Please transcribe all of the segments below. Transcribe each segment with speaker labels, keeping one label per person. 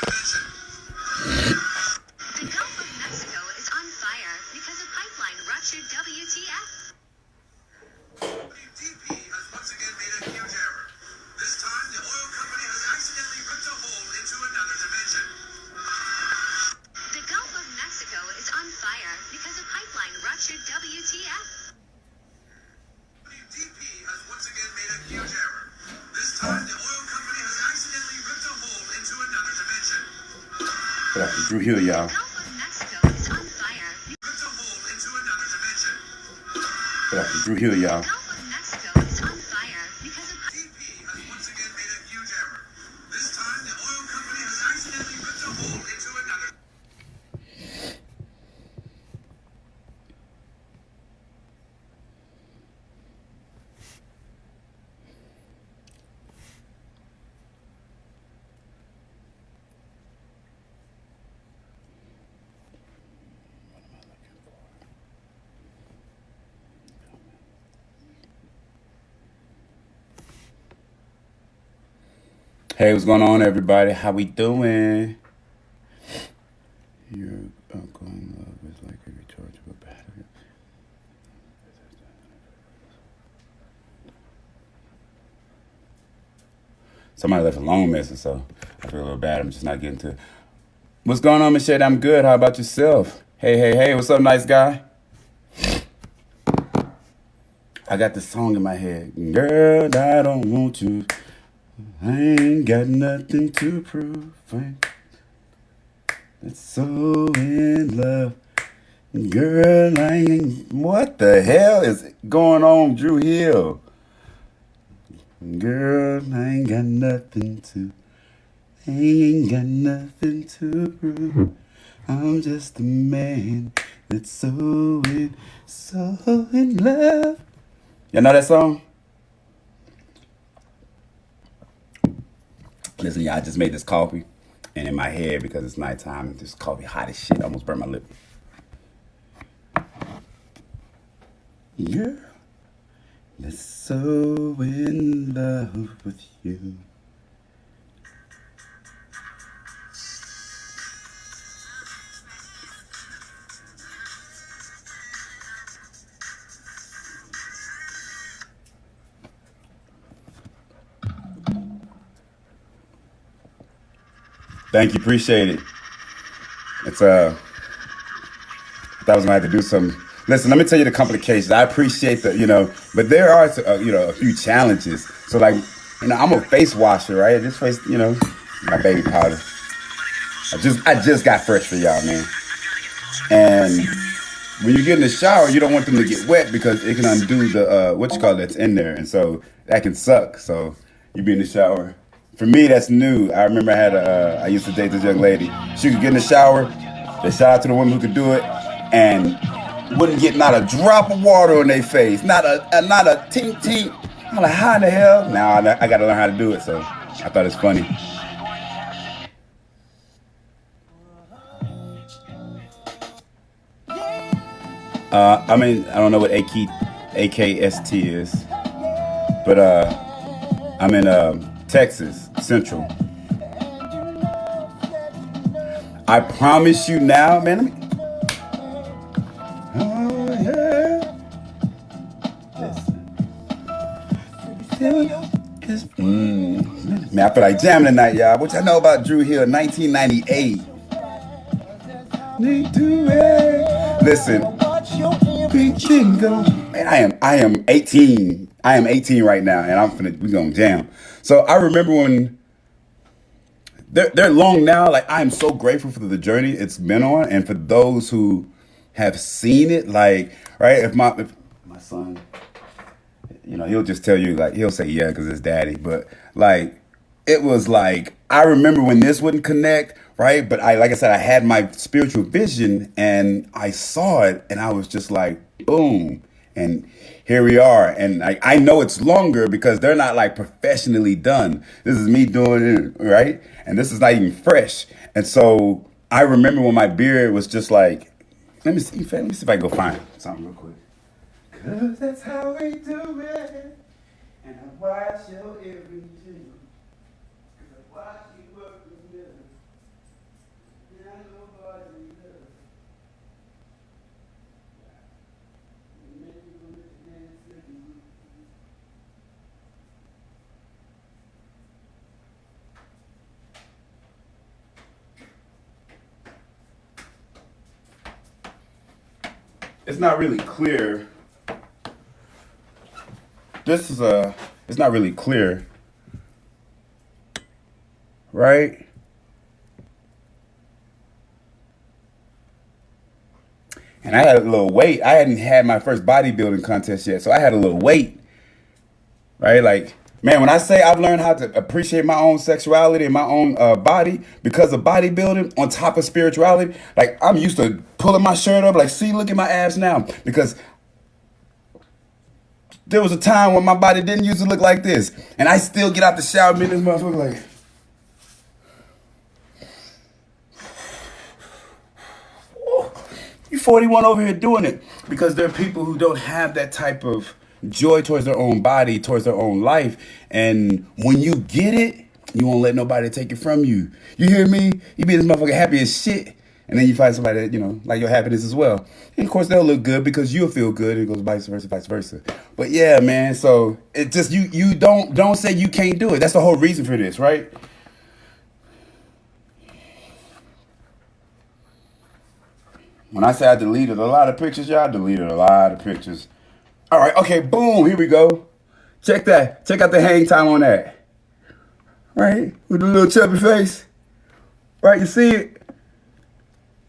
Speaker 1: The Gulf of Mexico is on fire because a pipeline ruptured. WTF?
Speaker 2: BP has once again made a huge error. This time, the oil company has accidentally ripped a hole into another dimension.
Speaker 1: The Gulf of Mexico is on fire because a pipeline ruptured. WTF?
Speaker 2: BP has once again made a huge error. This time, the oil company has accidentally ripped a hole into another dimension.
Speaker 3: Good afternoon, Drew Hill, y'all.
Speaker 1: The Gulf of Mexico is on fire.
Speaker 2: Ripped a hole into another dimension.
Speaker 3: Good afternoon, Drew Hill, y'all.
Speaker 1: The Gulf of Mexico is on fire because a
Speaker 2: BP has once again made a huge error. This time, the oil company has accidentally ripped a hole into another.
Speaker 3: Hey, what's going on, everybody? How we doing? Your ongoing love is like a rechargeable battery. Somebody left a long message, so I feel a little bad. I'm just not getting to it. What's going on, Michelle? I'm good. How about yourself? Hey, what's up, nice guy? I got this song in my head. Girl, I don't want you. I ain't got nothing to prove. I'm so in love. Girl, I ain't. What the hell is going on, Drew Hill? Girl, I ain't got nothing to. Ain't got nothing to prove. I'm just a man that's so in love. You know that song? Listen, y'all, I just made this coffee, and in my head, because it's nighttime, this coffee hot as shit. I almost burnt my lip. Girl, that's so in love with you. Thank you, appreciate it. It's I thought I was gonna have to do some. Listen, let me tell you the complications. I appreciate but there are a few challenges. So like, I'm a face washer, right? This face, my baby powder. I just got fresh for y'all, man. And when you get in the shower, you don't want them to get wet because it can undo the that's in there, and so that can suck. So you be in the shower. For me, that's new. I remember I used to date this young lady. She could get in the shower. They shout out to the women who could do it, and wouldn't get not a drop of water on their face, not a tink tink. I'm like, how in the hell? Now I got to learn how to do it. So I thought it's funny. I don't know what AKST is, but I'm in Texas Central. I promise you now, man. Oh yeah. Man, I feel like jamming tonight, y'all. What y'all know about Drew Hill, 1998? Listen, man, I am 18. I am 18 right now, and we gonna jam. So I remember when they're long now. Like, I am so grateful for the journey it's been on, and for those who have seen it. Like, right, if my son, he'll just tell you, like, he'll say yeah because it's daddy. But like, it was like, I remember when this wouldn't connect, right? But like I said, I had my spiritual vision and I saw it, and I was just like, boom. And here we are. And I know it's longer because they're not like professionally done. This is me doing it, right? And this is not even fresh. And so I remember when my beard was just like, let me see if I can go find something real quick. Cause that's how we do it. And I watch your everything. Cause I watch you work together. it's not really clear. This is it's not really clear, right? And I had a little weight. I hadn't had my first bodybuilding contest yet, so I had a little weight, right? Like, man, when I say I've learned how to appreciate my own sexuality and my own body because of bodybuilding on top of spirituality, like I'm used to pulling my shirt up, like, see, look at my abs now, because there was a time when my body didn't used to look like this, and I still get out the shower, and be this motherfucker like. You 41 over here doing it because there are people who don't have that type of joy towards their own body, towards their own life. And when you get it, you won't let nobody take it from you. You hear me? You be this motherfucker happy as shit. And then you find somebody that, like your happiness as well. And of course they'll look good because you'll feel good. It goes vice versa, vice versa. But yeah, man, so it just you don't say you can't do it. That's the whole reason for this, right? When I say I deleted a lot of pictures, y'all, I deleted a lot of pictures. All right, okay, boom, here we go. Check that. Check out the hang time on that. Right? With the little chubby face. Right, you see it?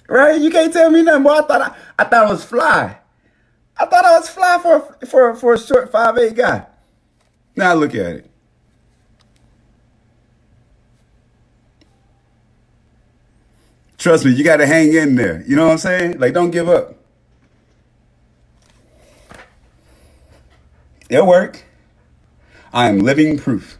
Speaker 3: Right? You can't tell me nothing, boy. I thought I was fly. I thought I was fly for a short 5'8" guy. Now look at it. Trust me, you got to hang in there. You know what I'm saying? Like, don't give up. It'll work. I am living proof.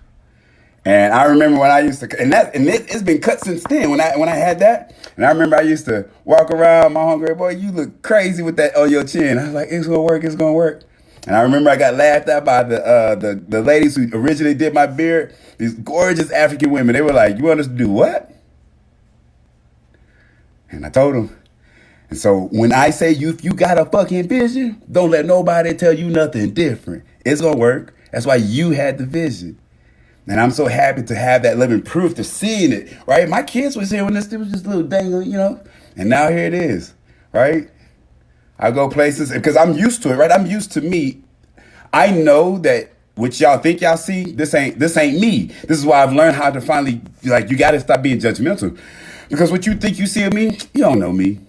Speaker 3: And I remember when I used to, it's been cut since then. When I had that, and I remember I used to walk around, my homegirl, boy, you look crazy with that on your chin. I was like, it's gonna work, it's gonna work. And I remember I got laughed at by the ladies who originally did my beard. These gorgeous African women. They were like, you want us to do what? And I told them. And so when I say you got a fucking vision, don't let nobody tell you nothing different. It's gonna work. That's why you had the vision. And I'm so happy to have that living proof to seeing it, right? My kids was here when this was just a little dangle, and now here it is, right? I go places because I'm used to it, right? I'm used to me. I know that what y'all think y'all see, this ain't me. This is why I've learned how to finally, like, you got to stop being judgmental. Because what you think you see of me, you don't know me.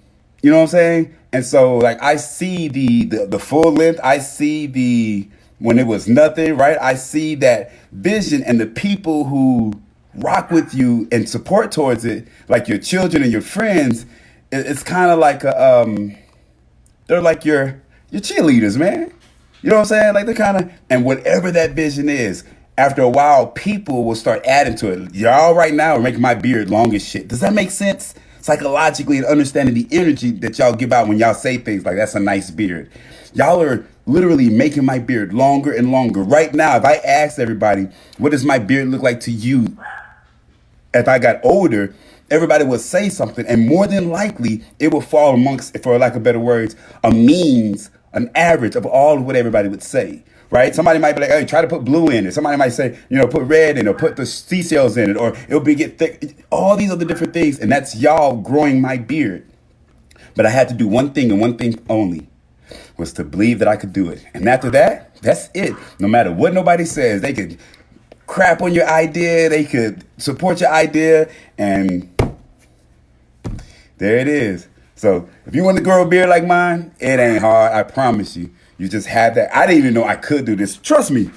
Speaker 3: You know what I'm saying? And so, like, I see the full length. I see when it was nothing, right? I see that vision and the people who rock with you and support towards it, like your children and your friends. It's kind of like they're like your cheerleaders, man. You know what I'm saying? Like, they're kind of, and whatever that vision is, after a while, people will start adding to it. Y'all right now are making my beard long as shit. Does that make sense? Psychologically, and understanding the energy that y'all give out when y'all say things like, that's a nice beard. Y'all are literally making my beard longer and longer. Right now, if I asked everybody, what does my beard look like to you? If I got older, everybody would say something, and more than likely, it will fall amongst, for lack of better words, a means, an average of all of what everybody would say. Right? Somebody might be like, hey, try to put blue in it. Somebody might say, put red in it, or put the seashells in it, or it'll get thick. All these other different things, and that's y'all growing my beard. But I had to do one thing and one thing only, was to believe that I could do it. And after that, that's it. No matter what nobody says, they could crap on your idea, they could support your idea, and there it is. So if you want to grow a beard like mine, it ain't hard, I promise you. You just have that. I didn't even know I could do this. Trust me.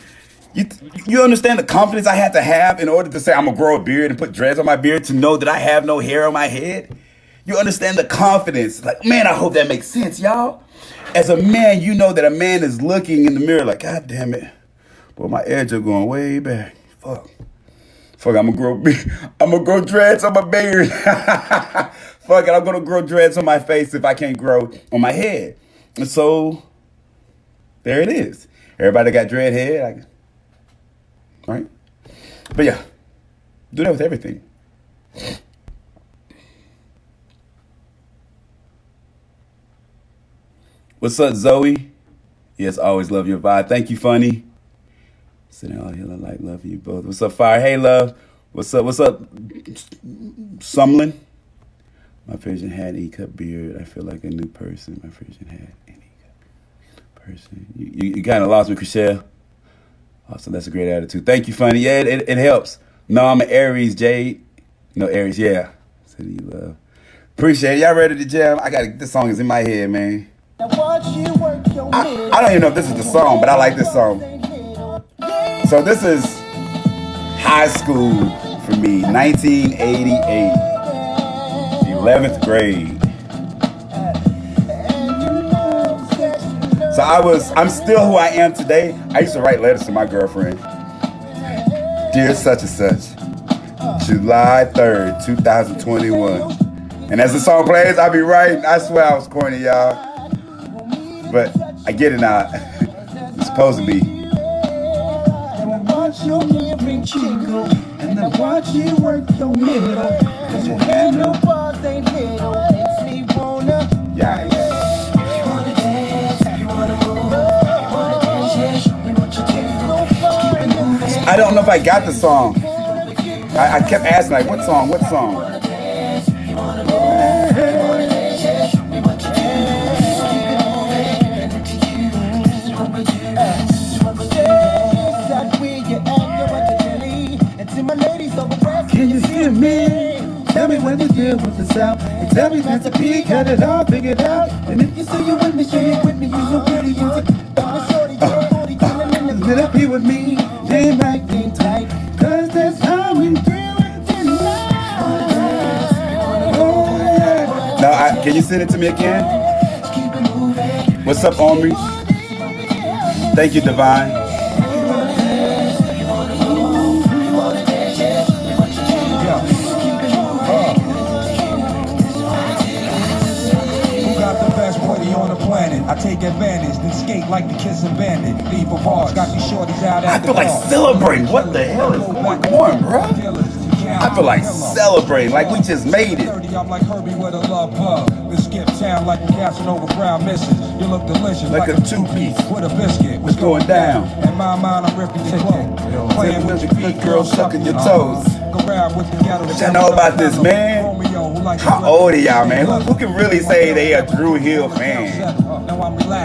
Speaker 3: You understand the confidence I had to have in order to say I'm going to grow a beard and put dreads on my beard, to know that I have no hair on my head? You understand the confidence. Like, man, I hope that makes sense, y'all. As a man, you know that a man is looking in the mirror like, God damn it. Boy, my edges are going way back. Fuck, I'm going to grow dreads on my beard. Fuck it, I'm going to grow dreads on my face if I can't grow on my head. And so there it is. Everybody got dread head, right? But yeah, do that with everything. What's up, Zoe? Yes, always love your vibe. Thank you, Funny. Sitting all here, like, love you both. What's up, Fire? Hey, love. What's up, Sumlin? My Frisian had E-cut beard. I feel like a new person. My Frisian had any cut. You kind of lost me, Chriselle. Also, that's a great attitude. Thank you, Funny. Yeah, it helps. No, I'm an Aries, Jade. No, Aries, yeah. City you love. Appreciate it. Y'all ready to jam? This song is in my head, man. I don't even know if this is the song, but I like this song. So this is high school for me, 1988, 11th grade. So I'm still who I am today. I used to write letters to my girlfriend. Dear such and such, July 3rd, 2021. And as the song plays, I'll be writing. I swear I was corny, y'all. But I get it now. It's supposed to be. And I watch you work your middle. Cause you have no bars, they little. Makes me wanna. Yeah. I don't know if I got the song. I kept asking, like, what song? Can you hear me? Tell me when you deal with the South. And tell me that's a peak, had it all figured out. And if you say you with me, show you with me, you know pretty easy. Let it be with me, day and night, day and tight. Cause that's how we do it tonight. Oh, yeah. Now, can you send it to me again? What's up, Omri? Thank you, Divine.
Speaker 4: On the planet, I take advantage, then skate like the Kissing Bandit. Leave a bars, got these shorties out at
Speaker 3: I feel like celebrating. What the hell is going on, bro? I feel like celebrating, like we just made it.
Speaker 4: I'm like Herbie with a love bug. We skip town like we're gassing over brown misses. You look delicious like a two-piece with a biscuit.
Speaker 3: What's going down?
Speaker 4: In my mind, I'm ripping your clothes. Playing with your feet, girl, sucking your toes.
Speaker 3: What y'all know about this, man? How old are y'all, man? Who can really say they are Dru Hill fan?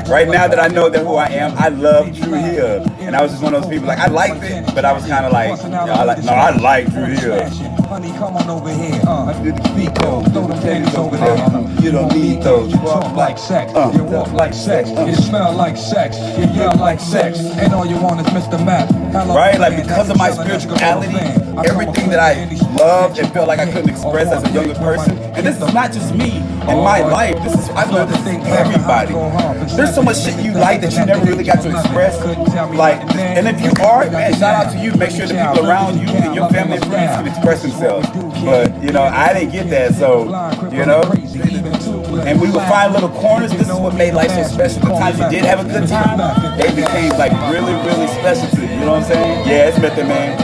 Speaker 3: Right now that I know that who I am, I love Dru Hill. And I was just one of those people, like, I liked it, but I was kind of like, I like Dru Hill.
Speaker 4: Honey, come on over here. I did the feet go. Throw them panties over there.
Speaker 3: You don't need those.
Speaker 4: You talk like sex. You walk like sex. You smell like sex. You yell like sex. And all you want is Mr. Mac.
Speaker 3: Right? Like, because of my spirituality, everything that I loved and felt like I couldn't express as a younger person. And this is not just me and my life. This is, I love this thing for everybody. There's so much shit you like that you never really got to express. Like, and if you are, man, shout out to you. Make sure the people around you and your family and friends can express themselves. But, you know, I didn't get that. So, you know, and we would find little corners. This is what made life so special. The times you did have a good time, they became like really, really special to you. You know what I'm saying? Yeah, it's Method Man.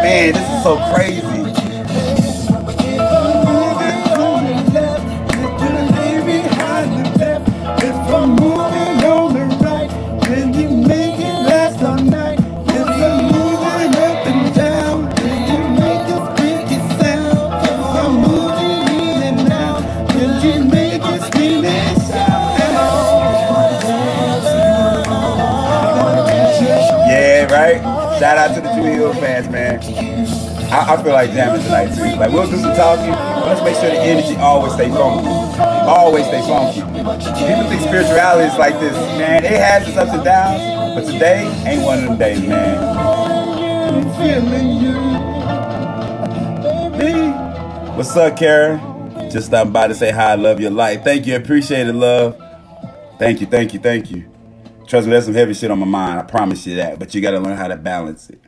Speaker 3: Man, this is so crazy. Right? Shout out to the Dru Hill fans, man. I feel like jamming tonight too. Like, we'll do some talking, but let's make sure the energy always stay funky. Always stay funky. People think spirituality is like this, man. It has its ups and downs, but today ain't one of them days, man. What's up, Kara? Just stopping by to say hi. I love your life. Thank you. Appreciate it, love. Thank you. Trust me, there's some heavy shit on my mind. I promise you that. But you got to learn how to balance it.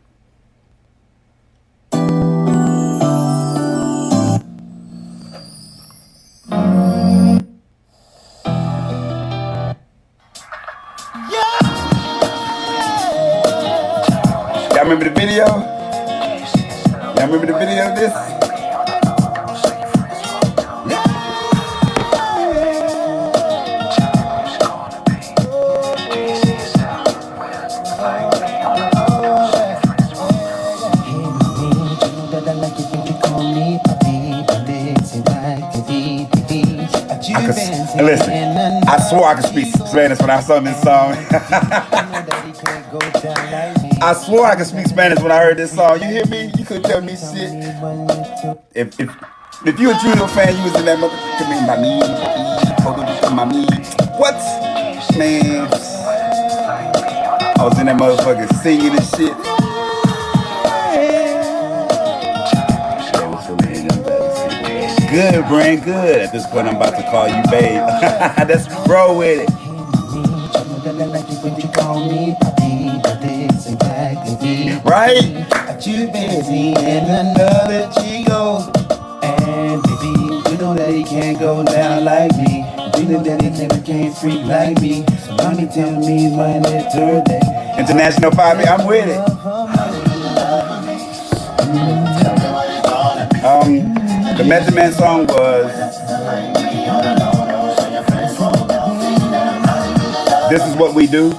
Speaker 3: Y'all remember the video? Y'all remember the video of this? And listen, I swore I could speak Spanish when I sung this song. I swore I could speak Spanish when I heard this song. You hear me? You couldn't tell me shit. If you a True Hill fan, you was in that motherfucker. What? Man. I was in that motherfucker singing and shit. Good, Brain, good. At this point, I'm about to call you babe. Let's roll with it. Right?
Speaker 5: You busy and another Chico. And baby, you know that he can't go down like me. You know that he never can't freak like me. So mommy tell me when it's her day.
Speaker 3: International Bobby, I'm with it. The Method Man song was This Is What We Do.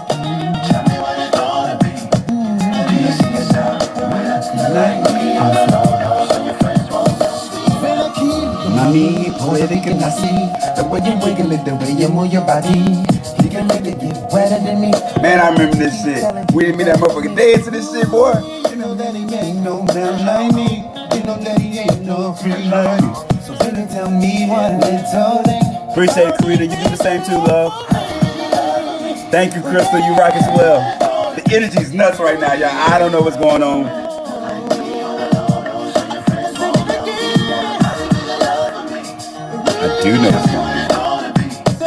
Speaker 5: Mami, puede que nací. The way you wiggle it, the way you move your body. You can make it get wetter than me.
Speaker 3: Man, I remember this shit. We didn't meet that motherfucker dance to this shit, boy.
Speaker 5: You know that he ain't no man like me. You know that he ain't no free like me. So really tell me what it's all in.
Speaker 3: Appreciate it, Karina. You do the same too, love. Thank you, Crystal. You rock as well. The energy's nuts right now, y'all. I don't know what's going on. I do know what's going on.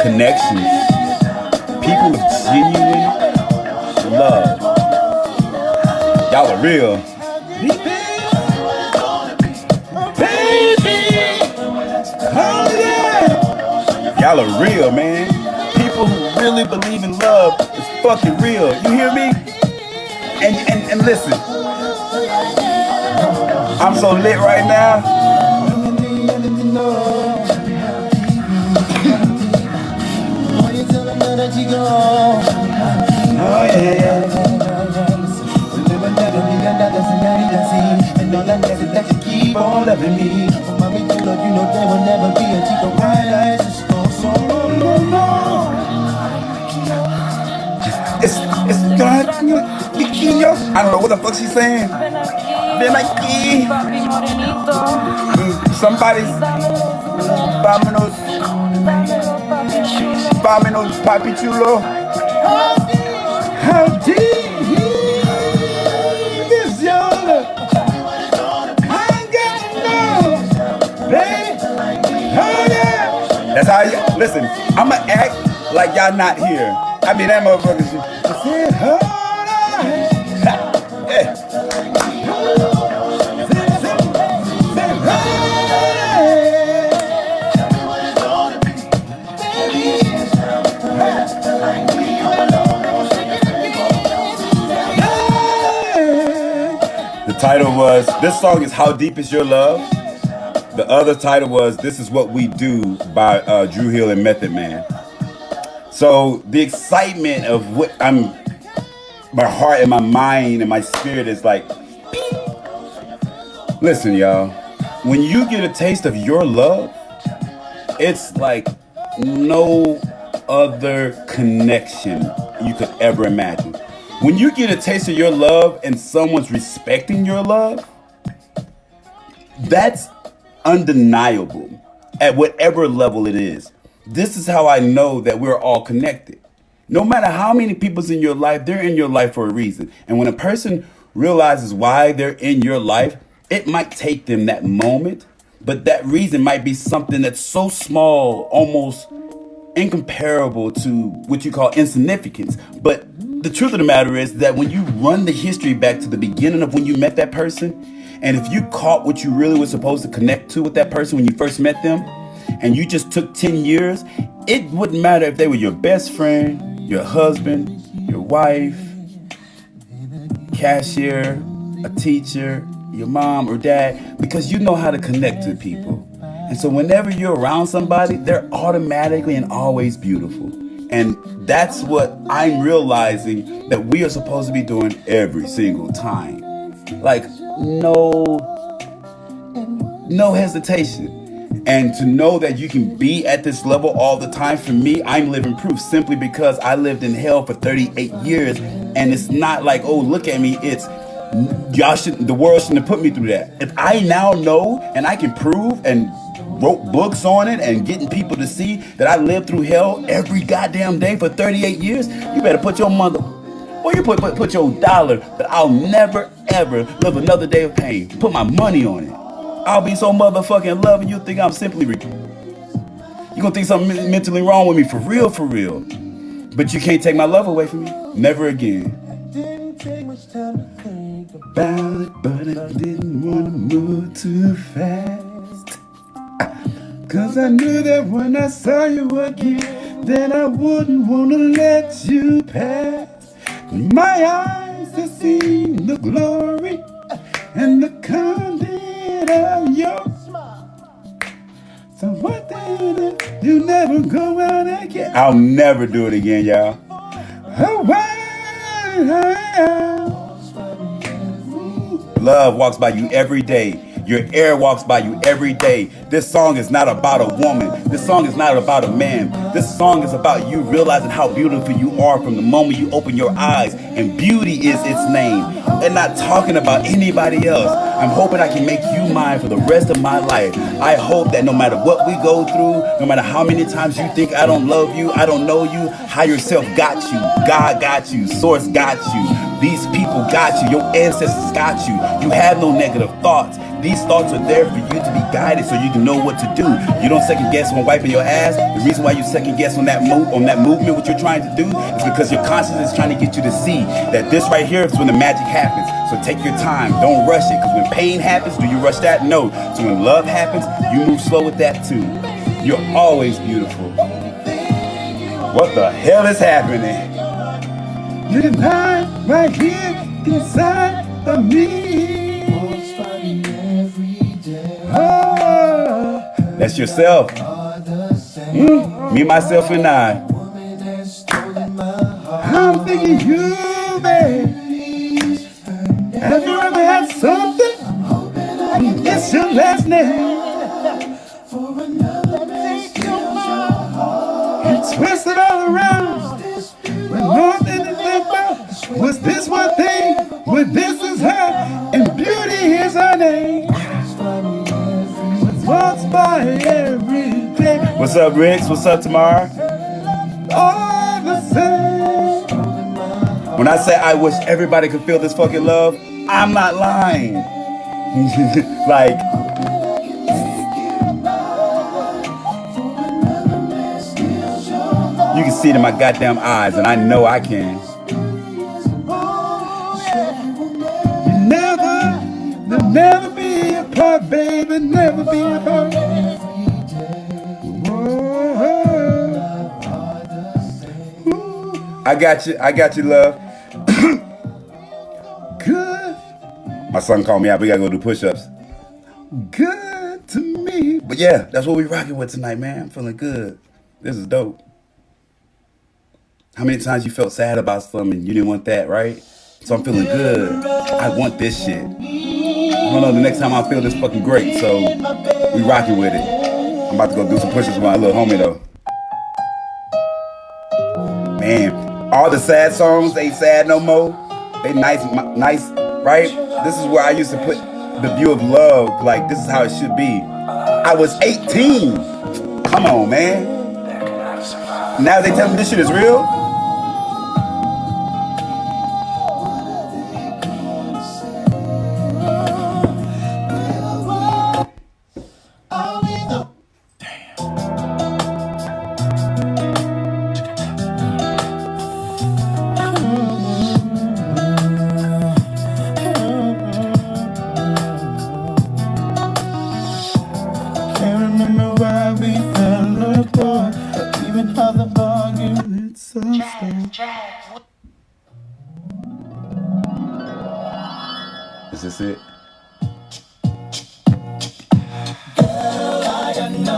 Speaker 3: Connections. People with genuine love. Y'all are real. Y'all are real, man. People who really believe in love is fucking real. You hear me? And listen. I'm so lit right now. Oh yeah.
Speaker 5: Keep on loving me. Mommy, you know there will never be a Chico right.
Speaker 3: It's God. I don't know what the fuck she's saying. Ven aquí. Somebody. Vámonos, papi chulo. How deep is your love? I gotta know, baby. Oh yeah. That's how you listen. I'ma act like y'all not here. I mean that motherfucker shit. The title was, this song is How Deep Is Your Love? The other title was This Is What We Do by Dru Hill and Method Man. So the excitement of what my heart and my mind and my spirit is like, listen, y'all, when you get a taste of your love, it's like no other connection you could ever imagine. When you get a taste of your love and someone's respecting your love, that's undeniable at whatever level it is. This is how I know that we're all connected. No matter how many people's in your life, they're in your life for a reason. And when a person realizes why they're in your life, it might take them that moment, but that reason might be something that's so small, almost incomparable to what you call insignificance. But the truth of the matter is that when you run the history back to the beginning of when you met that person, and if you caught what you really were supposed to connect to with that person when you first met them, and you just took 10 years, it wouldn't matter if they were your best friend, your husband, your wife, cashier, a teacher, your mom or dad, because you know how to connect to people. And so whenever you're around somebody, they're automatically and always beautiful. And that's what I'm realizing that we are supposed to be doing every single time. Like, no hesitation. And to know that you can be at this level all the time, for me, I'm living proof simply because I lived in hell for 38 years. And it's not like, oh, look at me. It's the world shouldn't have put me through that. If I now know and I can prove and wrote books on it and getting people to see that I lived through hell every goddamn day for 38 years, you better put your mother, or you put your dollar that I'll never ever live another day of pain. Put my money on it. I'll be so motherfucking loving you think I'm simply you gonna think something mentally wrong with me for real, but you can't take my love away from me, never again.
Speaker 5: Didn't take much time to think
Speaker 3: About it, but I didn't want to move too fast. Cause I knew that when I saw you again, then I wouldn't want to let you pass. My eyes have seen the glory and the content of your smile. So what then if you never go out again? I'll never do it again, y'all. Oh, wow. Love walks by you every day. Your air walks by you every day. This song is not about a woman. This song is not about a man. This song is about you realizing how beautiful you are from the moment you open your eyes. And beauty is its name. And not talking about anybody else. I'm hoping I can make you mine for the rest of my life. I hope that no matter what we go through, no matter how many times you think I don't love you, I don't know you, higher self got you. God got you. Source got you. These people got you. Your ancestors got you. You have no negative thoughts. These thoughts are there for you to be guided so you can know what to do. You don't second guess when wiping your ass. The reason why you second guess on that movement, what you're trying to do, is because your consciousness is trying to get you to see that this right here is when the magic happens. So take your time. Don't rush it. Because when pain happens, do you rush that? No. So when love happens, you move slow with that too. You're always beautiful. What the hell is happening? You're not right here inside of me. Oh, that's yourself. Me, myself, and I. I'm thinking you, babe. Have you ever had something? It's your last name. And twist it all around. But more than anything about was this one thing? Well, this is her, and beauty is her name. Walks by every day. What's up, Ricks? What's up, Tamara? All the same. When I say I wish everybody could feel this fucking love, I'm not lying. Like, you can see it in my goddamn eyes, and I know I can. They'll never be apart, baby, never be apart. I got you, love. Good. My son called me out. We gotta go do push-ups. Good to me. But yeah, that's what we rocking with tonight, man. I'm feeling good. This is dope. How many times you felt sad about something and you didn't want that, right? So I'm feeling good. I want this shit. I don't know, the next time I feel this fucking great, so we rocking with it. I'm about to go do some pushes with my little homie, though. Man, all the sad songs ain't sad no more. They nice, right? This is where I used to put the view of love, like, this is how it should be. I was 18. Come on, man. Now they tell me this shit is real? Is this it?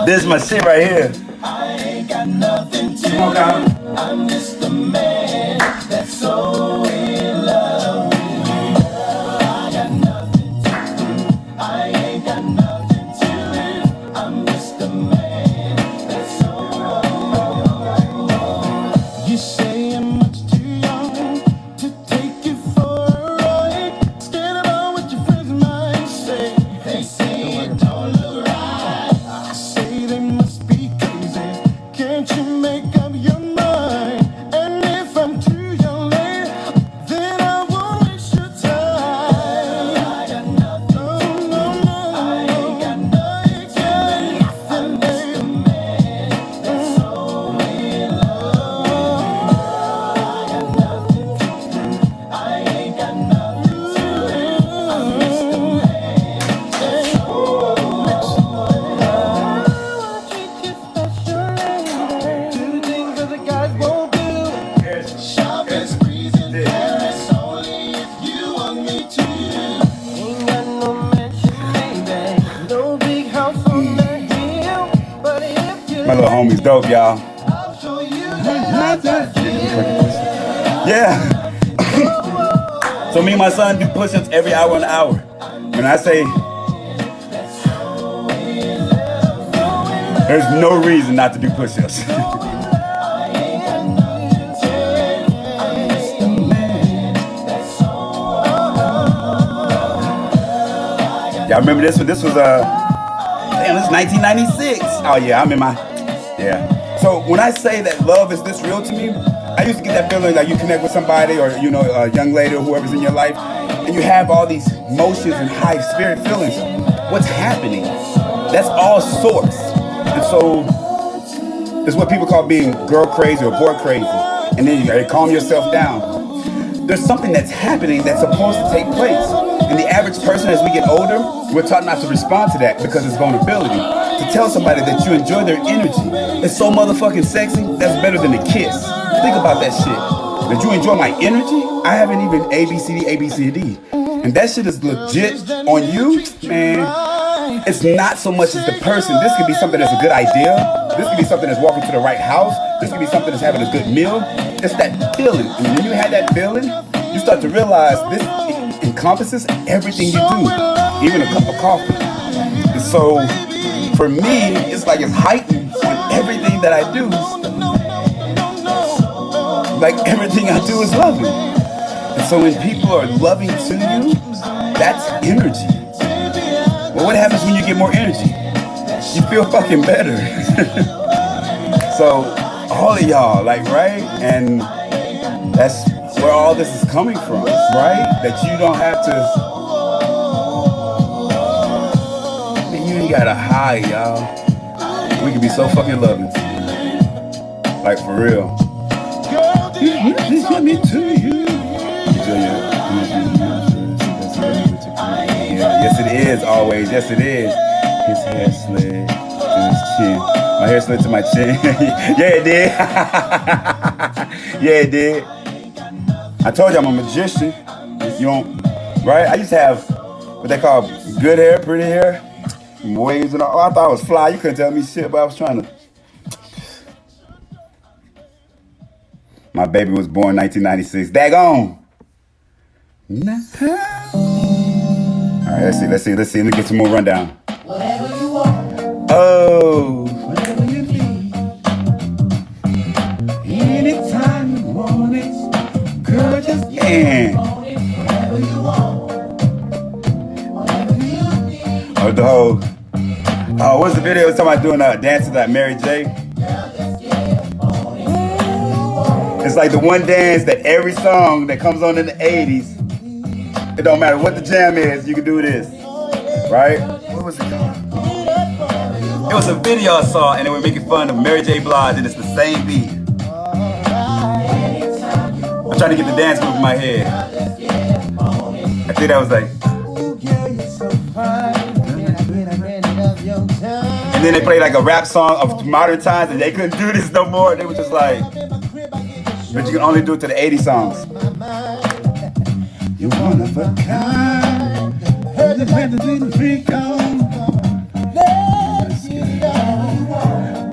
Speaker 3: This is my shit right here. I ain't got nothing to do. I'm just a man that's so in love with you. I got nothing to do. I ain't got nothing to do. I'm just a
Speaker 5: make up your mind. And if I'm too young late, then I won't waste your time. I got nothing. No, no, no. I ain't got nothing. Nothing, baby. That's so in love. I got nothing. I ain't got nothing to lose. I'm just a man. That's so treat you special, lady. Do things that the guys won't do. Shopping sprees in Paris only if you want me to. Ain't got no mansion, baby. No big house on the hill. But if you
Speaker 3: My little homie's dope, y'all.
Speaker 5: I'll show you how to feel.
Speaker 3: Yeah. So me and my son do push-ups every hour on the hour. When I say there's no reason not to do push-ups. Y'all remember this one? This was damn, this is 1996. Oh yeah, I'm in my yeah. So when I say that love is this real to me, I used to get that feeling like you connect with somebody or you know a young lady or whoever's in your life, and you have all these emotions and high spirit feelings. What's happening? That's all source. And so it's what people call being girl crazy or boy crazy. And then you gotta calm yourself down. There's something that's happening that's supposed to take place. And the average person, as we get older, we're taught not to respond to that because it's vulnerability. To tell somebody that you enjoy their energy, it's so motherfucking sexy, that's better than a kiss. Think about that shit. That you enjoy my energy? I haven't even ABCD. And that shit is legit on you, man. It's not so much as the person. This could be something that's a good idea. This could be something that's walking to the right house. This could be something that's having a good meal. It's that feeling. And when you have that feeling, you start to realize this encompasses everything you do, even a cup of coffee. And so, for me, it's like it's heightened on everything that I do. Like everything I do is loving. And so when people are loving to you, that's energy. Well, what happens when you get more energy? You feel fucking better. So, all of y'all, like, right? And that's where all this is coming from, right? That you don't have to, man, you ain't gotta hide, y'all. We can be so fucking loving. Like, for real. Let me to you. Yes, it is, always. Yes, it is. His hair slid to his chin. My hair slid to my chin. Yeah, it did. Yeah, it did. I told you I'm a magician. You don't, right? I used to have what they call good hair, pretty hair, waves and all. I thought I was fly. You couldn't tell me shit, but I was trying to. My baby was born 1996. Daggone. All right, let's see. Let me get some more rundown.
Speaker 5: Whatever you want,
Speaker 3: Oh.
Speaker 5: whatever you need, anytime you want it, girl, just
Speaker 3: Man.
Speaker 5: whatever you want, whatever you need.
Speaker 3: Oh, the whole. Oh, what's the video? It was talking about doing dances like Mary J. It's like the one dance that every song that comes on in the 80s, it don't matter what the jam is, you can do this. Right? What was it called? It was a video I saw and they were making fun of Mary J. Blige and it's the same beat. I'm trying to get the dance move in my head. I think that was like. And then they played like a rap song of modern times and they couldn't do this no more. They were just like, but you can only do it to the 80 songs. You're one of a kind. Heard the little freak on.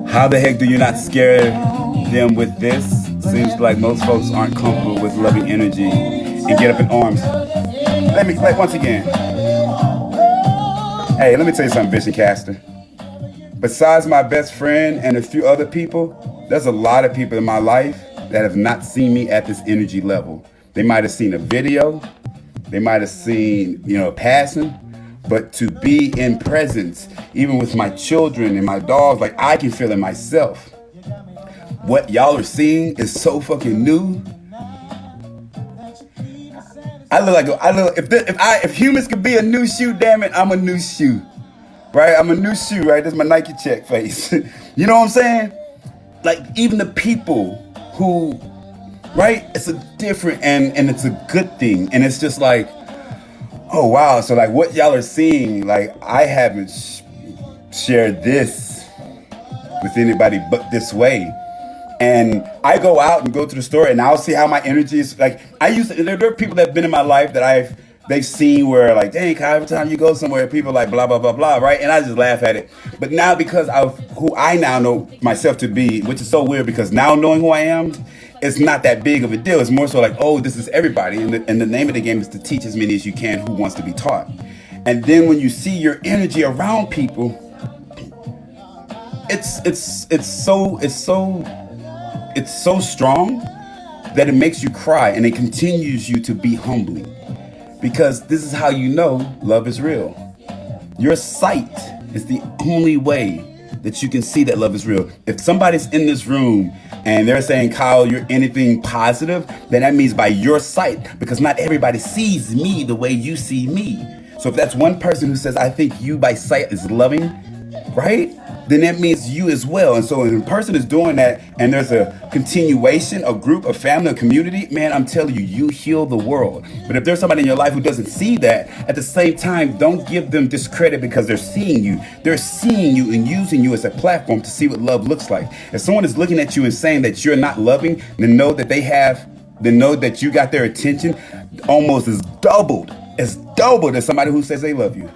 Speaker 3: How the heck do you not scare them with this? Seems like most folks aren't comfortable with loving energy and get up in arms. Once again. Hey, let me tell you something, Bishop Caster. Besides my best friend and a few other people, there's a lot of people in my life that have not seen me at this energy level. They might have seen a video, they might have seen, passing, but to be in presence, even with my children and my dogs, like I can feel it myself. what y'all are seeing is so fucking new. If humans could be a new shoe, damn it, I'm a new shoe, right? I'm a new shoe, right? That's my Nike check face. You know what I'm saying? Like even the people who, right? It's a different and it's a good thing, and it's just like, oh wow. So like what y'all are seeing, like I haven't shared this with anybody but this way. And I go out and go to the store and I'll see how my energy is. Like there are people that have been in my life that they've seen where like, dang, Kyle, every time you go somewhere, people like blah, blah, blah, blah, right? And I just laugh at it. But now because of who I now know myself to be, which is so weird because now knowing who I am, it's not that big of a deal. It's more so like, oh, this is everybody. And the name of the game is to teach as many as you can who wants to be taught. And then when you see your energy around people, it's so strong that it makes you cry and it continues you to be humbling. Because this is how you know love is real. Your sight is the only way that you can see that love is real. If somebody's in this room and they're saying, Kyle, you're anything positive, then that means by your sight, because not everybody sees me the way you see me. So if that's one person who says, I think you by sight is loving, right? Then that means you as well. And so when a person is doing that and there's a continuation, a group, a family, a community, man, I'm telling you, you heal the world. But if there's somebody in your life who doesn't see that, at the same time, don't give them discredit because they're seeing you. They're seeing you and using you as a platform to see what love looks like. If someone is looking at you and saying that you're not loving, then know that you got their attention almost as doubled as somebody who says they love you.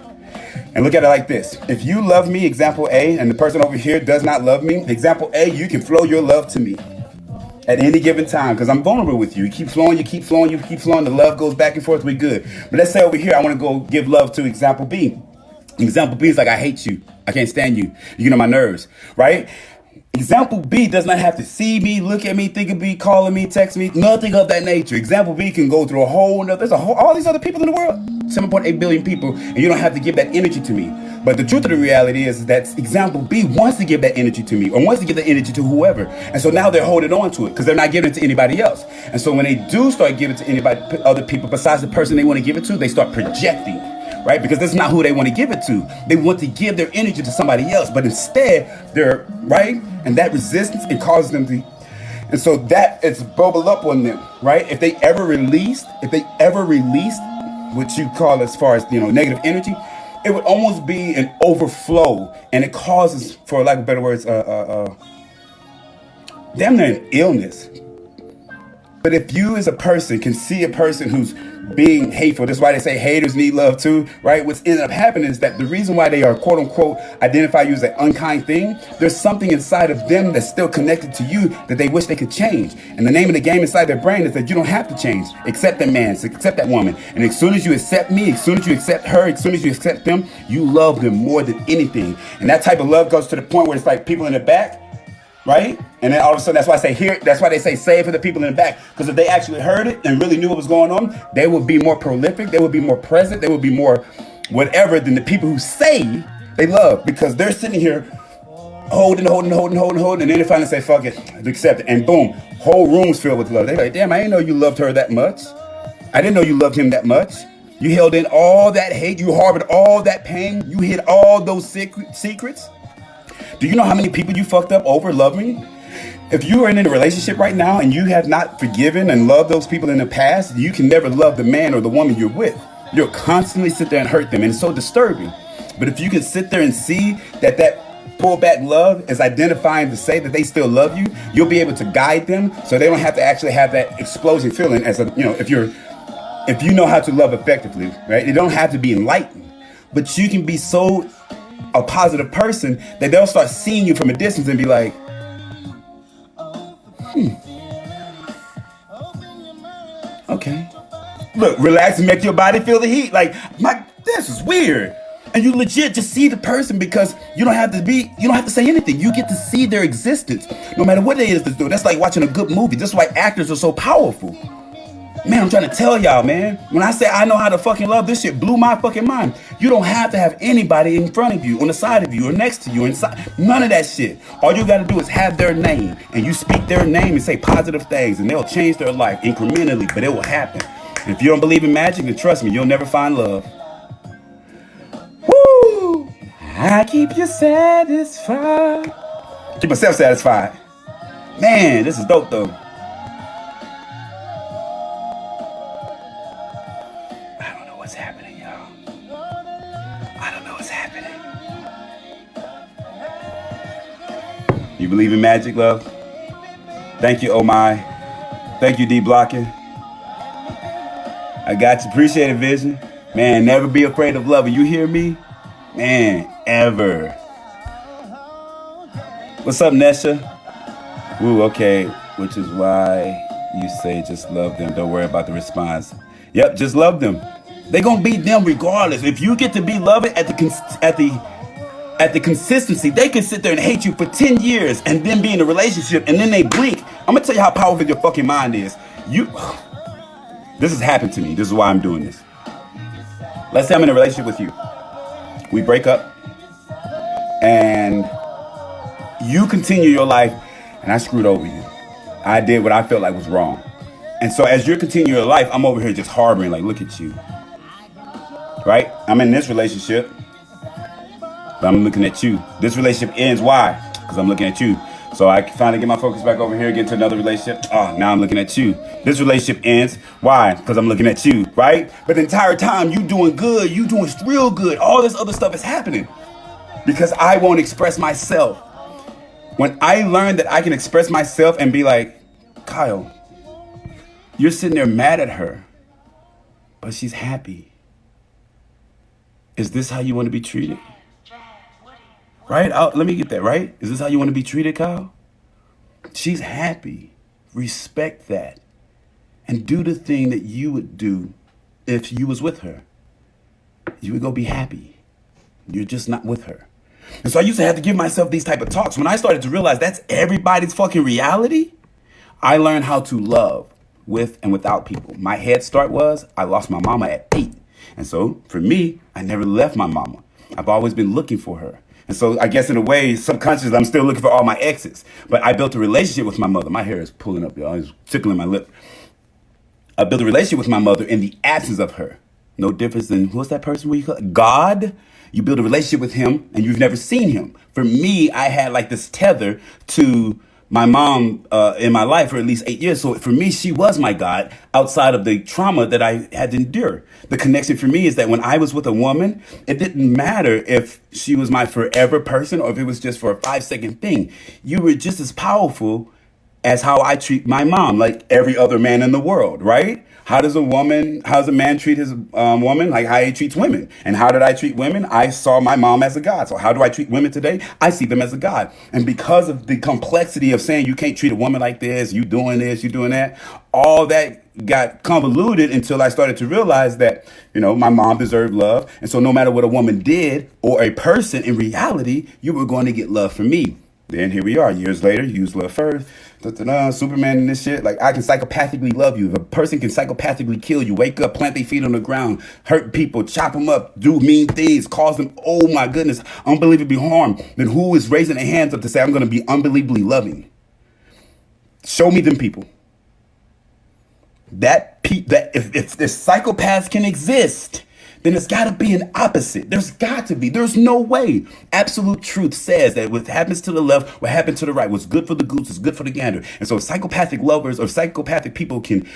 Speaker 3: And look at it like this. If you love me, example A, and the person over here does not love me, example A, you can flow your love to me at any given time because I'm vulnerable with you. You keep flowing, the love goes back and forth, we're good. But let's say over here, I want to go give love to example B. Example B is like, I hate you. I can't stand you. You get on my nerves, right? Example B does not have to see me, look at me, think of me, calling me, text me, nothing of that nature. Example B can go through all these other people in the world, 7.8 billion people, and you don't have to give that energy to me. But the truth of the reality is that example B wants to give that energy to me or wants to give that energy to whoever. And so now they're holding on to it because they're not giving it to anybody else. And so when they do start giving it to other people besides the person they want to give it to, they start projecting. Right? Because that's not who they want to give it to. They want to give their energy to somebody else, but instead they're right, and that resistance it causes them to, and so that it's bubble up on them, right? If they ever released what you call as far as negative energy, it would almost be an overflow, and it causes, for lack of better words, damn near an illness. But if you as a person can see a person who's being hateful, that's why they say haters need love too, right? What's ended up happening is that the reason why they are quote unquote identify you as an unkind thing, there's something inside of them that's still connected to you that they wish they could change. And the name of the game inside their brain is that you don't have to change. Accept that man, accept that woman. And as soon as you accept me, as soon as you accept her, as soon as you accept them, you love them more than anything. And that type of love goes to the point where it's like people in the back, right? And then all of a sudden, that's why they say save for the people in the back. Because if they actually heard it and really knew what was going on, they would be more prolific, they would be more present, they would be more whatever than the people who say they love. Because they're sitting here holding, and then they finally say, fuck it, accept it. And boom, whole room's filled with love. They're like, damn, I didn't know you loved her that much. I didn't know you loved him that much. You held in all that hate, you harbored all that pain, you hid all those secrets. Do you know how many people you fucked up over loving? If you are in a relationship right now and you have not forgiven and loved those people in the past, you can never love the man or the woman you're with. You'll constantly sit there and hurt them, and it's so disturbing. But if you can sit there and see that pullback love is identifying to say that they still love you, you'll be able to guide them so they don't have to actually have that explosion feeling as if you know how to love effectively, right? You don't have to be enlightened, but you can be so a positive person that they'll start seeing you from a distance and be like, okay. Look, relax and make your body feel the heat. Like, this is weird. And you legit just see the person because you don't have to say anything. You get to see their existence, no matter what it is to do. That's like watching a good movie. That's why actors are so powerful. Man, I'm trying to tell y'all, man. When I say I know how to fucking love, this shit blew my fucking mind. You don't have to have anybody in front of you, on the side of you, or next to you, inside. None of that shit. All you gotta do is have their name, and you speak their name and say positive things, and they'll change their life incrementally, but it will happen. And if you don't believe in magic, then trust me, you'll never find love. Woo! I keep you satisfied. Keep myself satisfied. Man, this is dope though. I don't know what's happening, y'all. I don't know what's happening. You believe in magic, love? Thank you, oh my. Thank you, D Blocking. I got you. Appreciate it, Vision. Man, never be afraid of love. You hear me? Man, ever. What's up, Nesha? Ooh, okay. Which is why you say just love them. Don't worry about the response. Yep, just love them. They gonna be them regardless. If you get to be loving at the consistency, they can sit there and hate you for 10 years and then be in a relationship and then they blink. I'm gonna tell you how powerful your fucking mind is. This has happened to me. This is why I'm doing this. Let's say I'm in a relationship with you. We break up and you continue your life and I screwed over you. I did what I felt like was wrong. And so as you're continuing your life, I'm over here just harboring, like, look at you. Right? I'm in this relationship, but I'm looking at you. This relationship ends. Why? Because I'm looking at you. So I finally get my focus back over here, get into another relationship. Oh, now I'm looking at you. This relationship ends. Why? Because I'm looking at you, right? But the entire time you doing good, you doing real good. All this other stuff is happening because I won't express myself. When I learned that I can express myself and be like, Kyle, you're sitting there mad at her, but she's happy. Is this how you want to be treated? Right? Let me get that, right? Is this how you want to be treated, Kyle? She's happy. Respect that. And do the thing that you would do if you was with her. You would go be happy. You're just not with her. And so I used to have to give myself these type of talks. When I started to realize that's everybody's fucking reality, I learned how to love with and without people. My head start was I lost my mama at 8. And so for me, I never left my mama. I've always been looking for her. And so I guess in a way, subconsciously, I'm still looking for all my exes. But I built a relationship with my mother. My hair is pulling up, y'all. It's tickling my lip. I built a relationship with my mother in the absence of her. No difference than, what's that person where you call it? God? You build a relationship with him and you've never seen him. For me, I had like this tether to my mom in my life for at least 8 years. So for me, she was my God outside of the trauma that I had to endure. The connection for me is that when I was with a woman, it didn't matter if she was my forever person or if it was just for a 5-second thing. You were just as powerful as how I treat my mom, like every other man in the world, right? How does a man treat his woman? Like how he treats women. And how did I treat women? I saw my mom as a God. So how do I treat women today? I see them as a God. And because of the complexity of saying you can't treat a woman like this, you doing this, you doing that, all that got convoluted until I started to realize that, my mom deserved love. And so no matter what a woman did or a person, in reality, you were going to get love from me. Then here we are, years later, use love first. Superman and this shit. Like, I can psychopathically love you. If a person can psychopathically kill you, wake up, plant their feet on the ground, hurt people, chop them up, do mean things, cause them, oh my goodness, unbelievably harm, then who is raising their hands up to say, I'm going to be unbelievably loving? Show me them people. That if the psychopaths can exist, then it's got to be an opposite. There's got to be. There's no way. Absolute truth says that what happens to the left, what happens to the right, what's good for the goose is good for the gander. And so psychopathic lovers or psychopathic people can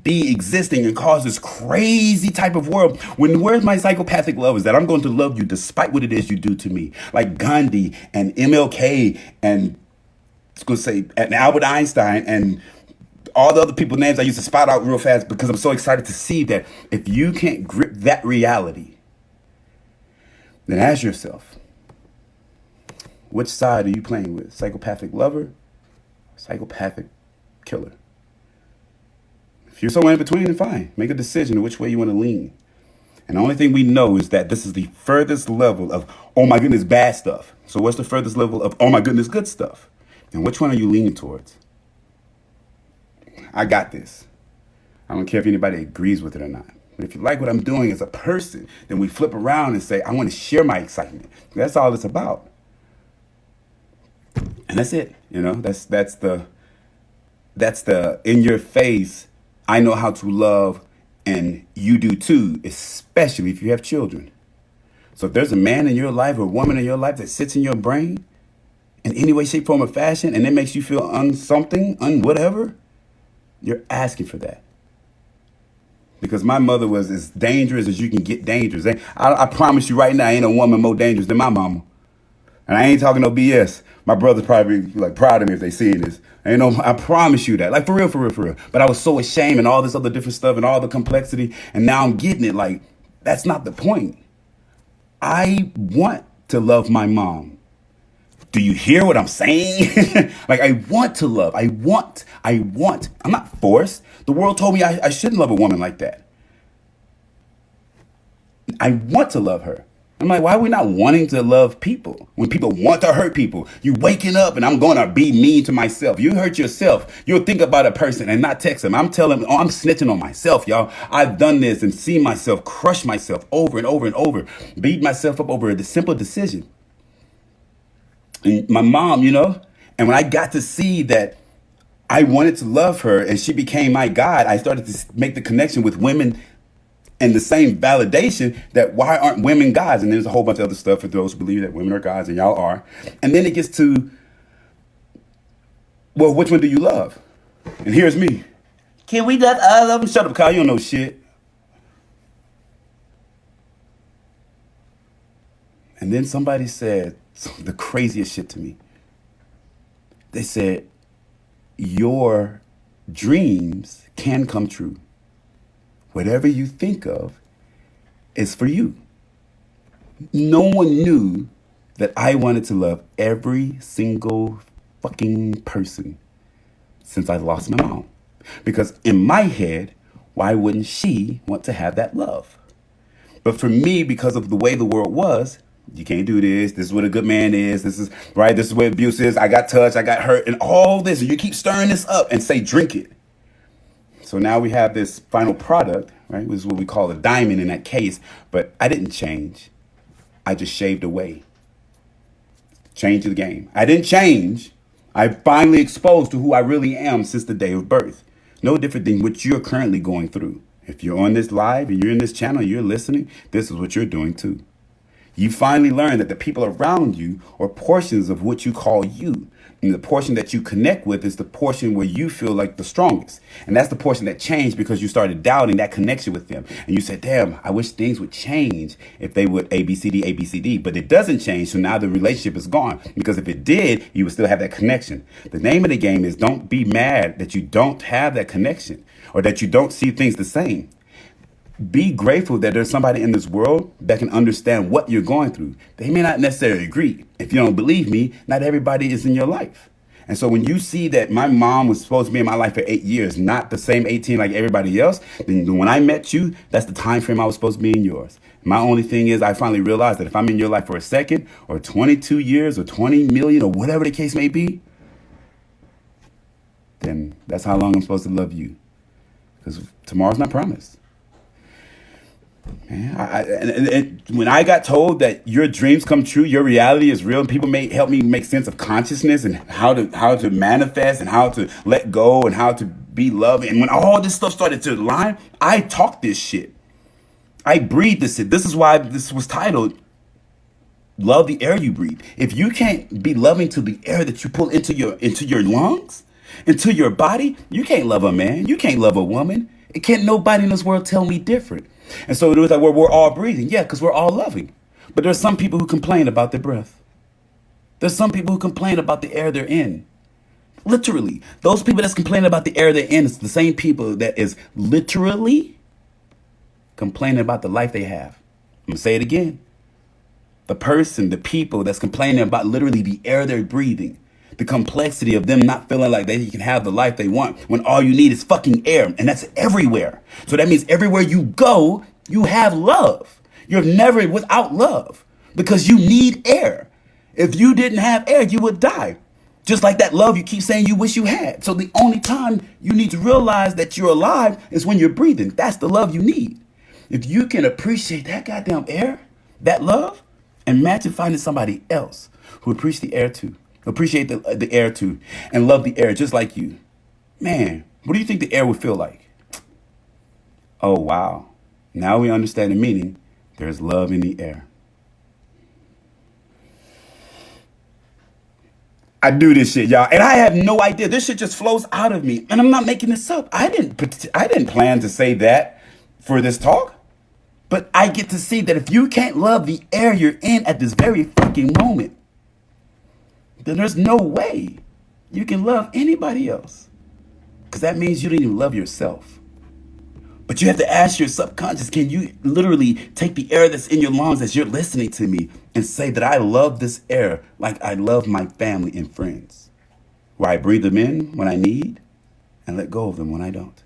Speaker 3: be existing and cause this crazy type of world. Where's my psychopathic lovers that I'm going to love you despite what it is you do to me? Like Gandhi and MLK and and Albert Einstein and all the other people's names I used to spot out real fast because I'm so excited to see that if you can't grip that reality, then ask yourself, which side are you playing with? Psychopathic lover or psychopathic killer? If you're somewhere in between, then fine. Make a decision of which way you want to lean. And the only thing we know is that this is the furthest level of, oh my goodness, bad stuff. So what's the furthest level of, oh my goodness, good stuff? And which one are you leaning towards? I got this. I don't care if anybody agrees with it or not. But if you like what I'm doing as a person, then we flip around and say, I want to share my excitement. That's all it's about. And that's it. You know, that's the in your face, I know how to love, and you do too, especially if you have children. So if there's a man in your life or a woman in your life that sits in your brain in any way, shape, form, or fashion, and it makes you feel whatever, you're asking for that. Because my mother was as dangerous as you can get dangerous. I promise you right now, ain't a woman more dangerous than my mama. And I ain't talking no BS. My brother's probably like proud of me if they see this. Ain't no, I promise you that. Like for real, for real, for real. But I was so ashamed and all this other different stuff and all the complexity. And now I'm getting it. Like, that's not the point. I want to love my mom. Do you hear what I'm saying? Like, I want to love. I want. I'm not forced. The world told me I shouldn't love a woman like that. I want to love her. I'm like, why are we not wanting to love people when people want to hurt people? You waking up and I'm going to be mean to myself. You hurt yourself. You'll think about a person and not text them. I'm telling them, I'm snitching on myself, y'all. I've done this and seen myself crush myself over and over and over, beat myself up over the simple decision. And my mom, you know, and when I got to see that I wanted to love her and she became my God, I started to make the connection with women and the same validation that why aren't women gods? And there's a whole bunch of other stuff for those who believe that women are gods, and y'all are. And then it gets to, well, which one do you love? And here's me. Can we love all of them? Shut up, Kyle. You don't know shit. And then somebody said the craziest shit to me. They said, your dreams can come true. Whatever you think of is for you. No one knew that I wanted to love every single fucking person since I lost my mom. Because in my head, why wouldn't she want to have that love? But for me, because of the way the world was, you can't do this. This is what a good man is. This is right. This is what abuse is. I got touched. I got hurt. And all this. And you keep stirring this up and say, drink it. So now we have this final product, right? Which is what we call a diamond in that case. But I didn't change. I just shaved away. Change the game. I didn't change. I finally exposed to who I really am since the day of birth. No different than what you're currently going through. If you're on this live and you're in this channel, you're listening, this is what you're doing too. You finally learn that the people around you are portions of what you call you. And the portion that you connect with is the portion where you feel like the strongest. And that's the portion that changed because you started doubting that connection with them. And you said, damn, I wish things would change if they would A, B, C, D, A, B, C, D. But it doesn't change. So now the relationship is gone. Because if it did, you would still have that connection. The name of the game is don't be mad that you don't have that connection or that you don't see things the same. Be grateful that there's somebody in this world that can understand what you're going through. They may not necessarily agree. If you don't believe me, not everybody is in your life. And so when you see that my mom was supposed to be in my life for 8 years, not the same 18 like everybody else, then when I met you, that's the time frame I was supposed to be in yours. My only thing is I finally realized that if I'm in your life for a second or 22 years or 20 million or whatever the case may be, then that's how long I'm supposed to love you. Because tomorrow's not promised. Man, when I got told that your dreams come true, your reality is real, and people may help me make sense of consciousness and how to manifest and how to let go and how to be loved. And when all this stuff started to align, I talked this shit. I breathed this shit. This is why this was titled Love the Air You Breathe. If you can't be loving to the air that you pull into your lungs, into your body, you can't love a man. You can't love a woman. It can't nobody in this world tell me different. And so it was like, well, we're all breathing. Yeah, because we're all loving. But there's some people who complain about their breath. There's some people who complain about the air they're in. Literally. Those people that's complaining about the air they're in is the same people that is literally complaining about the life they have. I'm going to say it again. The person, the people that's complaining about literally the air they're breathing. The complexity of them not feeling like they can have the life they want when all you need is fucking air. And that's everywhere. So that means everywhere you go, you have love. You're never without love because you need air. If you didn't have air, you would die. Just like that love you keep saying you wish you had. So the only time you need to realize that you're alive is when you're breathing. That's the love you need. If you can appreciate that goddamn air, that love, imagine finding somebody else who appreciates the air too, and love the air just like you. Man, what do you think the air would feel like? Oh, wow. Now we understand the meaning. There's love in the air. I do this shit, y'all, and I have no idea. This shit just flows out of me, and I'm not making this up. I didn't plan to say that for this talk, but I get to see that if you can't love the air you're in at this very fucking moment, then there's no way you can love anybody else, because that means you don't even love yourself. But you have to ask your subconscious, can you literally take the air that's in your lungs as you're listening to me and say that I love this air like I love my family and friends, where I breathe them in when I need and let go of them when I don't.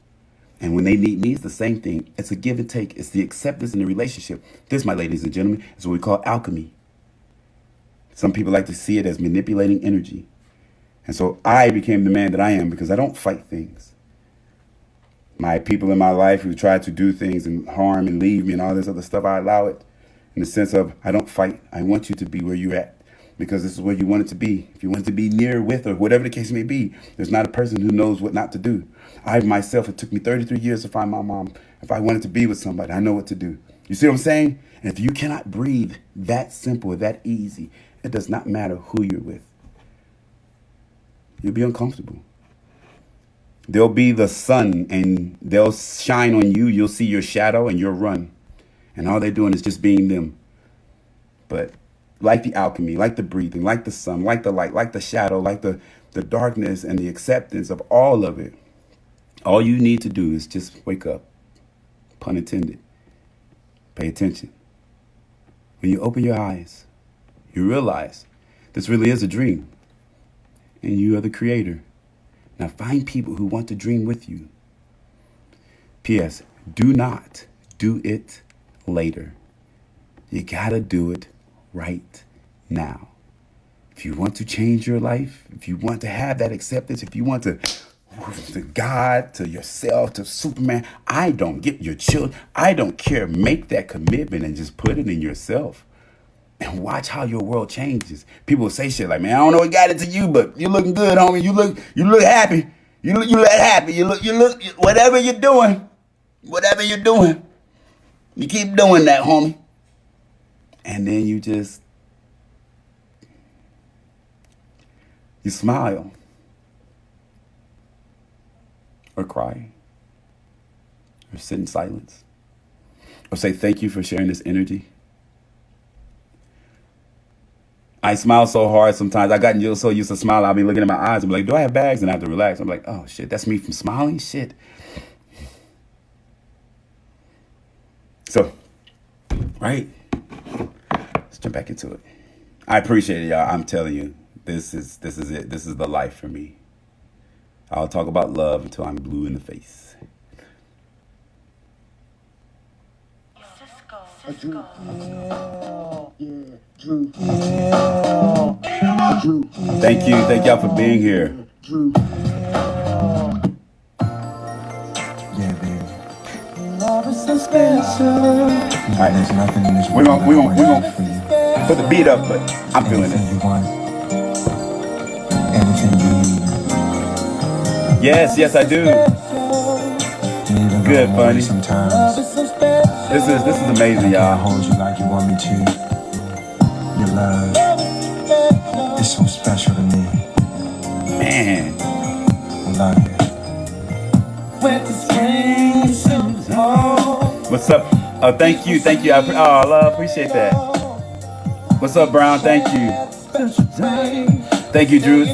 Speaker 3: And when they need me, it's the same thing. It's a give and take. It's the acceptance in the relationship. This, my ladies and gentlemen, is what we call alchemy. Some people like to see it as manipulating energy. And so I became the man that I am because I don't fight things. My people in my life who try to do things and harm and leave me and all this other stuff, I allow it in the sense of I don't fight. I want you to be where you're at because this is where you want it to be. If you want it to be near, with, or whatever the case may be, there's not a person who knows what not to do. I myself, it took me 33 years to find my mom. If I wanted to be with somebody, I know what to do. You see what I'm saying? And if you cannot breathe that simple, that easy, it does not matter who you're with. You'll be uncomfortable. They'll be the sun and they'll shine on you. You'll see your shadow and you'll run. And all they're doing is just being them. But like the alchemy, like the breathing, like the sun, like the light, like the shadow, like the darkness and the acceptance of all of it, all you need to do is just wake up. Pun intended. Pay attention. When you open your eyes, you realize this really is a dream. And you are the creator. Now find people who want to dream with you. P.S. Do not do it later. You gotta do it right now. If you want to change your life, if you want to have that acceptance, if you want to God, to yourself, to Superman, I don't get your children. I don't care. Make that commitment and just put it in yourself. And watch how your world changes. People will say shit like, man, I don't know what got into you, but you looking good, homie. You look happy. You look happy. You look, whatever you're doing, you keep doing that, homie. And then you smile or cry or sit in silence or say thank you for sharing this energy. I smile so hard sometimes. I got so used to smiling, I'll be looking at my eyes and be like, do I have bags? And I have to relax. I'm like, oh shit, that's me from smiling? Shit. So, right? Let's jump back into it. I appreciate it, y'all. I'm telling you, this is it. This is the life for me. I'll talk about love until I'm blue in the face.
Speaker 5: Drew.
Speaker 3: Thank y'all for being here.
Speaker 5: Drew. Yeah, baby. Love is so special.
Speaker 3: All right.
Speaker 5: There's nothing in this
Speaker 3: We're
Speaker 5: world
Speaker 3: gonna
Speaker 5: for you.
Speaker 3: put the beat up, but I'm feeling
Speaker 5: Anything
Speaker 3: it.
Speaker 5: you want. Anything you need.
Speaker 3: Yes, I do.
Speaker 5: Even
Speaker 3: Good,
Speaker 5: though I'm
Speaker 3: buddy.
Speaker 5: away sometimes.
Speaker 3: This is amazing,
Speaker 5: I
Speaker 3: y'all.
Speaker 5: hold you like you want me to. Your love is so special to me.
Speaker 3: Man.
Speaker 5: I love you.
Speaker 3: What's up? Oh, thank you. I appreciate that. What's up, Brown? Thank you. Thank you, Drew.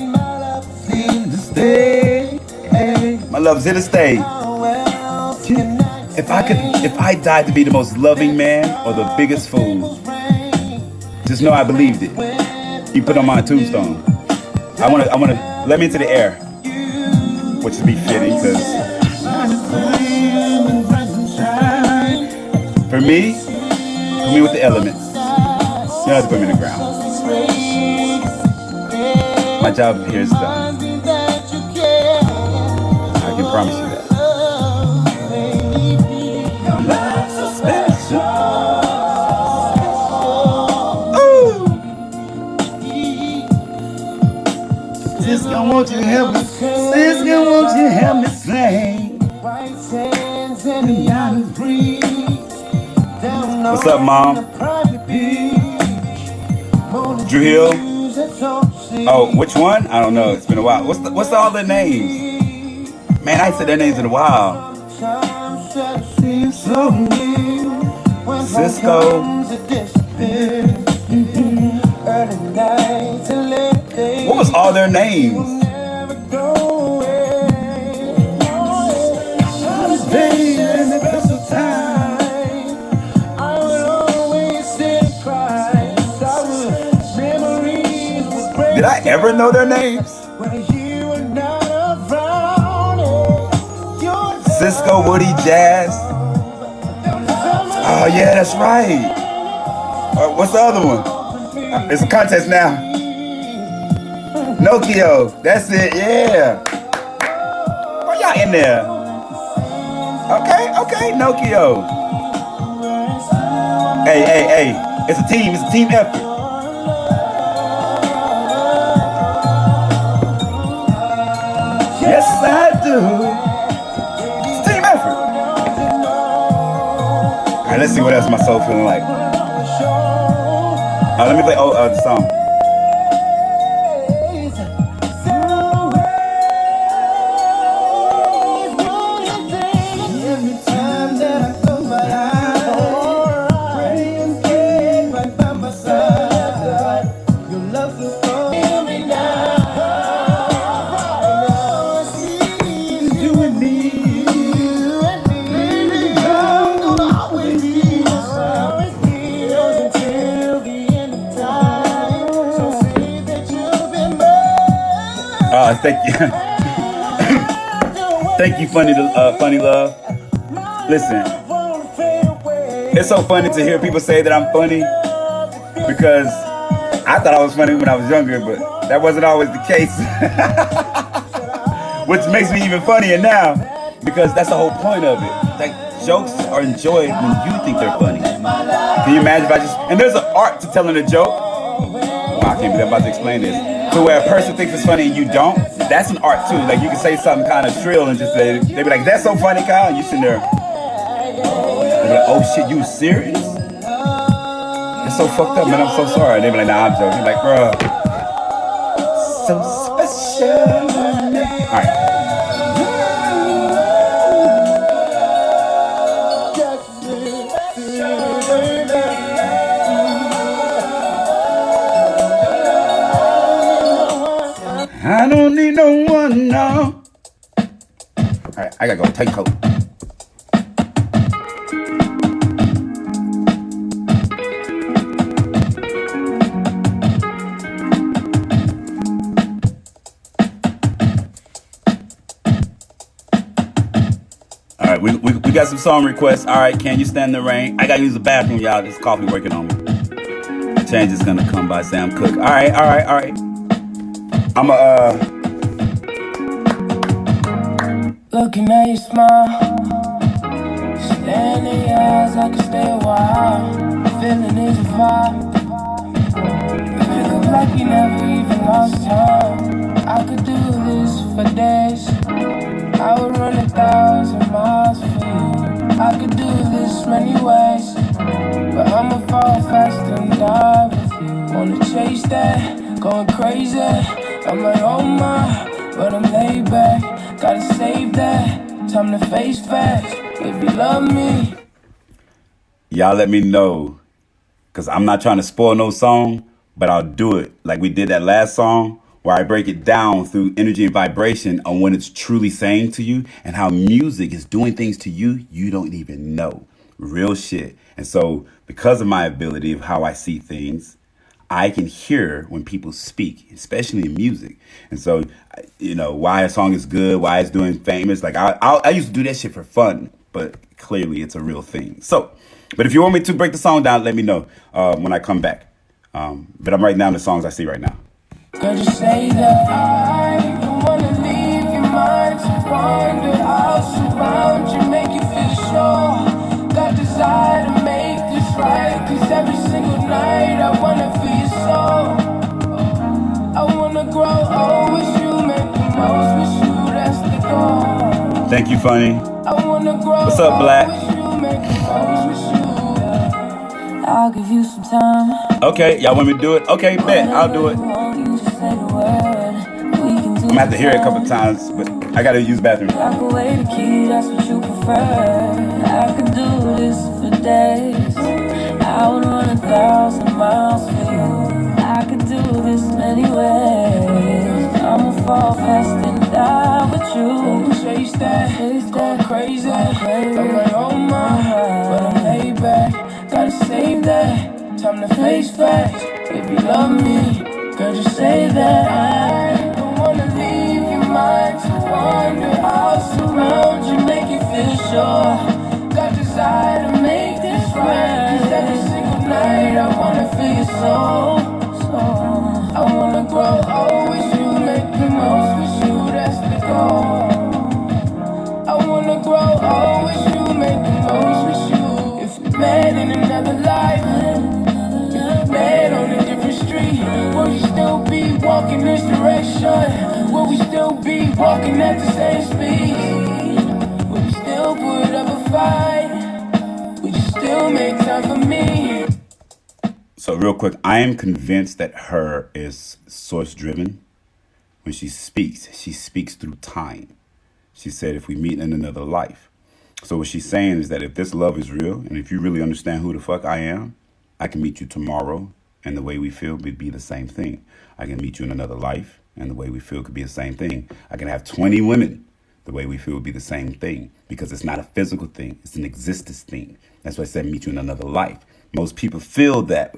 Speaker 3: My love's here to stay. If I died to be the most loving man or the biggest fool, just know I believed it. You put on my tombstone. I wanna let me into the air, which would be fitting because for me, put me with the elements. You don't have to put me in the ground. my job here is done. I can promise you that. Cisco, won't you help me? Cisco, won't you help me sing? What's up, Mom? Drew Hill? Oh, which one? I don't know. It's been a while. What's all their names? Man, I ain't said their names in a while. Cisco. What was all their names? Did I ever know their names? Cisco, Woody, Jazz. Oh yeah, that's right. What's the other one? It's a contest now. Nokio, that's it, yeah. Why y'all in there? Okay, Nokio. Hey, it's a team effort. Yes, I do. It's a team effort. All right, let's see what else my soul feeling like. Let me play the song. Thank you. Thank you, Funny Love. Listen, it's so funny to hear people say that I'm funny because I thought I was funny when I was younger, but that wasn't always the case. Which makes me even funnier now because that's the whole point of it. Like, jokes are enjoyed when you think they're funny. Can you imagine if I just... And there's an art to telling a joke. Wow, I can't believe I'm about to explain this. To where a person thinks it's funny and you don't, that's an art too. Like you can say something kind of shrill and just say, they be like, that's so funny, Kyle. And you sitting there, they be like, oh shit, you serious? It's so fucked up, man. I'm so sorry. They be like, nah, I'm joking. Like, bro, so special. All right. I don't need no one now. All right, I gotta go take coat. All right, we got some song requests. All right, Can You Stand the Rain? I gotta use the bathroom, y'all. This coffee working on me. Change is gonna come by Sam Cooke. All right. I'm
Speaker 6: looking at your smile, staring in your eyes, I can stay a while. Feeling is a vibe. It feels like you never even lost time. I could do this for days. I would run 1,000 miles for you. I could do this many ways, but I'ma fall fast and die with you. Wanna chase that, going crazy. I'm like, oh my, but I'm laid back. Gotta save that, time to face facts. If you love me,
Speaker 3: y'all let me know, cause I'm not trying to spoil no song, but I'll do it like we did that last song, where I break it down through energy and vibration on when it's truly saying to you and how music is doing things to you you don't even know. Real shit. And so because of my ability of how I see things, I can hear when people speak, especially in music. And so, you know, why a song is good, why it's doing famous. Like I used to do that shit for fun, but clearly it's a real thing. So, but if you want me to break the song down, let me know when I come back. But I'm writing down the songs I see right now.
Speaker 6: Girl, just say that I don't wanna leave your mind to wander. I'll surround you, make you feel sure. Got desire to make this right, 'cause every single night I wanna feel your soul. I wanna grow old with you, make the most with you, that's the goal.
Speaker 3: Thank you, Funny.
Speaker 6: I wanna grow
Speaker 3: What's up, Black?
Speaker 6: old with you, make the most with you. I'll give you some time.
Speaker 3: Okay, y'all want me to do it? Okay, bet, I'll do it. I'm gonna have to hear it a couple times, but I gotta use the bathroom.
Speaker 6: Lock away the key, that's what you prefer. I could do this for days. I would run 1,000 miles for you. I could do this many ways. I'ma fall fast and die with you. Chase that, going crazy. I'm like, oh my, but I'm laid back. Gotta save that, time to face facts. If you love me, girl, just say that. I don't wanna leave your mind to wander. I'll surround you, make you feel sure. Got desire to make this right, 'cause every single night I wanna feel your soul. So I wanna grow old with you, make the most with you, that's the goal. I wanna grow old with you, make the most with you. If we met in another life, if we met on a different street, will you still be walking this direction? Will we still be walking at the same speed? Will we still put up a fight? Would you still make time for me?
Speaker 3: So real quick, I am convinced that her is source driven. When she speaks through time. She said, if we meet in another life. So what she's saying is that if this love is real, and if you really understand who the fuck I am, I can meet you tomorrow, and the way we feel would be the same thing. I can meet you in another life, and the way we feel could be the same thing. I can have 20 women. The way we feel would be the same thing, because it's not a physical thing. It's an existence thing. That's why I said meet you in another life. Most people feel that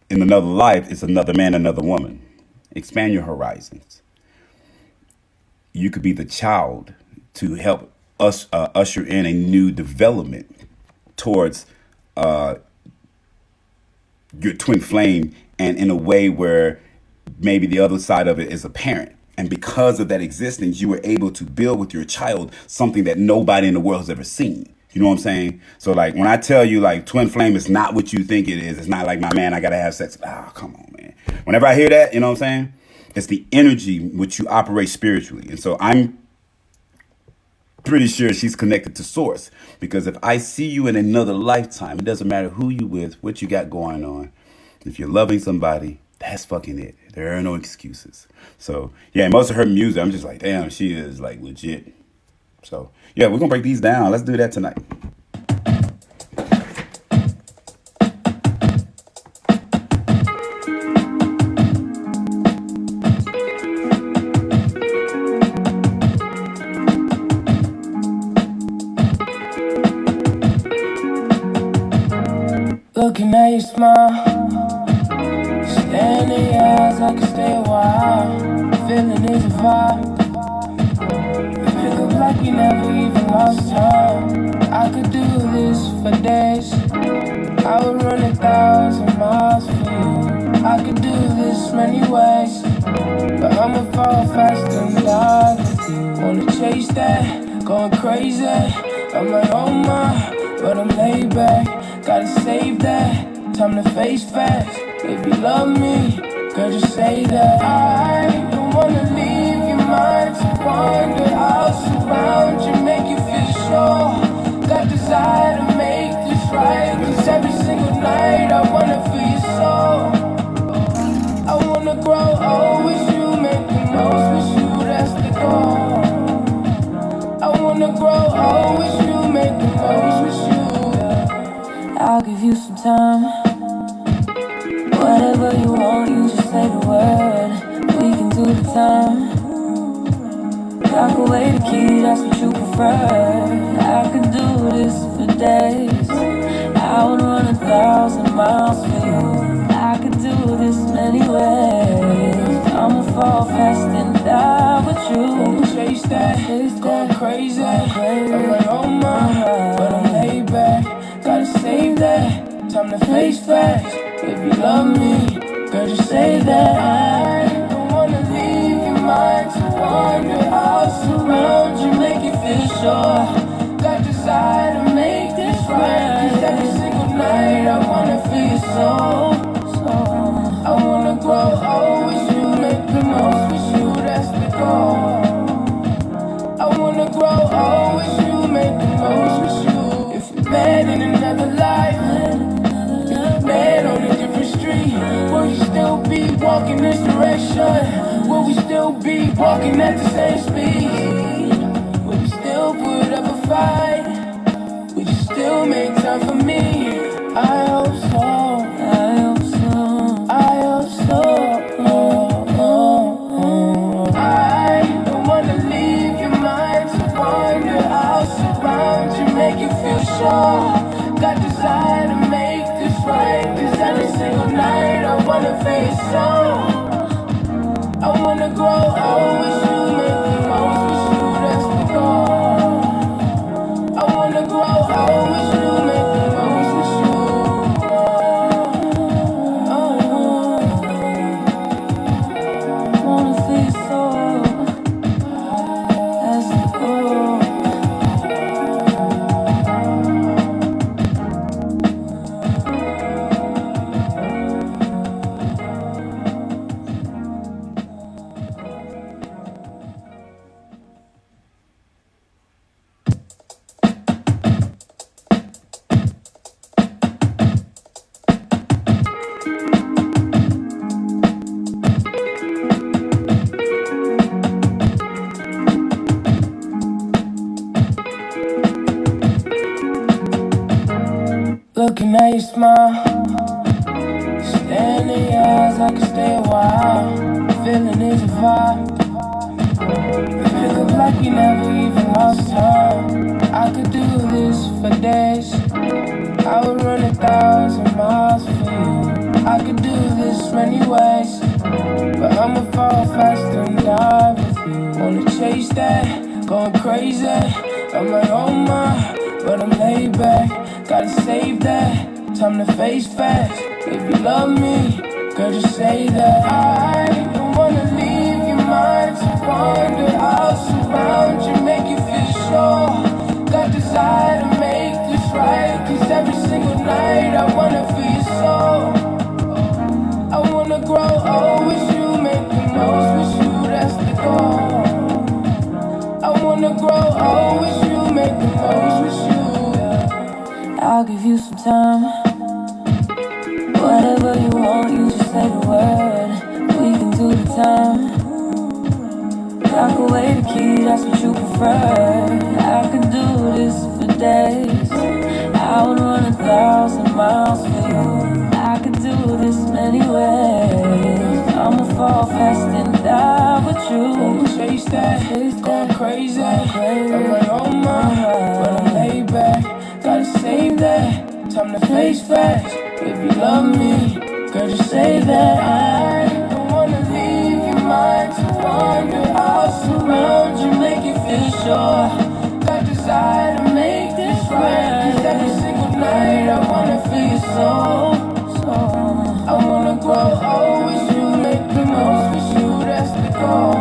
Speaker 3: in another life, it's another man, another woman. Expand your horizons. You could be the child to help us usher in a new development towards your twin flame, and in a way where maybe the other side of it is apparent. And because of that existence, you were able to build with your child something that nobody in the world has ever seen. You know what I'm saying? So like when I tell you like twin flame is not what you think it is, it's not like my man, I gotta have sex. Oh, come on, man. Whenever I hear that, you know what I'm saying? It's the energy which you operate spiritually. And so I'm pretty sure she's connected to source, because if I see you in another lifetime, it doesn't matter who you with, what you got going on. If you're loving somebody, that's fucking it. There are no excuses. So yeah, most of her music, I'm just like, damn, she is like legit. So yeah, we're gonna break these down. Let's do that tonight.
Speaker 6: Looking at your smile, staring in your eyes, I could stay a while. Feeling is a vibe. We pick up like we never even lost time. I could do this for days. I would run 1,000 miles for you. I could do this many ways, but I'ma fall fast and die with you. Wanna chase that, going crazy. I'm like, oh my, but I'm laid back. Gotta save that, time to face facts. If you love me, girl, just say that. I don't wanna leave your mind to wander. I'll surround you, make you feel sure. Got desire to make this right, 'cause every single night I wanna feel your soul. I wanna grow old with you, make the most with you, that's the goal. I wanna grow old with you, make the most with you. I'll give you some time. Whatever you want, you just say the word. We can do the time. Lock away the key, that's what you prefer. I could do this for days. I would run 1,000 miles for you. I could do this many ways. I'ma fall fast and die with you. Chase that, going crazy. I'm like, oh my, but I'm laid back. Gotta save that, time to face facts. If you love me, girl, just say that. I don't surround you, make you feel sure. Got desire to make this right. 'Cause every single night I wanna feel your soul. I wanna grow old with you, make the most with you, that's the goal. I wanna grow old with you, make the most with you. If we met in another life, if we met on a different street, will you still be walking this direction? Will we still be walking at the same speed? Will we still put up a fight? Would you still make time for me? I hope so. I hope so. I hope so. I don't wanna leave your mind to wander. I'll surround you, make you feel sure. Got desire to make this right. 'Cause every single night I wanna feel your soul. I wanna grow old with you, make the most with you, that's the goal. I wanna grow old with you, make the most with you. Wanna feel your soul, that's the goal. Looking at your smile, staring in your eyes, I could stay a while. Feeling is a vibe. We pick up like we never even lost time. I could do this for days. I would run 1,000 miles for you. I could do this many ways, but I'ma fall fast and die with you. Wanna chase that, going crazy. I'm like, oh my, but I'm laid back. Gotta save that, time to face facts. If you love me, girl, just say that. I don't wanna leave your mind to wander. I'll surround you, make you feel sure. Got desire to make this right. 'Cause every single night I wanna feel your soul. I wanna grow old with you, make the most with you, that's the goal. I wanna grow old with you, make the most with you. I'll give you some time. Whatever you want, you just say the word. We can do the time. Lock away the key, that's what you prefer. I could do this for days. I would run 1,000 miles for you. I could do this many ways. I'ma fall fast and die with you. Chase that, going crazy. I'm like, oh my, but I'm laid back. Gotta save that, time to face facts. If you love me, girl, just say that. I don't wanna leave your mind to wander. I'll surround you, make you feel sure. Got desire to make this right. 'Cause every single night I wanna feel your soul. I wanna grow old with you, make the most with you, that's the goal.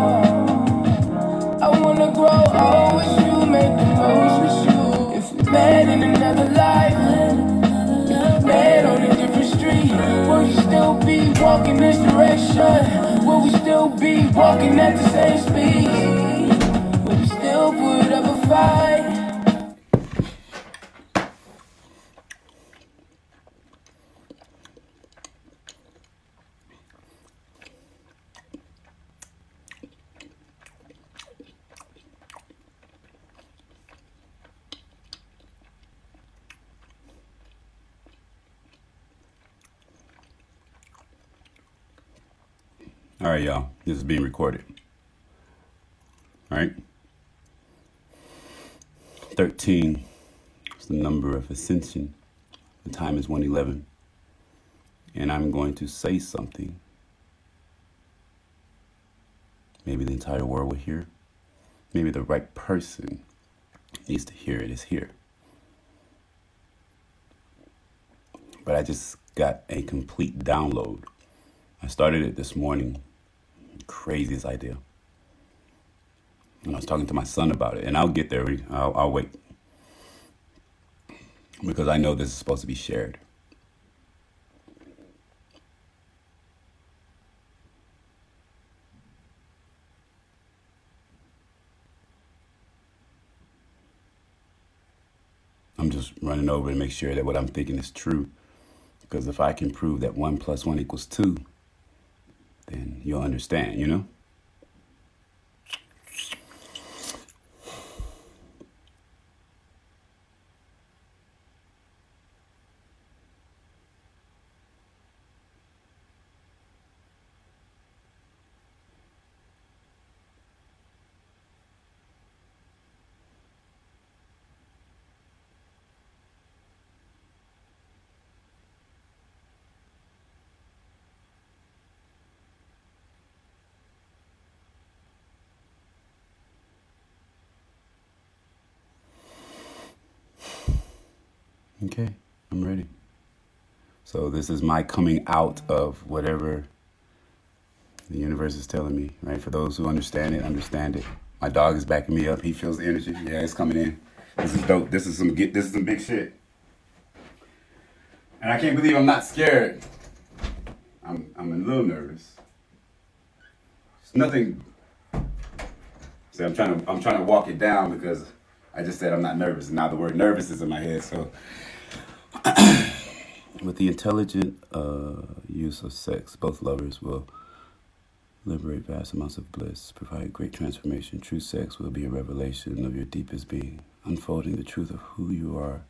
Speaker 6: I wanna grow old with you, make the most with you. If we met in another life, if we met on a different street, will you still be walking this direction? Will we still be walking at the same speed? Will we still put up a fight?
Speaker 3: All right, y'all. This is being recorded. All right. 13 is the number of ascension. The time is 1:11. And I'm going to say something. Maybe the entire world will hear. Maybe the right person needs to hear it is here. But I just got a complete download. I started it this morning. Craziest idea. And I was talking to my son about it, and I'll get there. I'll wait because I know this is supposed to be shared. I'm just running over to make sure that what I'm thinking is true. Because if I can prove that 1 + 1 = 2, then you'll understand, you know? Okay, I'm ready. So this is my coming out of whatever the universe is telling me, right? For those who understand it, understand it. My dog is backing me up. He feels the energy. Yeah, it's coming in. This is dope. This is some big shit. And I can't believe I'm not scared. I'm a little nervous. It's nothing. See, I'm trying to walk it down because I just said I'm not nervous. And now the word nervous is in my head. So with the intelligent use of sex, both lovers will liberate vast amounts of bliss, provide great transformation. True sex will be a revelation of your deepest being, unfolding the truth of who you are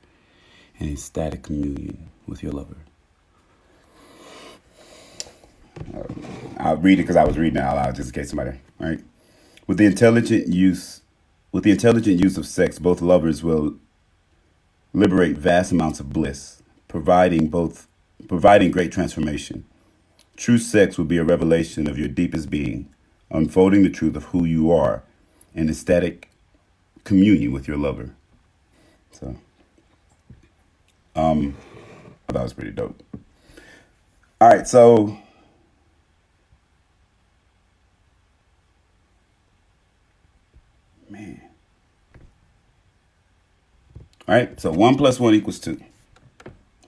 Speaker 3: in ecstatic communion with your lover. I'll read it because I was reading it out loud just in case somebody, right? With the intelligent use of sex, both lovers will liberate vast amounts of bliss, providing great transformation. True sex will be a revelation of your deepest being, unfolding the truth of who you are in ecstatic communion with your lover. So, I thought it was pretty dope. All right, so man. All right, so 1 + 1 = 2.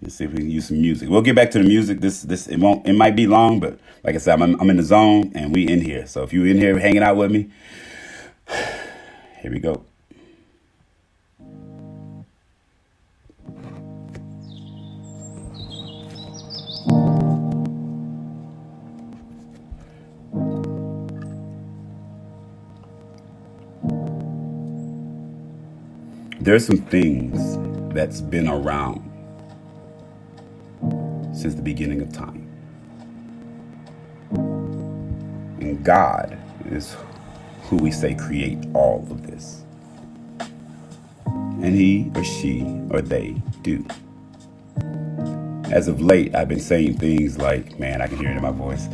Speaker 3: Let's see if we can use some music. We'll get back to the music. It might be long, but like I said, I'm in the zone and we in here. So if you in here hanging out with me, here we go. There's some things that's been around since the beginning of time. And God is who we say create all of this. And he or she or they do. As of late, I've been saying things like, man, I can hear it in my voice.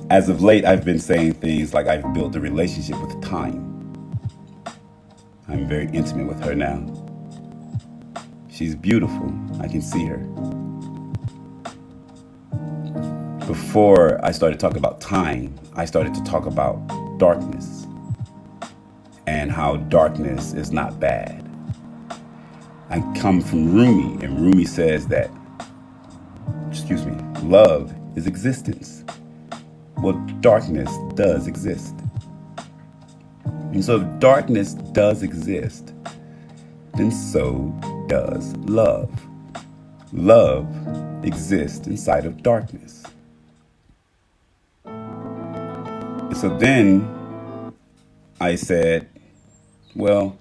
Speaker 3: As of late, I've been saying things like I've built a relationship with time. I'm very intimate with her now. She's beautiful. I can see her. Before I started talking about time, I started to talk about darkness and how darkness is not bad. I come from Rumi, and Rumi says that, love is existence. Well, darkness does exist. And so if darkness does exist, then so does love. Love exists inside of darkness. And so then I said, well,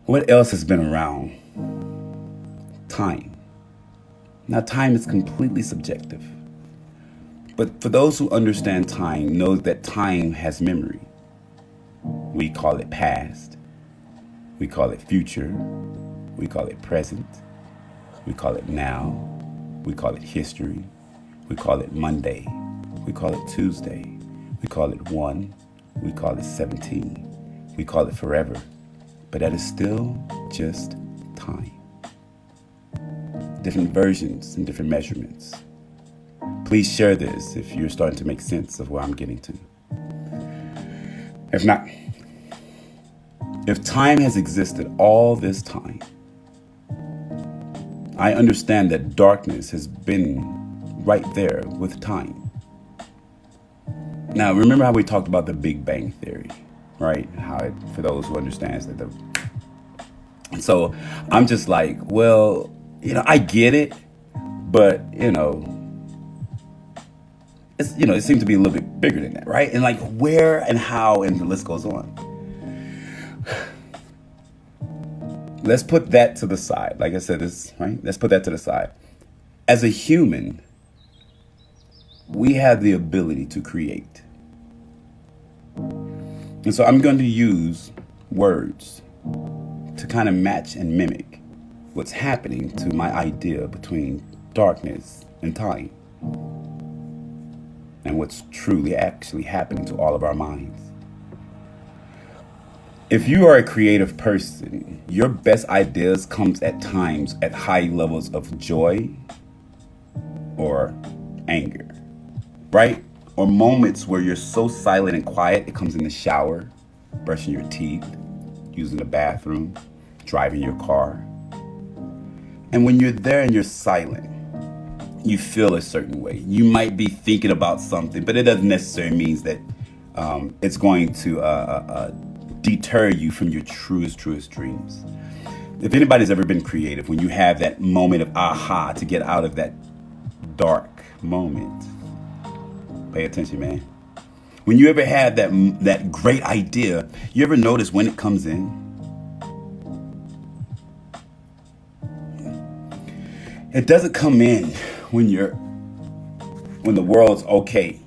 Speaker 3: what else has been around? Time. Now, time is completely subjective. But for those who understand time, know that time has memory. We call it past. We call it future. We call it present. We call it now. We call it history. We call it Monday. We call it Tuesday. We call it 1. We call it 17. We call it forever. But that is still just time. Different versions and different measurements. Please Please share this if you're starting to make sense of where I'm getting to. If not, if time has existed all this time, I understand that darkness has been right there with time. Now, remember how we talked about the Big Bang Theory, right? How it, for those who understands that and so I'm just like, well, I get it, but it seems to be a little bit bigger than that, right? And like where and how, and the list goes on. Let's put that to the side. Like I said, right? Let's put that to the side. As a human, we have the ability to create. And so I'm going to use words to kind of match and mimic what's happening to my idea between darkness and time, and what's truly actually happening to all of our minds. If you are a creative person, your best ideas comes at times at high levels of joy or anger, right? Or moments where you're so silent and quiet, it comes in the shower, brushing your teeth, using the bathroom, driving your car. And when you're there and you're silent, you feel a certain way. You might be thinking about something, but it doesn't necessarily mean that it's going to deter you from your truest dreams. If anybody's ever been creative, when you have that moment of aha to get out of that dark moment, pay attention, man. When you ever had that great idea, you ever notice when it comes in? It doesn't come in when the world's okay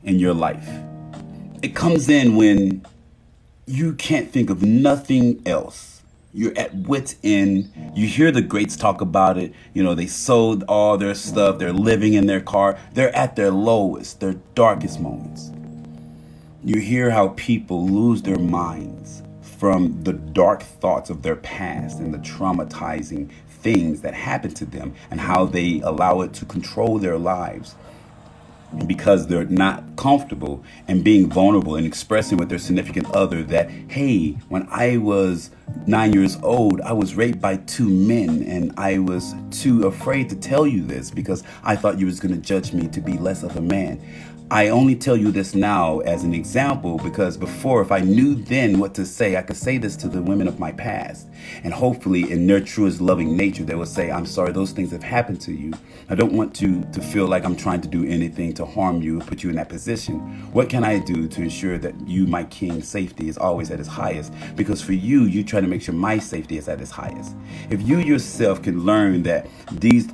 Speaker 3: in your life. It comes in when you can't think of nothing else. You're at wit's end. You hear the greats talk about it. They sold all their stuff. They're living in their car. They're at their lowest, their darkest moments. You hear how people lose their minds from the dark thoughts of their past and the traumatizing things that happen to them, and how they allow it to control their lives because they're not comfortable and being vulnerable and expressing with their significant other that, hey, when I was 9 years old, I was raped by 2 men, and I was too afraid to tell you this because I thought you was going to judge me to be less of a man. I only tell you this now as an example because before, if I knew then what to say, I could say this to the women of my past. And hopefully in their truest loving nature, they will say, I'm sorry, those things have happened to you. I don't want you to feel like I'm trying to do anything to harm you, put you in that position. What can I do to ensure that you, my king, safety is always at its highest? Because for you, you try to make sure my safety is at its highest. If you yourself can learn that these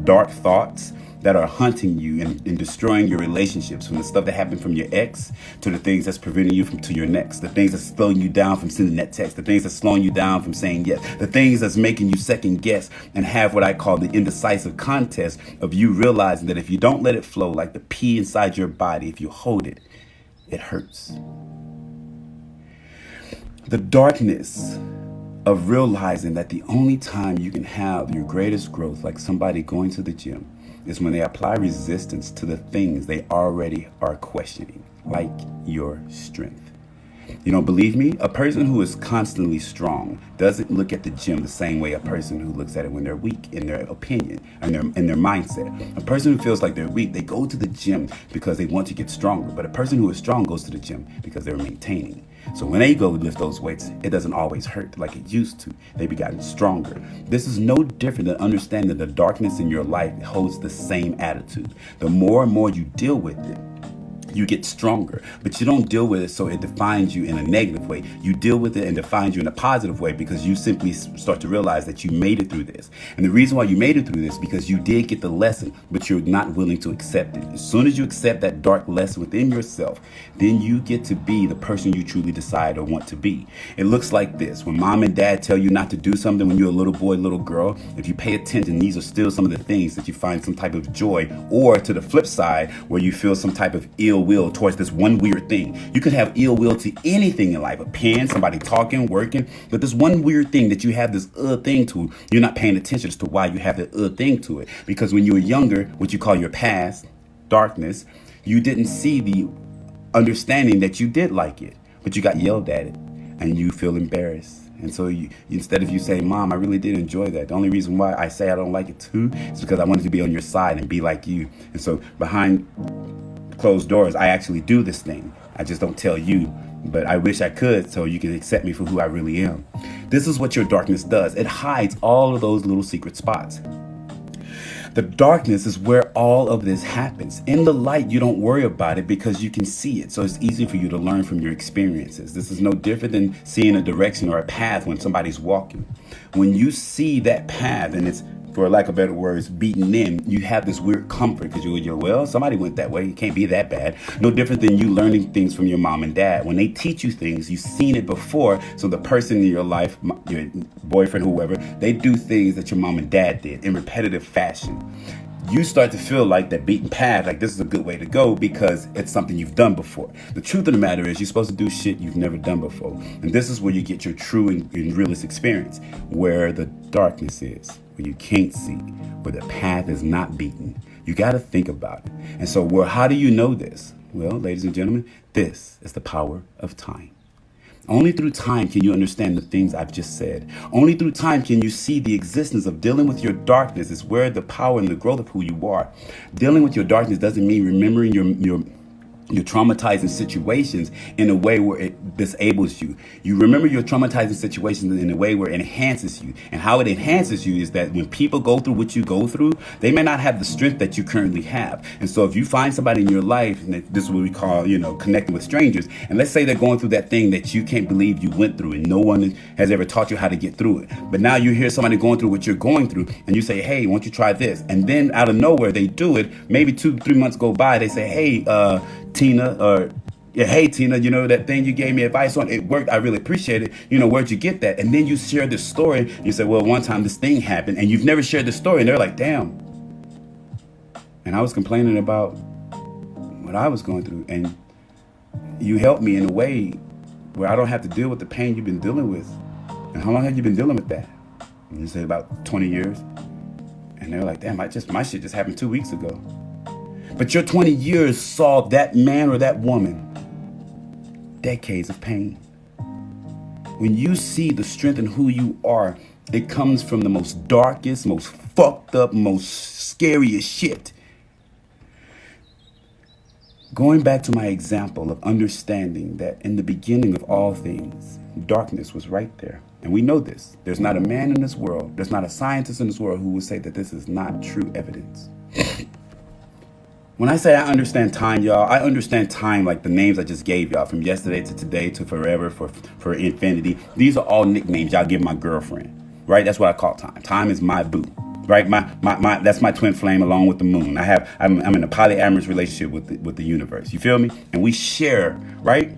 Speaker 3: dark thoughts that are hunting you and destroying your relationships, from the stuff that happened from your ex to the things that's preventing you from to your next, the things that's slowing you down from sending that text, the things that's slowing you down from saying yes, the things that's making you second guess and have what I call the indecisive contest of you realizing that if you don't let it flow like the pee inside your body, if you hold it, it hurts. The darkness of realizing that the only time you can have your greatest growth, like somebody going to the gym, is when they apply resistance to the things they already are questioning, like your strength. You don't believe me? A person who is constantly strong doesn't look at the gym the same way a person who looks at it when they're weak, in their opinion, in their mindset. A person who feels like they're weak, they go to the gym because they want to get stronger. But a person who is strong goes to the gym because they're maintaining. So when they go lift those weights, it doesn't always hurt like it used to. They've gotten stronger. This is no different than understanding the darkness in your life holds the same attitude. The more and more you deal with it, you get stronger, but you don't deal with it so it defines you in a negative way. You deal with it and defines you in a positive way because you simply start to realize that you made it through this. And the reason why you made it through this because you did get the lesson, but you're not willing to accept it. As soon as you accept that dark lesson within yourself, then you get to be the person you truly decide or want to be. It looks like this. When mom and dad tell you not to do something when you're a little boy, little girl, if you pay attention, these are still some of the things that you find some type of joy, or to the flip side where you feel some type of ill ill will towards this one weird thing. You could have ill will to anything in life, a pen, somebody talking, working, but this one weird thing that you have this thing to, you're not paying attention as to why you have the thing to it. Because when you were younger, what you call your past, darkness, you didn't see the understanding that you did like it, but you got yelled at it and you feel embarrassed. And so instead of you saying, Mom, I really did enjoy that. The only reason why I say I don't like it too is because I wanted to be on your side and be like you. And so behind closed doors, I actually do this thing. I just don't tell you, but I wish I could so you can accept me for who I really am. This is what your darkness does. It hides all of those little secret spots. The darkness is where all of this happens. In the light, you don't worry about it because you can see it. So it's easy for you to learn from your experiences. This is no different than seeing a direction or a path when somebody's walking. When you see that path and it's, for lack of better words, beaten in, you have this weird comfort because you're, well, somebody went that way. It can't be that bad. No different than you learning things from your mom and dad. When they teach you things, you've seen it before. So the person in your life, your boyfriend, whoever, they do things that your mom and dad did in repetitive fashion. You start to feel like that beaten path, like this is a good way to go because it's something you've done before. The truth of the matter is you're supposed to do shit you've never done before. And this is where you get your true and realest experience, where the darkness is, where you can't see, where the path is not beaten. You got to think about it. And so, how do you know this? Well, ladies and gentlemen, this is the power of time. Only through time can you understand the things I've just said. Only through time can you see the existence of dealing with your darkness is where the power and the growth of who you are. Dealing with your darkness doesn't mean remembering your traumatizing situations in a way where it disables you. You remember your traumatizing situations in a way where it enhances you. And how it enhances you is that when people go through what you go through, they may not have the strength that you currently have. And so if you find somebody in your life, and this is what we call, connecting with strangers, and let's say they're going through that thing that you can't believe you went through and no one has ever taught you how to get through it. But now you hear somebody going through what you're going through and you say, hey, why don't you try this? And then out of nowhere, they do it. Maybe 2-3 months go by. They say, hey, Tina, or hey Tina, that thing you gave me advice on, it worked, I really appreciate it, where'd you get that? And then you share this story. You say, well, one time this thing happened, and you've never shared the story, and they're like, damn, and I was complaining about what I was going through, and you helped me in a way where I don't have to deal with the pain you've been dealing with. And how long have you been dealing with that? And you say about 20 years, and they're like, damn, my shit just happened 2 weeks ago. But your 20 years saw that man or that woman decades of pain. When you see the strength in who you are, it comes from the most darkest, most fucked up, most scariest shit. Going back to my example of understanding that in the beginning of all things, darkness was right there. And we know this. There's not a man in this world, there's not a scientist in this world who will say that this is not true evidence. When I say I understand time, y'all, I understand time like the names I just gave y'all, from yesterday to today to forever, for infinity. These are all nicknames y'all give my girlfriend, right? That's what I call time. Time is my boo, right? My that's my twin flame along with the moon. I'm in a polyamorous relationship with the universe. You feel me? And we share, right?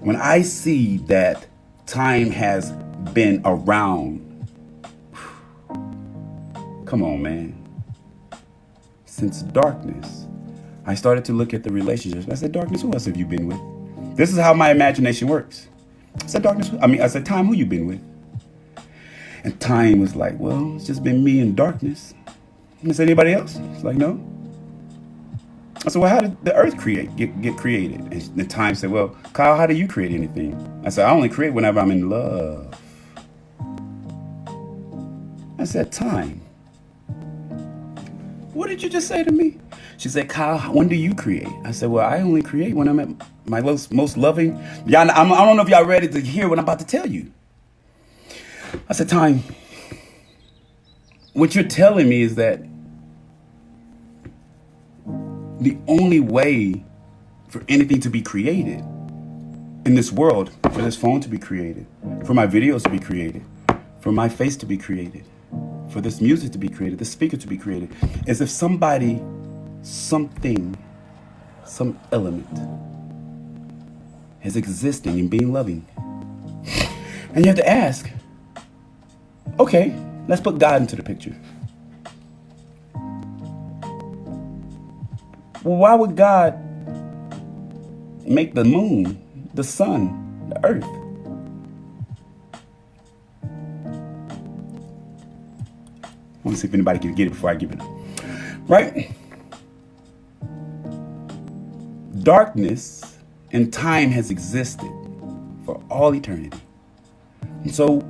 Speaker 3: When I see that time has been around, come on, man, since darkness, I started to look at the relationships. I said, darkness, who else have you been with? This is how my imagination works. I said, I said, time, who you been with? And time was like, well, it's just been me and darkness. I said, anybody else? It's like, no. I said, well, how did the earth get created? And the time said, well, Kyle, how do you create anything? I said, I only create whenever I'm in love. I said, time, what did you just say to me? She said, Kyle, when do you create? I said, well, I only create when I'm at my most loving. Y'all, I don't know if y'all ready to hear what I'm about to tell you. I said, time, what you're telling me is that the only way for anything to be created in this world, for this phone to be created, for my videos to be created, for my face to be created, for this music to be created, this speaker to be created, is if somebody, something, some element is existing and being loving. And you have to ask, okay, let's put God into the picture. Well, why would God make the moon, the sun, the earth. I want to see if anybody can get it before I give it. Right? Darkness and time has existed for all eternity. And so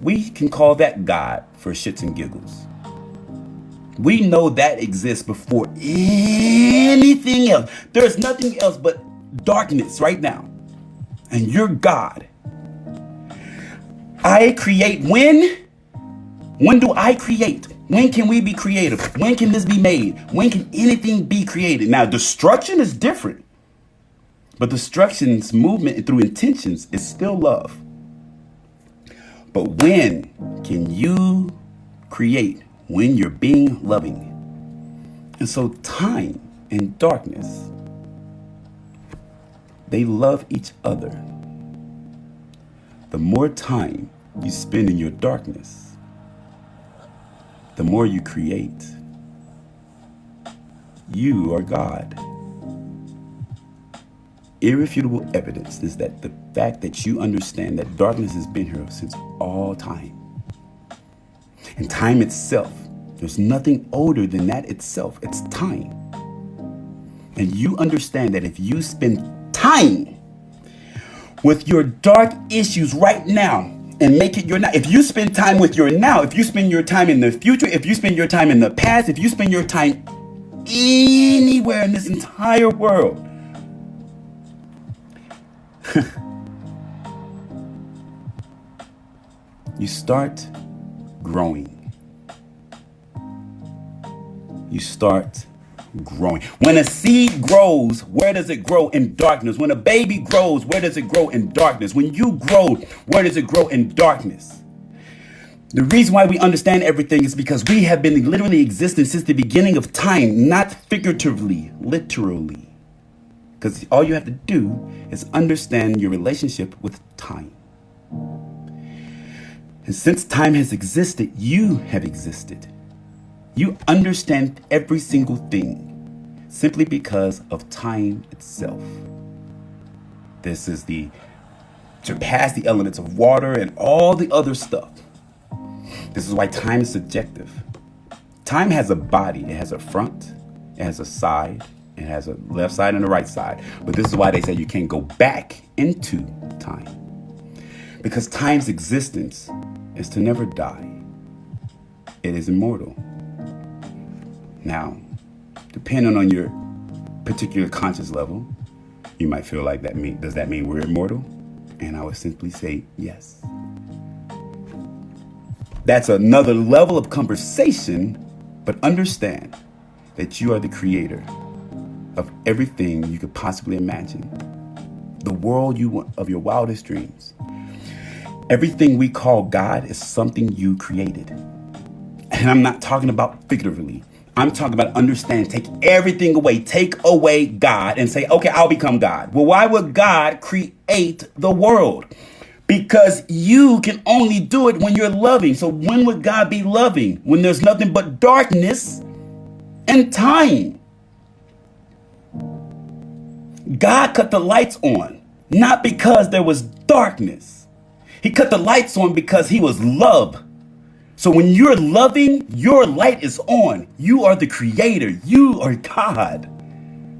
Speaker 3: we can call that God for shits and giggles. We know that exists before anything else. There's nothing else but darkness right now. And you're God. I create when? When do I create? When can we be creative? When can this be made? When can anything be created? Now, destruction is different. But destruction's movement through intentions is still love. But when can you create? When you're being loving. And so time and darkness, they love each other. The more time you spend in your darkness, the more you create. You are God. Irrefutable evidence is that the fact that you understand that darkness has been here since all time. And time itself, there's nothing older than that itself. It's time. And you understand that if you spend time with your dark issues right now and make it your now, if you spend time with your now, if you spend your time in the future, if you spend your time in the past, if you spend your time anywhere in this entire world, you start growing. You start growing. When a seed grows, where does it grow? In darkness. When a baby grows, where does it grow? In darkness. When you grow, where does it grow? In darkness. The reason why we understand everything is because we have been literally existing since the beginning of time, not figuratively, literally. Because all you have to do is understand your relationship with time. And since time has existed, you have existed. You understand every single thing simply because of time itself. This is to surpass the elements of water and all the other stuff. This is why time is subjective. Time has a body. It has a front. It has a side. It has a left side and a right side. But this is why they say you can't go back into time. Because time's existence is to never die. It is immortal. Now, depending on your particular conscious level, you might feel like does that mean we're immortal? And I would simply say yes. That's another level of conversation, but understand that you are the creator of everything you could possibly imagine. The world of your wildest dreams. Everything we call God is something you created. And I'm not talking about figuratively. I'm talking about understand, take everything away, take away God and say, okay, I'll become God. Well, why would God create the world? Because you can only do it when you're loving. So when would God be loving? When there's nothing but darkness and time. God cut the lights on, not because there was darkness. He cut the lights on because he was love. So when you're loving, your light is on. You are the creator. You are God.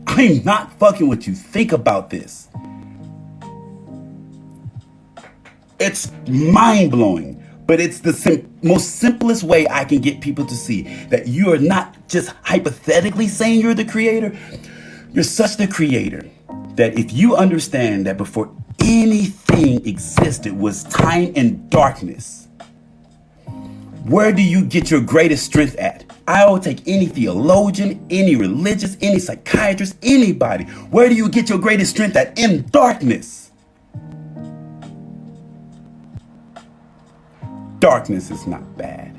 Speaker 3: I'm not fucking with you. Think about this. It's mind-blowing, but it's the most simplest way I can get people to see that you are not just hypothetically saying you're the creator. You're such the creator that if you understand that before anything existed was time and darkness, where do you get your greatest strength at? I will take any theologian, any religious, any psychiatrist, anybody. Where do you get your greatest strength at? In darkness. Darkness is not bad.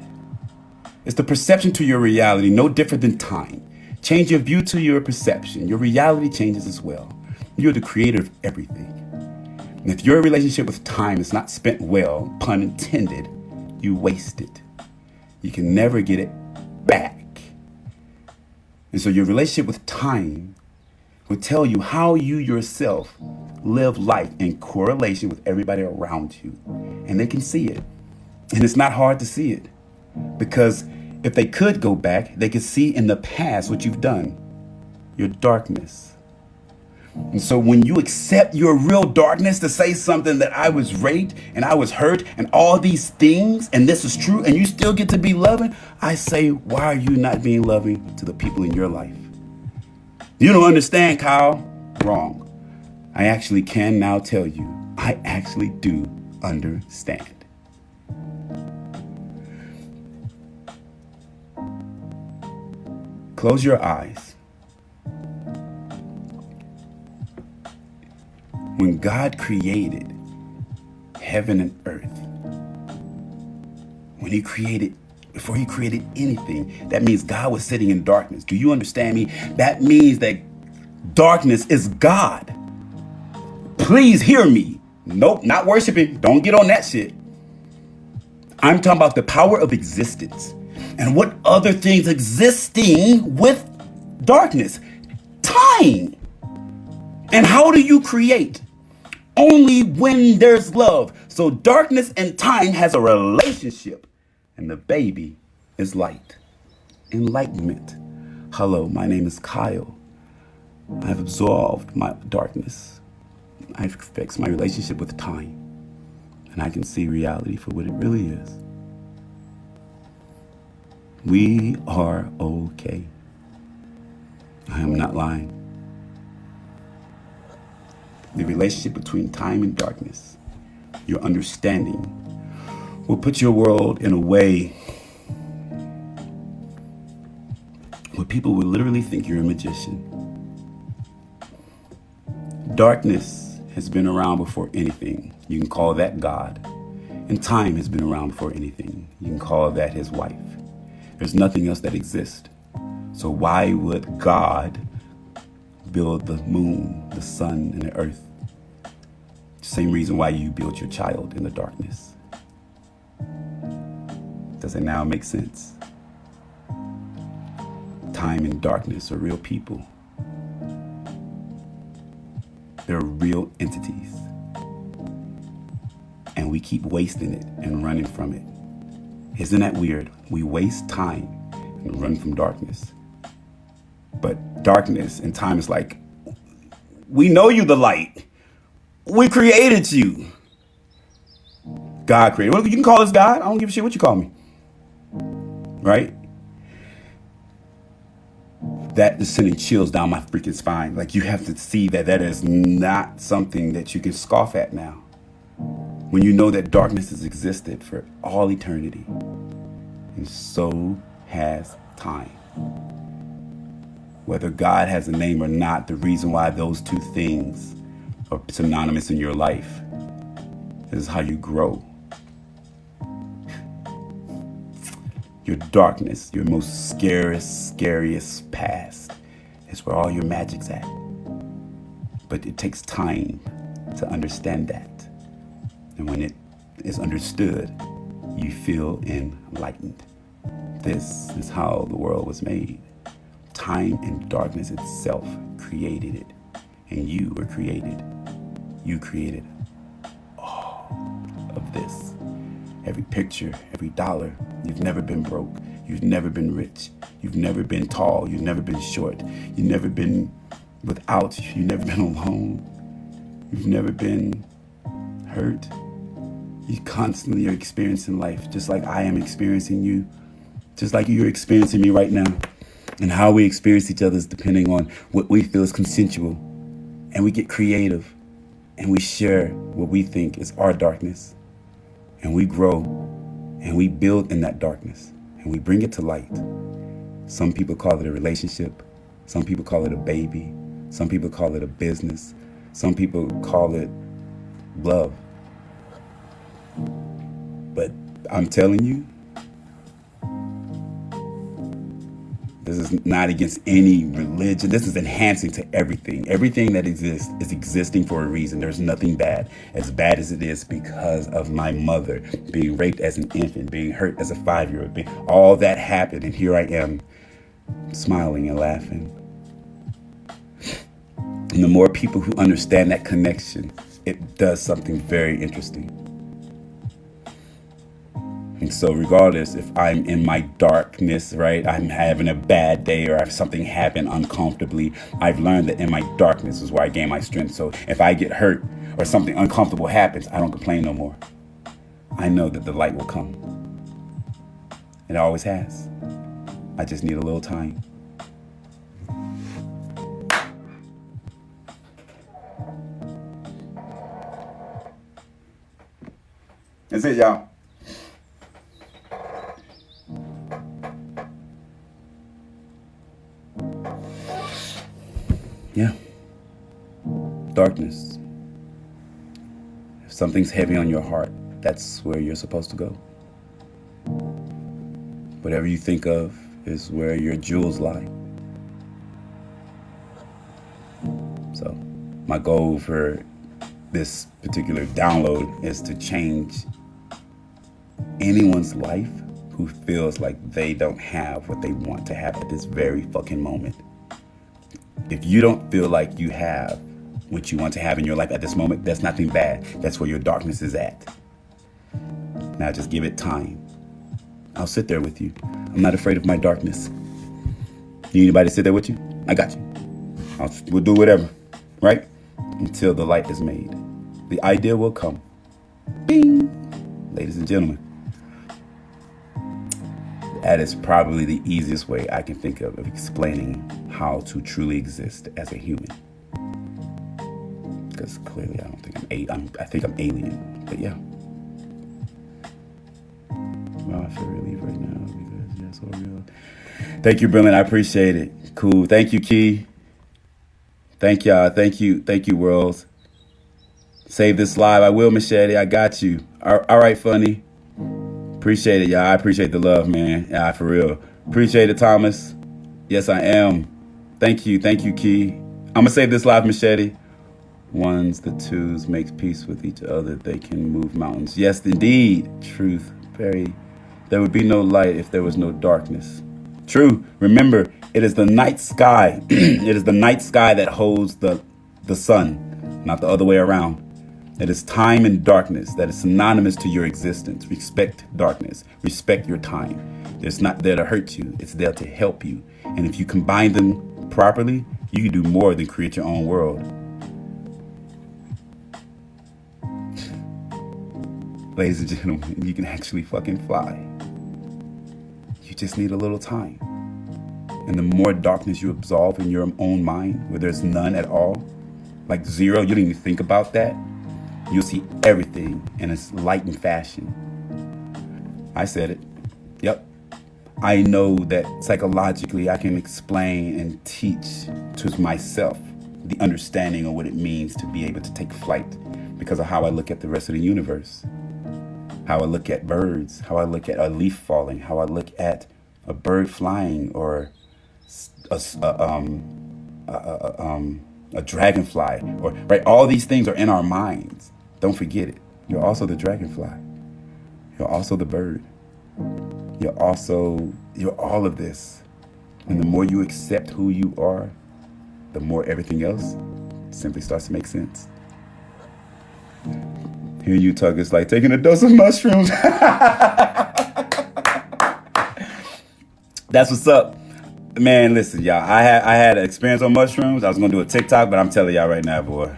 Speaker 3: It's the perception to your reality, no different than time. Change your view to your perception. Your reality changes as well. You're the creator of everything. And if your relationship with time is not spent well, pun intended, you waste it. You can never get it back. And so your relationship with time will tell you how you yourself live life in correlation with everybody around you. And they can see it. And it's not hard to see it. Because if they could go back, they could see in the past what you've done, your darkness. And so when you accept your real darkness to say something that I was raped and I was hurt and all these things, and this is true, and you still get to be loving, I say, why are you not being loving to the people in your life? You don't understand, Kyle? Wrong. I actually can now tell you, I actually do understand. Close your eyes. When God created heaven and earth, before he created anything, that means God was sitting in darkness. Do you understand me? That means that darkness is God. Please hear me. Nope, not worshiping. Don't get on that shit. I'm talking about the power of existence. And what other things existing with darkness? Time. And how do you create? Only when there's love. So darkness and time has a relationship. And the baby is light. Enlightenment. Hello, my name is Kyle. I've absolved my darkness. I've fixed my relationship with time. And I can see reality for what it really is. We are okay. I am not lying. The relationship between time and darkness, your understanding, will put your world in a way where people will literally think you're a magician. Darkness has been around before anything. You can call that God. And time has been around before anything. You can call that his wife. There's nothing else that exists. So why would God build the moon, the sun, and the earth? Same reason why you built your child in the darkness. Does it now make sense? Time and darkness are real people. They're real entities. And we keep wasting it and running from it. Isn't that weird? We waste time and run from darkness. But darkness and time is like, we know you the light. We created you. God created. Well, you can call us God. I don't give a shit what you call me. Right? That is sending chills down my freaking spine. Like, you have to see that that is not something that you can scoff at now. When you know that darkness has existed for all eternity. And so has time. Whether God has a name or not, the reason why those two things are synonymous in your life is how you grow. Your darkness, your most scariest past is where all your magic's at. But it takes time to understand that. And when it is understood, you feel enlightened. This is how the world was made. Time and darkness itself created it. And you were created. You created all of this. Every picture, every dollar. You've never been broke. You've never been rich. You've never been tall. You've never been short. You've never been without. You've never been alone. You've never been hurt. You constantly are experiencing life, just like I am experiencing you, just like you're experiencing me right now. And how we experience each other is depending on what we feel is consensual. And we get creative, and we share what we think is our darkness. And we grow, and we build in that darkness, and we bring it to light. Some people call it a relationship. Some people call it a baby. Some people call it a business. Some people call it love. But I'm telling you, this is not against any religion. This is enhancing to everything. Everything that exists is existing for a reason. There's nothing bad as it is because of my mother being raped as an infant, being hurt as a 5-year-old. All that happened, and here I am smiling and laughing. And the more people who understand that connection, it does something very interesting. And so regardless if I'm in my darkness, right, I'm having a bad day or if something happened uncomfortably, I've learned that in my darkness is where I gain my strength. So if I get hurt or something uncomfortable happens, I don't complain no more. I know that the light will come. It always has. I just need a little time. That's it, y'all. Yeah. Darkness. If something's heavy on your heart, that's where you're supposed to go. Whatever you think of is where your jewels lie. So, my goal for this particular download is to change anyone's life who feels like they don't have what they want to have at this very fucking moment. If you don't feel like you have what you want to have in your life at this moment, that's nothing bad. That's where your darkness is at. Now just give it time. I'll sit there with you. I'm not afraid of my darkness. Need anybody to sit there with you? I got you. We'll do whatever, right? Until the light is made. The idea will come. Bing! Ladies and gentlemen, that is probably the easiest way I can think of explaining how to truly exist as a human. Because clearly I don't think I think I'm alien. But yeah. Wow, I feel relieved right now because yeah, so real. Thank you, Brilliant. I appreciate it. Cool. Thank you, Key. Thank y'all. Thank you, Worlds. Save this live. I will, Machete. I got you. All right, Funny. Appreciate it, y'all. I appreciate the love, man. Yeah, for real. Appreciate it, Thomas. Yes, I am. Thank you, Key. I'm gonna save this live, Machete. Ones, the twos makes peace with each other. They can move mountains. Yes, indeed. Truth. Very. There would be no light if there was no darkness. True. Remember, it is the night sky. It is the night sky that holds the sun, not the other way around. It is time and darkness that is synonymous to your existence. Respect darkness. Respect your time. It's not there to hurt you. It's there to help you. And if you combine them properly, you can do more than create your own world. Ladies and gentlemen, you can actually fucking fly. You just need a little time. And the more darkness you absolve in your own mind, where there's none at all, like zero, you don't even think about that, you'll see everything in its light and fashion. I said it. Yep. I know that psychologically I can explain and teach to myself the understanding of what it means to be able to take flight because of how I look at the rest of the universe. How I look at birds, how I look at a leaf falling, how I look at a bird flying or a dragonfly, or right. All these things are in our minds. Don't forget it. You're also the dragonfly. You're also the bird. You're all of this. And the more you accept who you are, the more everything else simply starts to make sense. Here you talk, it's like taking a dose of mushrooms. That's what's up. Man, listen, y'all. I had an experience on mushrooms. I was gonna do a TikTok, but I'm telling y'all right now, boy.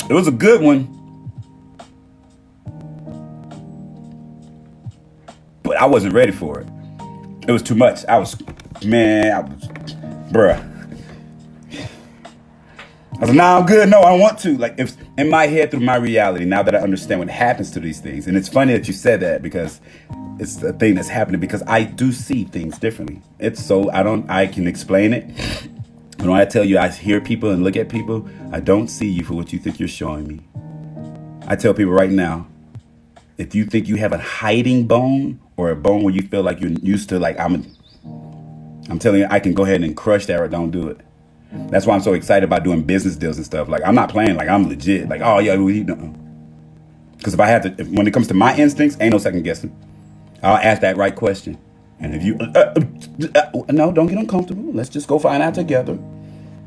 Speaker 3: It was a good one. But I wasn't ready for it. It was too much. Bruh. I was like, nah, I'm good. No, I want to. Like, if in my head, through my reality, now that I understand what happens to these things, and it's funny that you said that because it's a thing that's happening because I do see things differently. I can explain it. But when I tell you I hear people and look at people, I don't see you for what you think you're showing me. I tell people right now, if you think you have a hiding bone or a bone where you feel like you're used to, like, I'm telling you, I can go ahead and crush that or don't do it. That's why I'm so excited about doing business deals and stuff. Like, I'm not playing, like, I'm legit. Like, oh, yeah, Because if I had to, when it comes to my instincts, ain't no second guessing. I'll ask that right question. And if you, no, don't get uncomfortable. Let's just go find out together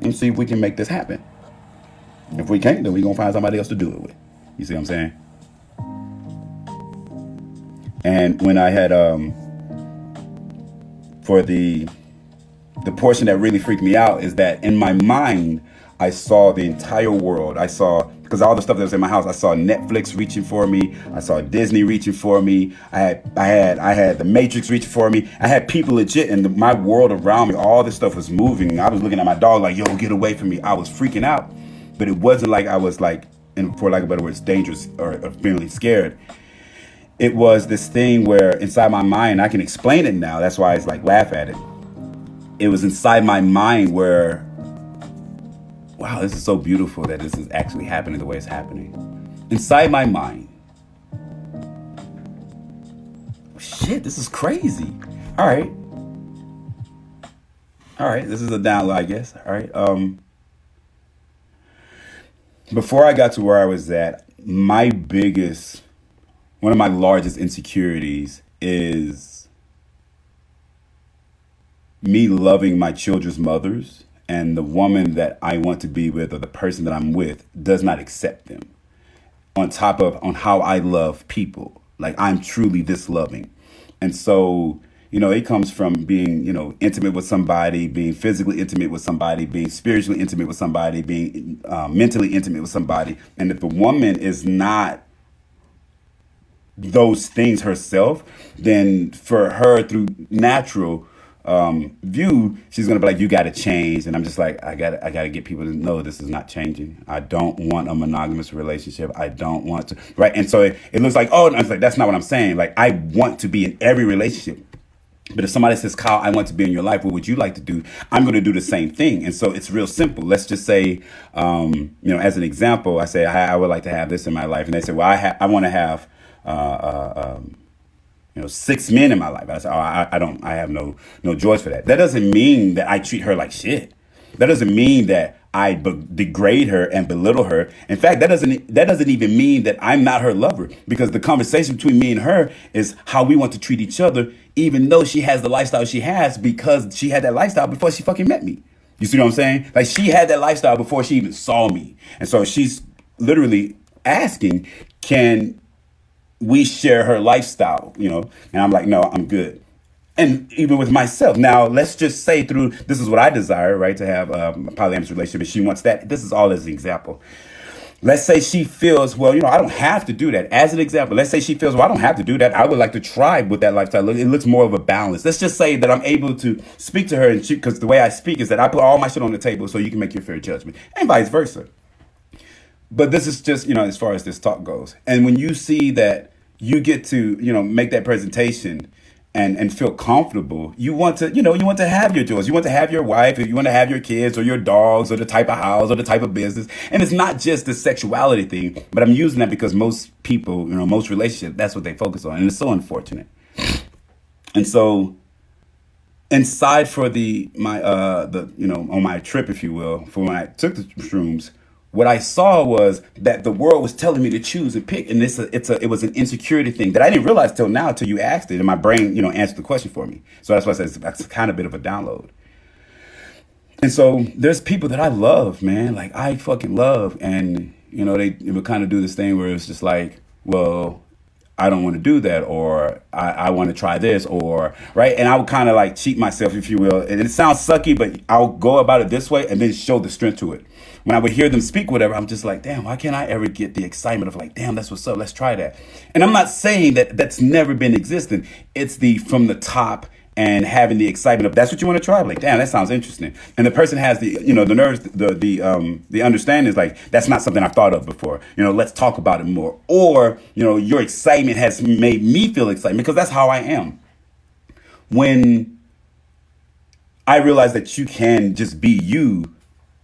Speaker 3: and see if we can make this happen. If we can't, then we're going to find somebody else to do it with. You see what I'm saying? And when I had, for the portion that really freaked me out is that in my mind, I saw the entire world. I saw, because all the stuff that was in my house, I saw Netflix reaching for me. I saw Disney reaching for me. I had the Matrix reaching for me. I had people legit, and my world around me, all this stuff was moving. I was looking at my dog like, yo, get away from me. I was freaking out, but it wasn't like I was like, and for lack of a better word, dangerous or feeling scared. It was this thing where inside my mind, I can explain it now. That's why I like laugh at it. It was inside my mind where, wow, this is so beautiful that this is actually happening the way it's happening. Inside my mind. Shit, this is crazy. All right. This is a download, I guess. All right. Before I got to where I was at, one of my largest insecurities is me loving my children's mothers, and the woman that I want to be with or the person that I'm with does not accept them. On how I love people. Like, I'm truly this loving. And so, it comes from being, intimate with somebody, being physically intimate with somebody, being spiritually intimate with somebody, being mentally intimate with somebody. And if the woman is not those things herself, then for her through natural view, she's gonna be like, you gotta change. And I'm just like, I gotta get people to know this is not changing. I don't want a monogamous relationship. I don't want to, right? And so it looks like, oh, and I was like, that's not what I'm saying. Like, I want to be in every relationship. But if somebody says, Kyle, I want to be in your life, what would you like to do? I'm going to do the same thing. And so it's real simple. Let's just say, as an example, I say, I would like to have this in my life. And they say, well, I want to have, 6 men in my life. I say, I have no joys for that. That doesn't mean that I treat her like shit. That doesn't mean that I degrade her and belittle her. In fact, that doesn't even mean that I'm not her lover, because the conversation between me and her is how we want to treat each other, even though she has the lifestyle she has, because she had that lifestyle before she fucking met me. You see what I'm saying? Like, she had that lifestyle before she even saw me. And so she's literally asking, can we share her lifestyle? And I'm like, no, I'm good. And even with myself. Now, let's just say this is what I desire, right? To have a polyamorous relationship, and she wants that. This is all as an example. Let's say she feels, well, I don't have to do that. As an example, let's say she feels, well, I don't have to do that. I would like to try with that lifestyle. It looks more of a balance. Let's just say that I'm able to speak to her, and because the way I speak is that I put all my shit on the table so you can make your fair judgment, and vice versa. But this is just, as far as this talk goes. And when you see that you get to, make that presentation and feel comfortable, you want to have your joys. You want to have your wife, or you want to have your kids or your dogs or the type of house or the type of business. And it's not just the sexuality thing, but I'm using that because most people, most relationships, that's what they focus on. And it's so unfortunate. And so inside for on my trip, if you will, for when I took the shrooms, what I saw was that the world was telling me to choose and pick, and it was an insecurity thing that I didn't realize till you asked it, and my brain, answered the question for me. So that's why I said that's kind of a bit of a download. And so there's people that I love, man, like I fucking love, and they would kind of do this thing where it's just like, well, I don't want to do that, or I want to try this, or right, and I would kind of like cheat myself, if you will. And it sounds sucky, but I'll go about it this way and then show the strength to it. When I would hear them speak, whatever, I'm just like, damn, why can't I ever get the excitement of like, damn, that's what's up, let's try that. And I'm not saying that that's never been existing. It's from the top and having the excitement of that's what you want to try. Like, damn, that sounds interesting. And the person has the nerves, the understanding is like, that's not something I've thought of before. Let's talk about it more. Or, your excitement has made me feel excited, because that's how I am. When I realized that you can just be you,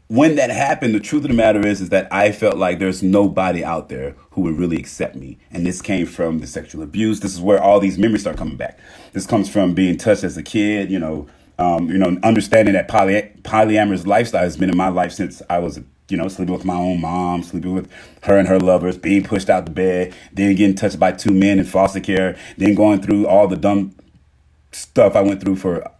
Speaker 3: when that happened, the truth of the matter is that I felt like there's nobody out there who would really accept me. And this came from the sexual abuse. This is where all these memories start coming back. This comes from being touched as a kid, Understanding that polyamorous lifestyle has been in my life since I was, sleeping with my own mom, sleeping with her and her lovers, being pushed out the bed, then getting touched by two men in foster care, then going through all the dumb stuff I went through for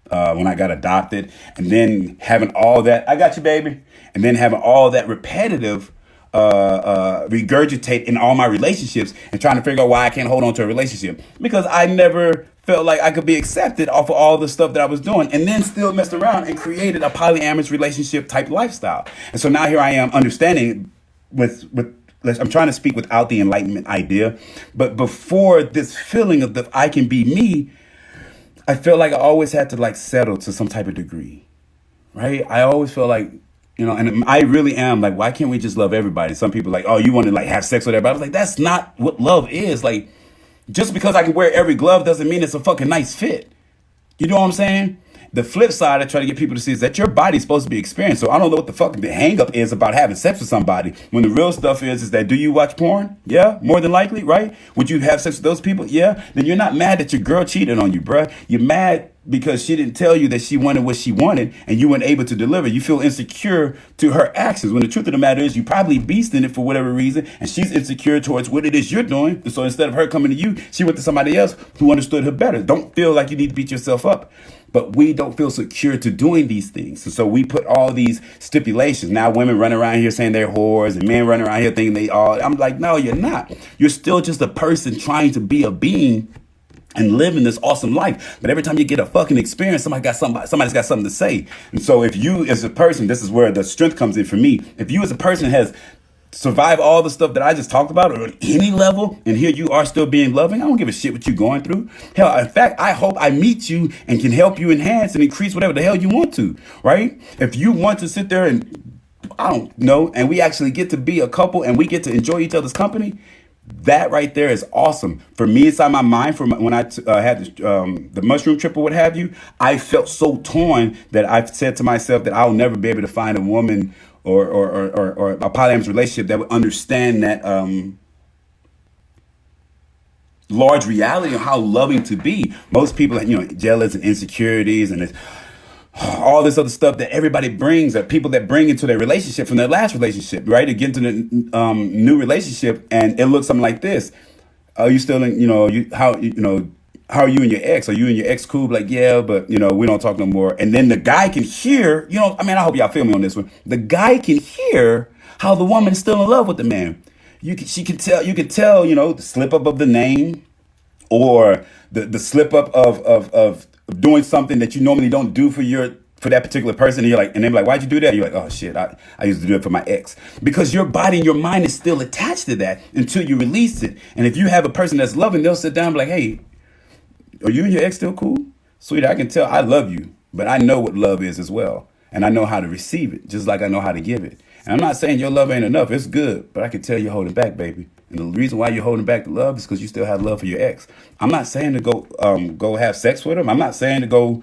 Speaker 3: when I got adopted, and then having all that, I got you, baby, and then having all that repetitive regurgitate in all my relationships and trying to figure out why I can't hold on to a relationship because I never felt like I could be accepted off of all the stuff that I was doing, and then still messed around and created a polyamorous relationship type lifestyle. And so now here I am understanding I'm trying to speak without the enlightenment idea, but before this feeling of that I can be me, I felt like I always had to like settle to some type of degree, right? I always felt like, and I really am like, why can't we just love everybody? Some people are like, oh, you want to like have sex with everybody? I was like, that's not what love is. Like, just because I can wear every glove doesn't mean it's a fucking nice fit. You know what I'm saying? The flip side I try to get people to see is that your body's supposed to be experienced. So I don't know what the fuck the hang up is about having sex with somebody. When the real stuff is that do you watch porn? Yeah, more than likely, right? Would you have sex with those people? Yeah. Then you're not mad that your girl cheated on you, bruh. You're mad because she didn't tell you that she wanted what she wanted and you weren't able to deliver. You feel insecure to her actions. When the truth of the matter is you probably beasted it for whatever reason and she's insecure towards what it is you're doing. And so instead of her coming to you, she went to somebody else who understood her better. Don't feel like you need to beat yourself up. But we don't feel secure to doing these things. And so we put all these stipulations. Now women run around here saying they're whores and men run around here thinking they are. I'm like, no, you're not. You're still just a person trying to be a being and living this awesome life. But every time you get a fucking experience, somebody's got something to say. And so if you as a person, this is where the strength comes in for me. If you as a person has survived all the stuff that I just talked about or on any level, and here you are still being loving, I don't give a shit what you're going through. Hell, in fact, I hope I meet you and can help you enhance and increase whatever the hell you want to, right? If you want to sit there and, I don't know, and we actually get to be a couple and we get to enjoy each other's company, that right there is awesome. For me, inside my mind, when I had the mushroom trip or what have you, I felt so torn that I've said to myself that I'll never be able to find a woman or a polyamorous relationship that would understand that large reality of how loving to be. Most people, jealous and insecurities and all this other stuff that everybody brings, that people that bring into their relationship from their last relationship, right? To get into the new relationship, and it looks something like this. Are you still in, how are you and your ex? Are you and your ex cool? Like, yeah, but, we don't talk no more. And then the guy can hear, I hope y'all feel me on this one. The guy can hear how the woman is still in love with the man. You can tell, the slip up of the name or the slip up of doing something that you normally don't do for that particular person. And you're like, and they're like, why'd you do that? You're like, oh shit, I used to do it for my ex. Because your body and your mind is still attached to that until you release it. And if you have a person that's loving, they'll sit down and be like, hey, are you and your ex still cool? Sweetie, I can tell I love you, but I know what love is as well. And I know how to receive it, just like I know how to give it. And I'm not saying your love ain't enough. It's good, but I can tell you're holding back, baby. And the reason why you're holding back the love is because you still have love for your ex. I'm not saying to go have sex with him. I'm not saying to go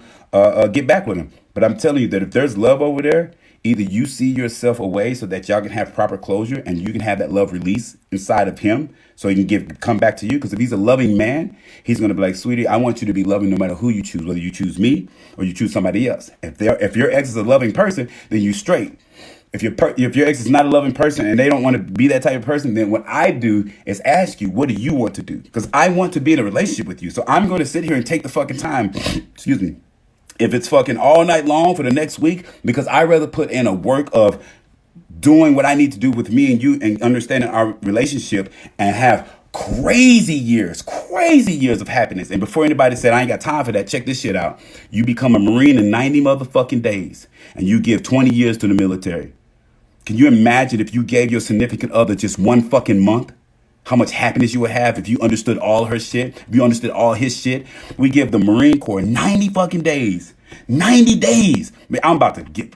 Speaker 3: get back with him. But I'm telling you that if there's love over there, either you see yourself away so that y'all can have proper closure and you can have that love release inside of him so he can come back to you. Because if he's a loving man, he's going to be like, sweetie, I want you to be loving no matter who you choose, whether you choose me or you choose somebody else. If your ex is a loving person, then you straight. If your ex is not a loving person and they don't want to be that type of person, then what I do is ask you, what do you want to do? Because I want to be in a relationship with you. So I'm going to sit here and take the fucking time, excuse me, if it's fucking all night long for the next week, because I'd rather put in a work of doing what I need to do with me and you and understanding our relationship and have crazy years of happiness. And before anybody said, I ain't got time for that, check this shit out. You become a Marine in 90 motherfucking days and you give 20 years to the military. Can you imagine if you gave your significant other just one fucking month? How much happiness you would have if you understood all her shit, if you understood all his shit. We give the Marine Corps 90 fucking days. 90 days. Man, I'm about to get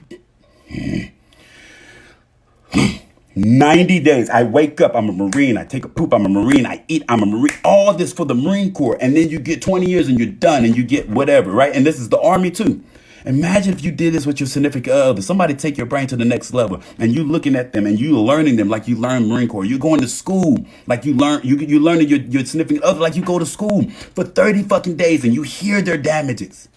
Speaker 3: 90 days. I wake up, I'm a Marine. I take a poop, I'm a Marine. I eat, I'm a Marine. All this for the Marine Corps. And then you get 20 years and you're done and you get whatever, right? And this is the Army too. Imagine if you did this with your significant other. Somebody take your brain to the next level and you looking at them and you learning them like you learn Marine Corps. You're going to school like you learn, you learning your significant other like you go to school for 30 fucking days and you hear their damages.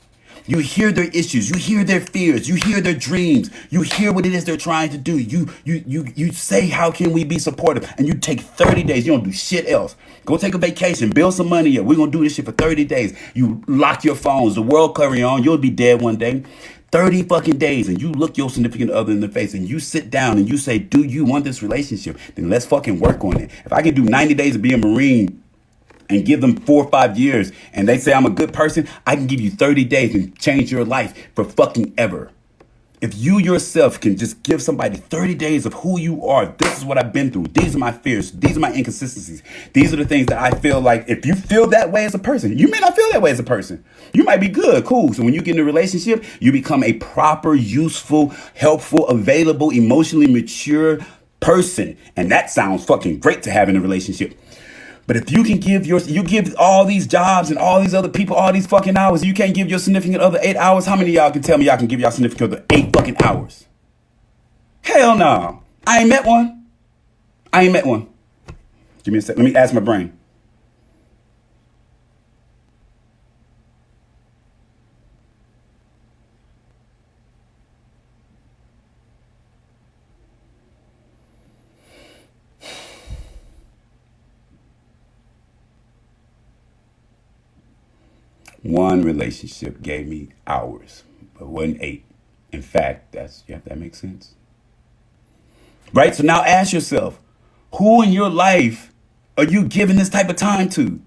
Speaker 3: You hear their issues. You hear their fears. You hear their dreams. You hear what it is they're trying to do. You say, how can we be supportive? And you take 30 days. You don't do shit else. Go take a vacation. Build some money up. We're going to do this shit for 30 days. You lock your phones. The world carry on. You'll be dead one day. 30 fucking days, and you look your significant other in the face and you sit down and you say, do you want this relationship? Then let's fucking work on it. If I can do 90 days of being a Marine and give them 4 or 5 years and they say I'm a good person, I can give you 30 days and change your life for fucking ever. If you yourself can just give somebody 30 days of who you are, this is what I've been through. These are my fears. These are my inconsistencies. These are the things that I feel like if you feel that way as a person, you may not feel that way as a person. You might be good, cool. So when you get in a relationship, you become a proper, useful, helpful, available, emotionally mature person. And that sounds fucking great to have in a relationship. But if you can you give all these jobs and all these other people all these fucking hours, you can't give your significant other 8 hours. How many of y'all can tell me y'all can give y'all significant other 8 fucking hours? Hell no. I ain't met one. Give me a sec. Let me ask my brain. One relationship gave me hours, but wasn't 8. In fact, that makes sense. Right? So now ask yourself, who in your life are you giving this type of time to?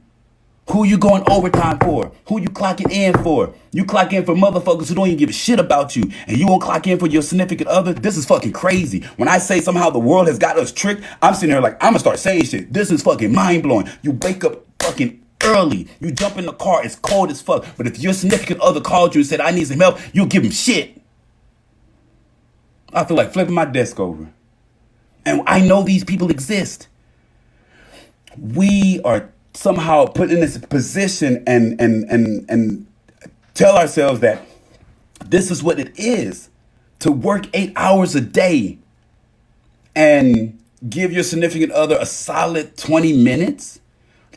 Speaker 3: Who you going overtime for? Who you clocking in for? You clock in for motherfuckers who don't even give a shit about you, and you won't clock in for your significant other? This is fucking crazy. When I say somehow the world has got us tricked, I'm sitting here like, I'm gonna start saying shit. This is fucking mind-blowing. You wake up fucking early. You jump in the car, it's cold as fuck. But if your significant other called you and said, I need some help, you'll give him shit. I feel like flipping my desk over. And I know these people exist. We are somehow put in this position and tell ourselves that this is what it is to work 8 hours a day and give your significant other a solid 20 minutes.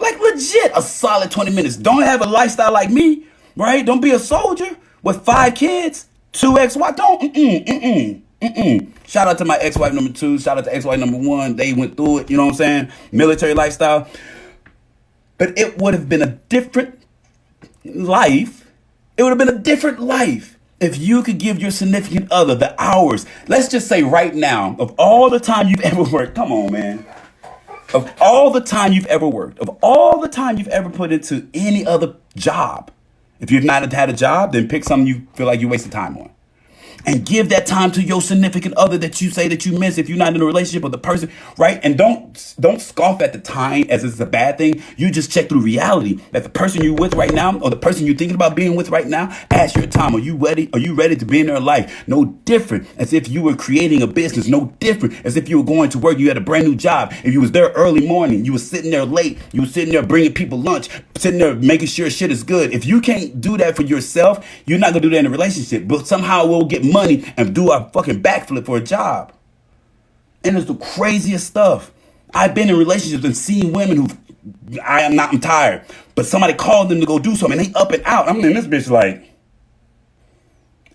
Speaker 3: Like legit, a solid 20 minutes. Don't have a lifestyle like me, right? Don't be a soldier with 5 kids, 2 ex-wives. Shout out to my ex-wife number 2. Shout out to ex-wife number 1. They went through it, you know what I'm saying? Military lifestyle. But it would have been a different life. It would have been a different life if you could give your significant other the hours. Let's just say right now, of all the time you've ever worked, come on, man. Of all the time you've ever worked, of all the time you've ever put into any other job, if you've not had a job, then pick something you feel like you wasted time on. And give that time to your significant other that you say that you miss if you're not in a relationship with the person, right? And don't scoff at the time as it's a bad thing. You just check through reality that the person you're with right now or the person you're thinking about being with right now, ask your time. Are you ready? Are you ready to be in their life? No different as if you were creating a business. No different as if you were going to work. You had a brand new job. If you was there early morning, you were sitting there late. You were sitting there bringing people lunch, sitting there making sure shit is good. If you can't do that for yourself, you're not going to do that in a relationship. But somehow we'll get money and do a fucking backflip for a job. And it's the craziest stuff. I've been in relationships and seen women who I'm tired, but somebody called them to go do something and they up and out. I'm in this bitch like,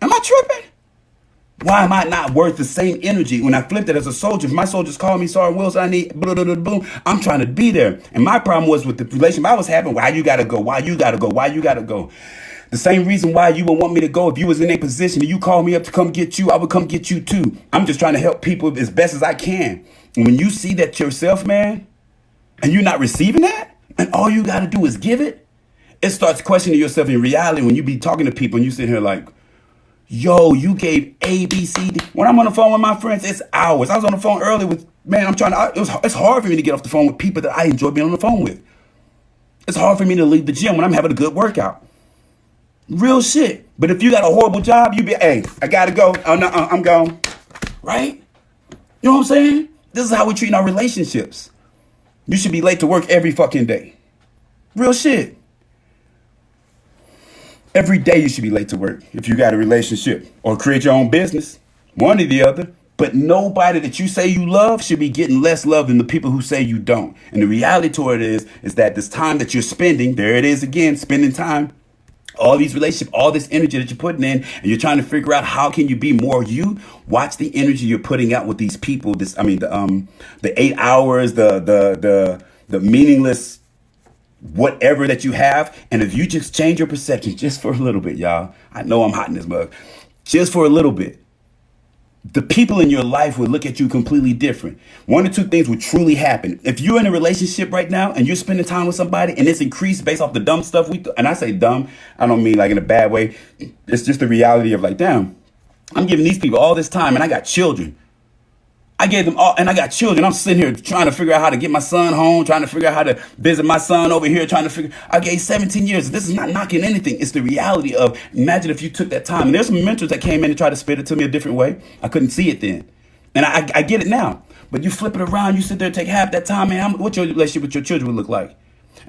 Speaker 3: am I tripping? Why am I not worth the same energy? When I flipped it as a soldier, if my soldiers call me, sorry, Wilson, I need blah, blah, blah, boom, I'm trying to be there. And my problem was with the relationship I was having, why you gotta go, why you gotta go, why you gotta go. The same reason why you would want me to go if you was in a position and you called me up to come get you, I would come get you too. I'm just trying to help people as best as I can. And when you see that yourself, man, and you're not receiving that, and all you got to do is give it, it starts questioning yourself in reality when you be talking to people and you sit here like, yo, you gave A, B, C, D. When I'm on the phone with my friends, it's hours. I was on the phone earlier with, man, it's hard for me to get off the phone with people that I enjoy being on the phone with. It's hard for me to leave the gym when I'm having a good workout. Real shit. But if you got a horrible job, you be, hey, I gotta go. Oh no, I'm gone. Right? You know what I'm saying? This is how we treat our relationships. You should be late to work every fucking day. Real shit. Every day you should be late to work if you got a relationship or create your own business. One or the other. But nobody that you say you love should be getting less love than the people who say you don't. And the reality to it is that this time that you're spending, there it is again, spending time All these relationships, all this energy that you're putting in, and you're trying to figure out how can you be more you. Watch the energy you're putting out with these people. The 8 hours, the meaningless whatever that you have. And if you just change your perception just for a little bit, y'all, I know I'm hot in this mug, just for a little bit, the people in your life will look at you completely different. One or two things will truly happen. If you're in a relationship right now and you're spending time with somebody and it's increased based off the dumb stuff and I say dumb, I don't mean like in a bad way. It's just the reality of like, damn, I'm giving these people all this time and I got children. I gave them all, and I got children. I'm sitting here trying to figure out how to get my son home, trying to figure out how to visit my son over here, I gave 17 years. This is not knocking anything. It's the reality of, imagine if you took that time. And there's some mentors that came in and tried to spit it to me a different way. I couldn't see it then. And I get it now. But you flip it around, you sit there and take half that time, man, what your relationship with your children would look like.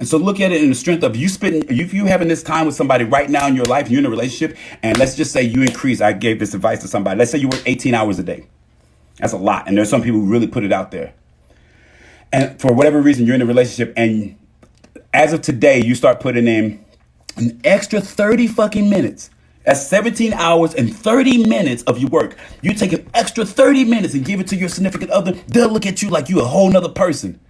Speaker 3: And so look at it in the strength of if you having this time with somebody right now in your life, you're in a relationship, and let's just say you increase, I gave this advice to somebody. Let's say you work 18 hours a day. That's a lot. And there's some people who really put it out there. And for whatever reason, you're in a relationship. And as of today, you start putting in an extra 30 fucking minutes. That's 17 hours and 30 minutes of your work. You take an extra 30 minutes and give it to your significant other. They'll look at you like you a whole nother person.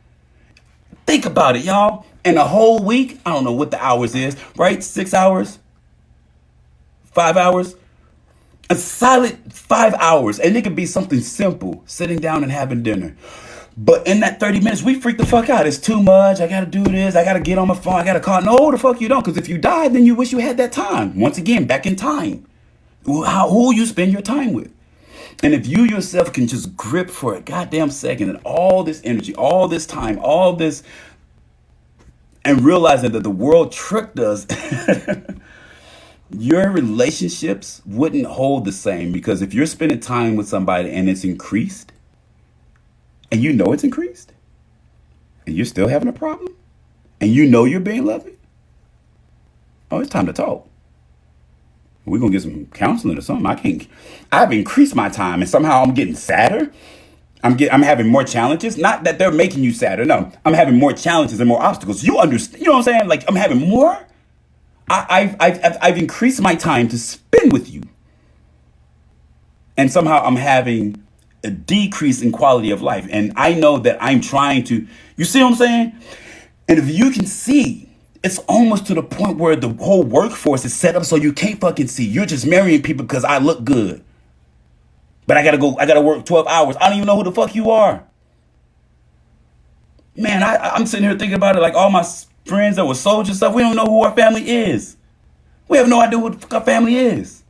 Speaker 3: Think about it, y'all. In a whole week, I don't know what the hours is, right? 6 hours? 5 hours? A solid 5 hours, and it could be something simple, sitting down and having dinner. But in that 30 minutes, we freak the fuck out. It's too much. I got to do this. I got to get on my phone. I got to call. No, the fuck you don't. Because if you died, then you wish you had that time. Once again, back in time. Who you spend your time with. And if you yourself can just grip for a goddamn second and all this energy, all this time, all this, and realizing that the world tricked us, your relationships wouldn't hold the same, because if you're spending time with somebody and it's increased and you know it's increased and you're still having a problem and you know you're being loving, oh, it's time to talk. We're going to get some counseling or something. I've increased my time and somehow I'm getting sadder. I'm having more challenges. Not that they're making you sadder. No, I'm having more challenges and more obstacles. You understand? You know what I'm saying? Like, I'm having more. I've increased my time to spend with you. And somehow I'm having a decrease in quality of life. And I know that I'm trying to, you see what I'm saying? And if you can see, it's almost to the point where the whole workforce is set up so you can't fucking see. You're just marrying people because I look good. But I gotta work 12 hours. I don't even know who the fuck you are. Man, I'm sitting here thinking about it like all my friends that were soldiers and stuff, we don't know who our family is. We have no idea who the fuck our family is.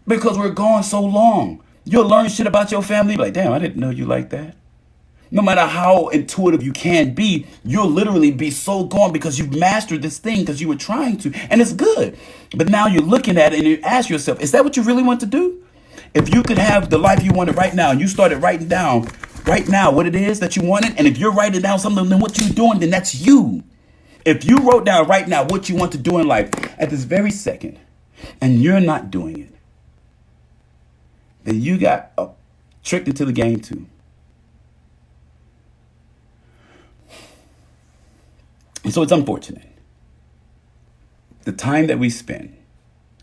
Speaker 3: Because we're gone so long. You'll learn shit about your family, like, damn, I didn't know you like that. No matter how intuitive you can be, you'll literally be so gone because you've mastered this thing because you were trying to. And it's good. But now you're looking at it and you ask yourself, is that what you really want to do? If you could have the life you wanted right now and you started writing down right now what it is that you wanted, and if you're writing down something, then what you're doing, then that's you. If you wrote down right now what you want to do in life at this very second, and you're not doing it, then you got tricked into the game too. And so it's unfortunate. The time that we spend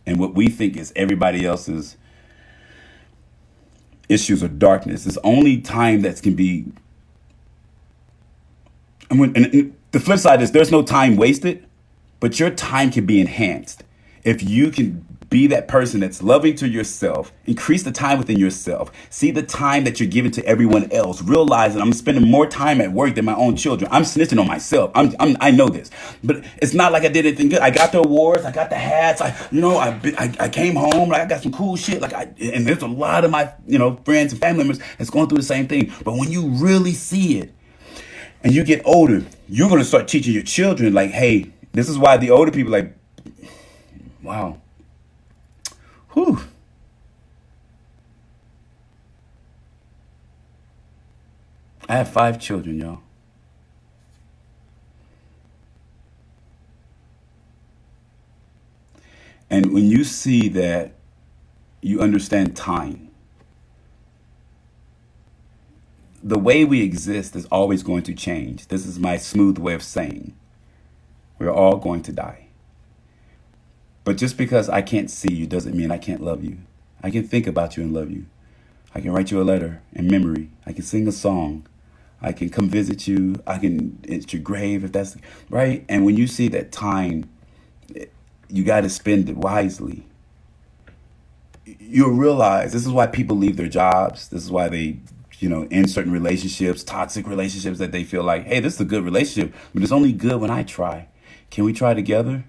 Speaker 3: and what we think is everybody else's issues or darkness is only time that can be. And the flip side is there's no time wasted, but your time can be enhanced. If you can be that person that's loving to yourself, increase the time within yourself, see the time that you're giving to everyone else, realize that I'm spending more time at work than my own children. I'm snitching on myself. I know this, but it's not like I did anything good. I got the awards, I got the hats. I came home, like I got some cool shit. And there's a lot of my, friends and family members that's going through the same thing. But when you really see it and you get older, you're going to start teaching your children like, hey, this is why the older people like, wow. Whew. I have 5 children, y'all. And when you see that, you understand time. The way we exist is always going to change. This is my smooth way of saying we're all going to die. But just because I can't see you doesn't mean I can't love you. I can think about you and love you. I can write you a letter in memory. I can sing a song. I can come visit you. I can at your grave if that's right. And when you see that time, you got to spend it wisely. You'll realize this is why people leave their jobs. This is why they, end certain relationships, toxic relationships that they feel like, hey, this is a good relationship, but it's only good when I try. Can we try together?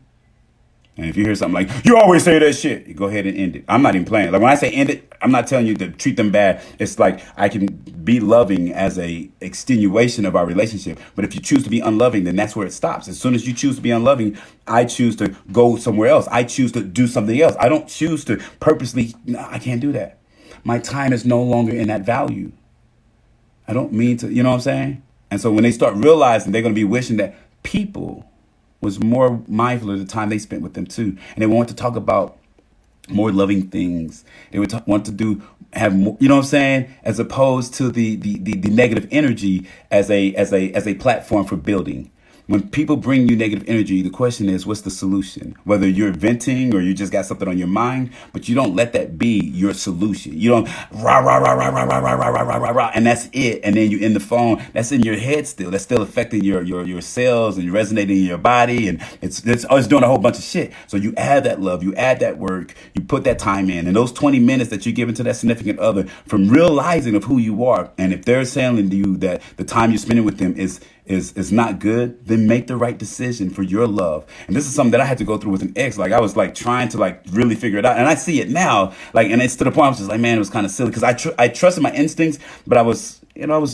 Speaker 3: And if you hear something like, you always say that shit, you go ahead and end it. I'm not even playing. Like when I say end it, I'm not telling you to treat them bad. It's like I can be loving as a extenuation of our relationship. But if you choose to be unloving, then that's where it stops. As soon as you choose to be unloving, I choose to go somewhere else. I choose to do something else. I don't choose to purposely, no, I can't do that. My time is no longer in that value. I don't mean to, you know what I'm saying? And so when they start realizing they're going to be wishing that people was more mindful of the time they spent with them too. And they want to talk about more loving things. They would want to have more, you know what I'm saying? As opposed to the negative energy as a platform for building. When people bring you negative energy, the question is, what's the solution? Whether you're venting or you just got something on your mind, but you don't let that be your solution. You don't rah, rah, rah, rah, rah, rah, rah, rah, rah, rah, rah, rah, and that's it. And then you end the phone. That's in your head still. That's still affecting your cells and resonating in your body. And it's doing a whole bunch of shit. So you add that love, you add that work, you put that time in. And those 20 minutes that you give into that significant other from realizing of who you are. And if they're telling you that the time you're spending with them is not good, then make the right decision for your love. And this is something that I had to go through with an ex. Like I was like trying to like really figure it out. And I see it now. Like, and it's to the point I was just like, man, it was kind of silly because I trusted my instincts, but I was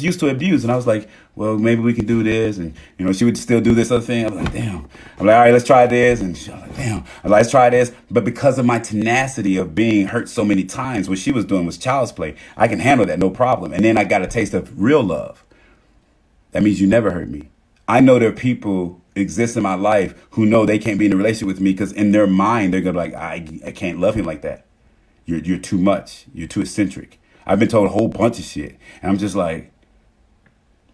Speaker 3: used to abuse. And I was like, well, maybe we can do this. And, she would still do this other thing. I was like, damn. I'm like, all right, let's try this. And she was like, damn. I'm like, let's try this. But because of my tenacity of being hurt so many times, what she was doing was child's play. I can handle that, no problem. And then I got a taste of real love. That means you never hurt me. I know there are people exist in my life who know they can't be in a relationship with me because in their mind, they're going to be like, I can't love him like that. You're too much. You're too eccentric. I've been told a whole bunch of shit. And I'm just like,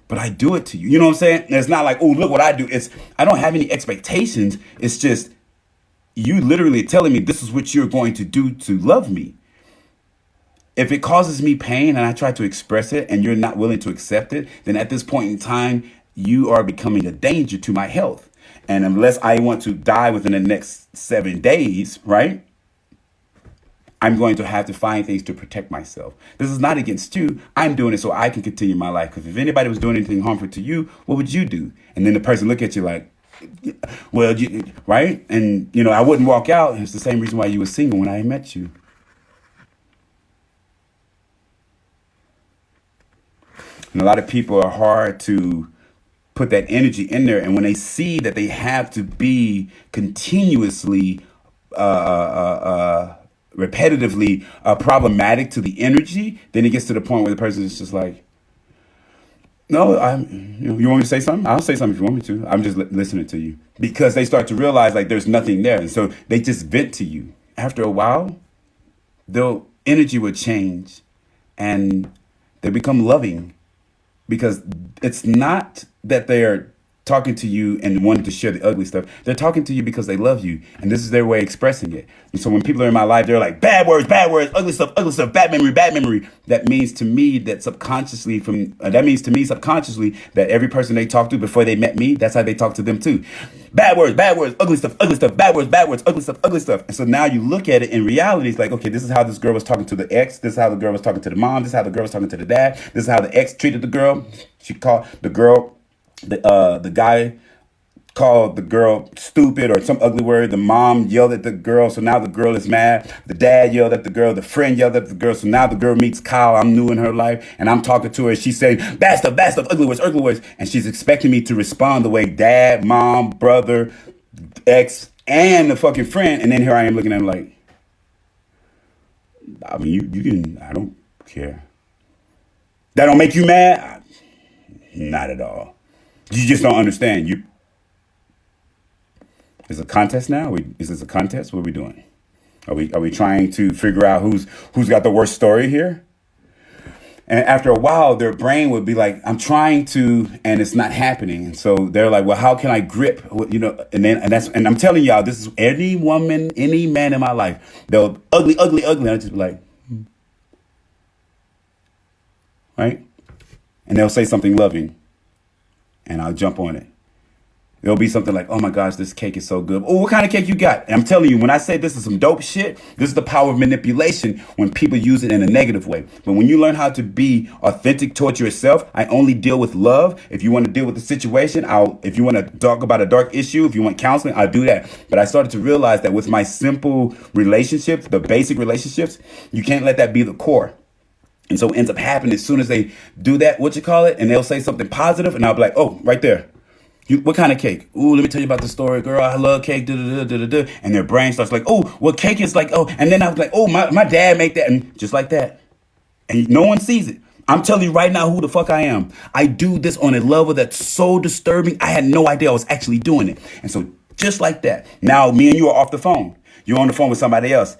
Speaker 3: but I do it to you. You know what I'm saying? And it's not like, oh, look what I do. I don't have any expectations. It's just you literally telling me this is what you're going to do to love me. If it causes me pain and I try to express it and you're not willing to accept it, then at this point in time, you are becoming a danger to my health. And unless I want to die within the next 7 days, right? I'm going to have to find things to protect myself. This is not against you. I'm doing it so I can continue my life. Because if anybody was doing anything harmful to you, what would you do? And then the person look at you like, well, right? And, I wouldn't walk out. It's the same reason why you were single when I met you. And a lot of people are hard to put that energy in there. And when they see that they have to be continuously, repetitively problematic to the energy, then it gets to the point where the person is just like, no, you want me to say something? I'll say something if you want me to. I'm just listening to you. Because they start to realize like there's nothing there. And so they just vent to you. After a while, their energy will change and they become loving. Because it's not that they are talking to you and wanting to share the ugly stuff. They're talking to you because they love you. And this is their way of expressing it. And so when people are in my life, they're like, bad words, ugly stuff, bad memory. That means to me subconsciously that every person they talk to before they met me, that's how they talk to them too. Bad words, ugly stuff, bad words, ugly stuff. And so now you look at it in reality, it's like, okay, this is how this girl was talking to the ex. This is how the girl was talking to the mom. This is how the girl was talking to the dad. This is how the ex treated the girl. She called the girl, the guy called the girl stupid or some ugly word. The mom yelled at the girl, so now the girl is mad. The dad yelled at the girl. The friend yelled at the girl, so now the girl meets Kyle. I'm new in her life, and I'm talking to her. She's saying, bad stuff, ugly words. And she's expecting me to respond the way dad, mom, brother, ex, and the fucking friend. And then here I am looking at him like, I mean, you can, I don't care. That don't make you mad? Not at all. You just don't understand. Is it a contest now? Is this a contest? What are we doing? Are we trying to figure out who's got the worst story here? And after a while, their brain would be like, I'm trying to, and it's not happening. And so they're like, well, how can I grip, and I'm telling y'all, this is any woman, any man in my life. They'll ugly, ugly, ugly. And I just be like, right? And they'll say something loving and I'll jump on it. There'll be something like, oh my gosh, this cake is so good. Oh, what kind of cake you got? And I'm telling you, when I say this is some dope shit, this is the power of manipulation when people use it in a negative way. But when you learn how to be authentic towards yourself, I only deal with love. If you want to deal with the situation, if you want to talk about a dark issue, if you want counseling, I'll do that. But I started to realize that with my simple relationships, the basic relationships, you can't let that be the core. And so what ends up happening as soon as they do that, and they'll say something positive, and I'll be like, oh, right there. What kind of cake? Ooh, let me tell you about the story, girl. I love cake. And their brain starts like, oh, well, cake is like, oh. And then I was like, oh, my dad made that. And just like that. And no one sees it. I'm telling you right now who the fuck I am. I do this on a level that's so disturbing. I had no idea I was actually doing it. And so just like that. Now me and you are off the phone. You're on the phone with somebody else.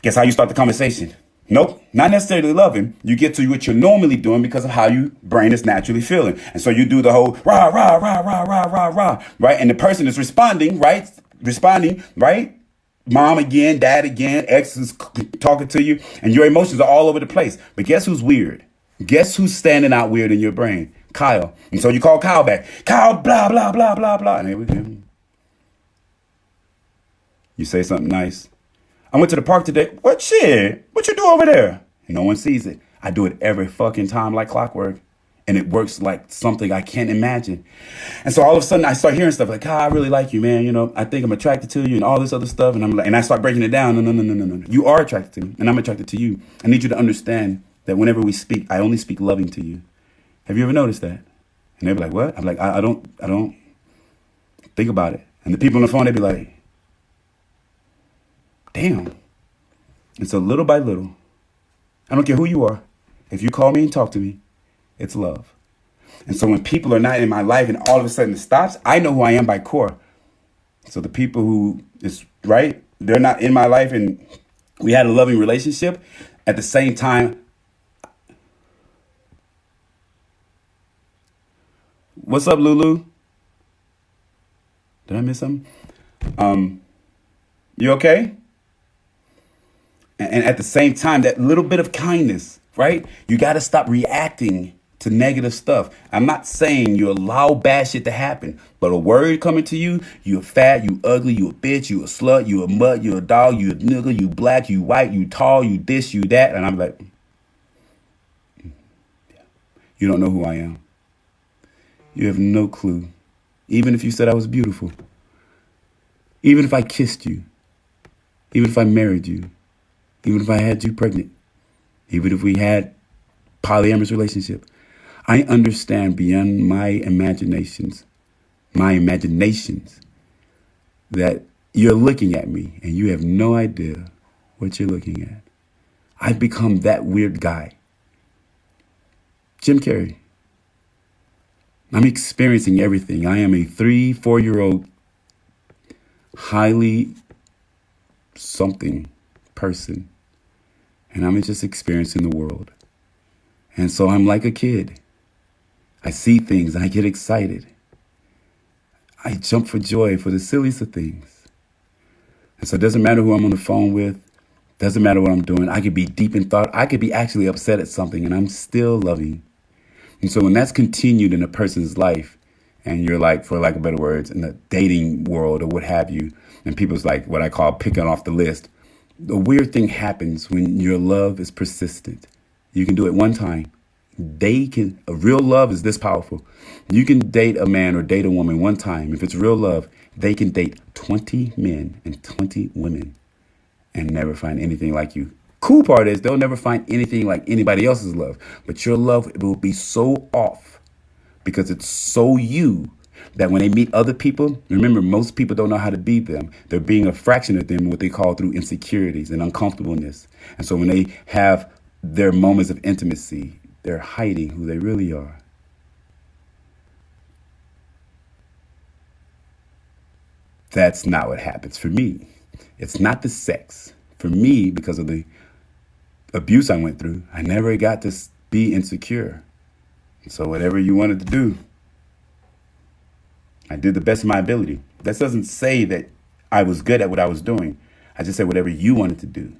Speaker 3: Guess how you start the conversation? Nope, not necessarily loving. You get to what you're normally doing because of how your brain is naturally feeling. And so you do the whole rah, rah, rah, rah, rah, rah, rah, right? And the person is responding, right? Mom again, dad again, ex is talking to you, and your emotions are all over the place. But guess who's weird? Guess who's standing out weird in your brain? Kyle. And so you call Kyle back. Kyle, blah, blah, blah, blah, blah. And here we go. You say something nice. I went to the park today. What shit? What you do over there? No one sees it. I do it every fucking time like clockwork. And it works like something I can't imagine. And so all of a sudden I start hearing stuff like, I really like you, man. I think I'm attracted to you and all this other stuff. And I'm like, and I start breaking it down. No. You are attracted to me and I'm attracted to you. I need you to understand that whenever we speak, I only speak loving to you. Have you ever noticed that? And they'd be like, what? I'm like, I don't think about it. And the people on the phone, they'd be like, damn. And so little by little, I don't care who you are. If you call me and talk to me, it's love. And so when people are not in my life and all of a sudden it stops, I know who I am by core. So the people who is right, they're not in my life and we had a loving relationship. At the same time, what's up, Lulu? Did I miss something? You okay? And at the same time, that little bit of kindness, right? You got to stop reacting to negative stuff. I'm not saying you allow bad shit to happen, but a word coming to you, you fat, you ugly, you a bitch, you a slut, you a mutt, you a dog, you a nigga, you black, you white, you tall, you this, you that. And I'm like, you don't know who I am. You have no clue. Even if you said I was beautiful, even if I kissed you, even if I married you, even if I had you pregnant, even if we had polyamorous relationship, I understand beyond my imaginations, that you're looking at me and you have no idea what you're looking at. I've become that weird guy. Jim Carrey. I'm experiencing everything. I am a 3-4-year-old highly something person. And I'm just experiencing the world. And so I'm like a kid. I see things and I get excited. I jump for joy for the silliest of things. And so it doesn't matter who I'm on the phone with. Doesn't matter what I'm doing. I could be deep in thought. I could be actually upset at something and I'm still loving. And so when that's continued in a person's life and you're like, for lack of better words, in the dating world or what have you, and people's like what I call picking off the list, the weird thing happens when your love is persistent. You can do it one time. A real love is this powerful. You can date a man or date a woman one time. If it's real love, they can date 20 men and 20 women and never find anything like you. Cool part is they'll never find anything like anybody else's love. But your love will be so off because it's so you that when they meet other people, remember, most people don't know how to be them. They're being a fraction of them, what they call through insecurities and uncomfortableness. And so when they have their moments of intimacy, they're hiding who they really are. That's not what happens for me. It's not the sex. For me, because of the abuse I went through, I never got to be insecure. So whatever you wanted to do, I did the best of my ability. That doesn't say that I was good at what I was doing. I just said whatever you wanted to do.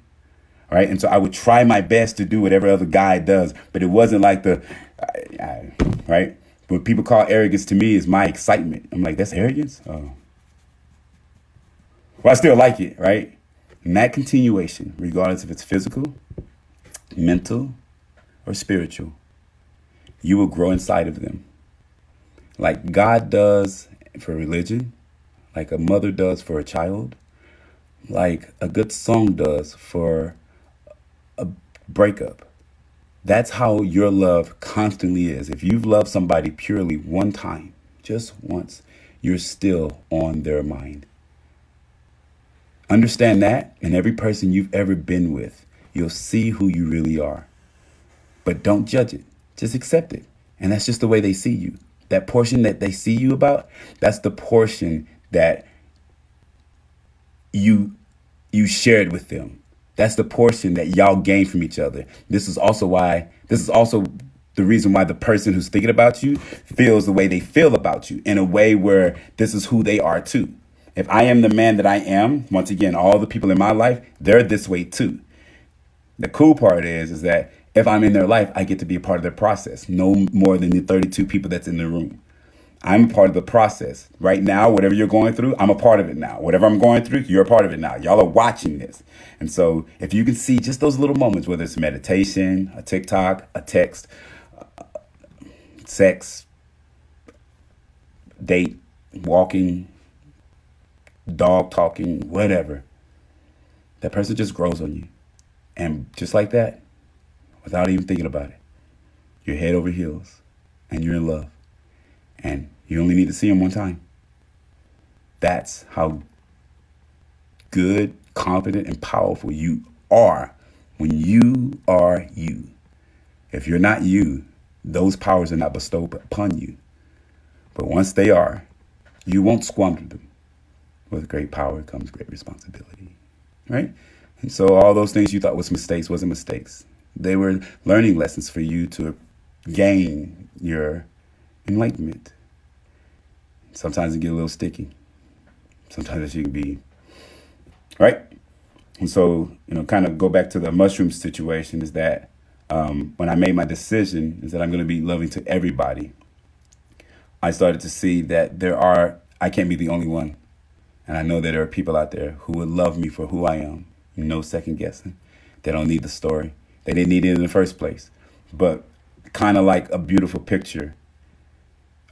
Speaker 3: All right. And so I would try my best to do whatever other guy does, but it wasn't like right. What people call arrogance to me is my excitement. I'm like, that's arrogance? Oh. Well, I still like it, right? And that continuation, regardless if it's physical, mental, or spiritual, you will grow inside of them. Like God does for religion, like a mother does for a child, like a good song does for a breakup. That's how your love constantly is. If you've loved somebody purely one time, just once, you're still on their mind. Understand that, and every person you've ever been with, you'll see who you really are. But don't judge it. Just accept it. And that's just the way they see you. That portion that they see you about, that's the portion that you shared with them. That's the portion that y'all gain from each other. This is also the reason why the person who's thinking about you feels the way they feel about you, in a way where this is who they are too. If I am the man that I am, once again, all the people in my life, they're this way too. The cool part is that if I'm in their life, I get to be a part of their process, no more than the 32 people that's in the room. I'm a part of the process. Right now, whatever you're going through, I'm a part of it now. Whatever I'm going through, you're a part of it now. Y'all are watching this. And so if you can see just those little moments, whether it's meditation, a TikTok, a text, sex, date, walking, dog talking, whatever, that person just grows on you. And just like that, without even thinking about it, you're head over heels and you're in love. And you only need to see him one time. That's how good, confident, and powerful you are when you are you. If you're not you, those powers are not bestowed upon you. But once they are, you won't squander them. With great power comes great responsibility, right? And so all those things you thought was mistakes wasn't mistakes. They were learning lessons for you to gain your enlightenment. Sometimes it get a little sticky. Sometimes it can be, right? And so, kind of go back to the mushroom situation is that when I made my decision is that I'm going to be loving to everybody, I started to see that I can't be the only one. And I know that there are people out there who would love me for who I am. No second guessing. They don't need the story. They didn't need it in the first place. But kind of like a beautiful picture,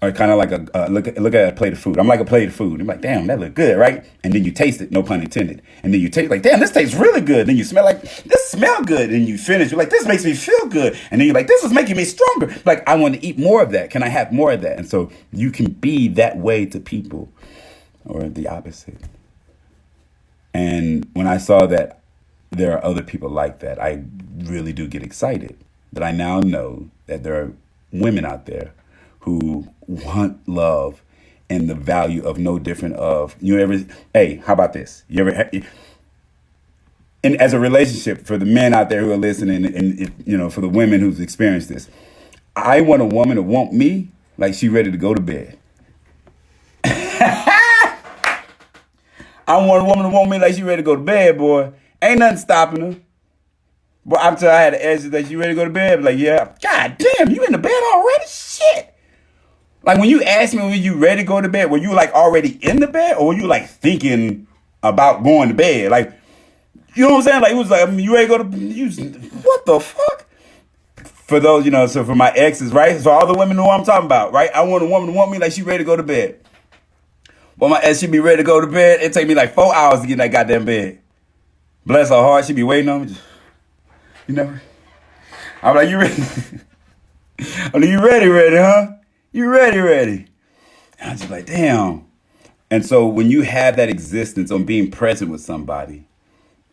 Speaker 3: or kind of like look at a plate of food. I'm like a plate of food. I'm like, damn, that look good, right? And then you taste it, no pun intended. And then you taste like, damn, this tastes really good. Then you smell like, this smell good. And you finish, you're like, this makes me feel good. And then you're like, this is making me stronger. Like, I want to eat more of that. Can I have more of that? And so you can be that way to people, or the opposite. And when I saw that there are other people like that, I really do get excited that I now know that there are women out there who want love and the value of no different of, hey, how about this? And as a relationship, for the men out there who are listening and for the women who've experienced this, I want a woman to want me like she ready to go to bed. I want a woman to want me like she ready to go to bed, boy. Ain't nothing stopping her. But after I had to ask her that she ready to go to bed, like, yeah, God damn, you in the bed already? Shit. Like when you asked me when you ready to go to bed, were you like already in the bed, or were you like thinking about going to bed? Like, you know what I'm saying? Like it was like, you ready to go to what the fuck? For those, so for my exes, right? So all the women know what I'm talking about, right? I want a woman to want me like she ready to go to bed. But my ex, she be ready to go to bed. It take me like 4 hours to get in that goddamn bed. Bless her heart, she be waiting on me. I'm like, you ready? I'm like, you ready, huh? You ready. And I'm just like, damn. And so when you have that existence on being present with somebody,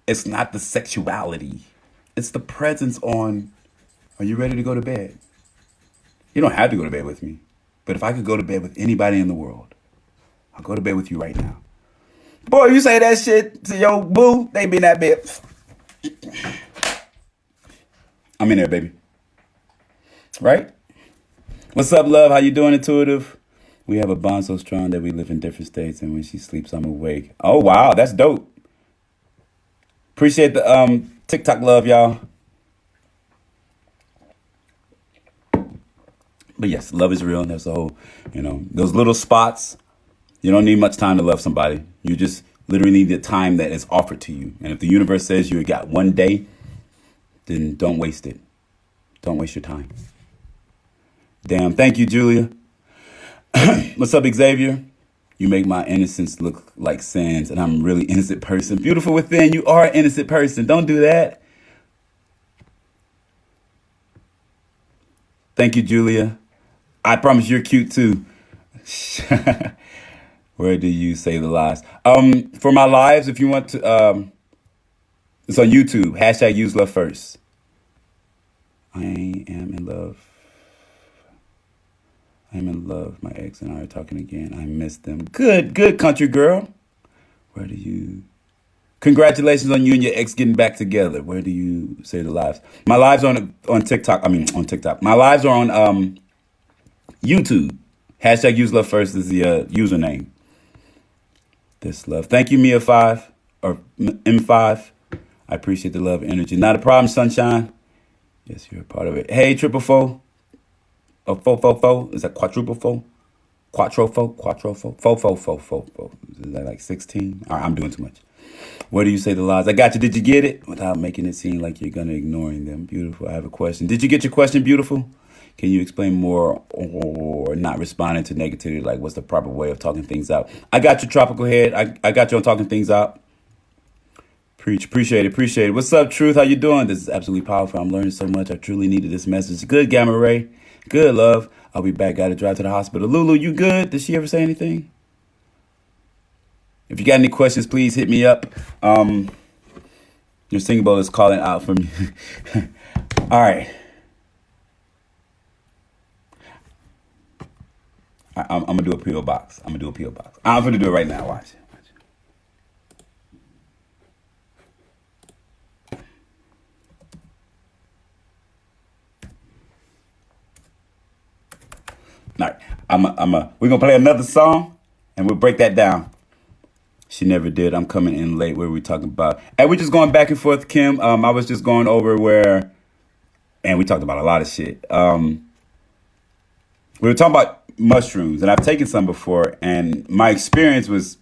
Speaker 3: it's not the sexuality. It's the presence on, are you ready to go to bed? You don't have to go to bed with me. But if I could go to bed with anybody in the world, I'll go to bed with you right now. Boy, you say that shit to your boo, they be in that bed. I'm in there, baby. right? What's up, love? How you doing, Intuitive? We have a bond so strong that we live in different states, and when she sleeps, I'm awake. Oh wow, that's dope. Appreciate the TikTok love, y'all. But yes, love is real, and there's a whole, those little spots. You don't need much time to love somebody. You just literally need the time that is offered to you. And if the universe says you got one day, then don't waste it. Don't waste your time. Damn. Thank you, Julia. What's up, Xavier? You make my innocence look like sins, and I'm a really innocent person. Beautiful within. You are an innocent person. Don't do that. Thank you, Julia. I promise you're cute too. Where do you say the lies? For my lives, if you want to, it's on YouTube. Hashtag use love first. I am in love. I'm in love. My ex and I are talking again. I miss them. Good, country girl. Where do you? Congratulations on you and your ex getting back together. Where do you say the lives? My lives are on TikTok. On TikTok. My lives are on YouTube. Hashtag use love first is the username. This love. Thank you, Mia5 or M5. I appreciate the love and energy. Not a problem, sunshine. Yes, you're a part of it. Hey, triple four. Oh, four. Is that quadruple four? Quattro four. Four. Is that like 16? All right, I'm doing too much. Where do you say the lies? I got you. Did you get it? Without making it seem like you're gonna ignoring them. Beautiful. I have a question. Did you get your question, beautiful? Can you explain more or not responding to negativity? Like, what's the proper way of talking things out? I got you, tropical head. I got you on talking things out. Preach. Appreciate it. What's up, Truth? How you doing? This is absolutely powerful. I'm learning so much. I truly needed this message. Good, Gamma Ray. Good, love. I'll be back. Got to drive to the hospital. Lulu, you good? Did she ever say anything? If you got any questions, please hit me up. Your singing bowl is calling out for me. All right. I'm going to do a P.O. box. I'm going to do it right now. Watch. All right. We're going to play another song, and we'll break that down. She never did. I'm coming in late. Where we talking about? And we're just going back and forth, Kim. I was just going over where, and we talked about a lot of shit. We were talking about mushrooms, and I've taken some before, and my experience was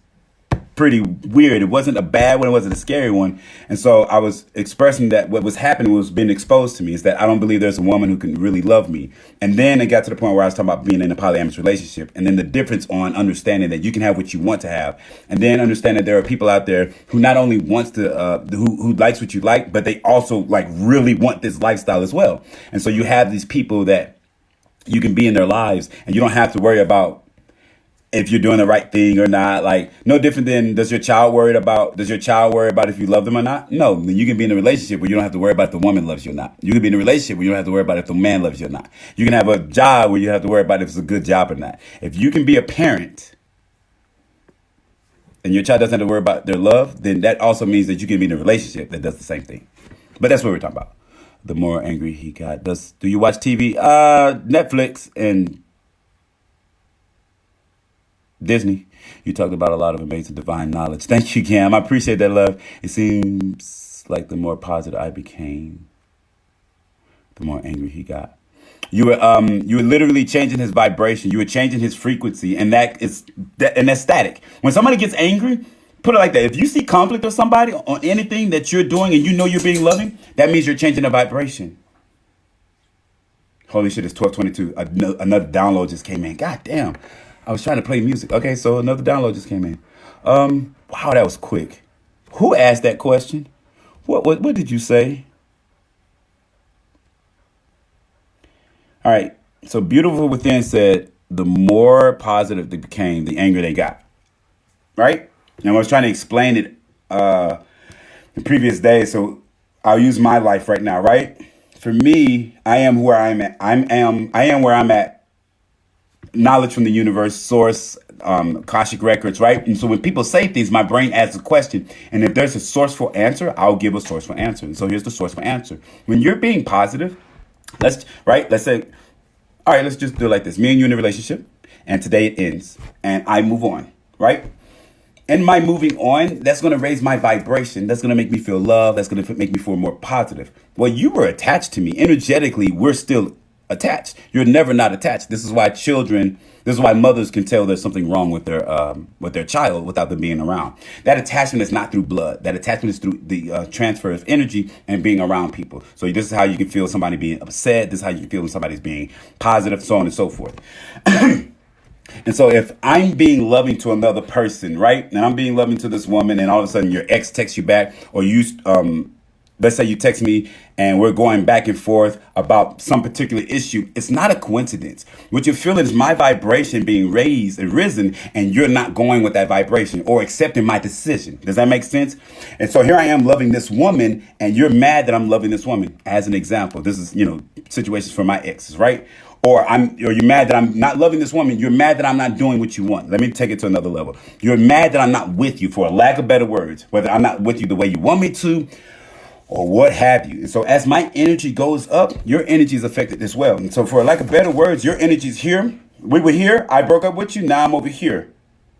Speaker 3: pretty weird. It wasn't a bad one. It wasn't a scary one. And so I was expressing that what was happening was being exposed to me is that I don't believe there's a woman who can really love me. And then it got to the point where I was talking about being in a polyamorous relationship, and then the difference on understanding that you can have what you want to have, and then understand that there are people out there who not only wants to, who likes what you like, but they also like really want this lifestyle as well. And so you have these people that you can be in their lives, and you don't have to worry about if you're doing the right thing or not. Like, no different than does your child worry about if you love them or not? No, you can be in a relationship where you don't have to worry about if the woman loves you or not. You can be in a relationship where you don't have to worry about if the man loves you or not. You can have a job where you have to worry about if it's a good job or not. If you can be a parent and your child doesn't have to worry about their love, then that also means that you can be in a relationship that does the same thing. But that's what we're talking about. The more angry he got. Do you watch TV? Netflix and Disney. You talked about a lot of amazing divine knowledge. Thank you, Cam. I appreciate that, love. It seems like the more positive I became, the more angry he got. You were literally changing his vibration. You were changing his frequency, and that's static. When somebody gets angry, put it like that. If you see conflict with somebody on anything that you're doing and you know you're being loving, that means you're changing the vibration. Holy shit, it's 12:22. Another download just came in. God damn. I was trying to play music. Okay, so another download just came in. Wow, that was quick. Who asked that question? What did you say? All right. So Beautiful Within said the more positive they became, the angrier they got. Right? And I was trying to explain it in previous days. So I'll use my life right now, right? For me, I am where I'm at. I am where I'm at. Knowledge from the universe, source, Akashic records, right? And so when people say things, my brain asks a question. And if there's a sourceful answer, I'll give a sourceful answer. And so here's the sourceful answer. When you're being positive, Let's say, all right, let's just do it like this. Me and you in a relationship, and today it ends, and I move on, right? In my moving on, that's going to raise my vibration. That's going to make me feel love. That's going to make me feel more positive. Well, you were attached to me. Energetically, we're still attached. You're never not attached. This is why this is why mothers can tell there's something wrong with their child without them being around. That attachment is not through blood. That attachment is through the transfer of energy and being around people. So this is how you can feel somebody being upset. This is how you can feel when somebody's being positive, so on and so forth. And so if I'm being loving to another person, right, and I'm being loving to this woman, and all of a sudden your ex texts you back, or let's say you text me and we're going back and forth about some particular issue, it's not a coincidence. What you're feeling is my vibration being raised and risen, and you're not going with that vibration or accepting my decision. Does that make sense? And so here I am loving this woman, and you're mad that I'm loving this woman. As an example, this is, situations for my exes, right? Or you're mad that I'm not loving this woman. You're mad that I'm not doing what you want. Let me take it to another level. You're mad that I'm not with you, for a lack of better words, whether I'm not with you the way you want me to, or what have you. And so as my energy goes up, your energy is affected as well. And so for lack of better words, your energy is here. We were here. I broke up with you. Now I'm over here.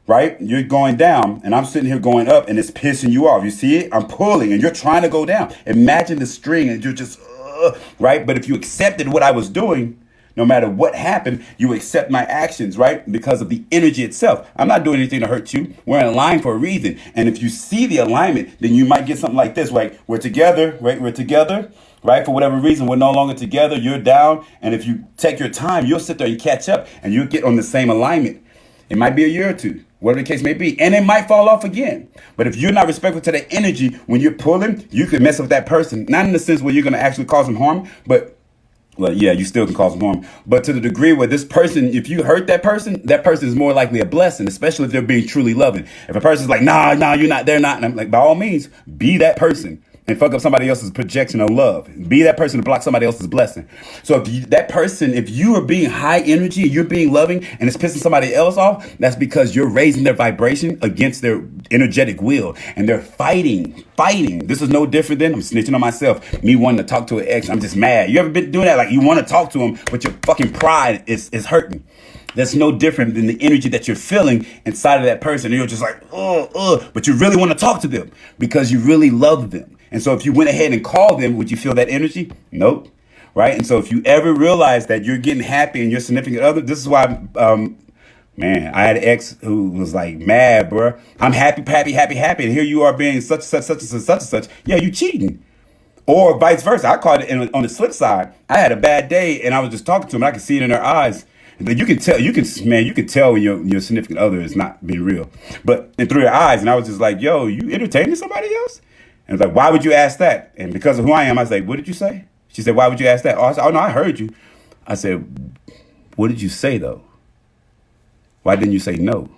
Speaker 3: Right? You're going down, and I'm sitting here going up, and it's pissing you off. You see it? I'm pulling, and you're trying to go down. Imagine the string, and you're just, right? But if you accepted what I was doing, no matter what happened, you accept my actions, right? Because of the energy itself. I'm not doing anything to hurt you. We're in line for a reason. And if you see the alignment, then you might get something like this, right? We're together, right? We're together, right? For whatever reason, we're no longer together. You're down. And if you take your time, you'll sit there and catch up, and you'll get on the same alignment. It might be a year or two, whatever the case may be. And it might fall off again. But if you're not respectful to the energy, when you're pulling, you could mess with that person. Not in the sense where you're going to actually cause them harm, but well, yeah, you still can cause them harm. But to the degree where this person, if you hurt that person is more likely a blessing, especially if they're being truly loving. If a person's like, nah, you're not, they're not. And I'm like, by all means, be that person and fuck up somebody else's projection of love. Be that person to block somebody else's blessing. So if you are being high energy, you're being loving, and it's pissing somebody else off, that's because you're raising their vibration against their energetic will, and they're fighting. This is no different than, I'm snitching on myself, me wanting to talk to an ex. I'm just mad. You ever been doing that? Like, you want to talk to them, but your fucking pride is hurting. That's no different than the energy that you're feeling inside of that person. And you're just like, but you really want to talk to them because you really love them. And so if you went ahead and called them, would you feel that energy? Nope. Right? And so if you ever realize that you're getting happy and your significant other, this is why, man, I had an ex who was like, mad, bro. I'm happy. And here you are being such and such. Yeah, you cheating. Or vice versa. I caught it on the flip side. I had a bad day and I was just talking to them. And I could see it in their eyes. You can tell when your significant other is not being real. But and through their eyes, and I was just like, yo, you entertaining somebody else? And it's like, why would you ask that? And because of who I am, I was like, what did you say? She said, why would you ask that? Oh, I said, oh no, I heard you. I said, what did you say though? Why didn't you say no?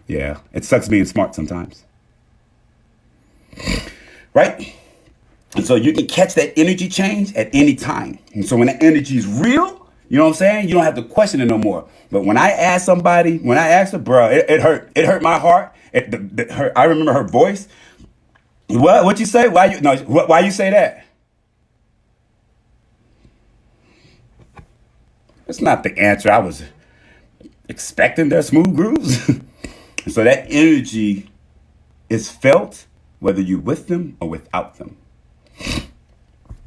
Speaker 3: Yeah, it sucks being smart sometimes. Right? And so you can catch that energy change at any time. And so when the energy is real, you know what I'm saying? You don't have to question it no more. But when I asked her, bro, it hurt. It hurt my heart. It hurt. I remember her voice. What you say? Why you say that? That's not the answer I was expecting. Their smooth grooves. And so that energy is felt whether you're with them or without them.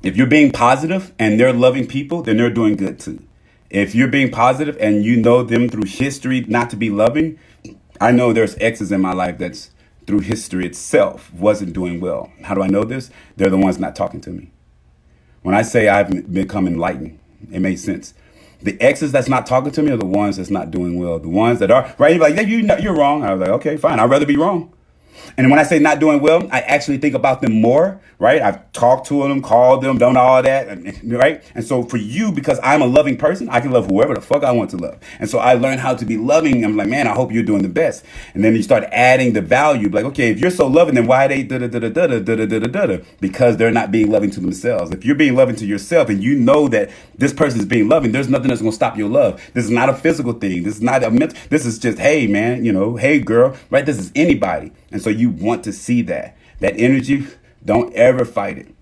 Speaker 3: If you're being positive and they're loving people, then they're doing good too. If you're being positive and you know them through history not to be loving, I know there's exes in my life that's through history itself wasn't doing well. How do I know this? They're the ones not talking to me. When I say I've become enlightened, it makes sense. The exes that's not talking to me are the ones that's not doing well. The ones that are, right? You're like, you're wrong. I was like, okay, fine. I'd rather be wrong. And when I say not doing well, I actually think about them more, right? I've talked to them, called them, done all that, right? And so for you, because I'm a loving person, I can love whoever the fuck I want to love. And so I learned how to be loving. I'm like, man, I hope you're doing the best. And then you start adding the value, like, okay, if you're so loving, then why they da-da-da-da-da-da-da-da-da-da? Because they're not being loving to themselves. If you're being loving to yourself and you know that this person is being loving, there's nothing that's going to stop your love. This is not a physical thing. This is not a mental. This is just, hey, man, hey, girl, right? This is anybody. And so you want to see that energy. Don't ever fight it.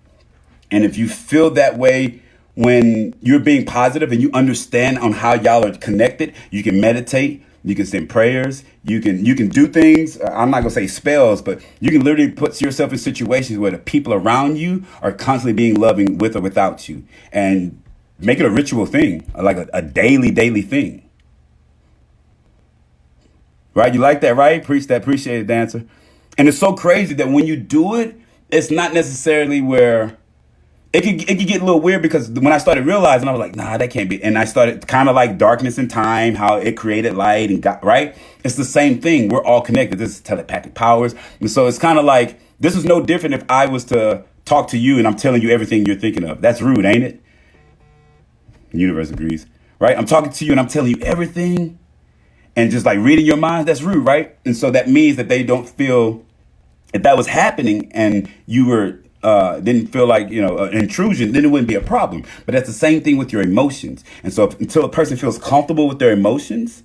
Speaker 3: And if you feel that way when you're being positive and you understand on how y'all are connected, you can meditate, you can send prayers, you can do things. I'm not gonna say spells, but you can literally put yourself in situations where the people around you are constantly being loving with or without you, and make it a ritual thing, like a daily thing. Right? You like that, right? Preach that, appreciate it, dancer. And it's so crazy that when you do it, it's not necessarily where it could get a little weird, because when I started realizing, I was like, nah, that can't be. And I started kind of like darkness in time, how it created light and got right. It's the same thing. We're all connected. This is telepathic powers. And so it's kind of like, this is no different if I was to talk to you and I'm telling you everything you're thinking of. That's rude, ain't it? The universe agrees, right? I'm talking to you and I'm telling you everything and just like reading your mind. That's rude, right? And so that means that they don't feel, if that was happening and you were didn't feel like an intrusion, then it wouldn't be a problem. But that's the same thing with your emotions. And so until a person feels comfortable with their emotions,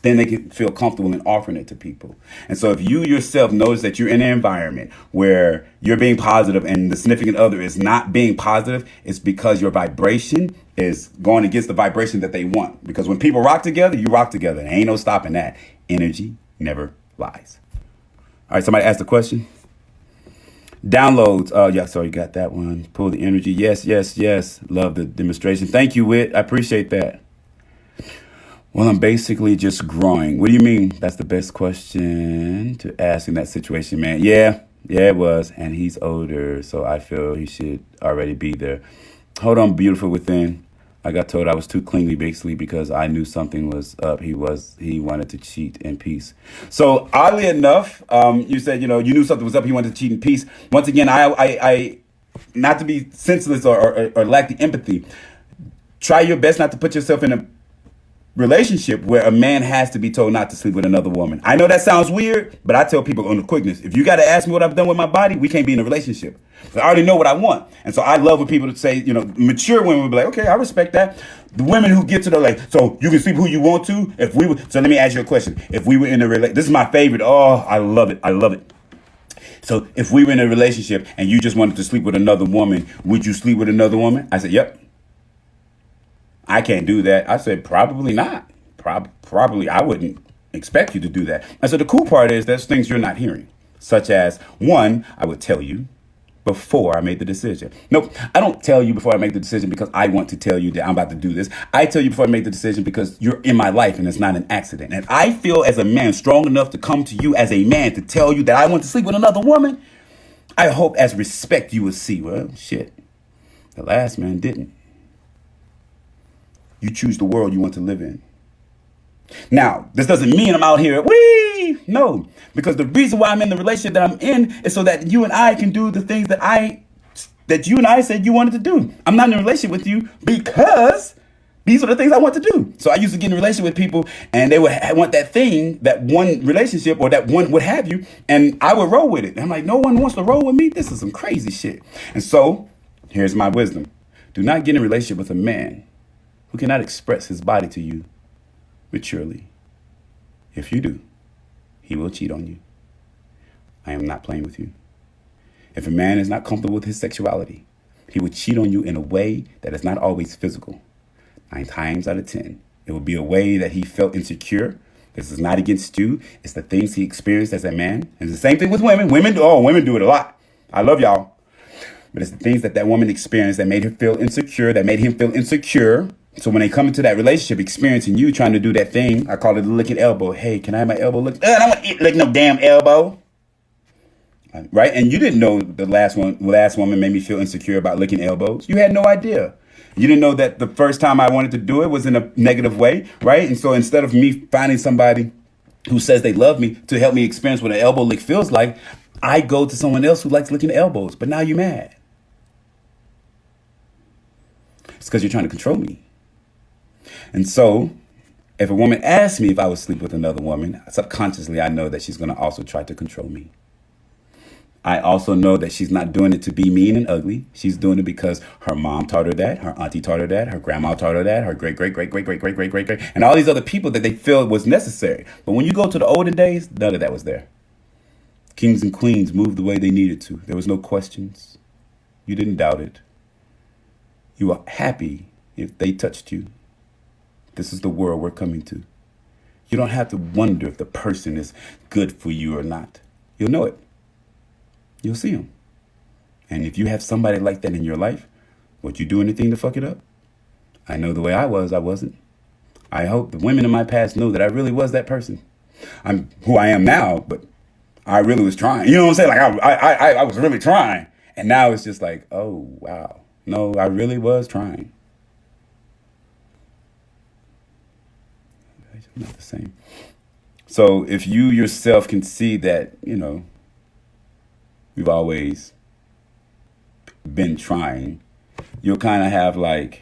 Speaker 3: then they can feel comfortable in offering it to people. And so if you yourself notice that you're in an environment where you're being positive and the significant other is not being positive, it's because your vibration is going against the vibration that they want. Because when people rock together, you rock together. There ain't no stopping that. Energy never lies. All right, somebody asked a question. Downloads. Oh, yeah, so you got that one. Pull the energy. Yes. Love the demonstration. Thank you, Wit. I appreciate that. Well, I'm basically just growing. What do you mean? That's the best question to ask in that situation, man. Yeah, it was. And he's older, so I feel he should already be there. Hold on, beautiful within. I got told I was too clingy, basically, because I knew something was up. He wanted to cheat in peace. So oddly enough, you said, you knew something was up. He wanted to cheat in peace. Once again, I not to be senseless or lack the empathy. Try your best not to put yourself in a relationship where a man has to be told not to sleep with another woman. I know that sounds weird, but I tell people on the quickness, if you got to ask me what I've done with my body, we can't be in a relationship. I already know what I want. And so I love when people say, mature women will be like, okay, I respect that. The women who get to the like, so you can sleep who you want to. So let me ask you a question. If we were in a relationship, this is my favorite. Oh, I love it. So if we were in a relationship and you just wanted to sleep with another woman, would you sleep with another woman? I said, yep. I can't do that. I said, probably not. Probably I wouldn't expect you to do that. And so the cool part is there's things you're not hearing, such as, one, I would tell you before I made the decision. Nope, I don't tell you before I make the decision because I want to tell you that I'm about to do this. I tell you before I make the decision because you're in my life and it's not an accident. And I feel as a man strong enough to come to you as a man to tell you that I want to sleep with another woman. I hope as respect you will see, well, shit, the last man didn't. You choose the world you want to live in. Now, this doesn't mean I'm out here, no, because the reason why I'm in the relationship that I'm in is so that you and I can do the things that you and I said you wanted to do. I'm not in a relationship with you because these are the things I want to do. So I used to get in a relationship with people and they would want that thing, that one relationship or that one would have you, and I would roll with it. And I'm like, no one wants to roll with me? This is some crazy shit. And so here's my wisdom. Do not get in a relationship with a man who cannot express his body to you maturely. If you do, he will cheat on you. I am not playing with you. If a man is not comfortable with his sexuality, he will cheat on you in a way that is not always physical. 9 times out of 10, it will be a way that he felt insecure. This is not against you. It's the things he experienced as a man. And it's the same thing with women. Women do it a lot. I love y'all. But it's the things that woman experienced that made her feel insecure, that made him feel insecure. So when they come into that relationship experiencing you trying to do that thing, I call it the licking elbow. Hey, can I have my elbow licked? I don't want to lick no damn elbow. Right? And you didn't know the last woman made me feel insecure about licking elbows. You had no idea. You didn't know that the first time I wanted to do it was in a negative way, right? And so instead of me finding somebody who says they love me to help me experience what an elbow lick feels like, I go to someone else who likes licking elbows. But now you're mad. It's because you're trying to control me. And so if a woman asks me if I would sleep with another woman, subconsciously I know that she's going to also try to control me. I also know that she's not doing it to be mean and ugly. She's doing it because her mom taught her that, her auntie taught her that, her grandma taught her that, her great, and all these other people that they feel was necessary. But when you go to the olden days, none of that was there. Kings and queens moved the way they needed to. There was no questions. You didn't doubt it. You were happy if they touched you. This is the world we're coming to. You don't have to wonder if the person is good for you or not. You'll know it. You'll see them. And if you have somebody like that in your life, would you do anything to fuck it up? I know the way I wasn't. I hope the women in my past know that I really was that person. I'm who I am now, but I really was trying. You know what I'm saying? Like I was really trying. And now it's just like, oh, wow. No, I really was trying. It's not the same. So if you yourself can see that, you've always been trying, you'll kind of have like,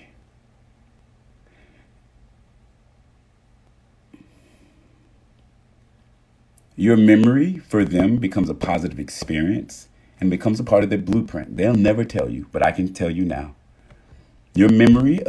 Speaker 3: your memory for them becomes a positive experience and becomes a part of their blueprint. They'll never tell you, but I can tell you now. The memory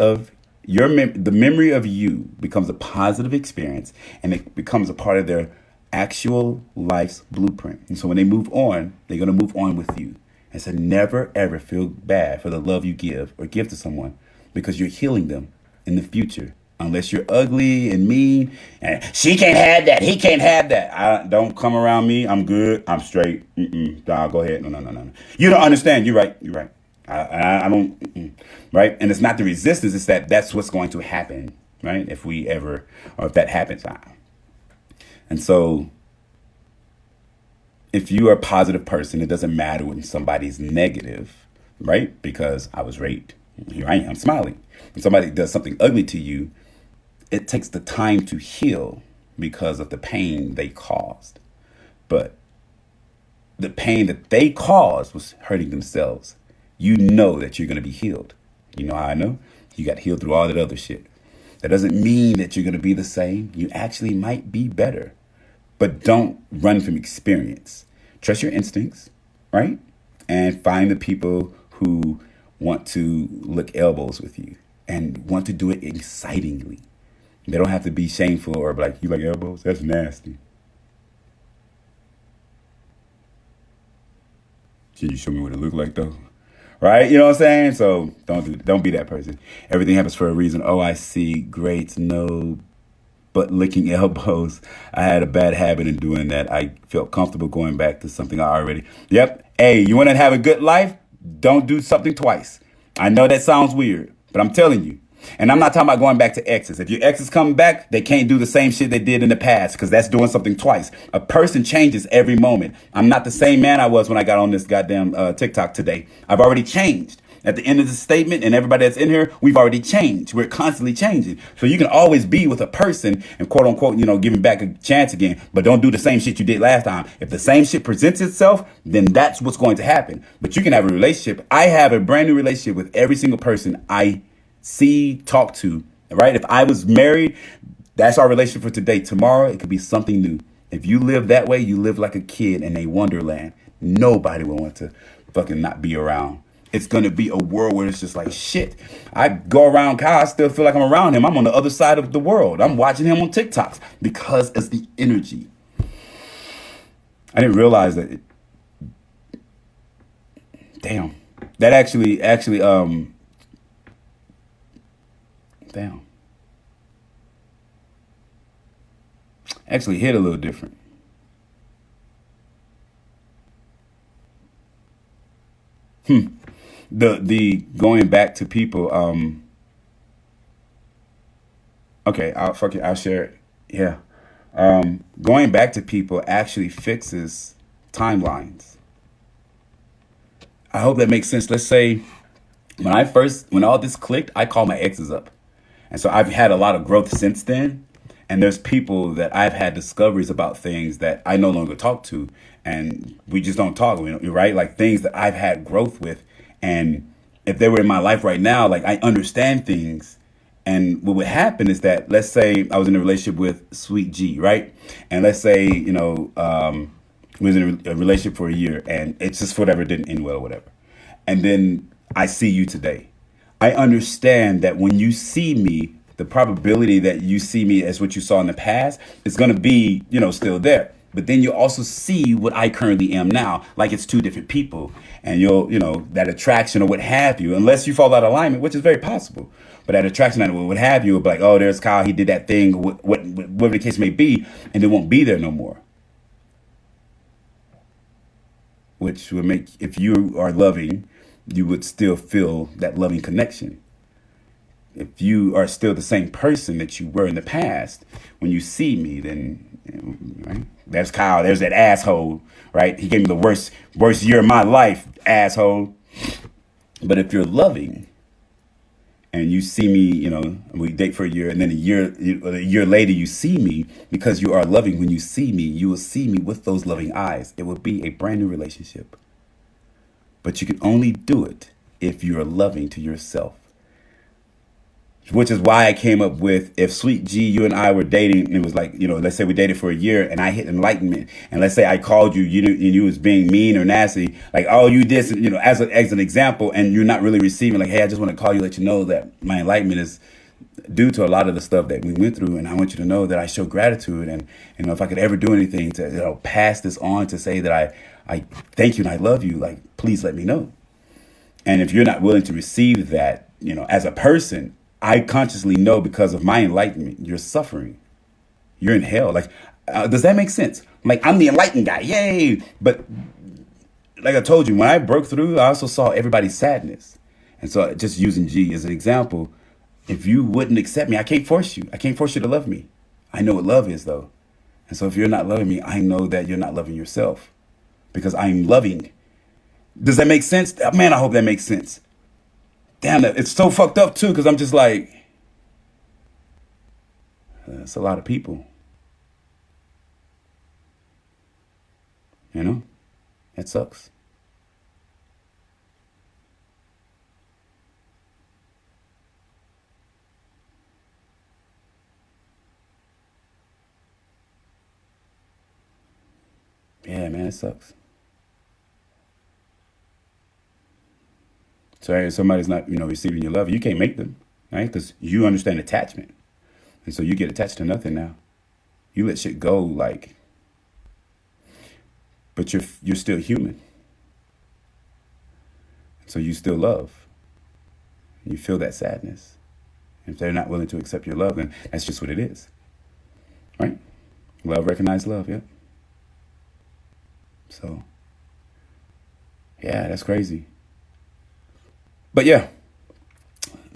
Speaker 3: of you becomes a positive experience and it becomes a part of their actual life's blueprint. And so when they move on, they're going to move on with you. And so never, ever feel bad for the love you give or give to someone because you're healing them in the future. Unless you're ugly and mean and she can't have that, he can't have that. Don't come around me. I'm good. I'm straight. Nah, go ahead. No. You don't understand. You're right. I don't. Right. And it's not the resistance. It's that's what's going to happen. Right. If that happens. And so if you are a positive person, it doesn't matter when somebody's negative, right? Because I was raped. Here I am smiling. When somebody does something ugly to you, it takes the time to heal because of the pain they caused. But the pain that they caused was hurting themselves. You know that you're going to be healed. You know how I know? You got healed through all that other shit. That doesn't mean that you're going to be the same. You actually might be better. But don't run from experience. Trust your instincts, right? And find the people who want to lick elbows with you and want to do it excitingly. They don't have to be shameful or like, you like elbows? That's nasty. Can you show me what it look like though? Right? You know what I'm saying? So don't be that person. Everything happens for a reason. Oh, I see. Great. No, but licking elbows. I had a bad habit in doing that. I felt comfortable going back to something I already. Yep. Hey, you want to have a good life? Don't do something twice. I know that sounds weird, but I'm telling you. And I'm not talking about going back to exes. If your exes come back, they can't do the same shit they did in the past because that's doing something twice. A person changes every moment. I'm not the same man I was when I got on this goddamn TikTok today. I've already changed. At the end of the statement, and everybody that's in here, we've already changed. We're constantly changing. So you can always be with a person and quote unquote, giving back a chance again, but don't do the same shit you did last time. If the same shit presents itself, then that's what's going to happen. But you can have a relationship. I have a brand new relationship with every single person I see, talk to, right? If I was married, that's our relationship for today. Tomorrow, it could be something new. If you live that way, you live like a kid in a wonderland. Nobody will want to fucking not be around. It's going to be a world where it's just like, shit. I go around Kyle, I still feel like I'm around him. I'm on the other side of the world. I'm watching him on TikToks because it's the energy. I didn't realize that. Damn. That actually, damn. Actually hit a little different. The going back to people, okay, I'll share it. Yeah. Going back to people actually fixes timelines. I hope that makes sense. Let's say when all this clicked, I called my exes up. And so I've had a lot of growth since then. And there's people that I've had discoveries about things that I no longer talk to, and we just don't talk, right? Like things that I've had growth with. And if they were in my life right now, like I understand things. And what would happen is that, let's say I was in a relationship with Sweet G, right? And let's say, we was in a relationship for a year and it's just whatever, didn't end well or whatever. And then I see you today. I understand that when you see me, the probability that you see me as what you saw in the past is going to be, still there. But then you also see what I currently am now, like it's two different people. And that attraction or what have you, unless you fall out of alignment, which is very possible. But that attraction and what have you, will be like, oh, there's Kyle, he did that thing, whatever the case may be, and it won't be there no more. Which would make, if you are loving, you would still feel that loving connection. If you are still the same person that you were in the past, when you see me, then right? There's Kyle, there's that asshole, right? He gave me the worst year of my life, asshole. But if you're loving and you see me, we date for a year, and then a year later you see me, because you are loving, when you see me, you will see me with those loving eyes. It will be a brand new relationship. But you can only do it if you are loving to yourself. Which is why I came up with, if Sweet G, you and I were dating, and it was like, let's say we dated for a year and I hit enlightenment. And let's say I called you, and you was being mean or nasty, like, oh, you did, as an example, and you're not really receiving, like, hey, I just want to call you, let you know that my enlightenment is due to a lot of the stuff that we went through. And I want you to know that I show gratitude. And, if I could ever do anything to, pass this on, to say that I thank you and I love you, like, please let me know. And if you're not willing to receive that, as a person, I consciously know, because of my enlightenment, you're suffering. You're in hell. Like, does that make sense? Like, I'm the enlightened guy. Yay. But like I told you, when I broke through, I also saw everybody's sadness. And so, just using G as an example, if you wouldn't accept me, I can't force you. I can't force you to love me. I know what love is, though. And so if you're not loving me, I know that you're not loving yourself, because I'm loving. Does that make sense? Man, I hope that makes sense. Damn, it's so fucked up too, because I'm just like, it's a lot of people. It sucks. Yeah, man, it sucks. So if somebody's not, receiving your love, you can't make them, right? Because you understand attachment. And so you get attached to nothing now. You let shit go, like, but you're still human. So you still love. And you feel that sadness. And if they're not willing to accept your love, then that's just what it is. Right? Love, recognize love, yeah. So, yeah, that's crazy. But yeah,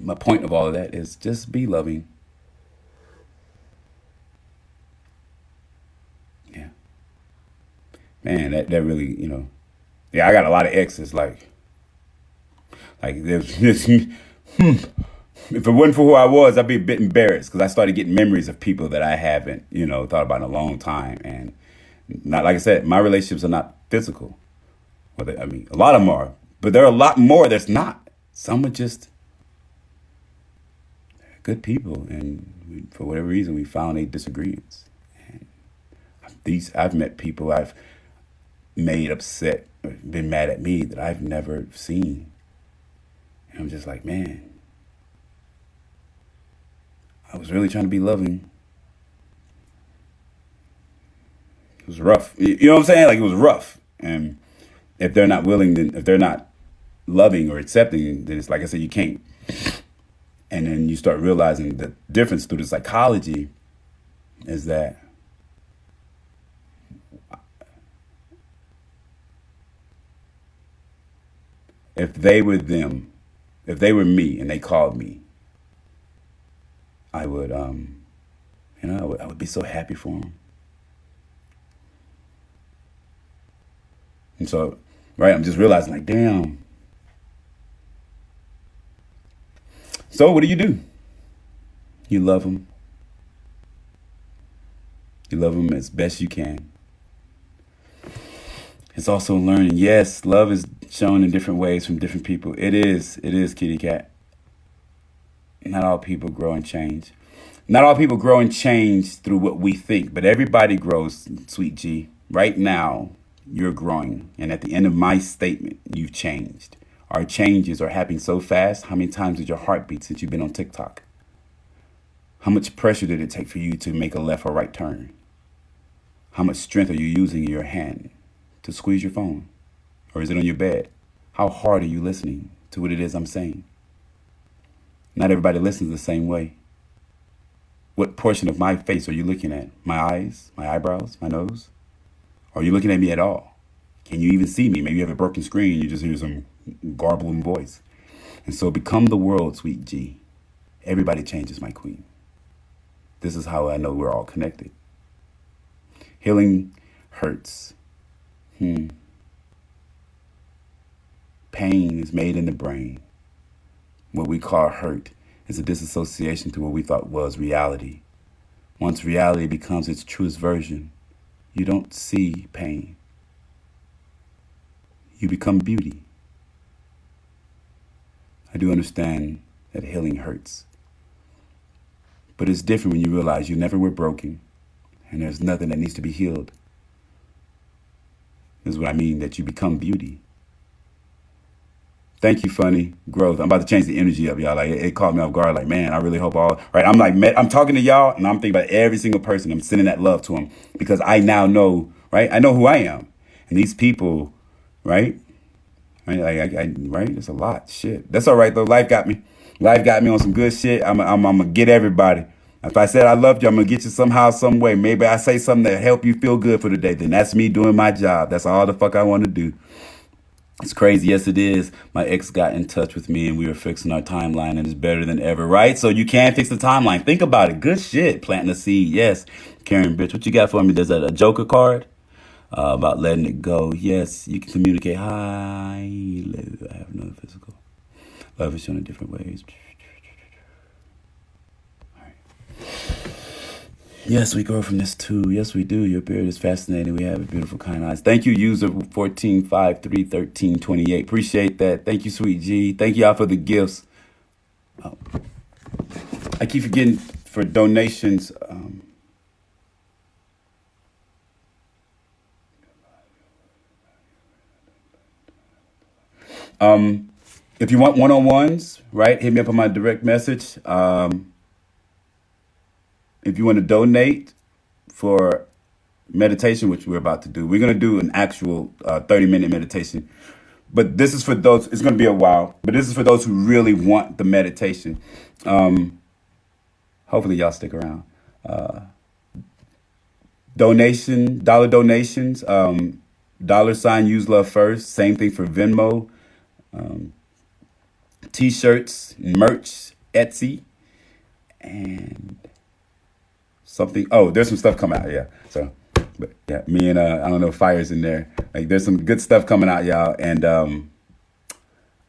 Speaker 3: my point of all of that is just be loving. Yeah. Man, that really, yeah, I got a lot of exes, like there's this, if it wasn't for who I was, I'd be a bit embarrassed, because I started getting memories of people that I haven't, thought about in a long time. And not, like I said, my relationships are not physical. Well, a lot of them are, but there are a lot more that's not. Some are just good people, and for whatever reason, we found a disagreements. And I've met people I've made upset, or been mad at me, that I've never seen. And I'm just like, man, I was really trying to be loving. It was rough. You know what I'm saying? Like, it was rough. And if they're not willing, then if they're not loving or accepting, then it's like I said, you can't. And then you start realizing the difference through the psychology is that if they were them, if they were me and they called me, I would, I would be so happy for them. And so, right, I'm just realizing, like, damn. So what do? You love them. You love them as best you can. It's also learning. Yes, love is shown in different ways from different people. It is, kitty cat. Not all people grow and change. Not all people grow and change through what we think, but everybody grows, sweet G. Right now, you're growing. And at the end of my statement, you've changed. Our changes are happening so fast. How many times did your heart beat since you've been on TikTok? How much pressure did it take for you to make a left or right turn? How much strength are you using in your hand to squeeze your phone? Or is it on your bed? How hard are you listening to what it is I'm saying? Not everybody listens the same way. What portion of my face are you looking at? My eyes, my eyebrows, my nose? Are you looking at me at all? Can you even see me? Maybe you have a broken screen, you just hear some garbling voice. And so become the world, sweet G. Everybody changes, my queen. This is how I know we're all connected. Healing hurts. Pain is made in the brain. What we call hurt is a disassociation to what we thought was reality. Once reality becomes its truest version, you don't see pain. You become beauty. I do understand that healing hurts. But it's different when you realize you never were broken and there's nothing that needs to be healed. This is what I mean, that you become beauty. Thank you, Funny Growth. I'm about to change the energy up, y'all. Like it caught me off guard. Like, man, I really hope all right. I'm talking to y'all, and I'm thinking about every single person. I'm sending that love to them because I now know, right? I know who I am, and these people, right? Right? It's a lot. Shit. That's all right though. Life got me. Life got me on some good shit. I'm gonna get everybody. If I said I loved you, I'm gonna get you somehow, some way. Maybe I say something that help you feel good for the day. Then that's me doing my job. That's all the fuck I want to do. It's crazy. Yes, it is. My ex got in touch with me and we were fixing our timeline and it's better than ever, right? So you can fix the timeline. Think about it. Good shit. Planting a seed. Yes. Karen, bitch, what you got for me? There's a Joker card about letting it go. Yes, you can communicate. Hi. I have no physical. Love is shown in different ways. All right. Yes, we grow from this too. Yes, we do. Your beard is fascinating. We have beautiful, kind eyes. Thank you, user 14531328. Appreciate that. Thank you, sweet G. Thank y'all for the gifts. Oh. I keep forgetting for donations. If you want one-on-ones, right, hit me up on my direct message. If you want to donate for meditation, which we're about to do, we're going to do an actual 30-minute meditation. But this is for those, it's going to be a while, but this is for those who really want the meditation. Hopefully y'all stick around. Dollar donations, $ use love first. Same thing for Venmo, T-shirts, merch, Etsy, and something. Oh, there's some stuff coming out. Yeah. So, but yeah, me and I don't know, Fire's in there. Like, there's some good stuff coming out, y'all. And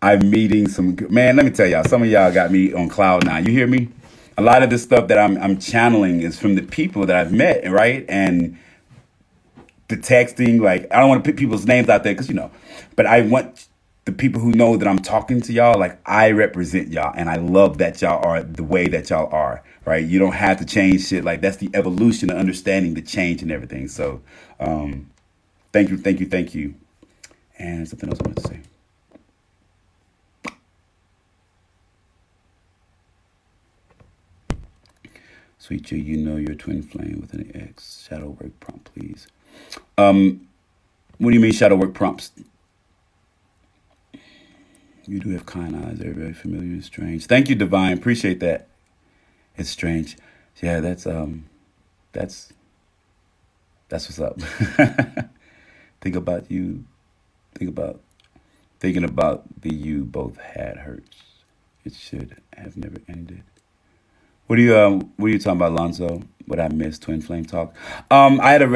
Speaker 3: I'm meeting some. Man, let me tell y'all. Some of y'all got me on cloud nine. You hear me? A lot of this stuff that I'm channeling is from the people that I've met, right? And the texting. Like, I don't want to put people's names out there because but I want the people who know that I'm talking to y'all, like I represent y'all, and I love that y'all are the way that y'all are, right? You don't have to change shit. Like, that's the evolution of understanding the change and everything. So, thank you. And something else I wanted to say. Sweet G, you know your twin flame with an X. Shadow work prompt, please. What do you mean shadow work prompts? You do have kind eyes. They're very familiar and strange. Thank you, Divine. Appreciate that. It's strange. Yeah, that's what's up. Think about you. Thinking about the you both had hurts. It should have never ended. What are you talking about, Lonzo? What I missed, twin flame talk. I had a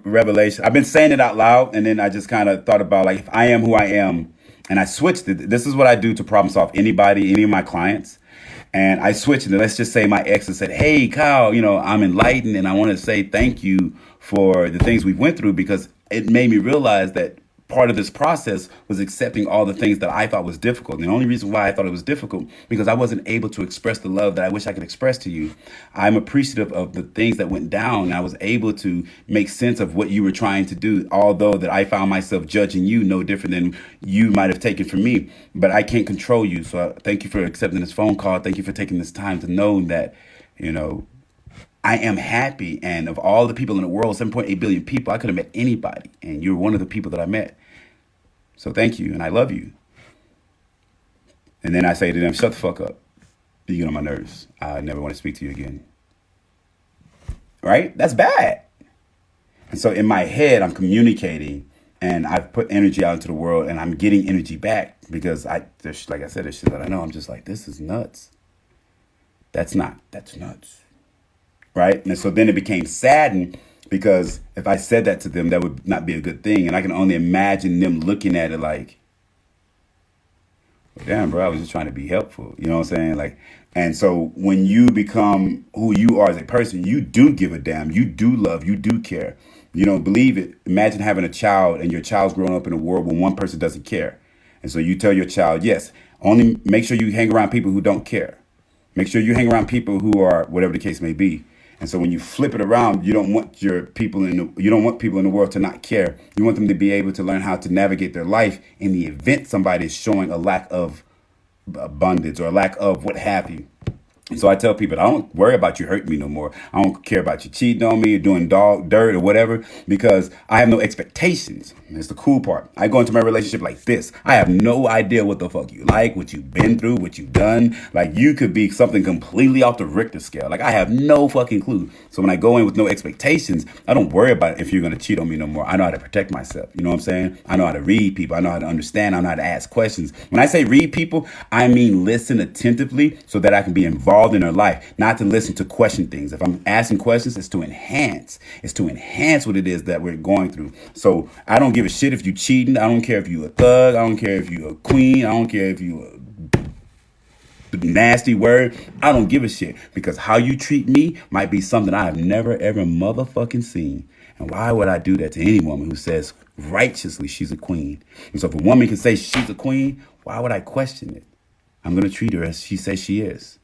Speaker 3: revelation. I've been saying it out loud, and then I just kind of thought about, like, if I am who I am, and I switched it. This is what I do to problem solve anybody, any of my clients. and I switched, and let's just say my ex had said, "Hey, Kyle, I'm enlightened, and I want to say thank you for the things we went through because it made me realize that part of this process was accepting all the things that I thought was difficult. And the only reason why I thought it was difficult because I wasn't able to express the love that I wish I could express to you. I'm appreciative of the things that went down. I was able to make sense of what you were trying to do, although that I found myself judging you no different than you might have taken from me. But I can't control you. So thank you for accepting this phone call. Thank you for taking this time to know that, I am happy, and of all the people in the world, 7.8 billion people, I could have met anybody, and you're one of the people that I met. So thank you, and I love you. And then I say to them, shut the fuck up. You get on my nerves. I never want to speak to you again. Right? That's bad. And so in my head, I'm communicating, and I've put energy out into the world, and I'm getting energy back because like I said, there's shit that I know. I'm just like, this is nuts. That's nuts. Right? And so then it became saddened because if I said that to them, that would not be a good thing. And I can only imagine them looking at it like, well, damn, bro, I was just trying to be helpful. You know what I'm saying? Like, and so when you become who you are as a person, you do give a damn. You do love. You do care. Believe it. Imagine having a child and your child's growing up in a world where one person doesn't care. And so you tell your child, yes, only make sure you hang around people who don't care. Make sure you hang around people who are whatever the case may be. And so when you flip it around, you don't want people in the world to not care. You want them to be able to learn how to navigate their life in the event somebody is showing a lack of abundance or a lack of what have you. And so I tell people, I don't worry about you hurting me no more. I don't care about you cheating on me or doing dog dirt or whatever, because I have no expectations. And that's the cool part. I go into my relationship like this. I have no idea what the fuck you like, what you've been through, what you've done. Like, you could be something completely off the Richter scale. Like, I have no fucking clue. So when I go in with no expectations, I don't worry about if you're going to cheat on me no more. I know how to protect myself. You know what I'm saying? I know how to read people. I know how to understand. I know how to ask questions. When I say read people, I mean listen attentively so that I can be involved in their life, not to listen to question things. If I'm asking questions, it's to enhance. It's to enhance what it is that we're going through. So I don't give a shit if you cheating. I don't care if you a thug. I don't care if you a queen. I don't care if you a nasty word. I don't give a shit, because how you treat me might be something I have never ever motherfucking seen. And why would I do that to any woman who says righteously she's a queen? And so if a woman can say she's a queen, why would I question it? I'm going to treat her as she says she is.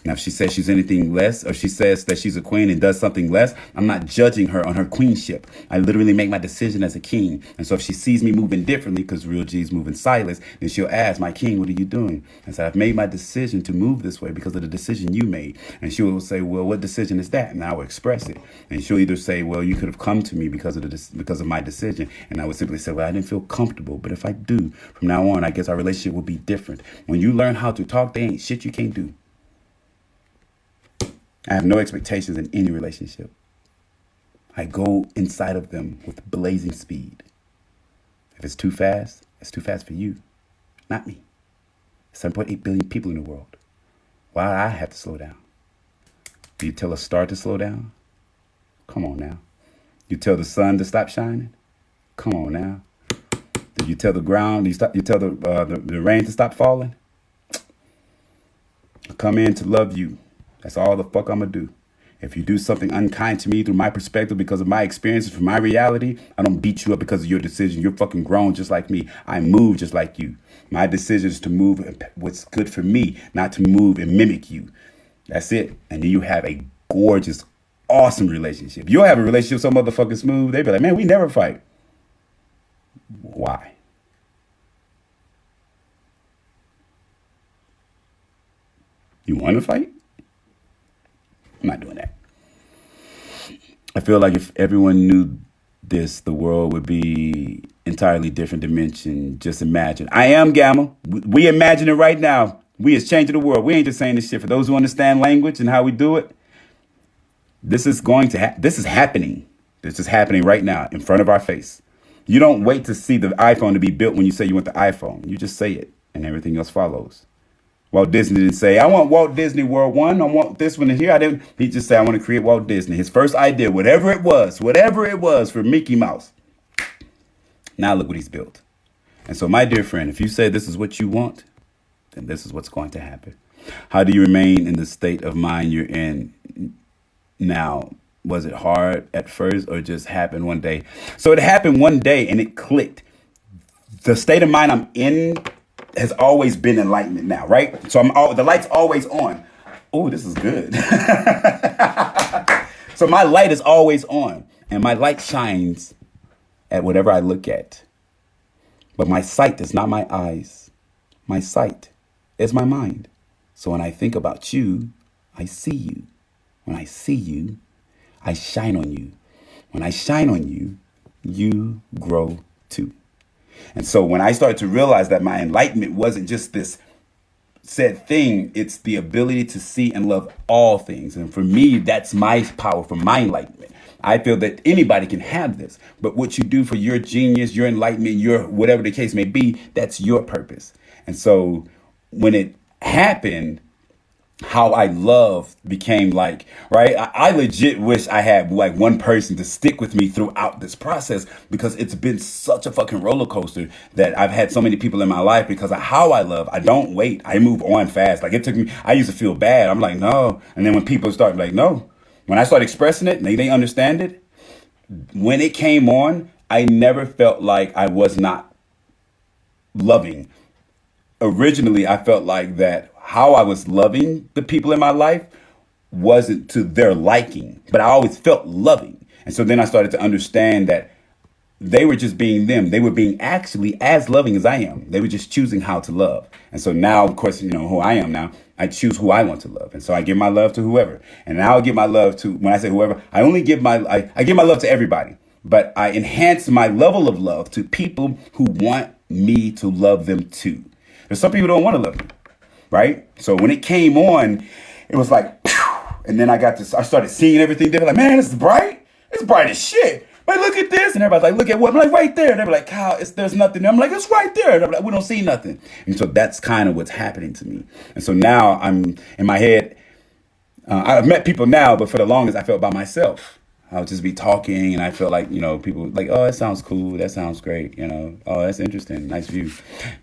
Speaker 3: Now, if she says she's anything less, or she says that she's a queen and does something less, I'm not judging her on her queenship. I literally make my decision as a king. And so if she sees me moving differently, because real G's move in silence, then she'll ask, my king, what are you doing? And so I've made my decision to move this way because of the decision you made. And she will say, well, what decision is that? And I will express it. And she'll either say, well, you could have come to me because of my decision. And I would simply say, well, I didn't feel comfortable. But if I do, from now on, I guess our relationship will be different. When you learn how to talk, there ain't shit you can't do. I have no expectations in any relationship. I go inside of them with blazing speed. If it's too fast for you, not me. 7.8 billion people in the world. Why do I have to slow down? Do you tell a star to slow down? Come on now. You tell the sun to stop shining? Come on now. Do you tell the ground, you tell the rain to stop falling? I come in to love you. That's all the fuck I'm gonna do. If you do something unkind to me through my perspective, because of my experiences, from my reality, I don't beat you up because of your decision. You're fucking grown just like me. I move just like you. My decision is to move what's good for me, not to move and mimic you. That's it. And then you have a gorgeous, awesome relationship. You'll have a relationship so motherfucking smooth, they be like, man, we never fight. Why? You want to fight? I'm not doing that. I feel like if everyone knew this, the world would be entirely different dimension. Just imagine. I am Gamma. We imagine it right now. We is changing the world. We ain't just saying this shit. For those who understand language and how we do it, this is this is happening. This is happening right now in front of our face. You don't wait to see the iPhone to be built when you say you want the iPhone. You just say it, and everything else follows. Walt Disney didn't say, I want Walt Disney World 1. I want this one here. He just said, I want to create Walt Disney. His first idea, whatever it was for Mickey Mouse. Now look what he's built. And so, my dear friend, if you say this is what you want, then this is what's going to happen. How do you remain in the state of mind you're in now? Was it hard at first or just happened one day? So it happened one day and it clicked. The state of mind I'm in has always been enlightenment now, right? So the light's always on. Oh, this is good. So my light is always on and my light shines at whatever I look at. But my sight is not my eyes. My sight is my mind. So when I think about you, I see you. When I see you, I shine on you. When I shine on you, you grow too. And so when I started to realize that my enlightenment wasn't just this said thing, it's the ability to see and love all things. And for me, that's my power for my enlightenment. I feel that anybody can have this, but what you do for your genius, your enlightenment, your whatever the case may be, that's your purpose. And so when it happened, how I love became like, right? I legit wish I had like one person to stick with me throughout this process because it's been such a fucking roller coaster that I've had so many people in my life because of how I love. I don't wait. I move on fast. Like it took me, I used to feel bad. I'm like, no. And then when people start like, no, when I start expressing it and they understand it, when it came on, I never felt like I was not loving. Originally, I felt like that how I was loving the people in my life wasn't to their liking, but I always felt loving. And so then I started to understand that they were just being them. They were being actually as loving as I am. They were just choosing how to love. And so now, of course, you know who I am now. I choose who I want to love. And so I give my love to whoever. And now I give my love to, when I say whoever, I only give I give my love to everybody. But I enhance my level of love to people who want me to love them too. There's some people who don't want to love me. Right? So when it came on, it was like, phew, and then I started seeing everything. They were like, man, this is bright. It's bright as shit. But look at this. And everybody's like, look at what? I'm like, right there. And they were like, Kyle, there's nothing there. I'm like, it's right there. And I'm like, we don't see nothing. And so that's kind of what's happening to me. And so now I'm in my head. I've met people now, but for the longest, I felt by myself. I would just be talking and I felt like, people like, oh, that sounds cool. That sounds great. Oh, that's interesting. Nice view.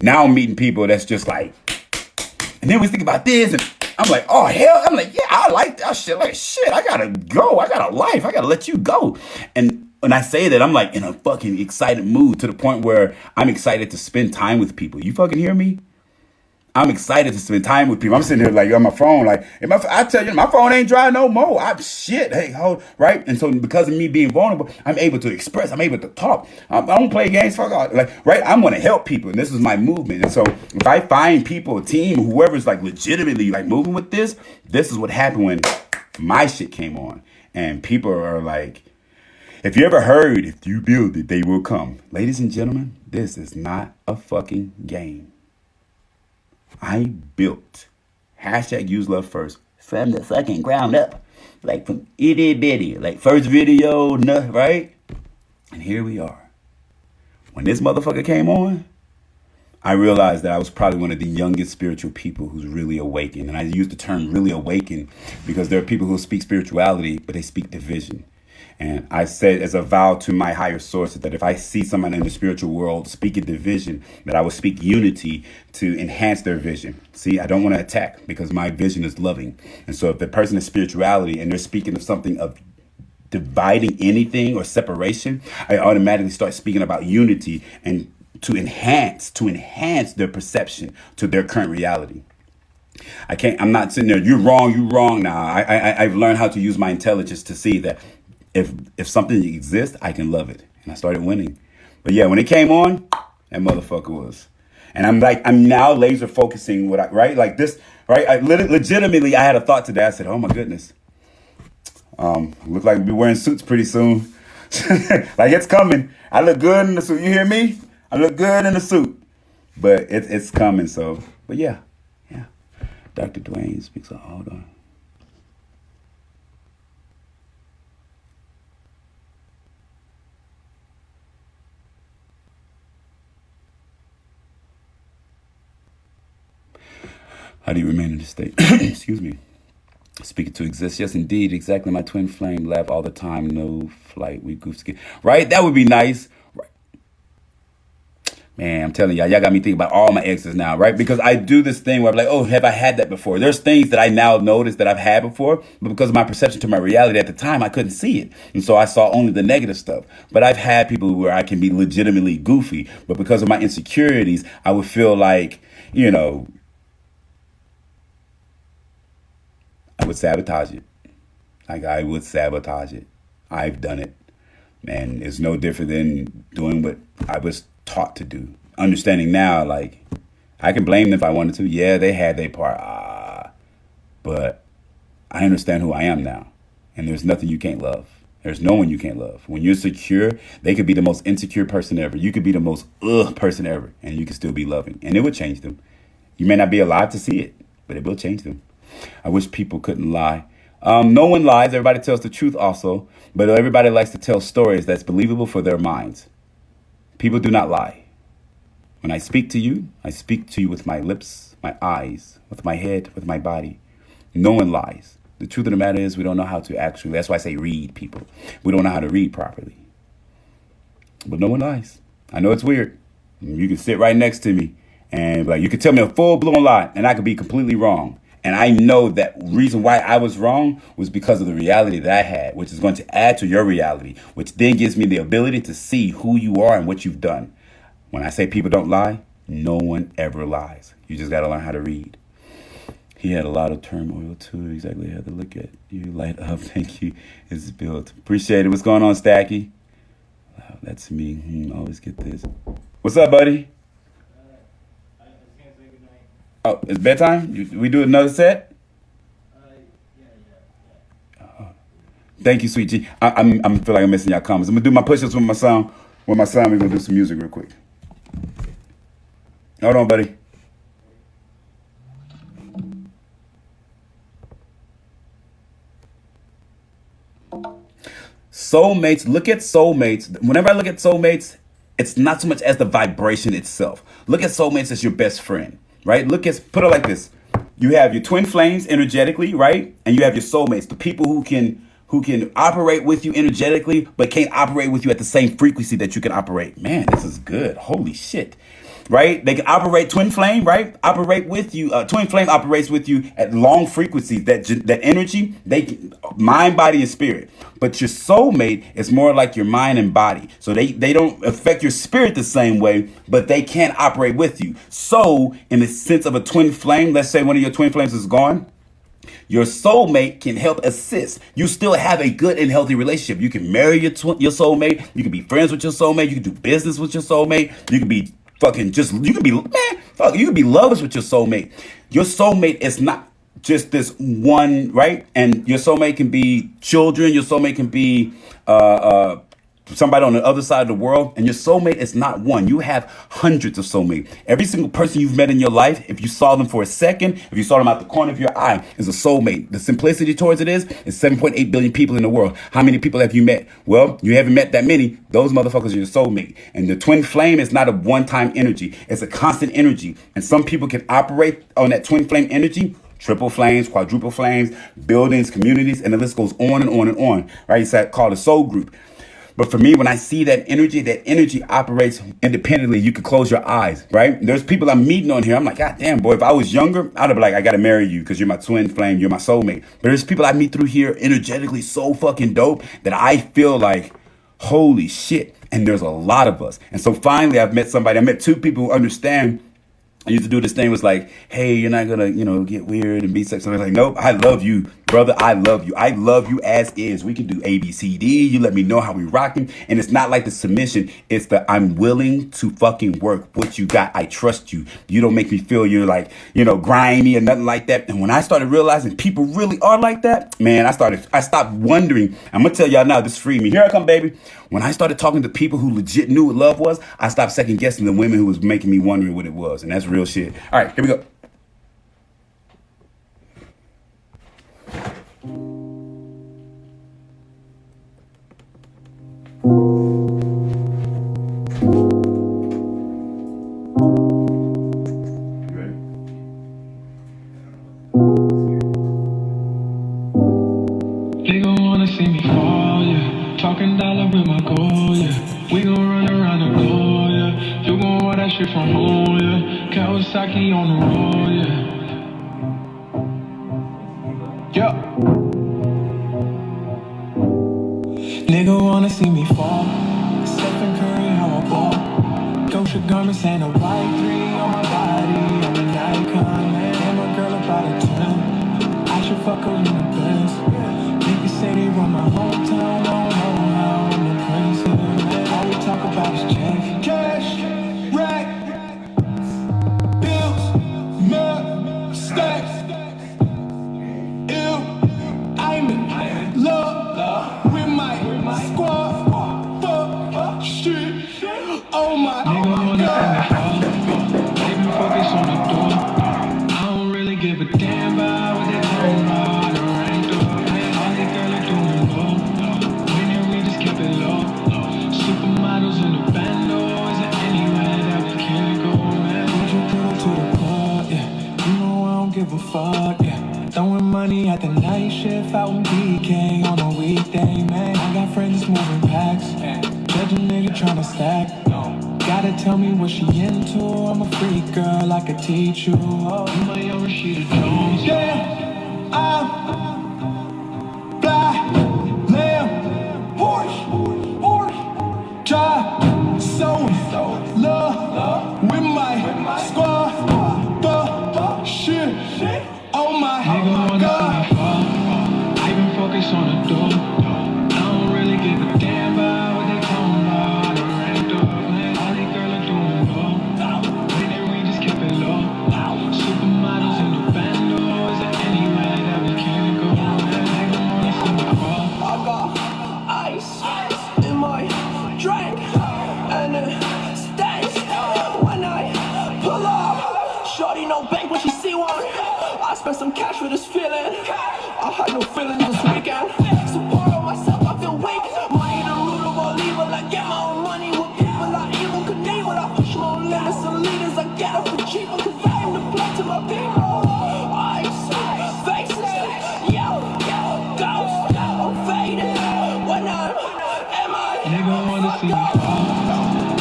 Speaker 3: Now I'm meeting people that's just like, and then we think about this, and I'm like, oh, hell. I'm like, yeah, I like that shit. Like, shit, I gotta go. I got a life. I gotta let you go. And when I say that, I'm like in a fucking excited mood to the point where I'm excited to spend time with people. You fucking hear me? I'm excited to spend time with people. I'm sitting here like on my phone, like, I tell you, my phone ain't dry no more. Hey, hold, right? And so because of me being vulnerable, I'm able to express, I'm able to talk. I don't play games, fuck off. Like, right? I'm going to help people, and this is my movement. And so if I find people, a team, whoever's like legitimately like moving with this is what happened when my shit came on. And people are like, if you ever heard, if you build it, they will come. Ladies and gentlemen, this is not a fucking game. I built #use love first from the fucking ground up, like from itty bitty, like first video, right? And here we are. When this motherfucker came on, I realized that I was probably one of the youngest spiritual people who's really awakened. And I use the term really awakened because there are people who speak spirituality, but they speak division. And I said as a vow to my higher source that if I see someone in the spiritual world speaking division, that I will speak unity to enhance their vision. See, I don't want to attack because my vision is loving. And so if the person is spirituality and they're speaking of something of dividing anything or separation, I automatically start speaking about unity and to enhance their perception to their current reality. I'm not sitting there, you're wrong now. I've learned how to use my intelligence to see that if something exists, I can love it. And I started winning. But yeah, when it came on, that motherfucker was. And I'm now laser focusing right? Like this, right? Legitimately, I had a thought today. I said, oh my goodness. Look like we'll be wearing suits pretty soon. Like it's coming. I look good in the suit. You hear me? I look good in the suit. But it's coming, so. But yeah. Dr. Dwayne speaks. Hold on. How do you remain in this state? Excuse me. Speaking to exist. Yes, indeed. Exactly. My twin flame. Laugh all the time. No flight. We goof skin. Right? That would be nice. Right. Man, I'm telling y'all got me thinking about all my exes now, right? Because I do this thing where I'm like, oh, have I had that before? There's things that I now notice that I've had before, but because of my perception to my reality at the time, I couldn't see it. And so I saw only the negative stuff. But I've had people where I can be legitimately goofy, but because of my insecurities, I would feel like, you know, I would sabotage it. Like I would sabotage it. I've done it. And it's no different than doing what I was taught to do. Understanding now, like, I can blame them if I wanted to. Yeah, they had their part. But I understand who I am now. And there's nothing you can't love. There's no one you can't love. When you're secure, they could be the most insecure person ever. You could be the most person ever. And you could still be loving. And it would change them. You may not be alive to see it, but it will change them. I wish people couldn't lie. No one lies. Everybody tells the truth also. But everybody likes to tell stories that's believable for their minds. People do not lie. When I speak to you with my lips, my eyes, with my head, with my body. No one lies. The truth of the matter is we don't know how to actually, that's why I say read people. We don't know how to read properly. But no one lies. I know it's weird. You can sit right next to me and like you could tell me a full-blown lie and I could be completely wrong. And I know that reason why I was wrong was because of the reality that I had, which is going to add to your reality, which then gives me the ability to see who you are and what you've done. When I say people don't lie, no one ever lies. You just got to learn how to read. He had a lot of turmoil too. Exactly how to look at you. Light up. Thank you. It's built. Appreciate it. What's going on, Stacky? Wow, that's me. Always get this. What's up, buddy? Oh, it's bedtime? We do another set? Thank you, sweet G. I'm feel like I'm missing y'all comments. I'm gonna do my push-ups with my son. With my son, we're gonna do some music real quick. Hold on, buddy. Soulmates. Look at soulmates. Whenever I look at soulmates, it's not so much as the vibration itself. Look at soulmates as your best friend. Right? Put it like this. You have your twin flames energetically, right? And you have your soulmates, the people who can operate with you energetically, but can't operate with you at the same frequency that you can operate. Man, this is good. Holy shit. Right? They can operate twin flame, right? Operate with you. Twin flame operates with you at long frequencies. That energy, mind, body, and spirit. But your soulmate is more like your mind and body. So they don't affect your spirit the same way, but they can't operate with you. So in the sense of a twin flame, let's say one of your twin flames is gone. Your soulmate can help assist. You still have a good and healthy relationship. You can marry your soulmate. You can be friends with your soulmate. You can do business with your soulmate. You can be you can be lovers with your soulmate. Your soulmate is not just this one, right? And your soulmate can be children. Your soulmate can be somebody on the other side of the world. And your soulmate is not one. You have hundreds of soulmates. Every single person you've met in your life, if you saw them for a second, if you saw them out the corner of your eye, is a soulmate. The simplicity towards it is 7.8 billion people in the world. How many people have you met? Well, you haven't met that many. Those motherfuckers are your soulmate. And the twin flame is not a one-time energy. It's a constant energy. And some people can operate on that twin flame energy. Triple flames, quadruple flames, buildings, communities, and the list goes on and on and on. Right? It's called a soul group. But for me, when I see that energy operates independently. You can close your eyes, right? There's people I'm meeting on here. I'm like, God damn, boy, if I was younger, I'd have been like, I got to marry you because you're my twin flame. You're my soulmate. But there's people I meet through here energetically so fucking dope that I feel like, holy shit. And there's a lot of us. And so finally, I met two people who understand. I used to do this thing was like, hey, you're not going to, get weird and be sexual. I'm like, nope, I love you, brother. I love you. I love you as is. We can do A, B, C, D. You let me know how we rocking. And it's not like the submission. It's the I'm willing to fucking work what you got. I trust you. You don't make me feel you're like, grimy or nothing like that. And when I started realizing people really are like that, man, I stopped wondering. I'm going to tell y'all now, this freed me. Here I come, baby. When I started talking to people who legit knew what love was, I stopped second guessing the women who was making me wondering what it was. And that's real shit. All right, here we go. You ready?
Speaker 6: They gon' wanna see me fall, yeah. Talking dollar with my goal, yeah. We gon' run around the globe, yeah. You gon' want that shit. shit from home, yeah. Kawasaki on the road, yeah. Yeah. Nigga wanna see me fall. Stephen Curry, how I ball. Gosha garments and a white 3 on my body. I'm an icon, man. I'm a girl about a 10. I should fuck her in the Benz. Niggas say they run my hometown. Don't know how I'm the prince of it, man. All we talk about is check. Cash, rack, bills, mud, stacks. Ew, I'm in love with my squad. Fuck shit. Oh my god. They been focused on the door. I don't really give a damn about what they talking about or ain't doing. All they girl are doing low. When we just keep it low. Supermodels in the bando. Is there anywhere that we can't go, man? Would you put up to the club? Yeah. You know I don't give a fuck, yeah. Throwing money at the night shift out in BK on a weekday, man. I got friends moving packs. Judge a nigga tryna stack. Gotta tell me what she into. I'm a freak girl, I could teach you. Oh, you my young Rashida Jones. Yeah, I'm fly, lamb, Porsche, drive, so love with my squad. The shit, oh my god. I been focused on the door. I don't really give a damn about what they talking about or ain't doing. All they girl are doing low. When we just keep it low. Supermodels in the bando. Is there anywhere that we can't go? They gon' wanna see me fall. I got ice in my drink and it stinks when I pull up. Shorty no bank when she see one. I spent some cash for this feeling. I had no feelings this weekend. Support on myself, I feel weak. Money the root of all evil. I get my own money with people I evil could name it. I push my own limits and leaders. I get up for cheaper cause I am the blood to my people. Ice, faces, yo, ghost, I'm faded. When I'm, am I? Nigga wanna see me fall.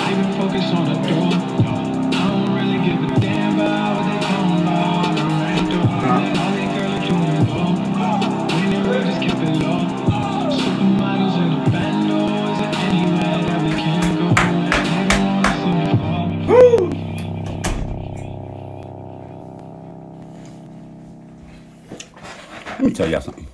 Speaker 6: They been focused on the door. I don't really give a damn about what they talking about or ain't doing. All they girl are doing low. When we just keep it low. Supermodels in the bando. Is there anywhere that we can't go? They don't wanna see me fall.
Speaker 3: Let me tell y'all something.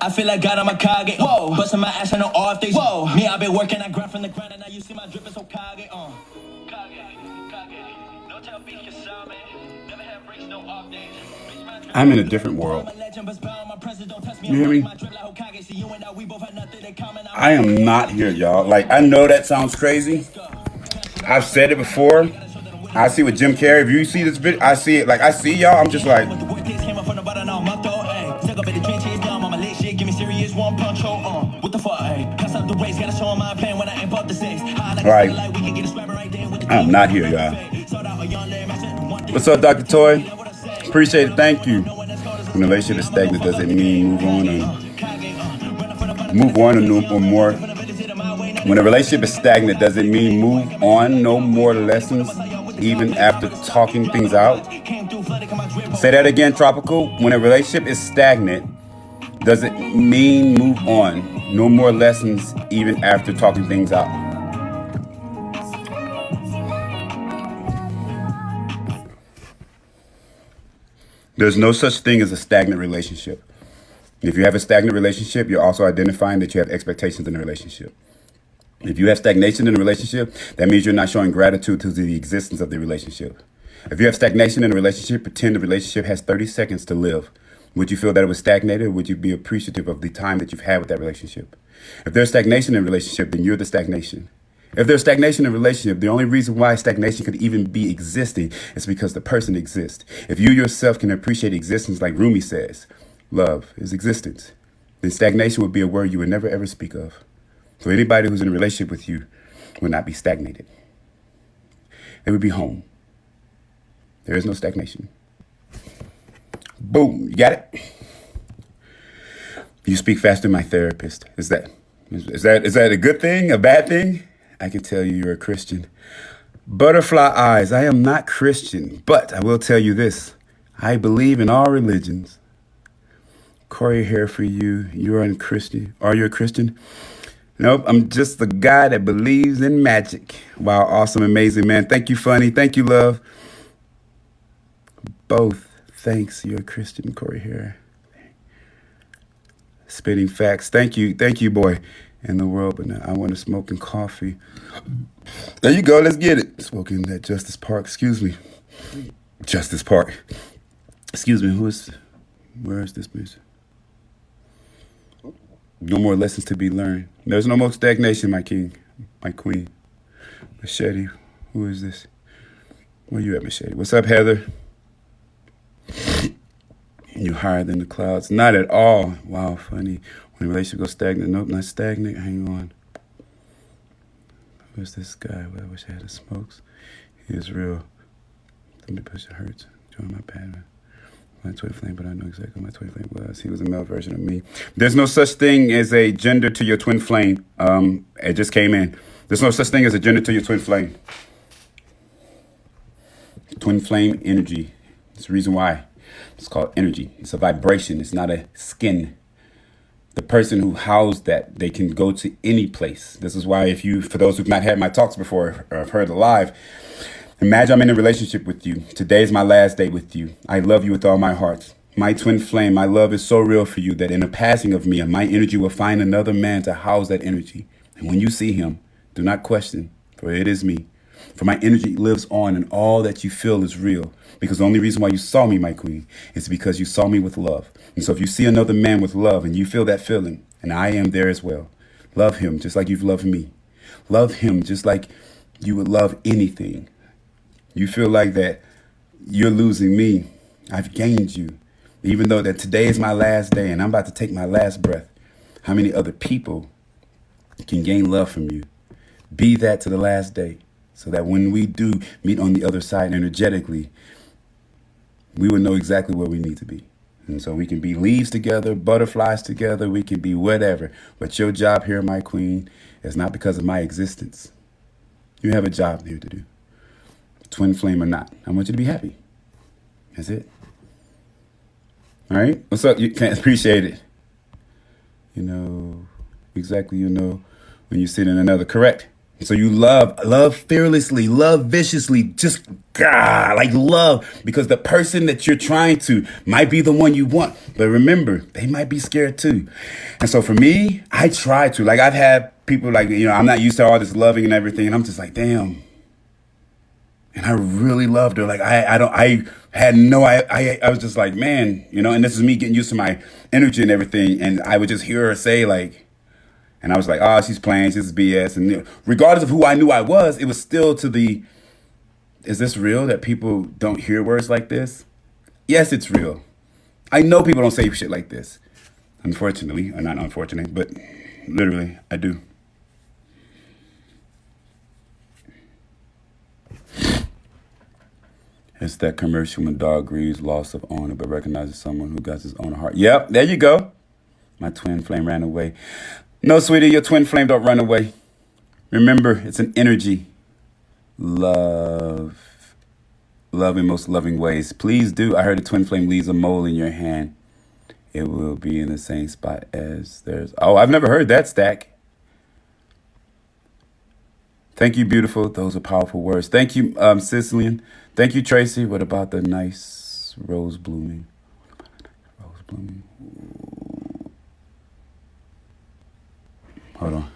Speaker 7: I feel like God, I'm a Kage. Whoa, busting my ass on the off days. Whoa, me, I've been working, I grind from the ground, and now you see my drip is so Kage. Kage, no tell beef can sell me. Never have breaks, no off days.
Speaker 3: I'm in a different world. You hear me? I am not here, y'all. Like, I know that sounds crazy. I've said it before. I see with Jim Carrey. If you see this video, I see it. Like, I see y'all. I'm just like, I'm not here, y'all. What's up, Dr. Toy? Appreciate it. Thank you. When a relationship is stagnant, does it mean move on or more? When a relationship is stagnant, does it mean move on, no more lessons, even after talking things out? Say that again, Tropical. When a relationship is stagnant, does it mean move on, no more lessons, even after talking things out? There's no such thing as a stagnant relationship. If you have a stagnant relationship, you're also identifying that you have expectations in the relationship. If you have stagnation in a relationship, that means you're not showing gratitude to the existence of the relationship. If you have stagnation in a relationship, pretend the relationship has 30 seconds to live. Would you feel that it was stagnated, or would you be appreciative of the time that you've had with that relationship? If there's stagnation in a relationship, then you're the stagnation. If there's stagnation in a relationship, the only reason why stagnation could even be existing is because the person exists. If you yourself can appreciate existence, like Rumi says, love is existence, then stagnation would be a word you would never ever speak of. So anybody who's in a relationship with you would not be stagnated. They would be home. There is no stagnation. Boom, you got it? You speak faster than my therapist. Is that a good thing, a bad thing? I can tell you're a Christian. Butterfly eyes. I am not Christian, but I will tell you this. I believe in all religions. Corey here for you. You're a Christian. Are you a Christian? Nope. I'm just the guy that believes in magic. Wow. Awesome. Amazing, man. Thank you, funny. Thank you, love. Both. Thanks. You're a Christian, Corey here. Spitting facts. Thank you. Thank you, boy. In the world, but now I want to smoke and coffee. There you go. Let's get it. Smoking at Justice Park. Excuse me. Justice Park. Excuse me. Where is this bitch? No more lessons to be learned. There's no more stagnation, my king, my queen. Machete. Who is this? Where you at, Machete? What's up, Heather? You higher than the clouds. Not at all. Wow, funny. When a relationship goes stagnant. Nope, not stagnant. Hang on. Where's this guy? Well, I wish I had the smokes. He is real. Let me push it hurts. Join my pattern. My twin flame, but I know exactly what my twin flame was. He was a male version of me. There's no such thing as a gender to your twin flame. It just came in. There's no such thing as a gender to your twin flame. Twin flame energy. It's the reason why. It's called energy. It's a vibration. It's not a skin. The person who housed that, they can go to any place. This is why for those who've not had my talks before or have heard it live, imagine I'm in a relationship with you. Today is my last day with you. I love you with all my heart. My twin flame, my love is so real for you that in the passing of me, my energy will find another man to house that energy. And when you see him, do not question, for it is me. For my energy lives on and all that you feel is real. Because the only reason why you saw me, my queen, is because you saw me with love. And so if you see another man with love and you feel that feeling, and I am there as well, love him just like you've loved me. Love him just like you would love anything. You feel like that you're losing me. I've gained you. Even though that today is my last day and I'm about to take my last breath, how many other people can gain love from you? Be that to the last day so that when we do meet on the other side energetically, we will know exactly where we need to be. And so we can be leaves together, butterflies together, we can be whatever. But your job here, my queen, is not because of my existence. You have a job here to do. Twin flame or not. I want you to be happy. That's it. All right? What's up? You can't appreciate it. Exactly, when you sit in another. Correct. So you love fearlessly, love viciously, just love, because the person that you're trying to might be the one you want. But remember, they might be scared too. And so for me, I try to. I've had people I'm not used to all this loving and everything. And I'm just like, damn. And I really loved her. I was just like, man, and this is me getting used to my energy and everything. And I would just hear her say and I was like, oh, she's playing, she's BS. And regardless of who I knew I was, it was still is this real that people don't hear words like this? Yes, it's real. I know people don't say shit like this. Unfortunately, or not unfortunately, but literally, I do. It's that commercial when dog grieves loss of owner, but recognizes someone who got his own heart. Yep, there you go. My twin flame ran away. No, sweetie, your twin flame don't run away. Remember, it's an energy. Love in most loving ways. Please do. I heard a twin flame leaves a mole in your hand. It will be in the same spot as theirs. Oh, I've never heard that, Stack. Thank you, beautiful. Those are powerful words. Thank you, Sicilian. Thank you, Tracy. What about the nice rose blooming? Rose blooming. Hold on.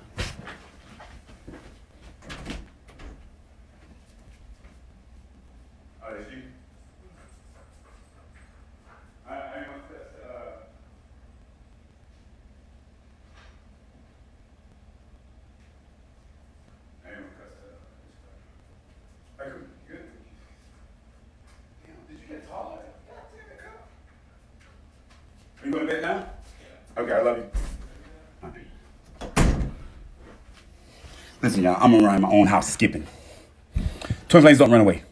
Speaker 3: Are you going to bed now? Okay, I love you. Listen, y'all, I'm around my own house skipping. Twin flames don't run away.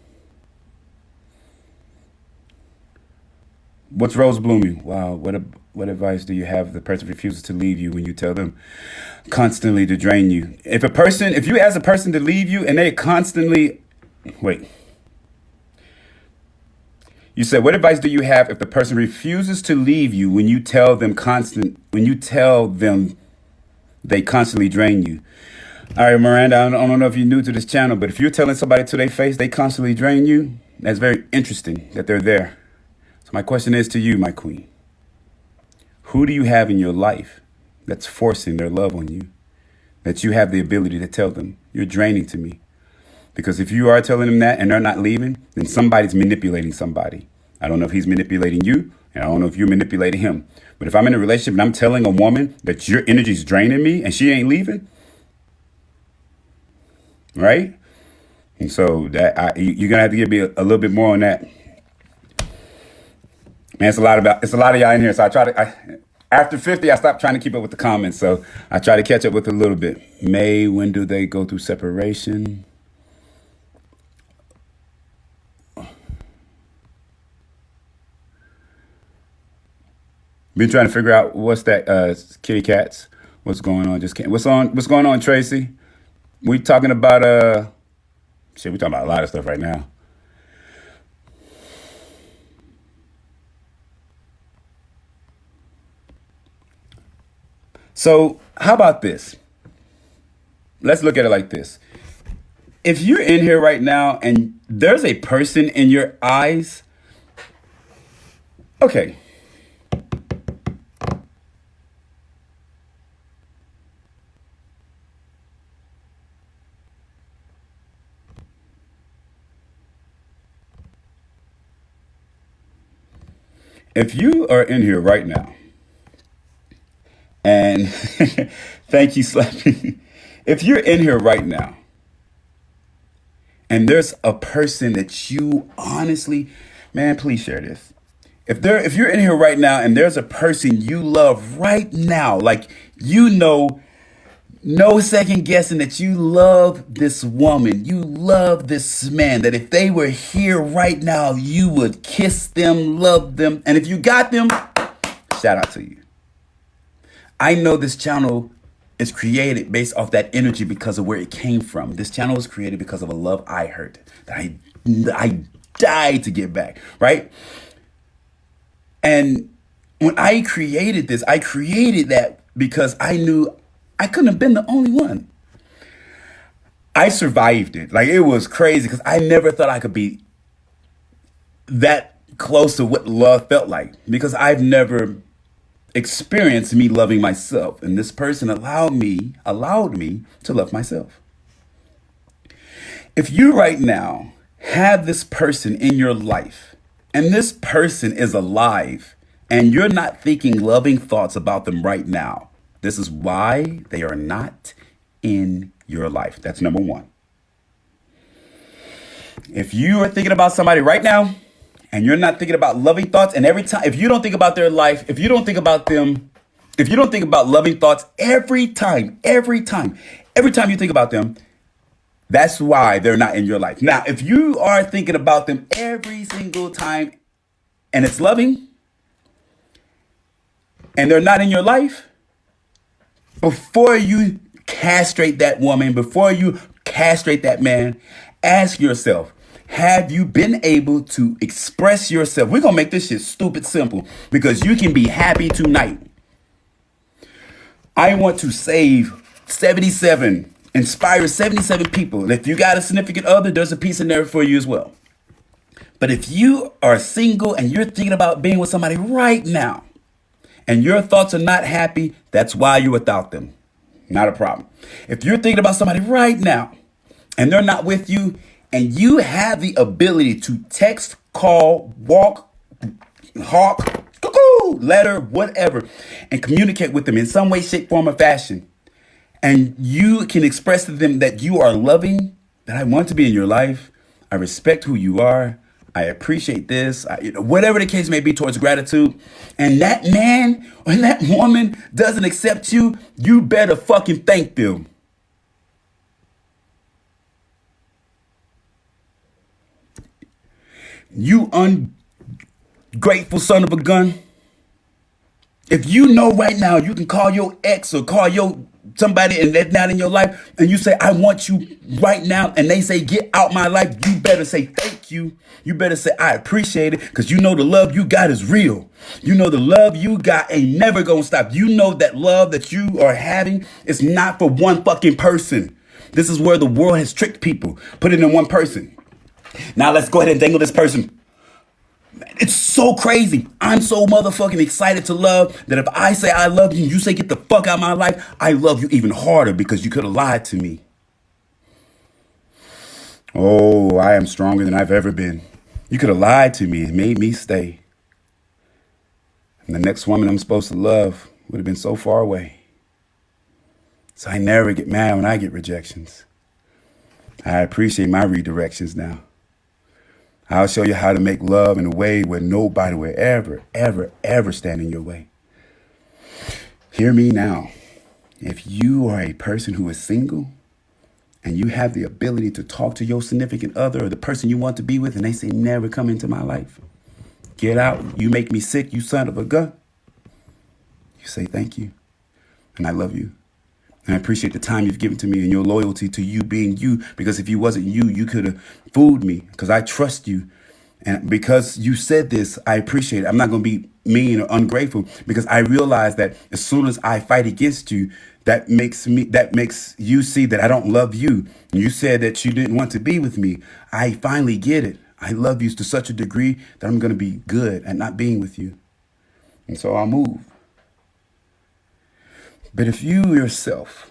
Speaker 3: What's rose blooming? Wow, what advice do you have if the person refuses to leave you when you tell them constantly to drain you? If you ask a person to leave you and they constantly Wait. You said, what advice do you have if the person refuses to leave you when you tell them they constantly drain you? All right, Miranda, I don't know if you're new to this channel, but if you're telling somebody to their face they constantly drain you, that's very interesting that they're there. So my question is to you, my queen. Who do you have in your life that's forcing their love on you, that you have the ability to tell them, you're draining to me? Because if you are telling them that and they're not leaving, then somebody's manipulating somebody. I don't know if he's manipulating you, and I don't know if you're manipulating him. But if I'm in a relationship and I'm telling a woman that your energy's draining me and she ain't leaving, right? And so you're gonna have to give me a little bit more on that. Man, it's a lot of y'all in here. So after 50, I stopped trying to keep up with the comments. So I try to catch up with a little bit. May, when do they go through separation? Been trying to figure out what's that, kitty cats. What's going on? What's going on, Tracy? We talking about we talking about a lot of stuff right now. So how about this? Let's look at it like this. If you're in here right now and there's a person in your eyes, okay. If you are in here right now, and thank you, Slappy. If you're in here right now, and there's a person that you honestly, man, please share this. If you're in here right now and there's a person you love right now, like no second guessing that you love this woman, you love this man, that if they were here right now, you would kiss them, love them. And if you got them, shout out to you. I know this channel is created based off that energy because of where it came from. This channel was created because of a love I heard that I died to get back, right? And when I created this, I created that because I knew I couldn't have been the only one. I survived it. Like, it was crazy because I never thought I could be that close to what love felt like, because I've never experienced me loving myself. And this person allowed me to love myself. If you right now have this person in your life and this person is alive and you're not thinking loving thoughts about them right now, this is why they are not in your life. That's number one. If you are thinking about somebody right now and you're not thinking about loving thoughts, and every time, if you don't think about their life, if you don't think about them, if you don't think about loving thoughts every time you think about them, that's why they're not in your life. Now, if you are thinking about them every single time and it's loving and they're not in your life, before you castrate that woman, before you castrate that man, ask yourself, have you been able to express yourself? We're going to make this shit stupid simple because you can be happy tonight. I want to inspire 77 people. And if you got a significant other, there's a piece in there for you as well. But if you are single and you're thinking about being with somebody right now, and your thoughts are not happy, that's why you're without them. Not a problem. If you're thinking about somebody right now and they're not with you, and you have the ability to text, call, walk, hawk, cuckoo, letter, whatever, and communicate with them in some way, shape, form, or fashion, and you can express to them that you are loving, that I want to be in your life, I respect who you are, I appreciate this, whatever the case may be towards gratitude, and that man or that woman doesn't accept you, you better fucking thank them. You ungrateful son of a gun. If you know right now you can call your ex or call your somebody and they're not in your life, and you say, I want you right now, and they say, get out my life, you better say thank you. You better say, I appreciate it, because you know the love you got is real. You know the love you got ain't never gonna stop. You know that love that you are having is not for one fucking person. This is where the world has tricked people. Put it in one person. Now let's go ahead and dangle this person. It's so crazy. I'm so motherfucking excited to love that if I say I love you and you say get the fuck out of my life, I love you even harder because you could have lied to me. Oh, I am stronger than I've ever been. You could have lied to me and made me stay. And the next woman I'm supposed to love would have been so far away. So I never get mad when I get rejections. I appreciate my redirections now. I'll show you how to make love in a way where nobody will ever, ever, ever stand in your way. Hear me now. If you are a person who is single and you have the ability to talk to your significant other or the person you want to be with and they say, never come into my life, get out. You make me sick, you son of a gun. You say thank you and I love you. And I appreciate the time you've given to me and your loyalty to you being you. Because if you wasn't you, you could have fooled me. Because I trust you. And because you said this, I appreciate it. I'm not going to be mean or ungrateful. Because I realize that as soon as I fight against you, that makes you see that I don't love you. And you said that you didn't want to be with me. I finally get it. I love you to such a degree that I'm going to be good at not being with you. And so I'll move. But if you yourself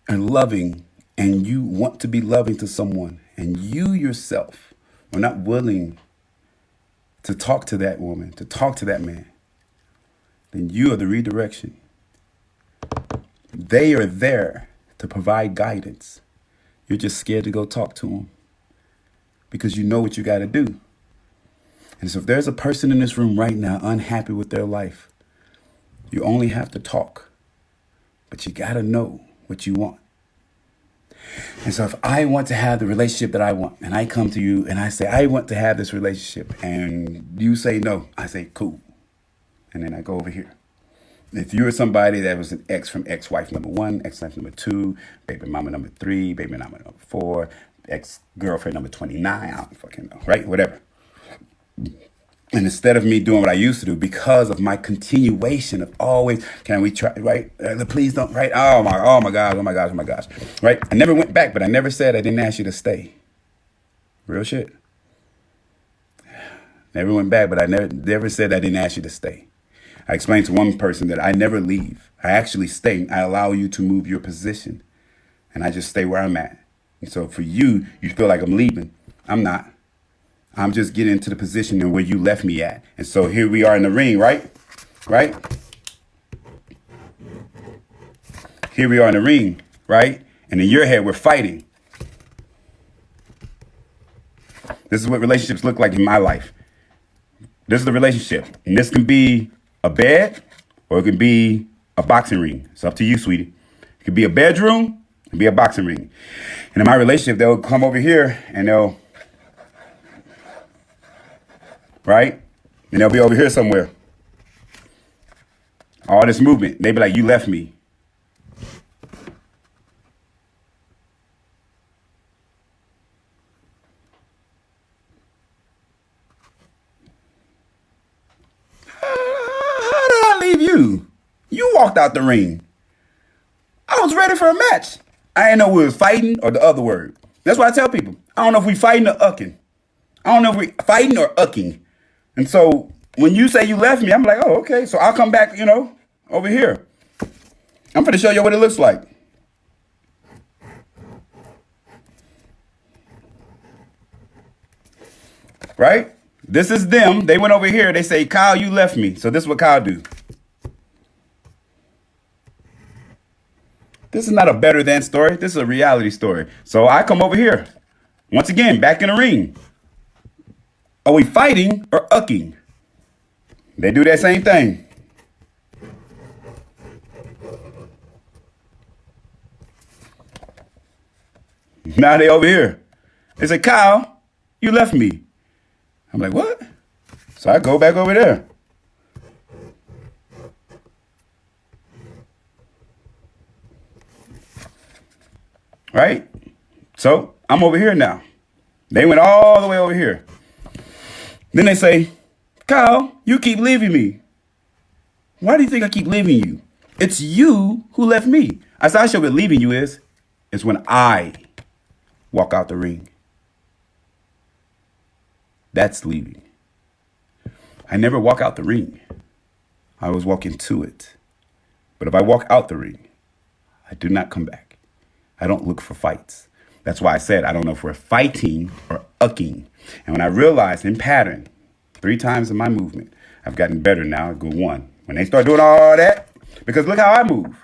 Speaker 3: are loving and you want to be loving to someone and you yourself are not willing to talk to that woman, to talk to that man, then you are the redirection. They are there to provide guidance. You're just scared to go talk to them because you know what you got to do. And so if there's a person in this room right now unhappy with their life, you only have to talk, but you got to know what you want. And so if I want to have the relationship that I want, and I come to you and I say, I want to have this relationship, and you say no, I say, cool. And then I go over here. If you're somebody that was an ex from ex-wife number 1, ex-wife number 2, baby mama number 3, baby mama number 4, ex-girlfriend number 29, I don't fucking know, right? Whatever. And instead of me doing what I used to do, because of my continuation of always, can we try, right? Please don't, right? Oh my gosh, right? I never went back, but I never said I didn't ask you to stay. Real shit. Never went back, but I never said I didn't ask you to stay. I explained to one person that I never leave. I actually stay. I allow you to move your position, and I just stay where I'm at. And so for you, you feel like I'm leaving. I'm not. I'm just getting into the position where you left me at. And so here we are in the ring, right? Right? Here we are in the ring, right? And in your head, we're fighting. This is what relationships look like in my life. This is the relationship. And this can be a bed or it can be a boxing ring. It's up to you, sweetie. It could be a bedroom, it could be a boxing ring. And in my relationship, they'll come over here and they'll, right? And they'll be over here somewhere. All this movement. They be like, you left me. How did I leave you? You walked out the ring. I was ready for a match. I didn't know we was fighting or the other word. That's why I tell people, I don't know if we fighting or ucking. I don't know if we fighting or ucking. And so when you say you left me, I'm like, oh, okay. So I'll come back, over here. I'm going to show you what it looks like. Right? This is them. They went over here. They say, Kyle, you left me. So this is what Kyle do. This is not a better than story. This is a reality story. So I come over here. Once again, back in the ring. Are we fighting or ucking? They do that same thing. Now they over here. They say, Kyle, you left me. I'm like, what? So I go back over there. right? So I'm over here now. They went all the way over here. Then they say, Kyle, you keep leaving me. Why do you think I keep leaving you? It's you who left me. I said, I show what leaving you is. It's when I walk out the ring. That's leaving. I never walk out the ring. I always walk into it. But if I walk out the ring, I do not come back. I don't look for fights. That's why I said I don't know if we're fighting or ucking. And when I realized in pattern, 3 times in my movement, I've gotten better now. I go 1. When they start doing all that, because look how I move.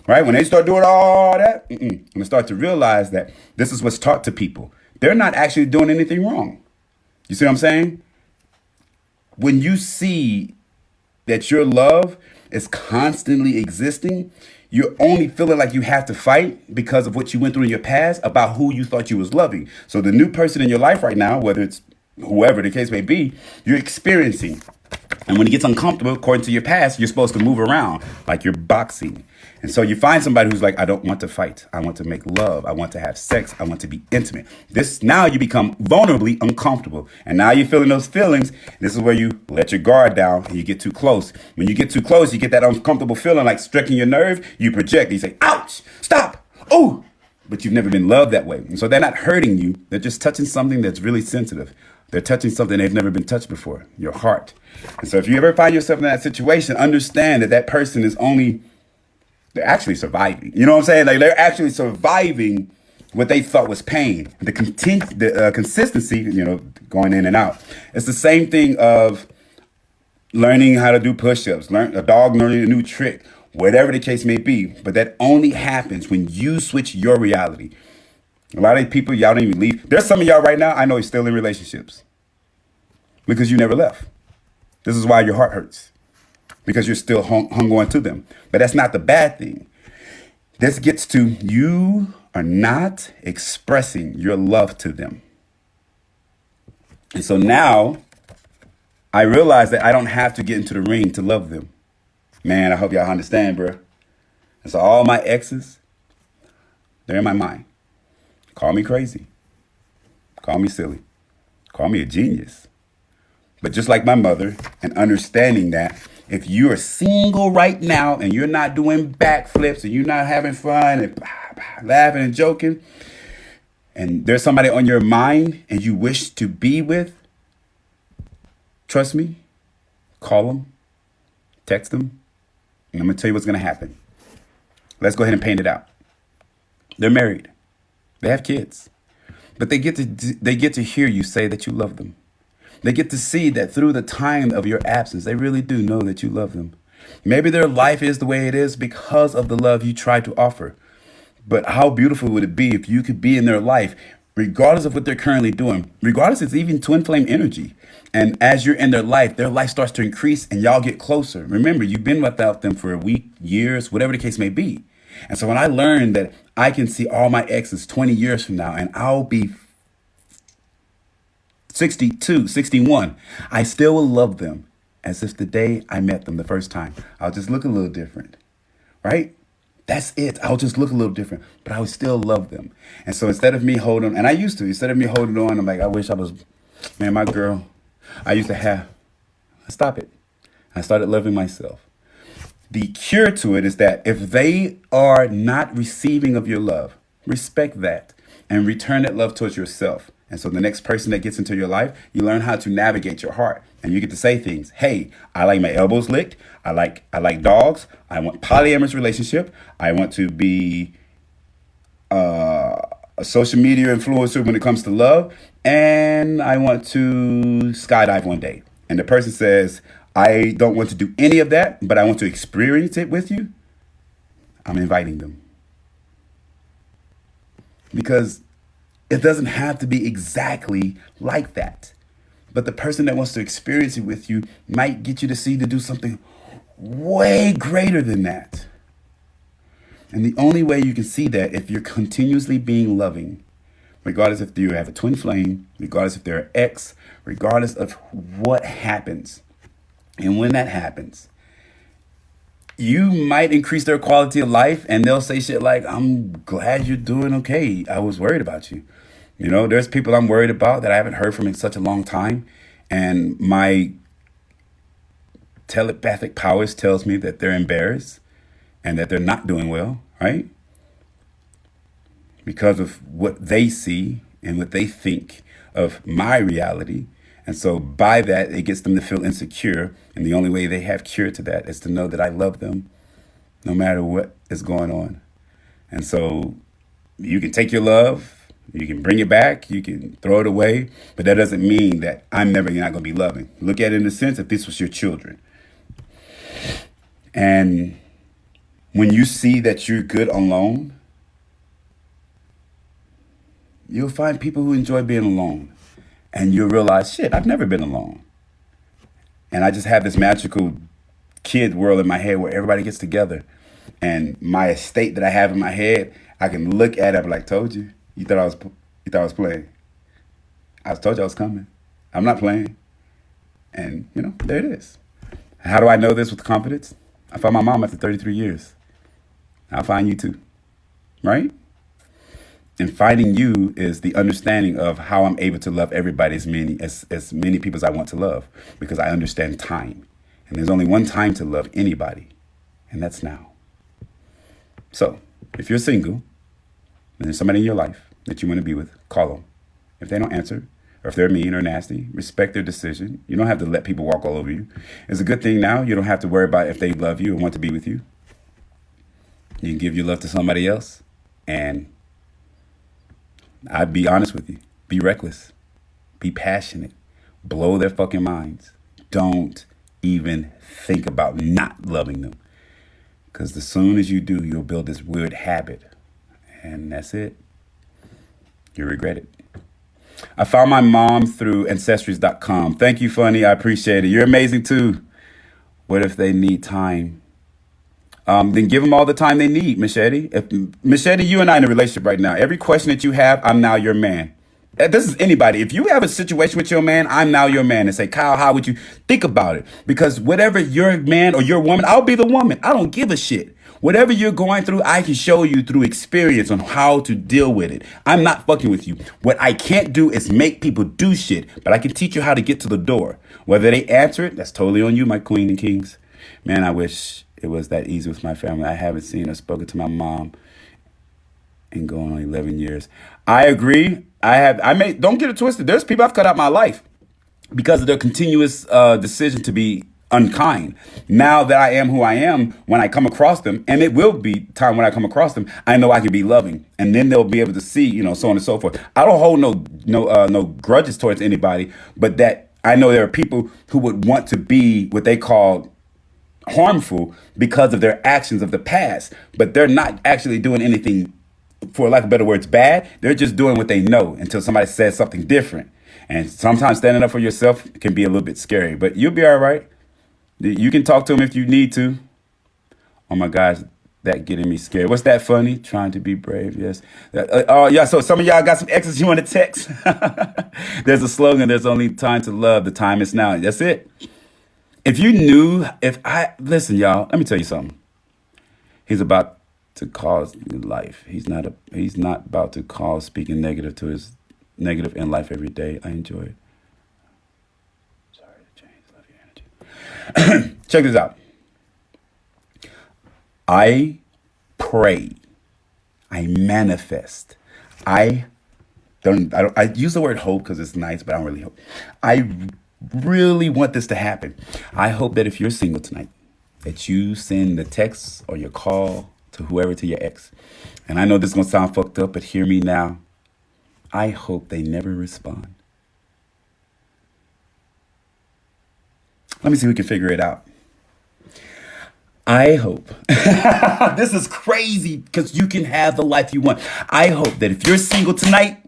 Speaker 3: Right? When they start doing all that, I'm going to start to realize that this is what's taught to people. They're not actually doing anything wrong. You see what I'm saying? When you see that your love is constantly existing, you're only feeling like you have to fight because of what you went through in your past about who you thought you was loving. So the new person in your life right now, whether it's whoever the case may be, you're experiencing. And when it gets uncomfortable, according to your past, you're supposed to move around like you're boxing. And so you find somebody who's like, I don't want to fight. I want to make love. I want to have sex. I want to be intimate. Now you become vulnerably uncomfortable. And now you're feeling those feelings. This is where you let your guard down and you get too close. When you get too close, you get that uncomfortable feeling like striking your nerve. You project. You say, ouch, stop, oh. But you've never been loved that way. And so they're not hurting you. They're just touching something that's really sensitive. They're touching something they've never been touched before, your heart. And so if you ever find yourself in that situation, understand that that person is they're actually surviving. You know what I'm saying? Like they're actually surviving what they thought was pain. The consistency, going in and out. It's the same thing of learning how to do push-ups, a dog learning a new trick, whatever the case may be. But that only happens when you switch your reality. A lot of people, y'all don't even leave. There's some of y'all right now, I know, you're still in relationships because you never left. This is why your heart hurts, because you're still hung on to them. But that's not the bad thing. This gets to you are not expressing your love to them. And so now I realize that I don't have to get into the ring to love them. Man, I hope y'all understand, bro. And so all my exes, they're in my mind. Call me crazy. Call me silly. Call me a genius. But just like my mother, and understanding that if you are single right now and you're not doing backflips and you're not having fun and laughing and joking, and there's somebody on your mind and you wish to be with, trust me, call them, text them, and I'm going to tell you what's going to happen. Let's go ahead and paint it out. They're married. They have kids, but they get to hear you say that you love them. They get to see that through the time of your absence, they really do know that you love them. Maybe their life is the way it is because of the love you try to offer. But how beautiful would it be if you could be in their life, regardless of what they're currently doing, regardless it's even twin flame energy. And as you're in their life starts to increase and y'all get closer. Remember, you've been without them for a week, years, whatever the case may be. And so when I learned that I can see all my exes 20 years from now and I'll be 62, 61, I still will love them as if the day I met them the first time. I'll just look a little different, right? That's it. I'll just look a little different, but I would still love them. And so instead of me holding, and I used to, instead of me holding on, I'm like, I wish I was, man, my girl, I used to have, stop it. I started loving myself. The cure to it is that if they are not receiving of your love, respect that and return that love towards yourself. And so the next person that gets into your life, you learn how to navigate your heart and you get to say things. Hey, I like my elbows licked. I like dogs. I want polyamorous relationship. I want to be a social media influencer when it comes to love. And I want to skydive one day. And the person says, I don't want to do any of that, but I want to experience it with you. I'm inviting them. Because it doesn't have to be exactly like that. But the person that wants to experience it with you might get you to see to do something way greater than that. And the only way you can see that if you're continuously being loving, regardless if you have a twin flame, regardless if they're an ex, regardless of what happens. And when that happens, you might increase their quality of life, and they'll say shit like, I'm glad you're doing okay. I was worried about you. You know, there's people I'm worried about that I haven't heard from in such a long time. And my telepathic powers tells me that they're embarrassed and that they're not doing well, right? Because of what they see and what they think of my reality. And so by that, it gets them to feel insecure. And the only way they have cure to that is to know that I love them no matter what is going on. And so you can take your love, you can bring it back, you can throw it away, but that doesn't mean that I'm never not going to be loving. Look at it in the sense if this was your children. And when you see that you're good alone, you'll find people who enjoy being alone. And you'll realize, shit, I've never been alone. And I just have this magical kid world in my head where everybody gets together. And my estate that I have in my head, I can look at it and be like, told you. You thought I was playing. I told you I was coming. I'm not playing. And, you know, there it is. How do I know this with confidence? I found my mom after 33 years. I'll find you too. Right? And finding you is the understanding of how I'm able to love everybody as many people as I want to love, because I understand time. And there's only one time to love anybody, and that's now. So if you're single and there's somebody in your life that you want to be with, call them. If they don't answer, or if they're mean or nasty, respect their decision. You don't have to let people walk all over you. It's a good thing now. You don't have to worry about if they love you and want to be with you. You can give your love to somebody else, and I'd be honest with you. Be reckless. Be passionate. Blow their fucking minds. Don't even think about not loving them. Because as soon as you do, you'll build this weird habit. And that's it. You regret it. I found my mom through Ancestries.com. Thank you, Funny. I appreciate it. You're amazing, too. What if they need time? Then give them all the time they need, Machete. Machete, you and I in a relationship right now. Every question that you have, I'm now your man. This is anybody. If you have a situation with your man, I'm now your man. And say, Kyle, how would you think about it? Because whatever your man or your woman, I'll be the woman. I don't give a shit. Whatever you're going through, I can show you through experience on how to deal with it. I'm not fucking with you. What I can't do is make people do shit, but I can teach you how to get to the door. Whether they answer it, that's totally on you, my queen and kings. Man, I wish it was that easy with my family. I haven't seen or spoken to my mom in going on 11 years. I agree. Don't get it twisted. There's people I've cut out my life because of their continuous decision to be unkind. Now that I am who I am, when I come across them, and it will be time when I come across them, I know I can be loving, and then they'll be able to see, you know, so on and so forth. I don't hold no grudges towards anybody, but that I know there are people who would want to be what they call harmful because of their actions of the past, but they're not actually doing anything, for lack of better words, bad. They're just doing what they know until somebody says something different. And sometimes standing up for yourself can be a little bit scary, but you'll be all right. You can talk to them if you need to. Oh my gosh, that getting me scared. What's that, Funny? Trying to be brave, yes. Yeah, so some of y'all got some exes you want to text. There's a slogan, there's only time to love, the time is now. That's it. If you knew, listen, y'all, let me tell you something. He's about to cause life. He's not about to cause speaking negative to his negative in life every day. I enjoy it. Sorry to change. Love your energy. Check this out. I pray. I manifest. I use the word hope because it's nice, but I don't really hope. I really want this to happen. I hope that if you're single tonight, that you send the text or your call to whoever, to your ex. And I know this is going to sound fucked up, but hear me now. I hope they never respond. Let me see if we can figure it out. I hope, this is crazy because you can have the life you want. I hope that if you're single tonight,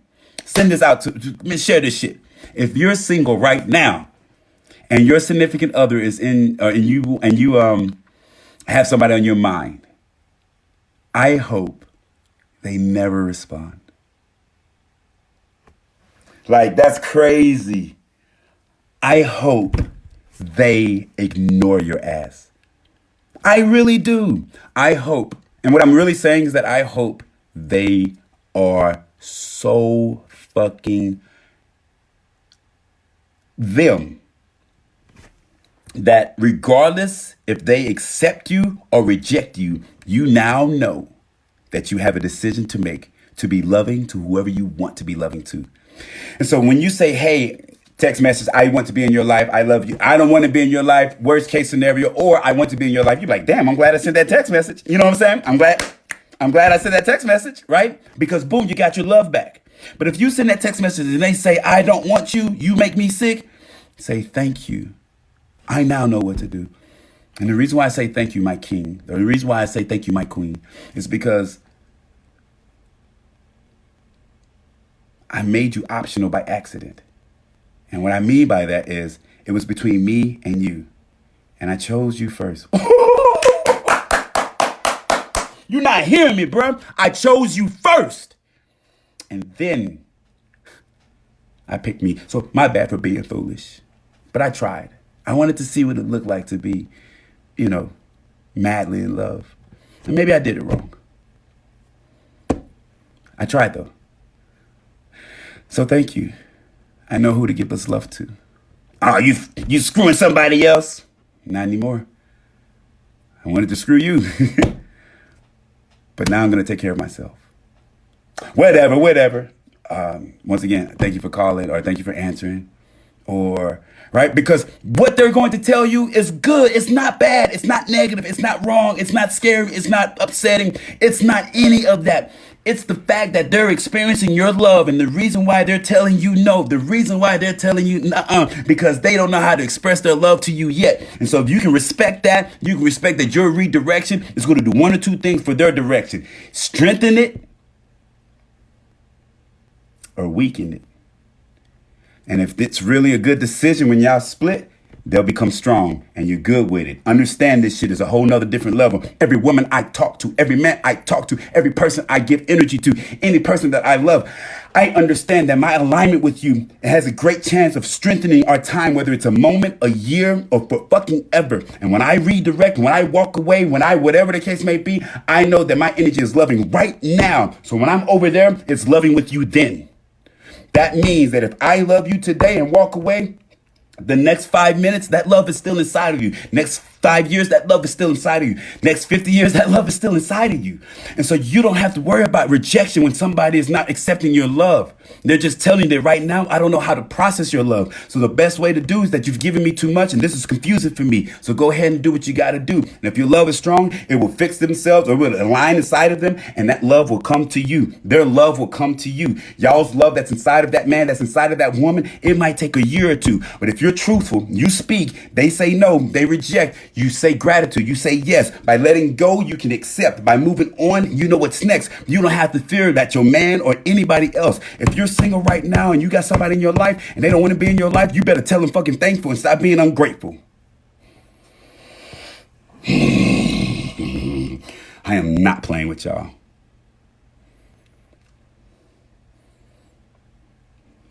Speaker 3: send this out share this shit. If you're single right now and your significant other is and you have somebody on your mind, I hope they never respond. Like, that's crazy. I hope they ignore your ass. I really do. I hope. And what I'm really saying is that I hope they are so fucking them that regardless if they accept you or reject you, you now know that you have a decision to make to be loving to whoever you want to be loving to. And so when you say, hey, text message, I want to be in your life, I love you, I don't want to be in your life, worst case scenario, or I want to be in your life, you're like, damn, I'm glad I sent that text message. You know what I'm saying? I'm glad I sent that text message, right? Because boom, you got your love back. But if you send that text message and they say, I don't want you, you make me sick, say thank you. I now know what to do. And the reason why I say thank you, my king, the reason why I say thank you, my queen, is because I made you optional by accident. And what I mean by that is it was between me and you. And I chose you first. You're not hearing me, bro. I chose you first. And then I picked me. So my bad for being foolish. But I tried. I wanted to see what it looked like to be, madly in love. And maybe I did it wrong. I tried though. So thank you. I know who to give us love to. Oh, you screwing somebody else? Not anymore. I wanted to screw you. But now I'm going to take care of myself. Whatever. Once again, thank you for calling or thank you for answering. Right? Because what they're going to tell you is good. It's not bad. It's not negative. It's not wrong. It's not scary. It's not upsetting. It's not any of that. It's the fact that they're experiencing your love, and the reason why they're telling you no, the reason why they're telling you because they don't know how to express their love to you yet. And so if you can respect that, you can respect that your redirection is going to do one or two things for their direction. Strengthen it or weaken it. And if it's really a good decision when y'all split, they'll become strong and you're good with it. Understand this shit is a whole nother different level. Every woman I talk to, every man I talk to, every person I give energy to, any person that I love, I understand that my alignment with you has a great chance of strengthening our time, whether it's a moment, a year, or for fucking ever. And when I redirect, when I walk away, whatever the case may be, I know that my energy is loving right now. So when I'm over there, it's loving with you then. That means that if I love you today and walk away, the next 5 minutes, that love is still inside of you. Next 5 years, that love is still inside of you. Next 50 years, that love is still inside of you. And so you don't have to worry about rejection when somebody is not accepting your love. They're just telling you that right now, I don't know how to process your love. So the best way to do is that you've given me too much and this is confusing for me. So go ahead and do what you got to do. And if your love is strong, it will fix themselves or will align inside of them, and that love will come to you. Their love will come to you. Y'all's love that's inside of that man, that's inside of that woman, it might take a year or two. But if you're truthful, you speak, they say no, they reject, you say gratitude, you say yes. By letting go, you can accept. By moving on, you know what's next. You don't have to fear that your man or anybody else. If you're single right now and you got somebody in your life and they don't want to be in your life, you better tell them fucking thankful and stop being ungrateful. I am not playing with y'all.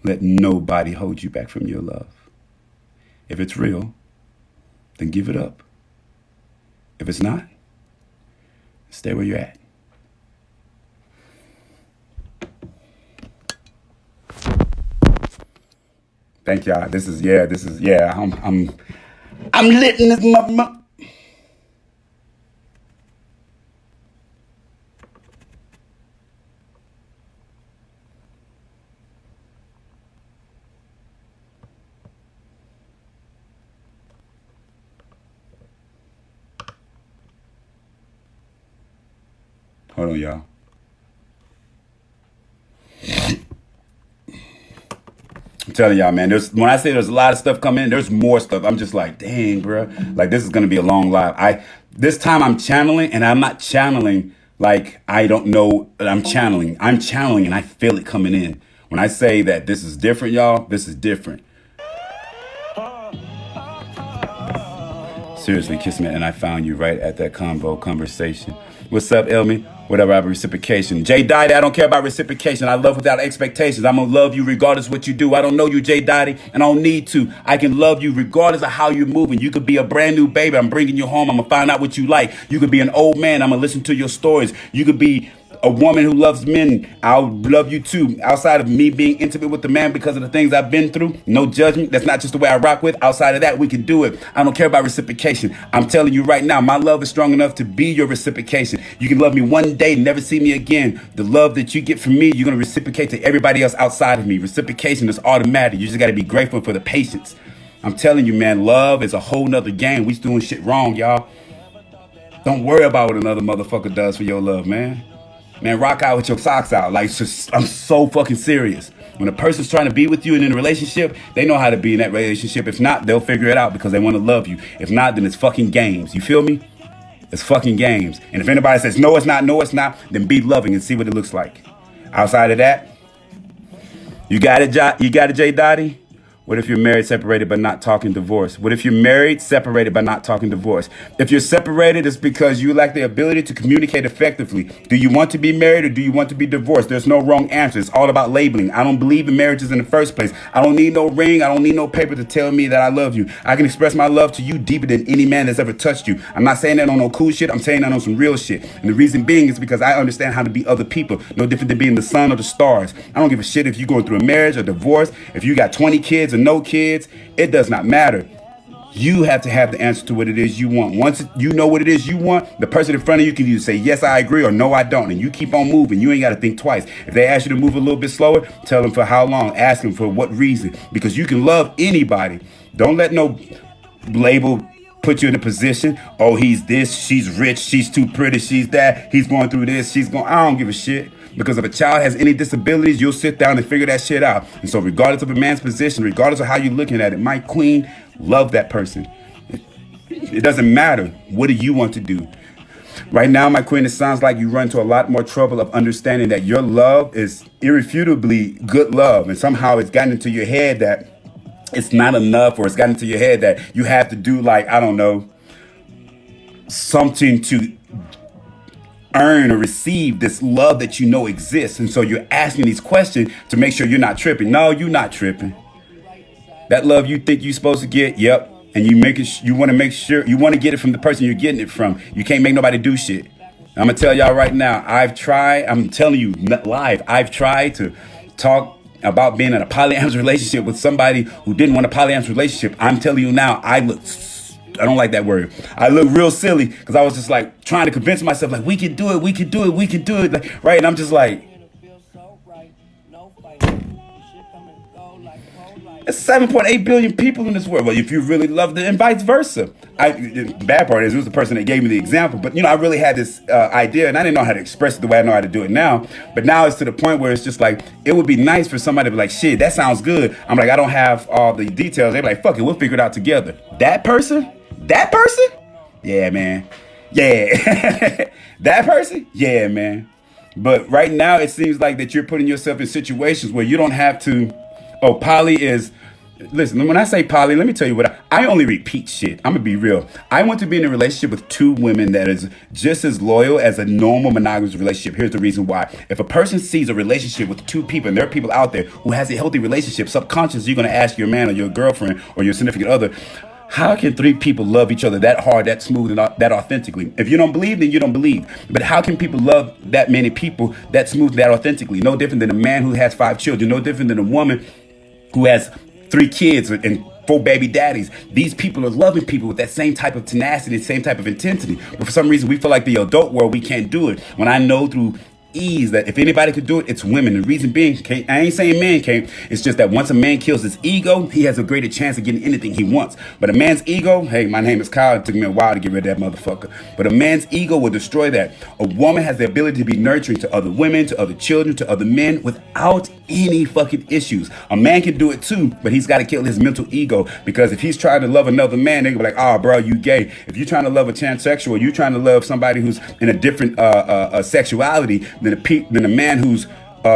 Speaker 3: Let nobody hold you back from your love. If it's real, then give it up. If it's not, stay where you're at. Thank y'all. This is I'm lit in this mother. Hold on, y'all. I'm telling y'all, man, when I say there's a lot of stuff coming in, there's more stuff. I'm just like, dang, bro. Like, this is going to be a long live. This time I'm channeling, and I'm not channeling like I don't know that I'm channeling. I'm channeling, and I feel it coming in. When I say that this is different, y'all, this is different. Seriously, Kiss Me, and I found you right at that conversation. What's up, Elmi? Whatever about reciprocation. Jay Dottie, I don't care about reciprocation. I love without expectations. I'm gonna love you regardless of what you do. I don't know you, Jay Dottie, and I don't need to. I can love you regardless of how you're moving. You could be a brand new baby. I'm bringing you home. I'm gonna find out what you like. You could be an old man. I'm gonna listen to your stories. You could be a woman who loves men. I'll love you too. Outside of me being intimate with the man because of the things I've been through, no judgment. That's not just the way I rock with. Outside of that, we can do it. I don't care about reciprocation. I'm telling you right now, my love is strong enough to be your reciprocation. You can love me one day, never see me again. The love that you get from me, you're going to reciprocate to everybody else outside of me. Reciprocation is automatic. You just got to be grateful for the patience. I'm telling you, man, love is a whole nother game. We doing shit wrong, y'all. Don't worry about what another motherfucker does for your love, man. Man, rock out with your socks out. Like, I'm so fucking serious. When a person's trying to be with you and in a relationship, they know how to be in that relationship. If not, they'll figure it out because they want to love you. If not, then it's fucking games. You feel me? It's fucking games. And if anybody says, no, it's not, then be loving and see what it looks like. Outside of that, you got it, Jay Dottie? What if you're married, separated, but not talking divorce? What if you're married, separated, but not talking divorce? If you're separated, it's because you lack the ability to communicate effectively. Do you want to be married or do you want to be divorced? There's no wrong answer. It's all about labeling. I don't believe in marriages in the first place. I don't need no ring. I don't need no paper to tell me that I love you. I can express my love to you deeper than any man that's ever touched you. I'm not saying that on no cool shit. I'm saying that on some real shit. And the reason being is because I understand how to be other people. No different than being the sun or the stars. I don't give a shit if you're going through a marriage or divorce, if you got 20 kids or no kids. It does not matter. You have to have the answer to what it is you want. Once you know what it is you want, the person in front of you can either say, yes, I agree, or no, I don't. And you keep on moving. You ain't got to think twice. If they ask you to move a little bit slower, tell them for how long. Ask them for what reason. Because you can love anybody. Don't let no label put you in a position. Oh, he's this, she's rich, she's too pretty, she's that, he's going through this, I don't give a shit. Because if a child has any disabilities, you'll sit down and figure that shit out. And so regardless of a man's position, regardless of how you're looking at it, my queen, love that person. It doesn't matter. What do you want to do? Right now, my queen, it sounds like you run into a lot more trouble of understanding that your love is irrefutably good love. And somehow it's gotten into your head that it's not enough, or it's gotten into your head that you have to do, like, I don't know, something to earn or receive this love that you know exists. And so you're asking these questions to make sure you're not tripping. No, you're not tripping. That love you think you're supposed to get, yep. And you want to make sure you want to get it from the person you're getting it from. You can't make nobody do shit. I'm gonna tell y'all right now, I'm telling you live, I've tried to talk about being in a polyamorous relationship with somebody who didn't want a polyamorous relationship. I'm telling you now, I don't like that word. I look real silly because I was just like trying to convince myself, like, we can do it. Like, right? And I'm just like, there's 7.8 billion people in this world. Well, if you really love them, and vice versa. The bad part is, it was the person that gave me the example. But, I really had this idea, and I didn't know how to express it the way I know how to do it now. But now it's to the point where it's just like, it would be nice for somebody to be like, shit, that sounds good. I'm like, I don't have all the details. They're like, fuck it, we'll figure it out together. That person? Yeah, man. Yeah. That person? Yeah, man. But right now, it seems like that you're putting yourself in situations where you don't have to. Oh, poly is. Listen, when I say poly, let me tell you what I only repeat shit. I'm gonna be real. I want to be in a relationship with two women that is just as loyal as a normal monogamous relationship. Here's the reason why. If a person sees a relationship with two people, and there are people out there who has a healthy relationship, subconsciously you're gonna ask your man or your girlfriend or your significant other, how can three people love each other that hard, that smooth, and that authentically? If you don't believe, then you don't believe. But how can people love that many people that smooth, that authentically? No different than a man who has 5 children. No different than a woman who has 3 kids and 4 baby daddies. These people are loving people with that same type of tenacity, same type of intensity. But for some reason, we feel like the adult world, we can't do it. When I know through ease that if anybody could do it, it's women. The reason being, I ain't saying men can't. It's just that once a man kills his ego, he has a greater chance of getting anything he wants. But a man's ego, hey, my name is Kyle. It took me a while to get rid of that motherfucker. But a man's ego will destroy that. A woman has the ability to be nurturing to other women, to other children, to other men without any fucking issues. A man can do it too, but he's got to kill his mental ego, because if he's trying to love another man, they're gonna be like, oh, bro, you gay. If you're trying to love a transsexual, you're trying to love somebody who's in a different sexuality than a man who's,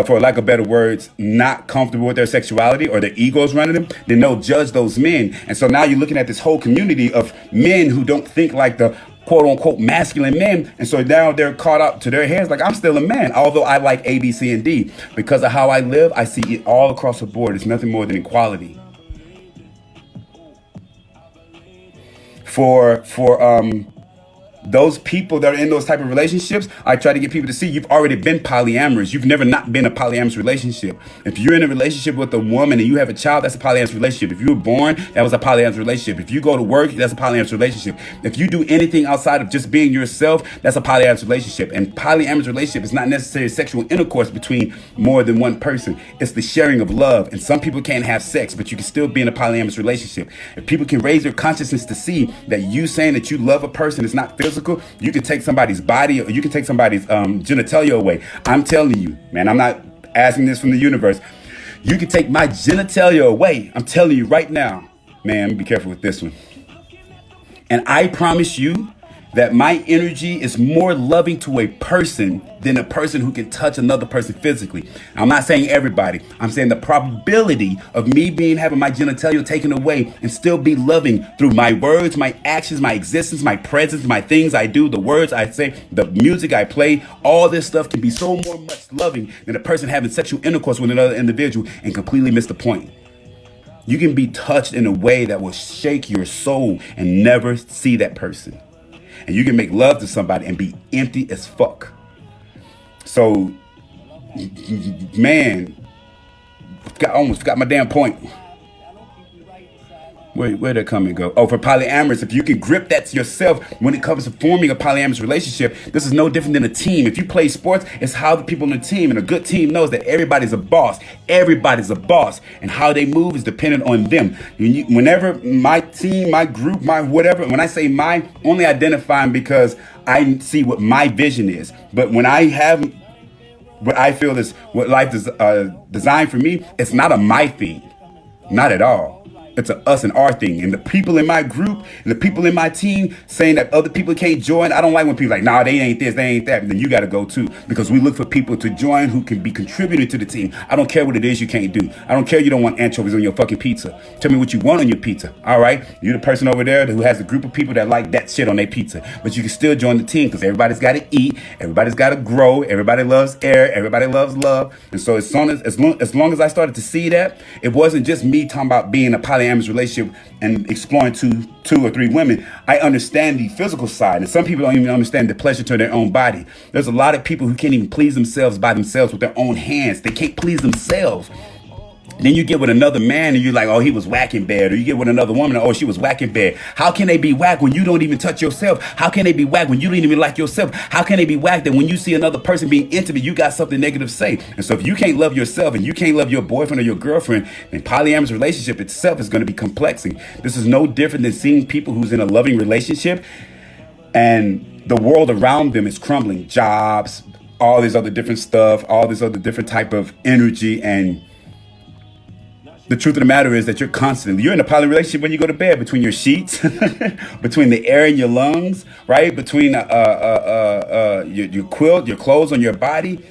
Speaker 3: for lack of better words, not comfortable with their sexuality or their egos running them, then they'll judge those men. And so now you're looking at this whole community of men who don't think like the quote unquote masculine men. And so now they're caught up to their heads like I'm still a man, although I like A, B, C, and D. Because of how I live, I see it all across the board. It's nothing more than equality. For those people that are in those type of relationships, I try to get people to see you've already been polyamorous. You've never not been a polyamorous relationship. If you're in a relationship with a woman and you have a child, that's a polyamorous relationship. If you were born, that was a polyamorous relationship. If you go to work, that's a polyamorous relationship. If you do anything outside of just being yourself, that's a polyamorous relationship. And polyamorous relationship is not necessarily sexual intercourse between more than one person. It's the sharing of love. And some people can't have sex, but you can still be in a polyamorous relationship. If people can raise their consciousness to see that you saying that you love a person is not physical, you can take somebody's body or you can take somebody's genitalia away. I'm telling you, man, I'm not asking this from the universe. You can take my genitalia away. I'm telling you right now, man, be careful with this one. And I promise you that my energy is more loving to a person than a person who can touch another person physically. I'm not saying everybody. I'm saying the probability of me having my genitalia taken away and still be loving through my words, my actions, my existence, my presence, my things I do, the words I say, the music I play, all this stuff can be so more much loving than a person having sexual intercourse with another individual and completely miss the point. You can be touched in a way that will shake your soul and never see that person. And you can make love to somebody and be empty as fuck. So, man, I almost forgot my damn point. Where'd that come and go? Oh, for polyamorous, if you can grip that to yourself when it comes to forming a polyamorous relationship, this is no different than a team. If you play sports, it's how the people on the team, and a good team knows that everybody's a boss. Everybody's a boss, and how they move is dependent on them. Whenever my team, my group, my whatever, when I say my, only identifying because I see what my vision is. But when I have what I feel is what life is designed for me, it's not a my thing, not at all. It's a us and our thing. And the people in my group and the people in my team saying that other people can't join. I don't like when people are like, nah, they ain't this, they ain't that. And then you got to go too. Because we look for people to join who can be contributing to the team. I don't care what it is you can't do. I don't care you don't want anchovies on your fucking pizza. Tell me what you want on your pizza. All right? You're the person over there who has a group of people that like that shit on their pizza. But you can still join the team because everybody's got to eat. Everybody's got to grow. Everybody loves air. Everybody loves love. And so as long as I started to see that, it wasn't just me talking about being a polyamorous relationship and exploring two or three women. I understand the physical side, and some people don't even understand the pleasure to their own body. There's a lot of people who can't even please themselves by themselves with their own hands. They can't please themselves. Then you get with another man and you're like, oh, he was whack in bed. Or you get with another woman, oh, she was whack in bed. How can they be whack when you don't even touch yourself? How can they be whack when you don't even like yourself? How can they be whack that when you see another person being intimate, you got something negative to say? And so if you can't love yourself and you can't love your boyfriend or your girlfriend, then polyamorous relationship itself is going to be complexing. This is no different than seeing people who's in a loving relationship and the world around them is crumbling. Jobs, all this other different stuff, all this other different type of energy. And the truth of the matter is that you're in a poly relationship when you go to bed, between your sheets, between the air in your lungs, right? Between your quilt, your clothes on your body.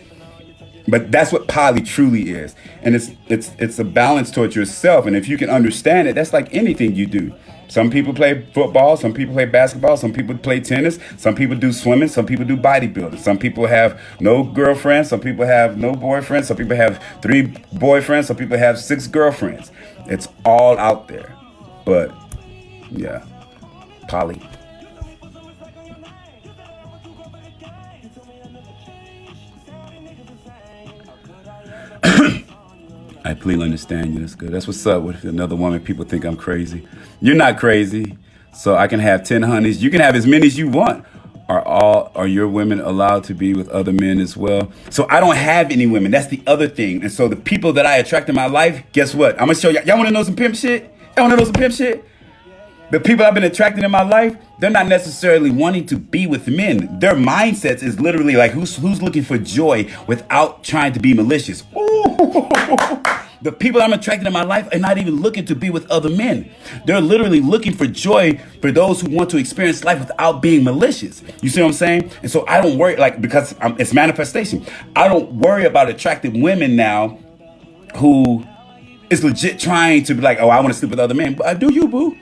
Speaker 3: But that's what poly truly is. And it's a balance towards yourself. And if you can understand it, that's like anything you do. Some people play football, some people play basketball, some people play tennis, some people do swimming, some people do bodybuilding. Some people have no girlfriends, some people have no boyfriends, some people have 3 boyfriends, some people have 6 girlfriends. It's all out there. But yeah, poly. I completely understand you. That's good. That's what's up with another woman. People think I'm crazy. You're not crazy. So I can have 10 honeys. You can have as many as you want. Are your women allowed to be with other men as well? So I don't have any women. That's the other thing. And so the people that I attract in my life, guess what? I'm gonna show y'all. Y'all want to know some pimp shit? Y'all want to know some pimp shit? The people I've been attracting in my life, they're not necessarily wanting to be with men. Their mindsets is literally like, who's looking for joy without trying to be malicious? Ooh. The people I'm attracting in my life are not even looking to be with other men. They're literally looking for joy for those who want to experience life without being malicious. You see what I'm saying? And so I don't worry, because it's manifestation. I don't worry about attracting women now who is legit trying to be like, oh, I want to sleep with other men. But I do you, boo.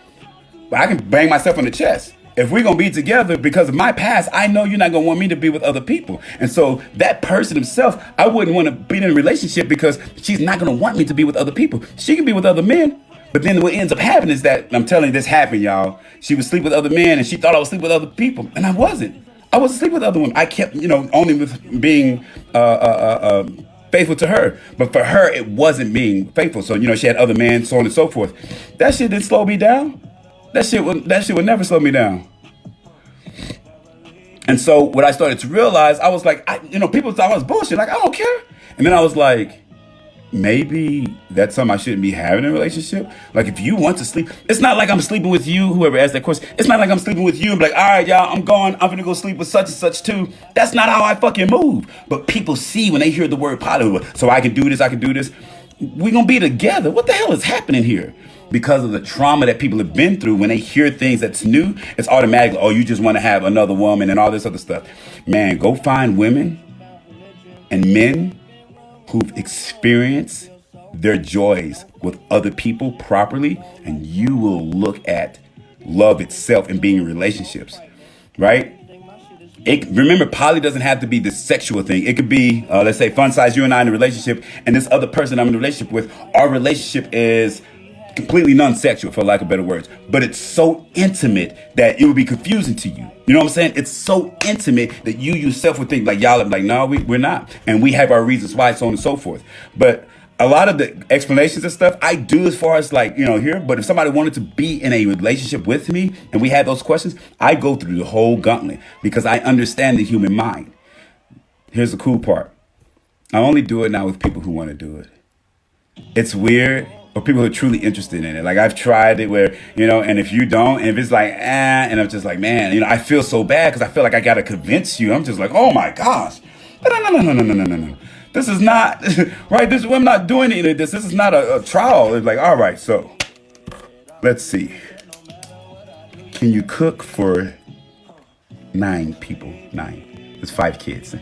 Speaker 3: But I can bang myself on the chest. if we're gonna be together because of my past, I know you're not gonna want me to be with other people. And so that person himself, I wouldn't want to be in a relationship because she's not gonna want me to be with other people. She can be with other men. But then what ends up happening is that, I'm telling you, this happened, y'all. She would sleep with other men and she thought I was sleeping with other people. And I wasn't. I wasn't sleeping with other women. I kept, only with being faithful to her. But for her, it wasn't being faithful. So, she had other men, so on and so forth. That shit didn't slow me down. That shit would never slow me down. And so what I started to realize, I was like, people thought I was bullshit. Like, I don't care. And then I was like, maybe that's something I shouldn't be having in a relationship. Like, if you want to sleep, it's not like I'm sleeping with you, whoever asked that question. It's not like I'm sleeping with you and be like, all right, y'all, I'm going. I'm going to go sleep with such and such too. That's not how I fucking move. But people see when they hear the word poly, so I can do this, I can do this. We're going to be together. What the hell is happening here? Because of the trauma that people have been through, when they hear things that's new, it's automatically, oh, you just want to have another woman and all this other stuff. Man, go find women and men who've experienced their joys with other people properly, and you will look at love itself and being in relationships, right? Remember, poly doesn't have to be the sexual thing. It could be, let's say, fun size, you and I in a relationship, and this other person I'm in a relationship with, our relationship is completely non-sexual, for lack of better words, but it's so intimate that it would be confusing to you. You know what I'm saying? It's so intimate that you yourself would think like, y'all are like, no, we're not. And we have our reasons why, so on and so forth. But a lot of the explanations and stuff I do as far as like, here, but if somebody wanted to be in a relationship with me and we had those questions, I go through the whole gauntlet because I understand the human mind. Here's the cool part. I only do it now with people who want to do it. It's weird. Or people who are truly interested in it. Like, I've tried it where, and if you don't, and if it's like, and I'm just like, man, I feel so bad because I feel like I got to convince you. I'm just like, oh my gosh. No. This is not, right? I'm not doing any of this. This is not a trial. It's like, all right, so let's see. Can you cook for 9 people? 9. It's 5 kids.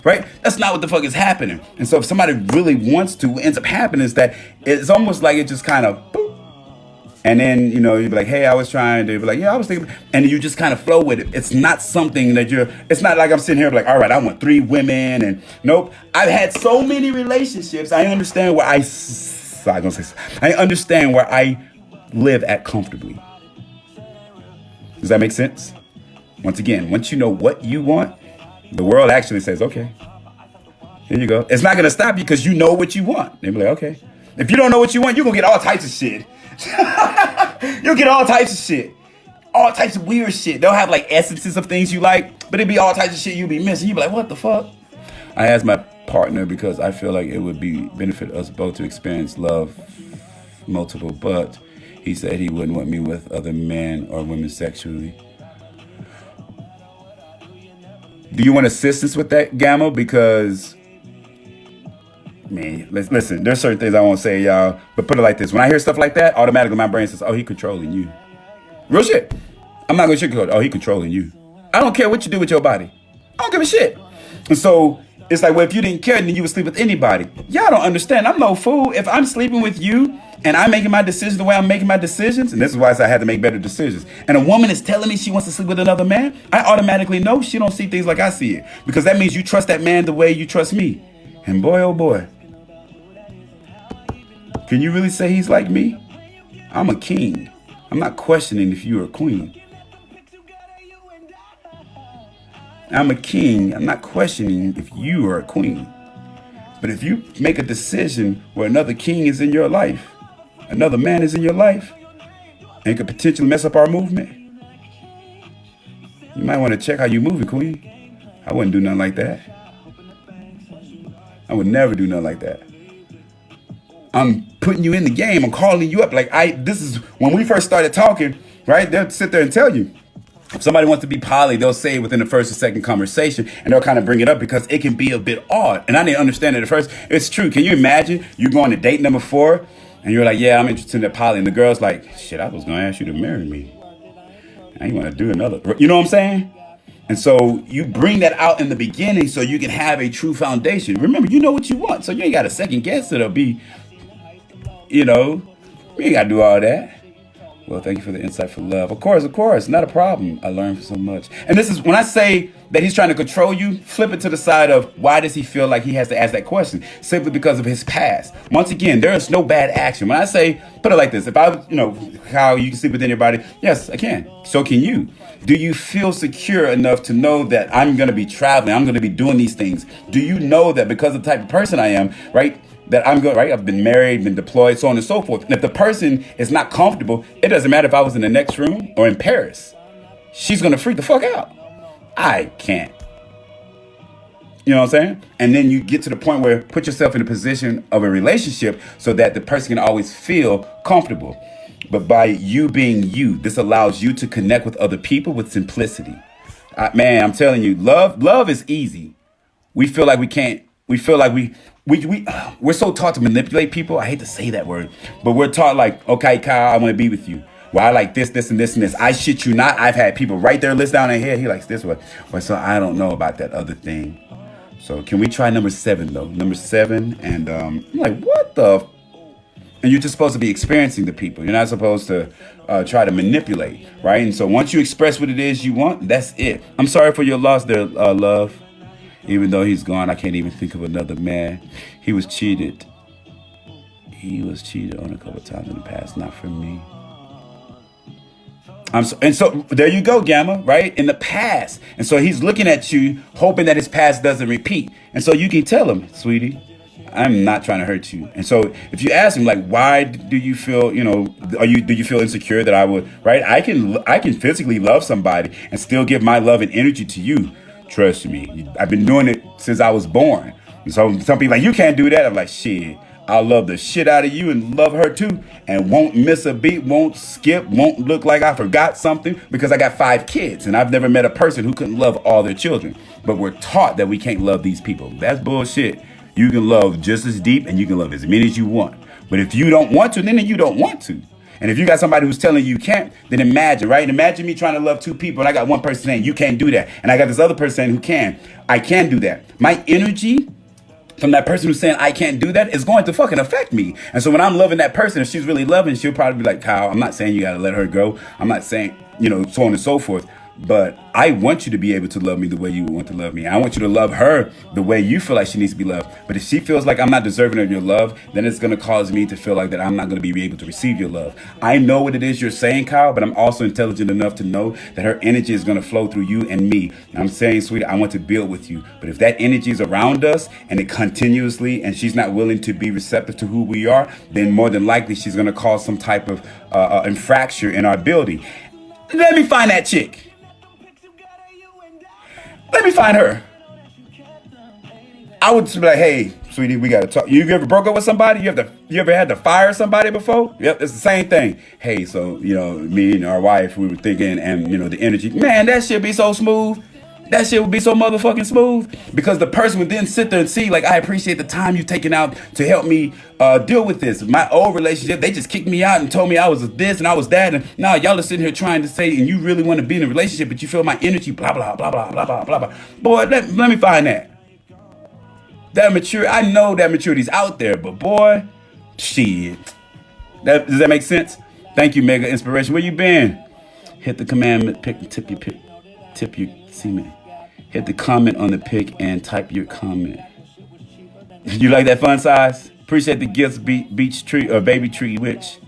Speaker 3: Right? That's not what the fuck is happening. And so if somebody really wants to, what ends up happening is that it's almost like it just kind of boop. And then, you'd be like, hey, I was trying to be like, yeah, I was thinking. And you just kind of flow with it. It's not something that it's not like I'm sitting here like, all right, I want 3 women. And nope. I've had so many relationships. I understand where I understand where I live at comfortably. Does that make sense? Once again, once you know what you want, the world actually says, okay, here you go. It's not going to stop you because you know what you want. They'll be like, okay. If you don't know what you want, you're going to get all types of shit. You'll get all types of shit. All types of weird shit. They'll have like essences of things you like, but it'd be all types of shit you'll be missing. You'll be like, what the fuck? I asked my partner because I feel like it would benefit us both to experience love multiple, but he said he wouldn't want me with other men or women sexually. Do you want assistance with that, Gamma? Because, man, listen, there's certain things I won't say, y'all, but put it like this. When I hear stuff like that, automatically my brain says, oh, he controlling you. Real shit. I'm not going to sugarcoat it. Oh, he controlling you. I don't care what you do with your body. I don't give a shit. And so it's like, well, if you didn't care, then you would sleep with anybody. Y'all don't understand. I'm no fool. If I'm sleeping with you and I'm making my decisions the way I'm making my decisions, and this is why I had to make better decisions, and a woman is telling me she wants to sleep with another man, I automatically know she don't see things like I see it. Because that means you trust that man the way you trust me. And boy, oh boy, can you really say he's like me? I'm a king. I'm not questioning if you're a queen. I'm a king. I'm not questioning if you are a queen. But if you make a decision where another king is in your life, another man is in your life, and could potentially mess up our movement, you might want to check how you moving, queen. I wouldn't do nothing like that. I would never do nothing like that. I'm putting you in the game. I'm calling you up. This is when we first started talking, right? They'll sit there and tell you. If somebody wants to be poly, they'll say it within the first or second conversation, and they'll kind of bring it up because it can be a bit odd. And I didn't understand it at first. It's true. Can you imagine you going to date number 4 and you're like, yeah, I'm interested in that poly. And the girl's like, shit, I was going to ask you to marry me. I ain't want to do another. You know what I'm saying? And so you bring that out in the beginning so you can have a true foundation. Remember, you know what you want. So you ain't got to second guess it or be, you ain't got to do all that. Well, thank you for the insight for love. Of course, not a problem. I learned so much. And this is when I say that he's trying to control you, flip it to the side of why does he feel like he has to ask that question? Simply because of his past. Once again, there is no bad action. When I say, put it like this, if I, how you can sleep within your body, yes, I can. So can you. Do you feel secure enough to know that I'm going to be traveling, I'm going to be doing these things? Do you know that because of the type of person I am, right? That I'm good, right? I've been married, been deployed, so on and so forth. And if the person is not comfortable, it doesn't matter if I was in the next room or in Paris. She's gonna freak the fuck out. I can't. You know what I'm saying? And then you get to the point where put yourself in a position of a relationship so that the person can always feel comfortable. But by you being you, this allows you to connect with other people with simplicity. Man, I'm telling you, love is easy. We feel like we can't. We feel like we're so taught to manipulate people. I hate to say that word, but we're taught like, okay, Kyle, I want to be with you. Well, I like this, this, and this, and this. I shit you not. I've had people write their list down in here. He likes this one. Well, so I don't know about that other thing. So can we try number 7 though? Number 7, and I'm like, what the? And you're just supposed to be experiencing the people. You're not supposed to try to manipulate, right? And so once you express what it is you want, that's it. I'm sorry for your loss there, love. Even though he's gone, I can't even think of another man. He was cheated. He was cheated on a couple of times in the past, not for me. And so there you go, Gamma, right? In the past. And so he's looking at you, hoping that his past doesn't repeat. And so you can tell him, sweetie, I'm not trying to hurt you. And so if you ask him, like, why do you feel, do you feel insecure that I would, right? I can physically love somebody and still give my love and energy to you. Trust me, I've been doing it since I was born. And so some people like, you can't do that. I'm like, shit, I'll love the shit out of you and love her too. And won't miss a beat, won't skip, won't look like I forgot something because I got 5 kids and I've never met a person who couldn't love all their children. But we're taught that we can't love these people. That's bullshit. You can love just as deep and you can love as many as you want. But if you don't want to, then you don't want to. And if you got somebody who's telling you can't, then imagine, right? Imagine me trying to love 2 people and I got one person saying you can't do that. And I got this other person saying who can. I can do that. My energy from that person who's saying I can't do that is going to fucking affect me. And so when I'm loving that person, if she's really loving, she'll probably be like, Kyle, I'm not saying you got to let her go. I'm not saying, so on and so forth. But I want you to be able to love me the way you want to love me. I want you to love her the way you feel like she needs to be loved. But if she feels like I'm not deserving of your love, then it's going to cause me to feel like that I'm not going to be able to receive your love. I know what it is you're saying, Kyle, but I'm also intelligent enough to know that her energy is going to flow through you and me. And I'm saying, sweetie, I want to build with you. But if that energy is around us and it continuously, and she's not willing to be receptive to who we are, then more than likely she's going to cause some type of infraction in our building. Let me find that chick. Let me find her. I would be like, hey, sweetie, we got to talk. You ever broke up with somebody? You ever had to fire somebody before? Yep, it's the same thing. Hey, so, me and our wife, we were thinking, and, the energy. Man, that shit be so smooth. That shit would be so motherfucking smooth. Because the person would then sit there and see, like, I appreciate the time you've taken out to help me deal with this. My old relationship, they just kicked me out and told me I was this and I was that. And now y'all are sitting here trying to say, and you really want to be in a relationship, but you feel my energy, blah, blah, blah, blah, blah, blah, blah, blah. Boy, let me find that. I know that maturity's out there, but boy, shit. Does that make sense? Thank you, Mega Inspiration. Where you been? Hit the command, tip your semen. Hit the comment on the pic and type your comment. You like that fun size? Appreciate the gifts, beach tree or baby tree witch.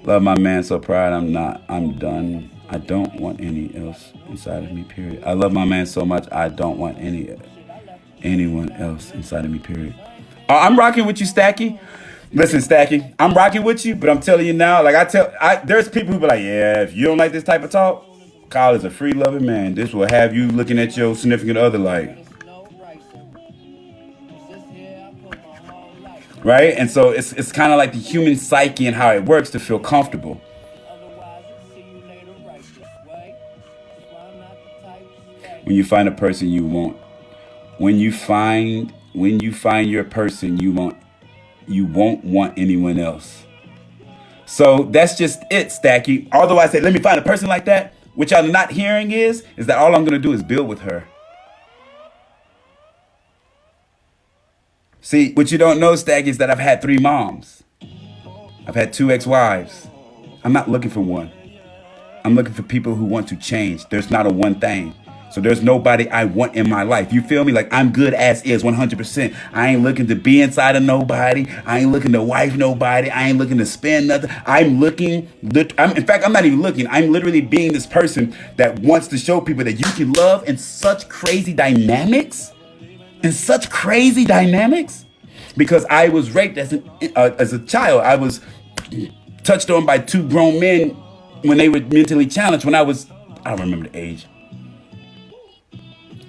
Speaker 3: Love my man, so proud I'm done. I don't want any else inside of me, period. I love my man so much, I don't want anyone else inside of me, period. I'm rocking with you, Stacky. Listen, Stacky, I'm rocking with you, but I'm telling you now, like there's people who be like, yeah, if you don't like this type of talk, Kyle is a free loving man. This will have you looking at your significant other like, right? And so it's kind of like the human psyche and how it works to feel comfortable. When you find a person you want, when you find your person you won't want anyone else. So that's just it, Stacky. Although I say, let me find a person like that, what y'all not hearing is that all I'm going to do is build with her. See, what you don't know, Stacky, is that I've had 3 moms. I've had 2 ex-wives. I'm not looking for one. I'm looking for people who want to change. There's not a one thing. So there's nobody I want in my life. You feel me? Like I'm good as is 100%. I ain't looking to be inside of nobody. I ain't looking to wife nobody. I ain't looking to spend nothing. In fact, I'm not even looking. I'm literally being this person that wants to show people that you can love in such crazy dynamics. Because I was raped as a child. I was touched on by two grown men when they were mentally challenged. I don't remember the age.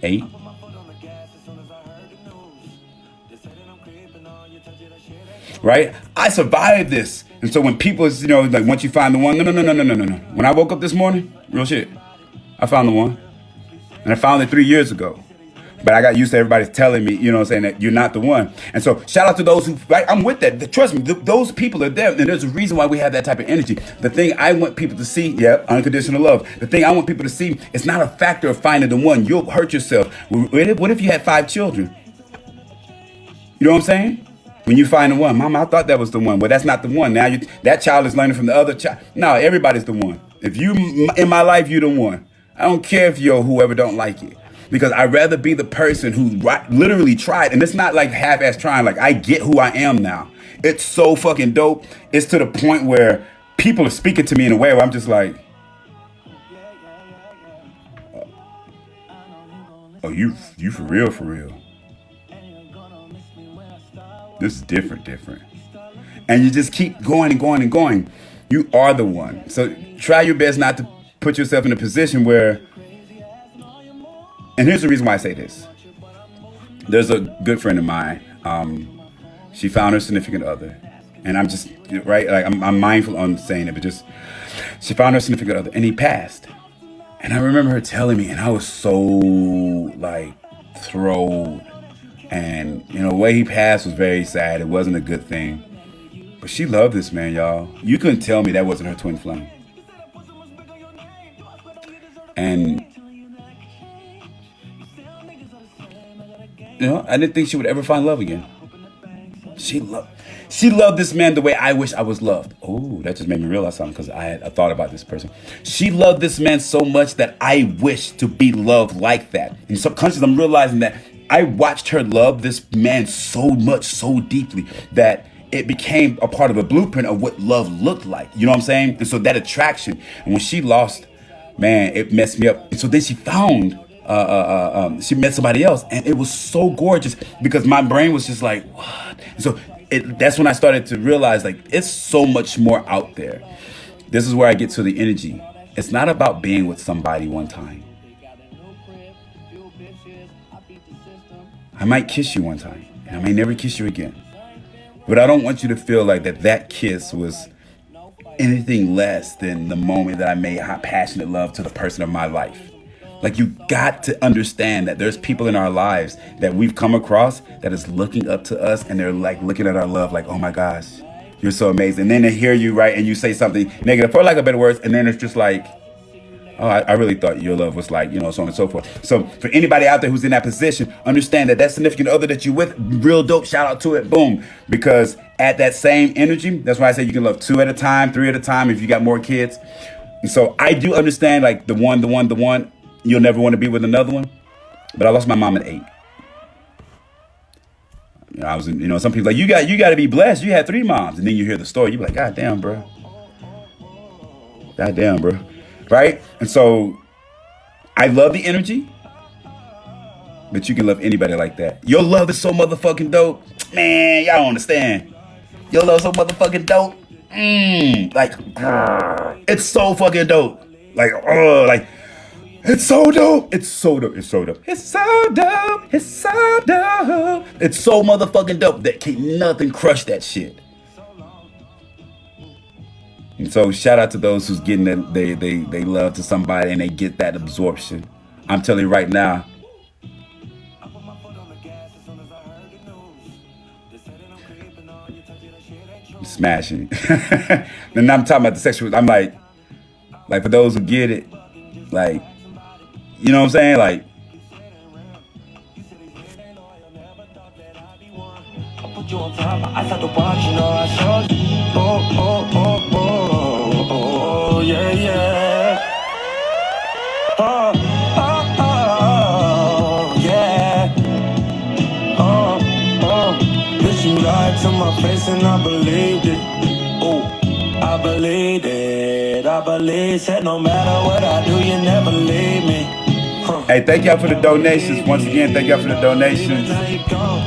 Speaker 3: 8. Right? I survived this. And so when people, like once you find the one, no. When I woke up this morning, real shit, I found the one. And I found it 3 years ago. But I got used to everybody telling me, that you're not the one. And so shout out to those who, right, I'm with that. Trust me, those people are there. And there's a reason why we have that type of energy. The thing I want people to see, unconditional love. The thing I want people to see, it's not a factor of finding the one. You'll hurt yourself. What if you had 5 children? You know what I'm saying? When you find the one, Mama, I thought that was the one. Well, that's not the one. Now that child is learning from the other child. No, everybody's the one. If you in my life, you're the one. I don't care if you're whoever don't like it. Because I'd rather be the person who literally tried. And it's not like half-ass trying. Like, I get who I am now. It's so fucking dope. It's to the point where people are speaking to me in a way where I'm just like, oh, you for real, for real. This is different. And you just keep going and going and going. You are the one. So try your best not to put yourself in a position where, and here's the reason why I say this. There's a good friend of mine. She found her significant other. And I'm just, right, like I'm mindful on saying it, but just, she found her significant other and he passed. And I remember her telling me, and I was so, like, thrilled. And, the way he passed was very sad. It wasn't a good thing. But she loved this man, y'all. You couldn't tell me that wasn't her twin flame. And, I didn't think she would ever find love again. She loved this man the way I wish I was loved. Oh, that just made me realize something because I had a thought about this person. She loved this man so much that I wish to be loved like that. And subconsciously, I'm realizing that I watched her love this man so much, so deeply that it became a part of a blueprint of what love looked like. You know what I'm saying? And so that attraction, and when she lost, man, it messed me up. And so then she found, she met somebody else, and it was so gorgeous because my brain was just like, what? And so that's when I started to realize, like, it's so much more out there. This is where I get to the energy. It's not about being with somebody one time. I might kiss you one time, and I may never kiss you again. But I don't want you to feel like that kiss was anything less than the moment that I made passionate love to the person of my life. Like, you got to understand that there's people in our lives that we've come across that is looking up to us, and they're like looking at our love like, oh my gosh, you're so amazing. And then they hear you, right, and you say something negative, for lack of better words, and then it's just like, oh, I really thought your love was like, so on and so forth. So for anybody out there who's in that position, understand that significant other that you're with, real dope, shout out to it, boom. Because at that same energy, that's why I say you can love 2 at a time, 3 at a time if you got more kids. And so I do understand, like, the one, you'll never want to be with another one. But I lost my mom at 8. I was, some people like, you got to be blessed. You had 3 moms. And then you hear the story. You be like, God damn, bro. Right? And so I love the energy, but you can love anybody like that. Your love is so motherfucking dope. Man, y'all don't understand. Your love is so motherfucking dope. Like, it's so fucking dope. Like, it's so dope. It's so dope. It's so dope. It's so dope. It's so dope. It's so motherfucking dope that can't nothing crush that shit. And so shout out to those who's getting that they love to somebody and they get that absorption. I'm telling you right now. I'm smashing. And I'm talking about the sexual. I'm like for those who get it, like, you know what I'm saying? Like,
Speaker 6: you on top, I thought the watch, I saw you. Oh, oh, oh, oh, oh.
Speaker 8: to my face and I believed it. Oh, I believed it. I believe, said no matter what I do, you never leave me.
Speaker 3: Hey, thank y'all for the donations. Once again, thank y'all for the donations.
Speaker 8: Now you gone.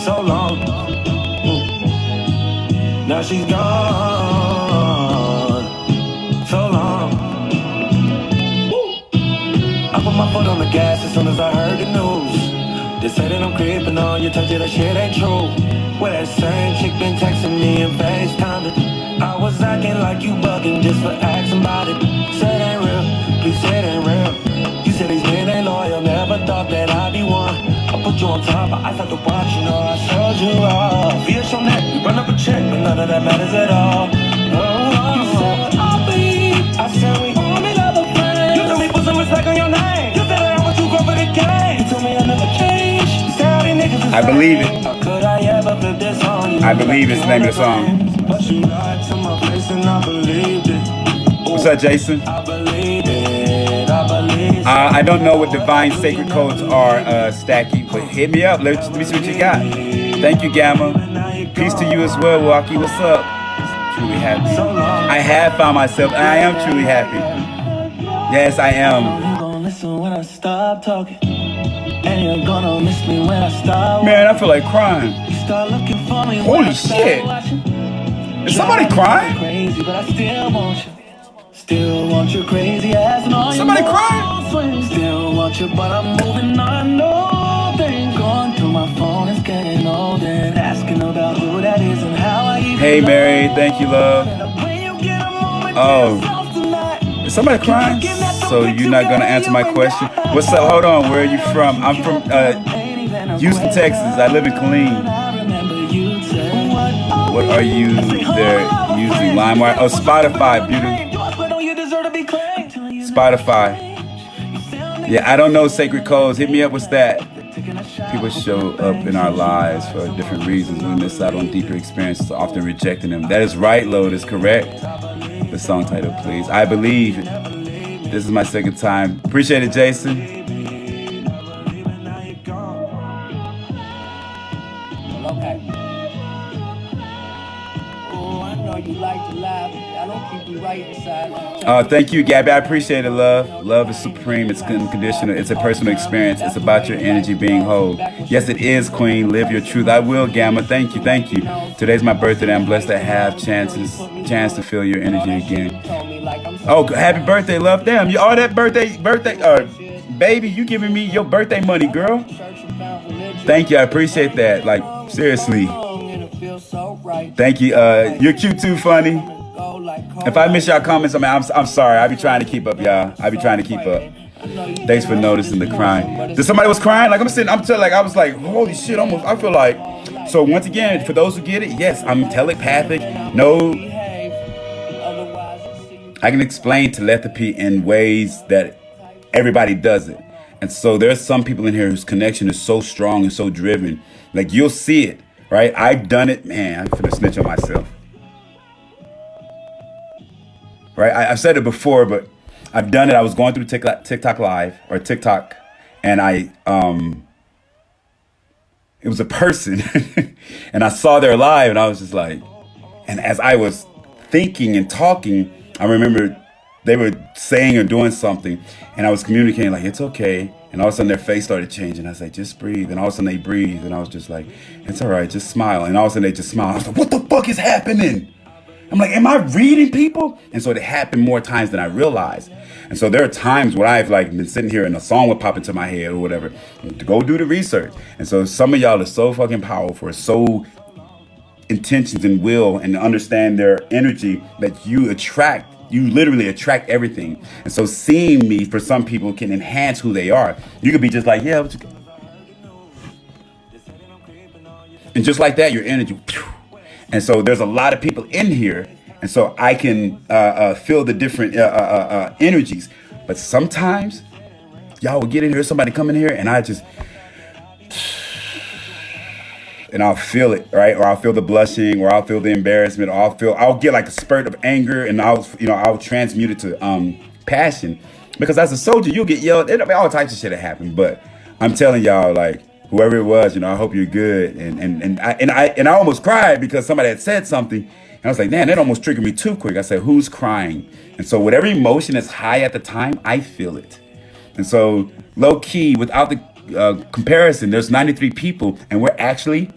Speaker 8: So long. Now she's gone. So long. I put my foot on the gas as soon as I heard the news. They say that I'm creeping on you, told you that shit ain't true. Well, that same chick been texting me and FaceTiming. I was acting like you bugging just for asking about it. Said it ain't real, please say it ain't real. You said these men ain't loyal, never thought that I'd be one. I put you on top, but I thought to watch, you know I showed you all. Via your neck, we run up a check, but none of that matters at all. You said I'll be, I said we only love a friend. You told me put some respect on your name. You said I want you go for the game. You told me I never change. You said all these niggas is
Speaker 3: I believe it.
Speaker 8: how could I ever flip this on you?
Speaker 3: I believe it's the name of the song.
Speaker 8: But you lied to my face and I believed it.
Speaker 3: What's up, Jason?
Speaker 8: I believed it. I believed it.
Speaker 3: I don't know what divine sacred codes are, Stacky, but hit me up. Let me see what you got. Thank you, Gamma. Peace to you as well, Walkie. What's up? Truly happy. I have found myself, and I am truly happy. Yes, I am.
Speaker 8: You're gonna listen when I stop talking. And you're gonna miss me when I stop.
Speaker 3: Man, I feel like crying.
Speaker 8: You start looking for me.
Speaker 3: Holy
Speaker 8: when I start
Speaker 3: shit.
Speaker 8: watching.
Speaker 3: Is somebody crying?
Speaker 8: Crazy, but I still want you. Still want you crazy ass and all
Speaker 3: Somebody
Speaker 8: you
Speaker 3: crying?
Speaker 8: crying? Still want you, but I'm moving on. I know things going through my phone is getting old and asking about who that is and how I even
Speaker 3: Hey,
Speaker 8: know.
Speaker 3: Mary. Thank you, love.
Speaker 8: When you get a moment to
Speaker 3: Oh.
Speaker 8: yourself tonight.
Speaker 3: Is somebody crying? So you're not gonna answer my question? What's up? Hold on. Where are you from? I'm from Houston, Texas. I live in Killeen. What are you there using? LimeWire? Oh, Spotify, beauty. Spotify. Yeah, I don't know sacred codes. Hit me up. What's that? People show up in our lives for different reasons. We miss out on deeper experiences, often rejecting them. That is right, Lord. Is correct. The song title, please. I believe. This is my second time. Appreciate it, Jason.
Speaker 6: Okay. Oh, I know you like to laugh. I don't keep you right inside.
Speaker 3: Thank you, Gabby. I appreciate it, love. Love is supreme. It's unconditional. It's a personal experience. It's about your energy being whole. Yes, it is, Queen. Live your truth. I will, Gamma. Thank you. Thank you. Today's my birthday. I'm blessed to have chance to feel your energy again. Oh, happy birthday, love. Damn, you all that birthday, baby, you giving me your birthday money, girl. Thank you. I appreciate that. Like, seriously. Thank you. You're cute too, funny. If I miss y'all comments, I'm sorry. I be trying to keep up, y'all. I be trying to keep up. Thanks for noticing the crying. Did somebody was crying? Like I was like, holy shit, almost. I feel like. So once again, for those who get it, yes, I'm telepathic. No, I can explain telepathy in ways that everybody doesn't. And so there's some people in here whose connection is so strong and so driven. Like you'll see it, right? I've done it. Man, I'm finna snitch on myself. Right? I've said it before, but I've done it. I was going through TikTok Live or TikTok, and it was a person, and I saw their live, and I was just like, and as I was thinking and talking, I remember they were saying or doing something, and I was communicating like, it's okay. And all of a sudden their face started changing. I was like, just breathe. And all of a sudden they breathed, and I was just like, it's all right, just smile. And all of a sudden they just smiled. I was like, what the fuck is happening? I'm like, am I reading people? And so it happened more times than I realized. And so there are times where I've like been sitting here and a song would pop into my head or whatever. To go do the research. And so some of y'all are so fucking powerful, so intentions and will and understand their energy that you literally attract everything. And so seeing me for some people can enhance who they are. You could be just like, yeah. And just like that, your energy. And so there's a lot of people in here. And so I can feel the different energies. But sometimes y'all will get in here, somebody come in here, and I'll feel it, right? Or I'll feel the blushing, or I'll feel the embarrassment, or I'll get like a spurt of anger, and I'll transmute it to passion. Because as a soldier, you'll get yelled. All types of shit that happen. But I'm telling y'all, like, whoever it was, I hope you're good. And I almost cried because somebody had said something, and I was like, man, that almost triggered me too quick. I said, who's crying? And so whatever emotion is high at the time, I feel it. And so low key, without the comparison, there's 93 people, and we're actually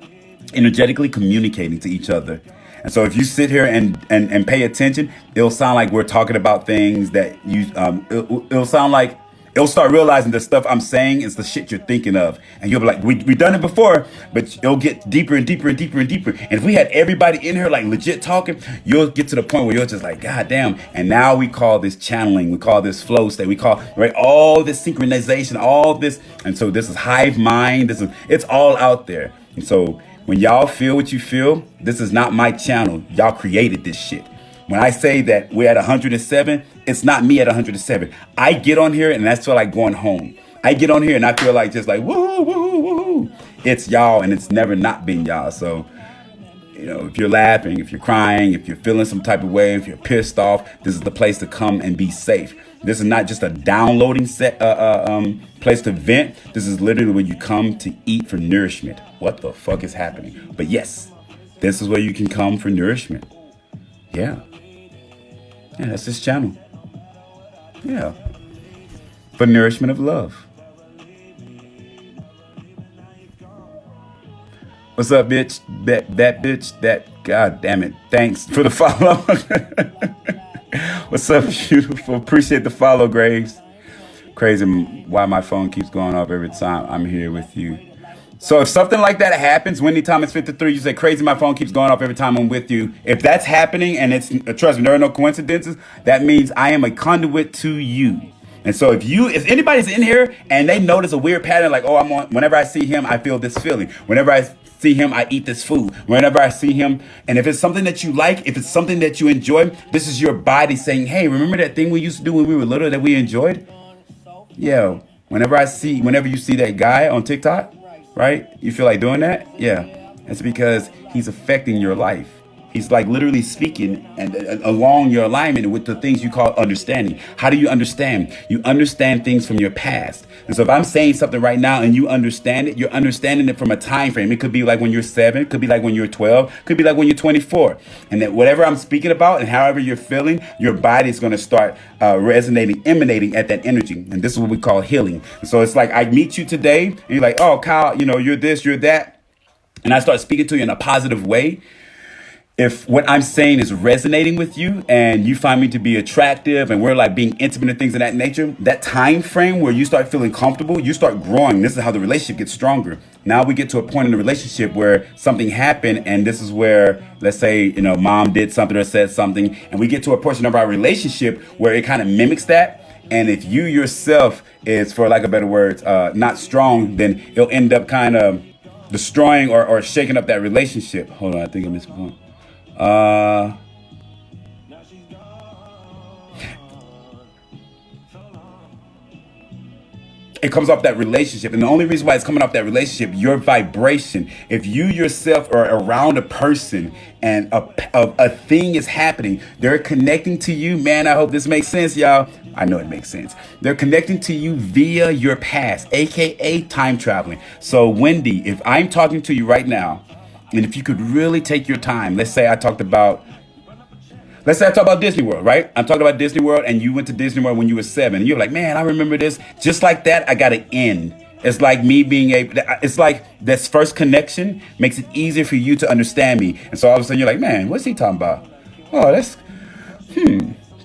Speaker 3: energetically communicating to each other. And so if you sit here and pay attention, it'll sound like we're talking about things that it'll sound like it'll start realizing the stuff I'm saying is the shit you're thinking of. And you'll be like, we've done it before, but it'll get deeper and deeper and deeper and deeper. And if we had everybody in here like legit talking, you'll get to the point where you're just like, God damn. And now we call this channeling. We call this flow state. We call, right, all this synchronization, all this. And so this is hive mind. It's all out there. And so when y'all feel what you feel, this is not my channel. Y'all created this shit. When I say that we're at 107, it's not me at 107. I get on here and that's feel like going home. I get on here and I feel like just like woohoo, woohoo, woohoo. It's y'all, and it's never not been y'all. So, if you're laughing, if you're crying, if you're feeling some type of way, if you're pissed off, this is the place to come and be safe. This is not just a downloading place to vent. This is literally where you come to eat for nourishment. What the fuck is happening? But yes, this is where you can come for nourishment. Yeah, that's this channel. Yeah, for nourishment of love. What's up, bitch? That bitch, that, God damn it. Thanks for the follow. What's up, beautiful? Appreciate the follow, Graves. Crazy why my phone keeps going off every time I'm here with you. So if something like that happens, Wendy Thomas 53, you say, crazy, my phone keeps going off every time I'm with you. If that's happening, and it's, trust me, there are no coincidences, that means I am a conduit to you. And so if anybody's in here and they notice a weird pattern, like, whenever I see him, I feel this feeling. Whenever I see him, I eat this food. Whenever I see him, and if it's something that you like, if it's something that you enjoy, this is your body saying, hey, remember that thing we used to do when we were little that we enjoyed? Yeah. Whenever you see that guy on TikTok, right? You feel like doing that? Yeah. It's because he's affecting your life. He's like literally speaking and along your alignment with the things you call understanding. How do you understand? You understand things from your past. And so if I'm saying something right now and you understand it, you're understanding it from a time frame. It could be like when you're 7, could be like when you're 12, could be like when you're 24. And that whatever I'm speaking about and however you're feeling, your body is going to start resonating, emanating at that energy. And this is what we call healing. And so it's like I meet you today and you're like, oh, Kyle, you're this, you're that. And I start speaking to you in a positive way. If what I'm saying is resonating with you and you find me to be attractive and we're like being intimate and things of that nature, that time frame where you start feeling comfortable, you start growing. This is how the relationship gets stronger. Now we get to a point in the relationship where something happened, and this is where, let's say, mom did something or said something, and we get to a portion of our relationship where it kind of mimics that. And if you yourself is, for lack of better words, not strong, then it'll end up kind of destroying or shaking up that relationship. Hold on, I think I missed one. It comes off that relationship. And the only reason why it's coming off that relationship, your vibration. If you yourself are around a person and a thing is happening, they're connecting to you. Man, I hope this makes sense, y'all. I know it makes sense. They're connecting to you via your past, aka time traveling. So Wendy, if I'm talking to you right now, and if you could really take your time, let's say I talk about Disney World, right? I'm talking about Disney World, and you went to Disney World when you were 7. And you're like, man, I remember this. Just like that, I got to end. It's like me being it's like this first connection makes it easier for you to understand me. And so all of a sudden you're like, man, what's he talking about? Oh,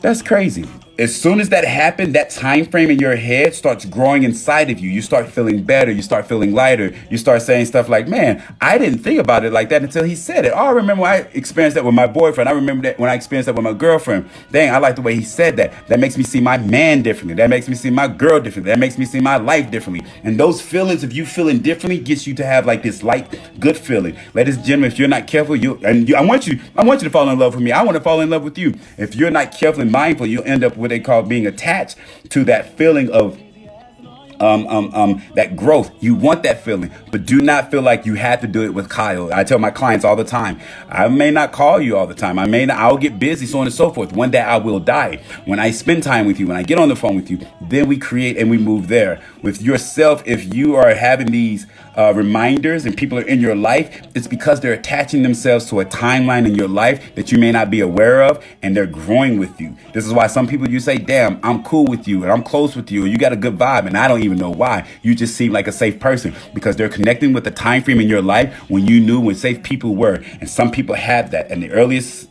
Speaker 3: that's crazy. As soon as that happened, that time frame in your head starts growing inside of you. You start feeling better. You start feeling lighter. You start saying stuff like, man, I didn't think about it like that until he said it. Oh, I remember when I experienced that with my boyfriend. I remember that when I experienced that with my girlfriend. Dang, I like the way he said that. That makes me see my man differently. That makes me see my girl differently. That makes me see my life differently. And those feelings of you feeling differently gets you to have like this light, good feeling. Ladies and gentlemen, if you're not careful, I want you to fall in love with me. I want to fall in love with you. If you're not careful and mindful, you'll end up with what they call being attached to that feeling of that growth. You want that feeling, but do not feel like you have to do it with Kyle. I tell my clients all the time, I may not call you all the time. I'll get busy, so on and so forth. One day I will die. When I spend time with you, when I get on the phone with you, then we create and we move there. With yourself, if you are having these reminders and people are in your life, it's because they're attaching themselves to a timeline in your life that you may not be aware of, and they're growing with you. This is why some people, you say, damn, I'm cool with you and I'm close with you and you got a good vibe, and I don't even know why. You just seem like a safe person because they're connecting with the time frame in your life when you knew when safe people were. And some people have that. And the earliest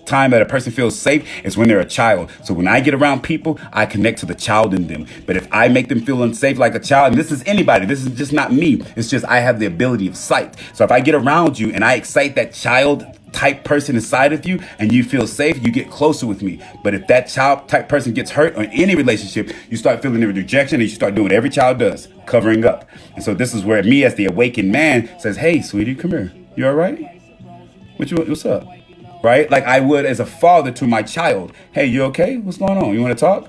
Speaker 3: time that a person feels safe is when they're a child. So when I get around people, I connect to the child in them. But if I make them feel unsafe like a child, and this is anybody, this is just not me, it's just I have the ability of sight. So if I get around you and I excite that child type person inside of you and you feel safe, you get closer with me. But if that child type person gets hurt or in any relationship, you start feeling the rejection and you start doing what every child does, covering up. And so this is where me as the awakened man says, hey, sweetie, come here. You all right? What's up? Right? Like I would as a father to my child. Hey, you okay? What's going on? You want to talk?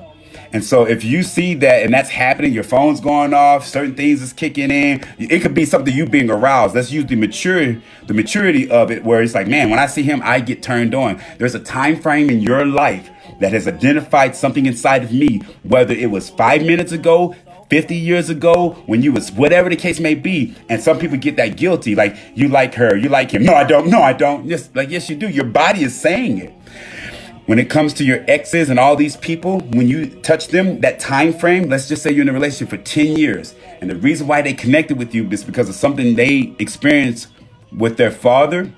Speaker 3: And so if you see that and that's happening, your phone's going off, certain things is kicking in, it could be something you being aroused. That's usually the maturity of it, where it's like, man, when I see him, I get turned on. There's a time frame in your life that has identified something inside of me, whether it was 5 minutes ago, 50 years ago, when you was whatever the case may be. And some people get that guilty, like you like her, you like him. No, I don't. Yes, like, yes, you do. Your body is saying it. When it comes to your exes and all these people, when you touch them, that time frame, let's just say you're in a relationship for 10 years. And the reason why they connected with you is because of something they experienced with their father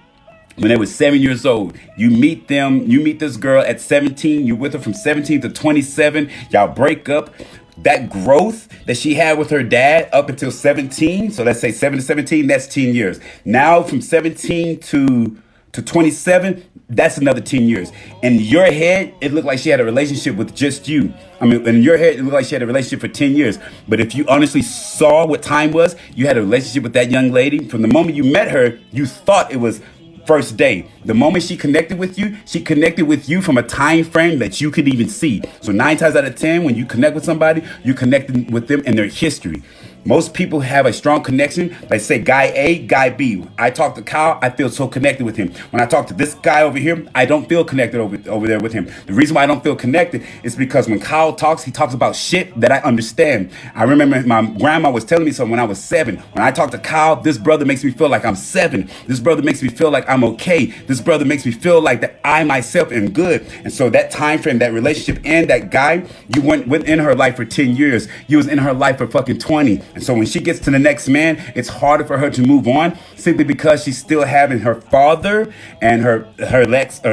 Speaker 3: when they were 7 years old. You meet this girl at 17, you're with her from 17 to 27, y'all break up. That growth that she had with her dad up until 17, so let's say 7 to 17, that's 10 years. Now from 17 to 27, that's another 10 years. In your head, it looked like she had a relationship with just you. I mean, in your head, it looked like she had a relationship for 10 years. But if you honestly saw what time was, you had a relationship with that young lady. From the moment you met her, you thought it was first day. The moment she connected with you from a time frame that you could even see. So 9 times out of 10, when you connect with somebody, you connecting with them in their history. Most people have a strong connection. Like say guy A, guy B. I talk to Kyle, I feel so connected with him. When I talk to this guy over here, I don't feel connected over there with him. The reason why I don't feel connected is because when Kyle talks, he talks about shit that I understand. I remember my grandma was telling me something when I was 7. When I talk to Kyle, this brother makes me feel like I'm 7. This brother makes me feel like I'm okay. This brother makes me feel like that I myself am good. And so that time frame, that relationship, and that guy, you went within her life for 10 years. You was in her life for fucking 20. And so when she gets to the next man, it's harder for her to move on simply because she's still having her father and her last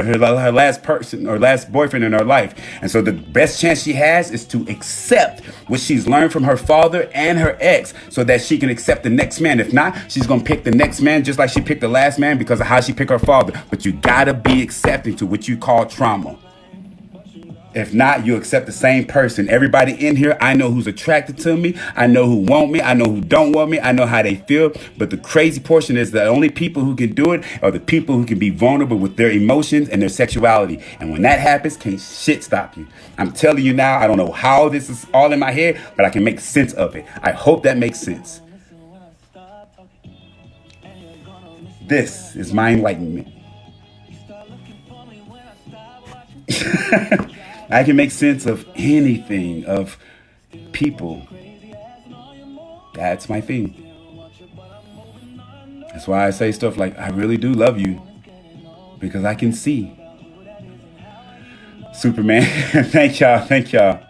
Speaker 3: person or last boyfriend in her life. And so the best chance she has is to accept what she's learned from her father and her ex so that she can accept the next man. If not, she's going to pick the next man just like she picked the last man because of how she picked her father. But you got to be accepting to what you call trauma. If not, you accept the same person. Everybody in here, I know who's attracted to me. I know who want me. I know who don't want me. I know how they feel. But the crazy portion is the only people who can do it are the people who can be vulnerable with their emotions and their sexuality. And when that happens, can't shit stop you. I'm telling you now, I don't know how this is all in my head, but I can make sense of it. I hope that makes sense. This is my enlightenment. I can make sense of anything, of people. That's my thing. That's why I say stuff like, I really do love you. Because I can see. Superman, thank y'all.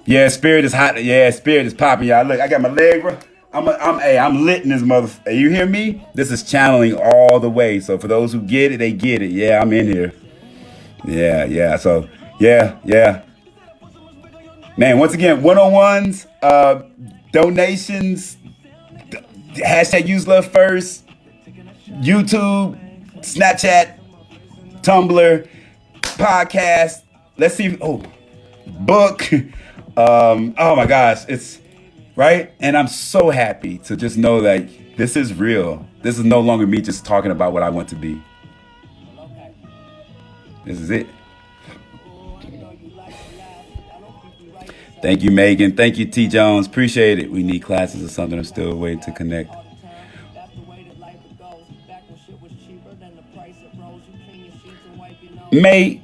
Speaker 3: Yeah, spirit is hot. Yeah, spirit is popping, y'all. Look, I got my leg, bro. I'm lit in this motherfucker. You hear me? This is channeling all the way. So for those who get it, they get it. Yeah, I'm in here. Yeah. So, yeah. Man, once again, one-on-ones, donations, hashtag use love first, YouTube, Snapchat, Tumblr, podcast. Let's see. Book. Oh my gosh, it's right. And I'm so happy to just know that this is real. This is no longer me just talking about what I want to be. This is it. Thank you, Megan. Thank you, T. Jones. Appreciate it. We need classes or something. I'm still waiting to connect. May.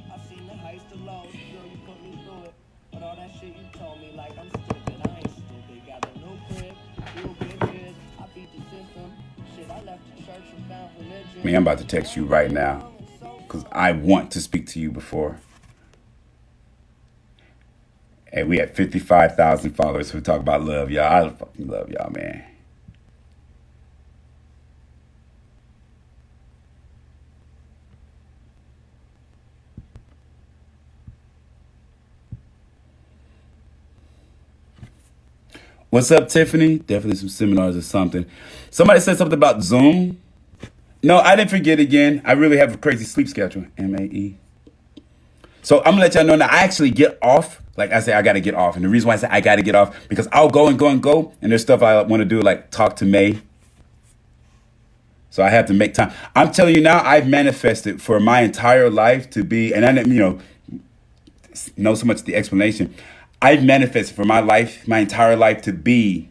Speaker 3: Man, I'm about to text you right now because I want to speak to you before. Hey, we had 55,000 followers who talk about love, y'all. I fucking love y'all, man. What's up, Tiffany? Definitely some seminars or something. Somebody said something about Zoom. No, I didn't forget again. I really have a crazy sleep schedule. MAE. So I'm gonna let y'all know now. I actually get off. Like I say, I gotta get off. And the reason why I say I gotta get off, because I'll go and go and go. And there's stuff I want to do, like talk to May. So I have to make time. I'm telling you now, I've manifested for my entire life to be, and I didn't, know so much the explanation. I've manifested for my life, my entire life, to be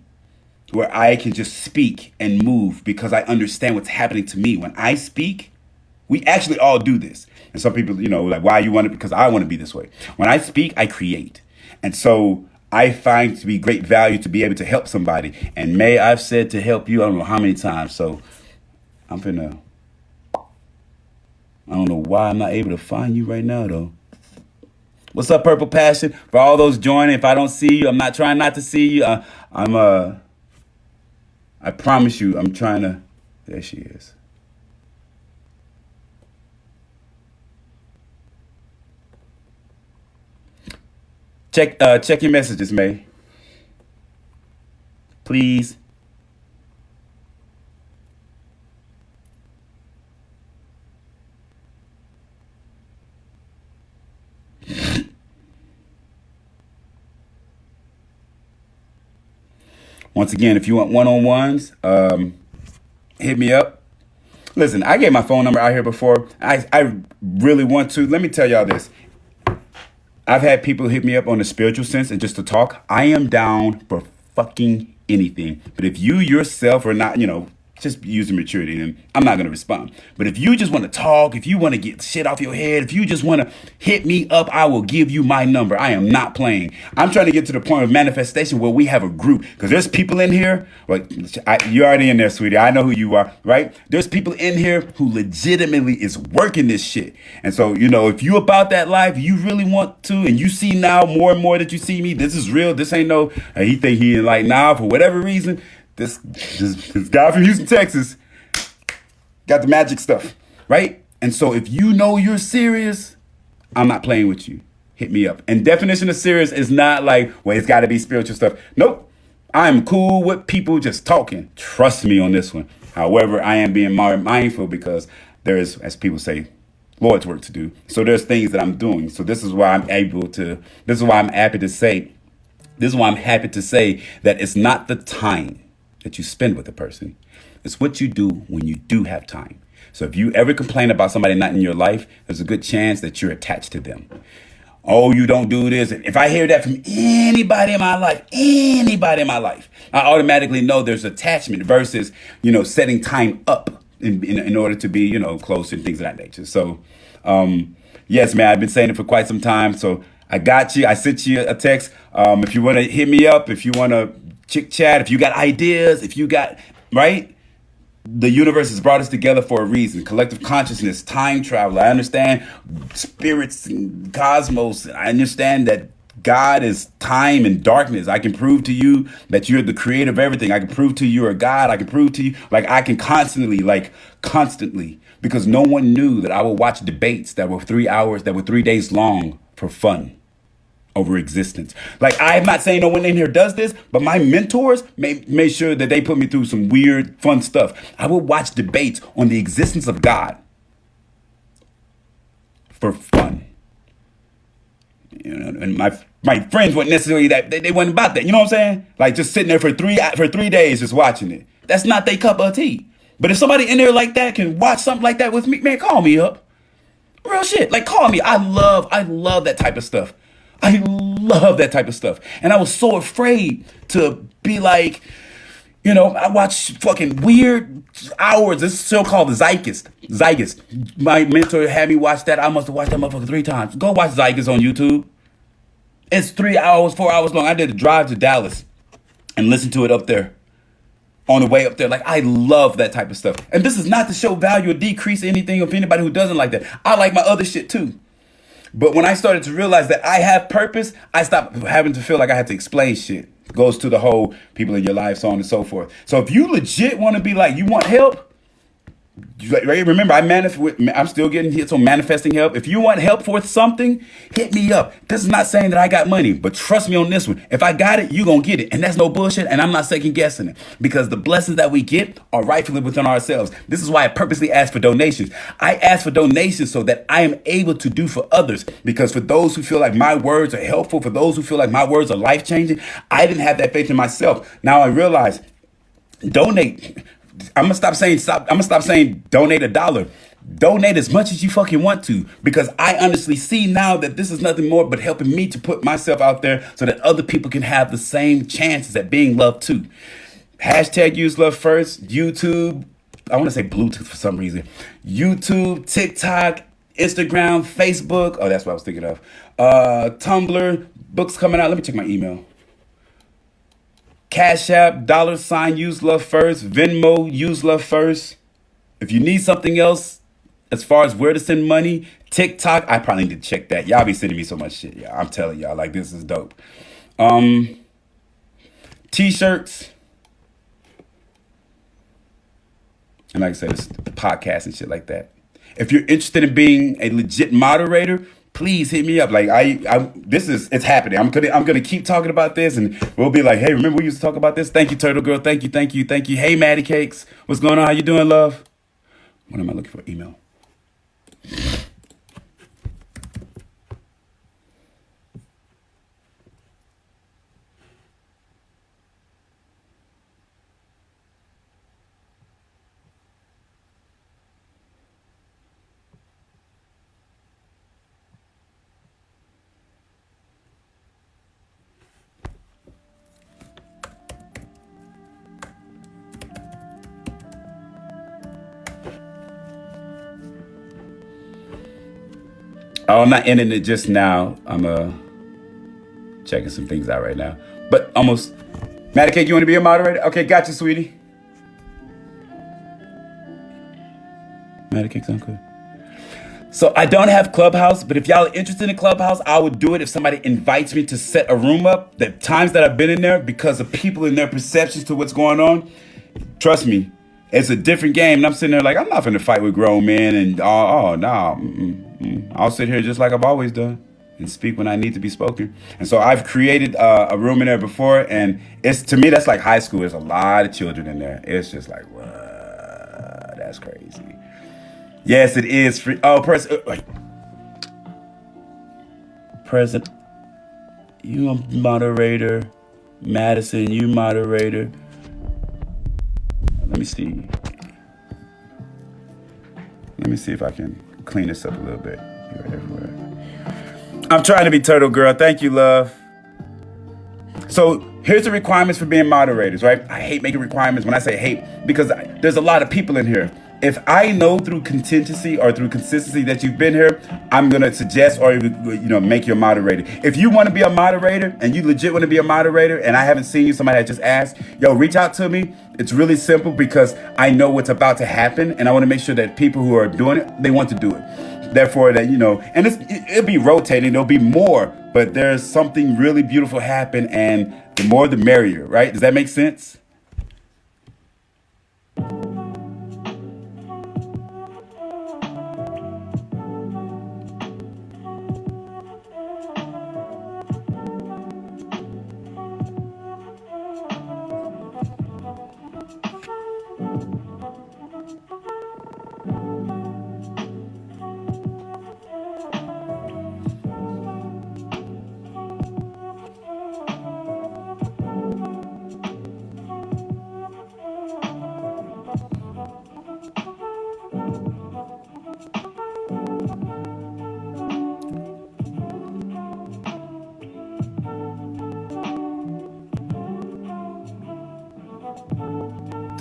Speaker 3: where I can just speak and move because I understand what's happening to me. When I speak, we actually all do this. And some people, like, why you want it? Because I want to be this way. When I speak, I create. And so I find to be great value to be able to help somebody. And May, I've said to help you, I don't know how many times. So I don't know why I'm not able to find you right now, though. What's up, Purple Passion? For all those joining, if I don't see you, I'm not trying not to see you. I promise you, I'm trying to. There she is. Check your messages, May. Please. Once again, if you want one-on-ones, hit me up. Listen, I gave my phone number out here before. I really want to. Let me tell y'all this. I've had people hit me up on the spiritual sense and just to talk. I am down for fucking anything. But if you yourself are not, just using maturity, then I'm not going to respond. But if you just want to talk, if you want to get shit off your head, if you just want to hit me up, I will give you my number. I am not playing. I'm trying to get to the point of manifestation where we have a group. Because there's people in here, you're already in there, sweetie. I know who you are, right? There's people in here who legitimately is working this shit. And so, if you about that life, you really want to, and you see now more and more that you see me, this is real. This ain't no, he think he like, nah, for whatever reason, this guy from Houston, Texas, got the magic stuff, right? And so if you know you're serious, I'm not playing with you. Hit me up. And definition of serious is not like, well, it's got to be spiritual stuff. Nope. I'm cool with people just talking. Trust me on this one. However, I am being more mindful because there is, as people say, Lord's work to do. So there's things that I'm doing. So this is why I'm happy to say that it's not the time that you spend with a person. It's what you do when you do have time. So if you ever complain about somebody not in your life, there's a good chance that you're attached to them. Oh, you don't do this. If I hear that from anybody in my life, I automatically know there's attachment versus, setting time up in order to be, close and things of that nature. So, yes, man, I've been saying it for quite some time. So I got you. I sent you a text. If you want to hit me up, if you want to chit chat, if you got ideas, right? The universe has brought us together for a reason. Collective consciousness, time travel. I understand spirits and cosmos. I understand that God is time and darkness. I can prove to you that you're the creator of everything. I can prove to you you're a God. I can prove to you, I can constantly, because no one knew that I would watch debates that were 3 hours, that were 3 days long for fun. Over existence. I'm not saying no one in here does this, but my mentors made sure that they put me through some weird, fun stuff. I would watch debates on the existence of God for fun. And my friends weren't necessarily that, they weren't about that. You know what I'm saying? Just sitting there for 3 days just watching it. That's not their cup of tea. But if somebody in there like that can watch something like that with me, man, call me up. Real shit. Call me. I love that type of stuff. I love that type of stuff. And I was so afraid to be like, you know, I watch fucking weird hours. This show called Zygus. Zygus. My mentor had me watch that. I must have watched that motherfucker 3 times. Go watch Zygus on YouTube. It's 3 hours, 4 hours long. I did a drive to Dallas and listen to it up there. On the way up there. Like, I love that type of stuff. And this is not to show value or decrease anything of anybody who doesn't like that. I like my other shit too. But when I started to realize that I have purpose, I stopped having to feel like I had to explain shit. It goes to the whole people in your life, so on and so forth. So if you legit want to be like, you want help, right? Remember, I'm still getting hits on manifesting help. If you want help with something, hit me up. This is not saying that I got money, but trust me on this one. If I got it, you gonna get it. And that's no bullshit, and I'm not second guessing it. Because the blessings that we get are rightfully within ourselves. This is why I purposely ask for donations. I ask for donations so that I am able to do for others. Because for those who feel like my words are helpful, for those who feel like my words are life-changing, I didn't have that faith in myself. Now I realize, donate. I'm gonna stop saying donate $1. Donate as much as you fucking want to, because I honestly see now that this is nothing more but helping me to put myself out there so that other people can have the same chances at being loved too. Hashtag use love first. YouTube. I want to say Bluetooth for some reason. YouTube, TikTok, Instagram, Facebook. Oh, that's what I was thinking of. Tumblr. Books coming out. Let me check my email. Cash App, $ use love first, Venmo, use love first. If you need something else, as far as where to send money, TikTok, I probably need to check that. Y'all be sending me so much shit, y'all. I'm telling y'all, like, this is dope. T-shirts. And like I said, it's the podcast and shit like that. If you're interested in being a legit moderator, please hit me up. Like it's happening. I'm gonna keep talking about this, and we'll be like, hey, remember we used to talk about this? Thank you, Turtle Girl. Thank you. Hey, Maddie Cakes, what's going on? How you doing, love? What am I looking for? Email. Oh, I'm not ending it just now. I'm checking some things out right now. But almost. Maddie Cake, you want to be a moderator? Okay, gotcha, sweetie. Maddie Cake sound good. So I don't have Clubhouse, but if y'all are interested in Clubhouse, I would do it if somebody invites me to set a room up. The times that I've been in there, because of people and their perceptions to what's going on, trust me, it's a different game. And I'm sitting there like, I'm not finna fight with grown men and I'll sit here just like I've always done and speak when I need to be spoken. And so I've created a room in there before, and it's, to me, that's like high school. There's a lot of children in there. It's just like, what? That's crazy. Yes, it is free. Oh, President, you a moderator. Madison, you moderator. Let me see. Let me see if I can clean this up a little bit. You're everywhere. I'm trying to be Turtle Girl. Thank you, love. So here's the requirements for being moderators, right? I hate making requirements. When I say hate, because there's a lot of people in here. If I know through contingency or through consistency that you've been here, I'm going to suggest or make you a moderator. If you want to be a moderator and you legit want to be a moderator and I haven't seen you, somebody had just asked, reach out to me. It's really simple because I know what's about to happen and I want to make sure that people who are doing it, they want to do it. Therefore, that, and it'll be rotating. There'll be more, but there's something really beautiful happen, and the more the merrier, right? Does that make sense?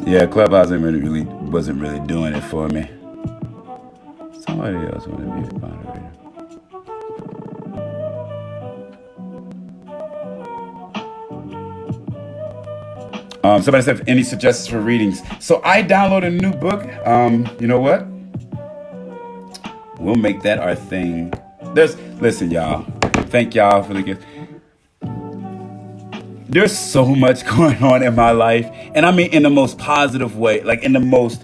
Speaker 3: Yeah, Clubhouse wasn't really doing it for me. Somebody else want to be the moderator. Somebody said any suggestions for readings. So I downloaded a new book. You know what? We'll make that our thing. Listen, y'all. Thank y'all for the gift. There's so much going on in my life, and I mean in the most positive way, like in the most.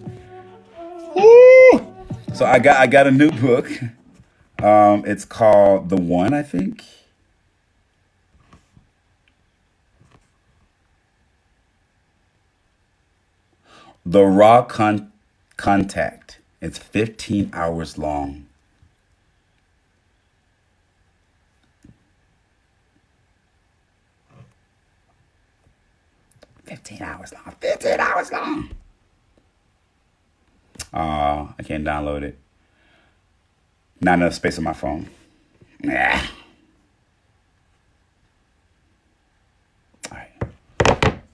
Speaker 3: Woo! So I got a new book. It's called The One, I think. The Raw Contact. It's 15 hours long. I can't download it. Not enough space on my phone. Nah. All right.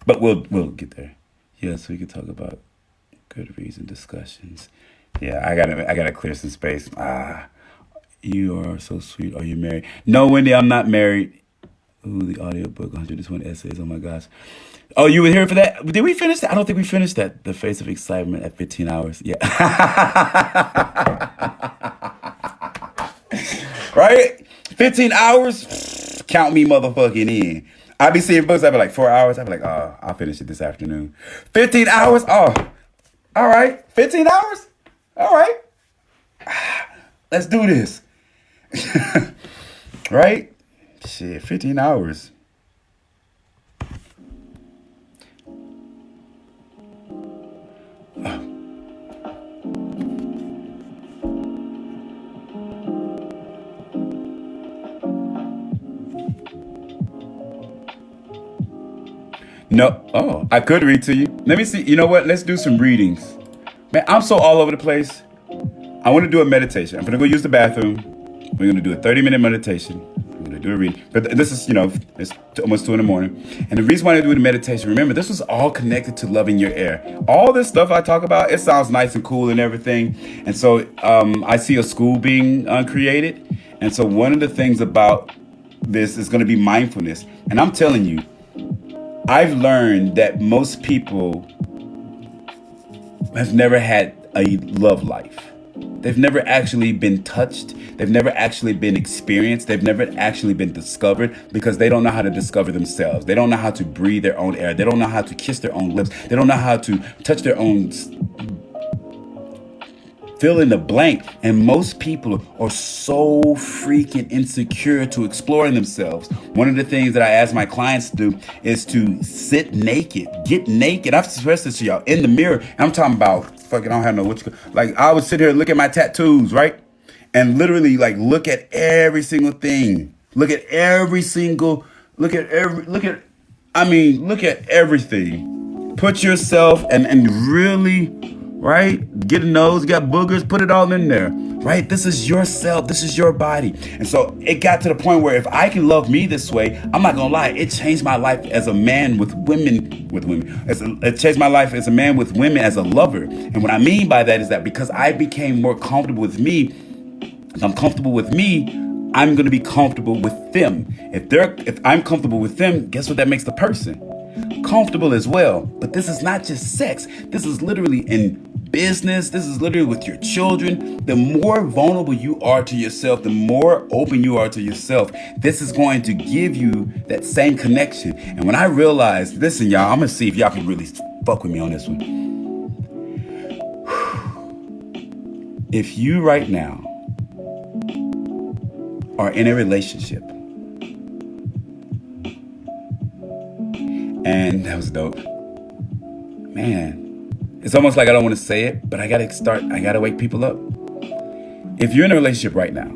Speaker 3: But we'll get there. Yeah, so we can talk about good reason discussions. Yeah, I gotta clear some space. You are so sweet. Are you married? No, Wendy, I'm not married. Ooh, the audiobook, 101 essays. Oh my gosh. Oh, you were here for that? Did we finish that? I don't think we finished that. The Face of Excitement at 15 hours. Yeah. Right? 15 hours? Count me motherfucking in. I be seeing books, I be like 4 hours. I be like, oh, I'll finish it this afternoon. 15 hours? Oh, all right. 15 hours? All right. Let's do this. Right? Shit, 15 hours. No. Oh, I could read to you. Let me see. You know what? Let's do some readings. Man, I'm so all over the place. I want to do a meditation. I'm going to go use the bathroom. We're going to do a 30-minute meditation. I'm going to do a reading. But this is, it's almost 2 a.m. And the reason why I do the meditation, remember, this was all connected to loving your air. All this stuff I talk about, it sounds nice and cool and everything. And so I see a school being created. And so one of the things about this is going to be mindfulness. And I'm telling you, I've learned that most people have never had a love life. They've never actually been touched. They've never actually been experienced. They've never actually been discovered because they don't know how to discover themselves. They don't know how to breathe their own air. They don't know how to kiss their own lips. They don't know how to touch their own fill in the blank. And most people are so freaking insecure to exploring themselves. One of the things that I ask my clients to do is to sit naked, get naked. I've expressed this to y'all in the mirror. And I'm talking about fucking, I don't have no what you like. I would sit here and look at my tattoos, right? And literally like look at every single thing. Look at everything. Put yourself and really, right? Get a nose, got boogers, put it all in there, right? This is yourself. This is your body. And so it got to the point where if I can love me this way, I'm not gonna lie, it changed my life as a man with women. It changed my life as a man with women as a lover. And what I mean by that is that because I became more comfortable with me, if I'm comfortable with me, I'm gonna be comfortable with them. If I'm comfortable with them, guess what that makes the person? Comfortable as well. But this is not just sex. This is literally in business. This is literally with your children. The more vulnerable you are to yourself, the more open you are to yourself, this is going to give you that same connection. And when I realized, listen, y'all, I'm gonna see if y'all can really fuck with me on this one. If you right now are in a relationship, and that was dope. Man, it's almost like I don't want to say it, but I gotta wake people up. If you're in a relationship right now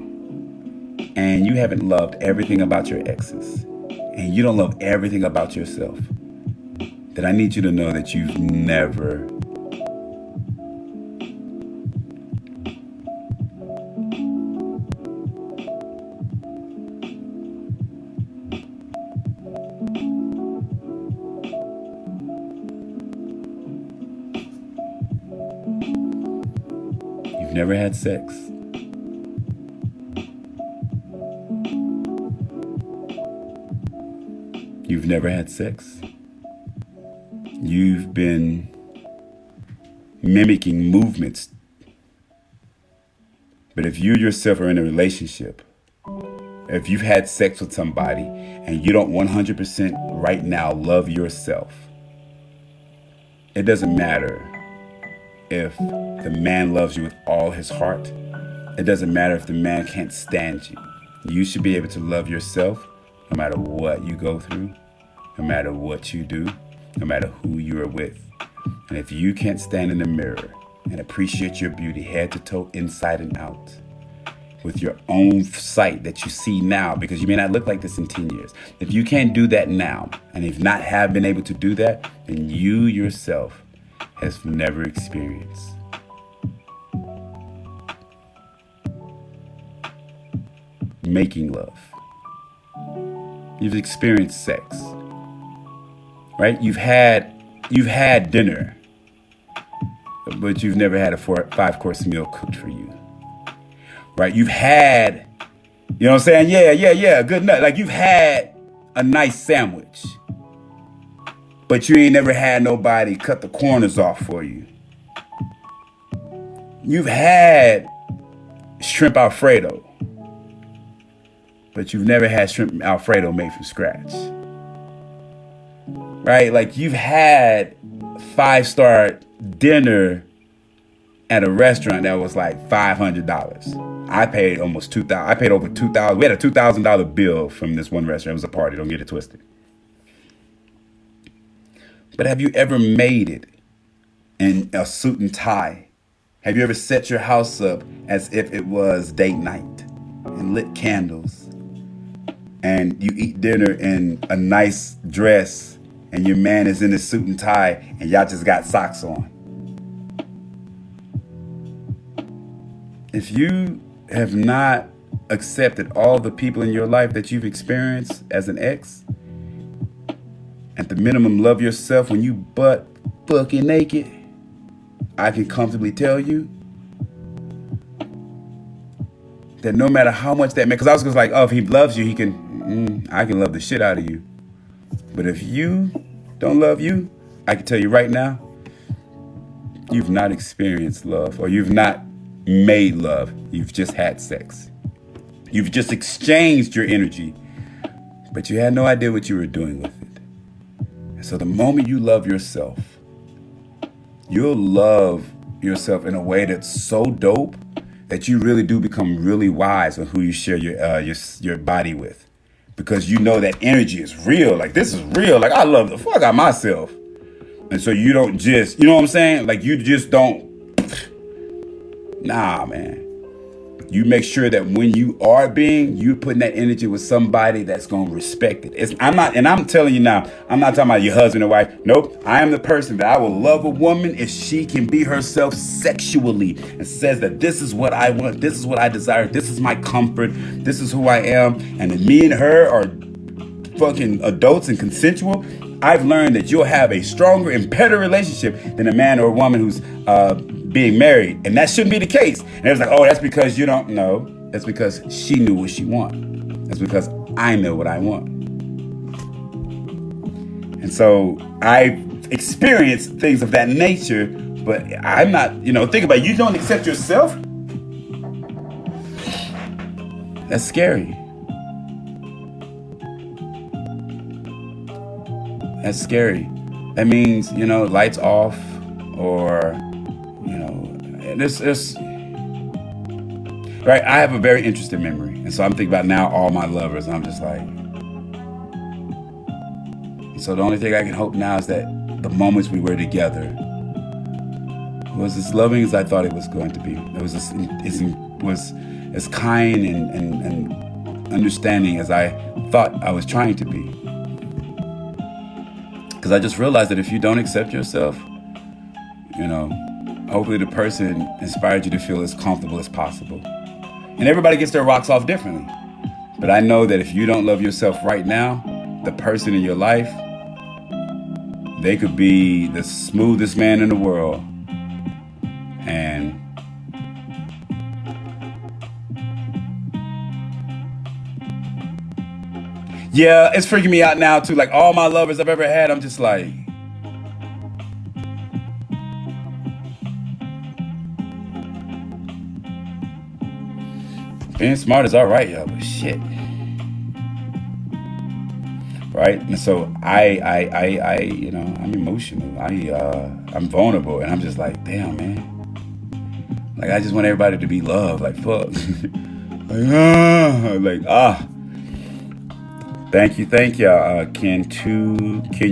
Speaker 3: and you haven't loved everything about your exes and you don't love everything about yourself, then I need you to know that you've never You've never had sex. You've never had sex. You've been mimicking movements. But if you yourself are in a relationship, if you've had sex with somebody and you don't 100% right now love yourself, it doesn't matter if the man loves you with all his heart. It doesn't matter if the man can't stand you. You should be able to love yourself no matter what you go through, no matter what you do, no matter who you are with. And if you can't stand in the mirror and appreciate your beauty head to toe, inside and out, with your own sight that you see now, because you may not look like this in 10 years. If you can't do that now, and if not have been able to do that, then you yourself has never experienced making love. You've experienced sex, right? You've had dinner, but you've never had a 5-course meal cooked for you. Right? You've had, you know what I'm saying? Yeah, good nut. Like you've had a nice sandwich, but you ain't never had nobody cut the corners off for you. You've had shrimp Alfredo, but you've never had shrimp Alfredo made from scratch. Right? Like you've had 5-star dinner at a restaurant that was like $500. I paid almost $2,000. I paid over $2,000. We had a $2,000 bill from this one restaurant. It was a party. Don't get it twisted. But have you ever made it in a suit and tie? Have you ever set your house up as if it was date night and lit candles, and you eat dinner in a nice dress and your man is in a suit and tie and y'all just got socks on? If you have not accepted all the people in your life that you've experienced as an ex, at the minimum, love yourself when you butt fucking naked, I can comfortably tell you that no matter how much that man, because I was just like, oh, if he loves you, I can love the shit out of you. But if you don't love you, I can tell you right now, you've not experienced love, or you've not made love. You've just had sex. You've just exchanged your energy, but you had no idea what you were doing with it. And so the moment you love yourself, you'll love yourself in a way that's so dope that you really do become really wise on who you share your body with, because you know that energy is real. Like, this is real. Like, I love the fuck out of myself. And so you don't just, you know what I'm saying? Like, you just don't. Nah, man. You make sure that when you are you're putting that energy with somebody that's going to respect it. I'm telling you now, I'm not talking about your husband or wife. Nope. I am the person that I will love a woman if she can be herself sexually and says that this is what I want, this is what I desire, this is my comfort, this is who I am. And if me and her are fucking adults and consensual, I've learned that you'll have a stronger and better relationship than a man or a woman who's being married. And that shouldn't be the case. And it was like, oh, that's because you don't know. That's because she knew what she wanted. That's because I know what I want. And so I've experienced things of that nature, but I'm not, think about it. You don't accept yourself? That's scary. That's scary. That means, lights off, or, this right. I have a very interesting memory. And so I'm thinking about now all my lovers. And I'm just like, so the only thing I can hope now is that the moments we were together was as loving as I thought it was going to be. It was as kind and understanding as I thought I was trying to be. Because I just realized that if you don't accept yourself, hopefully the person inspired you to feel as comfortable as possible. And everybody gets their rocks off differently. But I know that if you don't love yourself right now, the person in your life, they could be the smoothest man in the world. And Yeah, it's freaking me out now too. Like all my lovers I've ever had, I'm just like, being smart is all right, y'all, but shit, right? And so you know, I'm emotional. I'm vulnerable, and I'm just like, damn, man. Like I just want everybody to be loved. Like fuck. Thank you. Can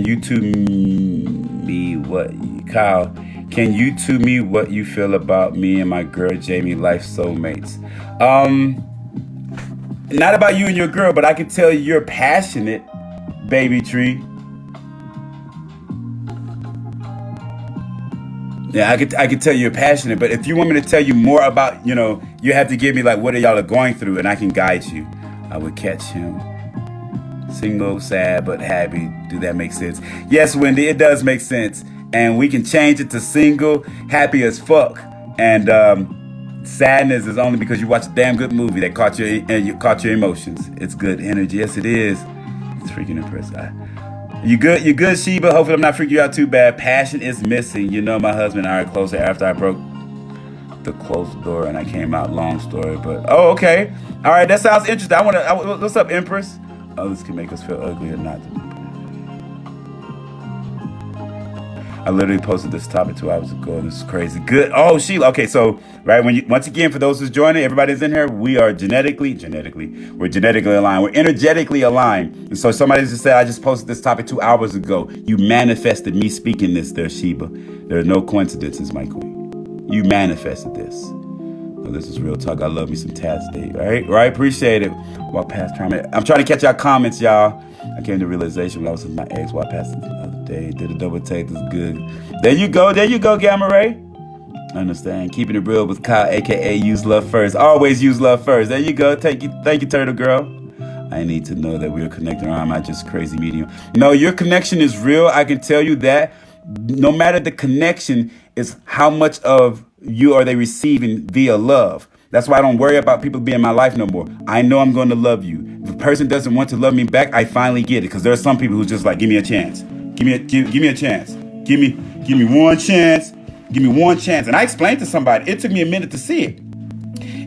Speaker 3: you to me what Kyle? Can you to me what you feel about me and my girl Jamie, life soulmates? Not about you and your girl, but I can tell you're passionate, baby tree. Yeah, I could tell you're passionate, but if you want me to tell you more about, you know, you have to give me like what y'all are going through, and I can guide you. I would catch him. Single, sad, but happy. Do that make sense? Yes, Wendy, it does make sense. And we can change it to single, happy as fuck. And sadness is only because you watched a damn good movie that caught your emotions. It's good energy. Yes, it is. It's freaking impressive. You good, Sheba? Hopefully I'm not freaking you out too bad. Passion is missing. You know my husband and I are closer after I broke the closed door and I came out. Long story, but oh, okay. All right, that sounds interesting. What's up, Empress? Others can make us feel ugly or not. I literally posted this topic 2 hours ago, and this is crazy. Good. Oh, Sheila. Okay, so right once again, for those who's joining, everybody's in here. We are genetically aligned. We're energetically aligned. And so somebody just said, I just posted this topic 2 hours ago. You manifested me speaking this, there, Sheba. There are no coincidences, my queen. You manifested this. Oh, this is real talk. I love me some Taz Day. Right? Appreciate it. While past trauma. I'm trying to catch y'all comments, y'all. I came to realization when I was with my ex while passing the other day. Did a double take. This is good. There you go, Gamma Ray. Understand. Keeping it real with Kyle, aka use love first. Always use love first. There you go. Thank you, Turtle Girl. I need to know that we are connected, or am I just crazy medium? No, your connection is real. I can tell you that. No matter the connection, is how much of you are they receiving via love. That's why I don't worry about people being in my life no more. I know I'm going to love you. If a person doesn't want to love me back, I finally get it. Because there are some people who just like, give me a chance. Give me a chance. Give me one chance. Give me one chance. And I explained to somebody, it took me a minute to see it.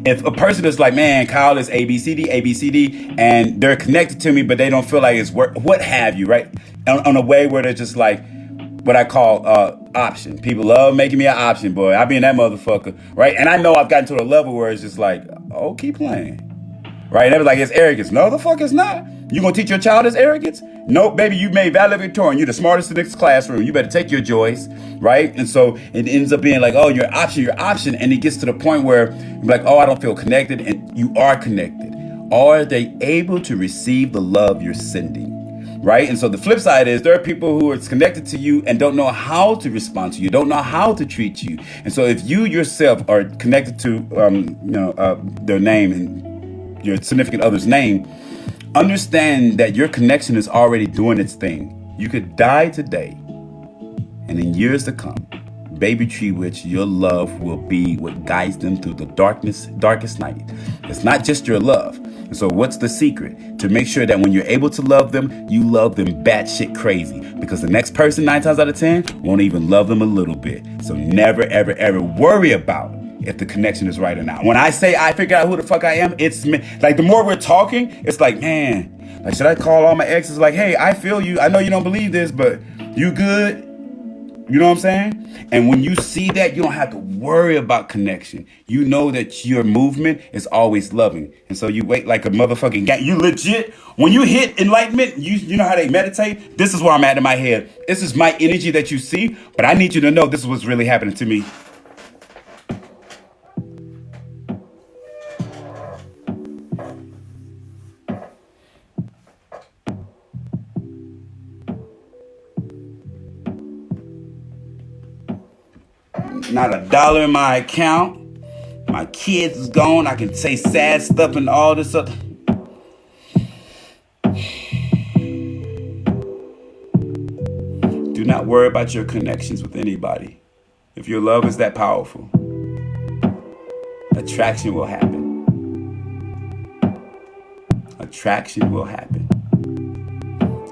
Speaker 3: If a person is like, man, Kyle is ABCD, and they're connected to me, but they don't feel like it's work, what have you, right? On a way where they're just like, what I call option. People love making me an option, boy. I be in that motherfucker, right? And I know I've gotten to a level where it's just like, oh, keep playing, right? And they're like, it's arrogance. No, the fuck it's not. You gonna teach your child this arrogance? No, baby, you made valedictorian. You're the smartest in this classroom. You better take your joys, right? And so it ends up being like, oh, your option. And it gets to the point where you're like, oh, I don't feel connected. And you are connected. Are they able to receive the love you're sending? Right? And so the flip side is there are people who are connected to you and don't know how to respond to you, don't know how to treat you. And so if you yourself are connected to, their name and your significant other's name, understand that your connection is already doing its thing. You could die today, and in years to come, Baby Tree Witch, your love will be what guides them through the darkest night. It's not just your love. And so what's the secret? To make sure that when you're able to love them, you love them batshit crazy. Because the next person 9 times out of 10 won't even love them a little bit. So never, ever, ever worry about if the connection is right or not. When I say I figure out who the fuck I am, it's me. Like the more we're talking, it's like, man, like should I call all my exes like, hey, I feel you. I know you don't believe this, but you good? You know what I'm saying? And when you see that, you don't have to worry about connection. You know that your movement is always loving. And so you wait like a motherfucking guy. You legit, when you hit enlightenment, you know how they meditate? This is where I'm at in my head. This is my energy that you see, but I need you to know this is what's really happening to me. Not a dollar in my account. My kids is gone. I can say sad stuff and all this stuff. Do not worry about your connections with anybody. If your love is that powerful, attraction will happen. Attraction will happen.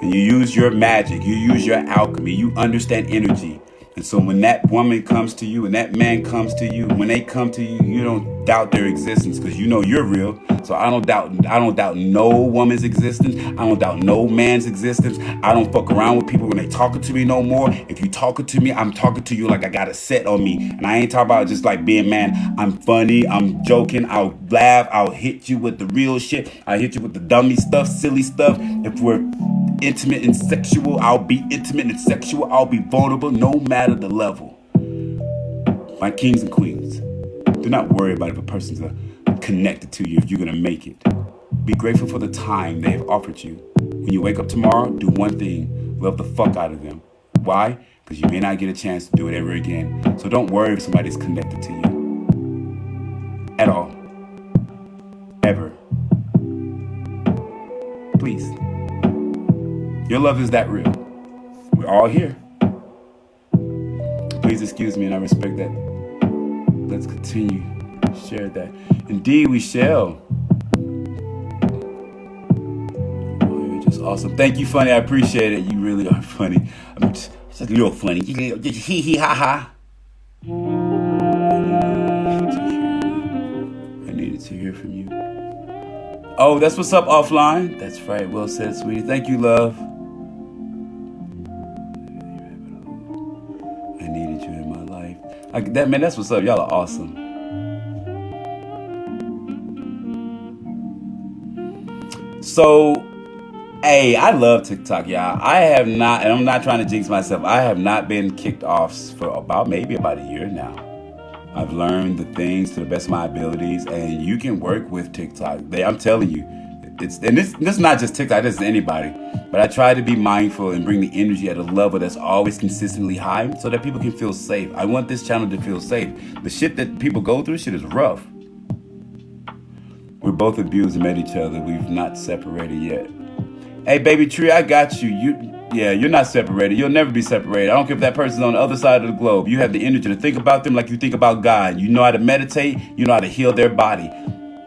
Speaker 3: And you use your magic, you use your alchemy, you understand energy. And so when that woman comes to you and that man comes to you, when they come to you, you don't doubt their existence because you know you're real. So I don't doubt no woman's existence. I don't doubt no man's existence. I don't fuck around with people when they talking to me no more. If you talking to me, I'm talking to you like I got a set on me. And I ain't talking about just like being, man, I'm funny, I'm joking, I'll laugh, I'll hit you with the real shit. I'll hit you with the dummy stuff, silly stuff. If we're intimate and sexual, I'll be intimate and sexual. I'll be vulnerable no matter the level. My kings and queens, do not worry about if a person's connected to you, if you're going to make it. Be grateful for the time they have offered you. When you wake up tomorrow, do one thing, love the fuck out of them. Why? Because you may not get a chance to do it ever again. So don't worry if somebody's connected to you. At all. Ever. Please. Your love is that real. We're all here. Please excuse me and I respect that. Let's continue to share that. Indeed, we shall. Oh, you're just awesome. Thank you, Funny. I appreciate it. You really are funny. I'm just a little funny. Just hee hee ha ha. I needed to hear from you. Oh, that's what's up offline. That's right. Well said, sweetie. Thank you, love. I needed you in my life. Like that, man, that's what's up. Y'all are awesome. So, hey, I love TikTok, y'all. I have not, and I'm not trying to jinx myself, I have not been kicked off for maybe about a year now. I've learned the things to the best of my abilities, and you can work with TikTok. I'm telling you, this is not just TikTok, this is anybody. But I try to be mindful and bring the energy at a level that's always consistently high so that people can feel safe. I want this channel to feel safe. The shit that people go through, shit is rough. We're both abused and met each other. We've not separated yet. Hey, baby tree, I got you. You're not separated. You'll never be separated. I don't care if that person's on the other side of the globe. You have the energy to think about them like you think about God. You know how to meditate. You know how to heal their body.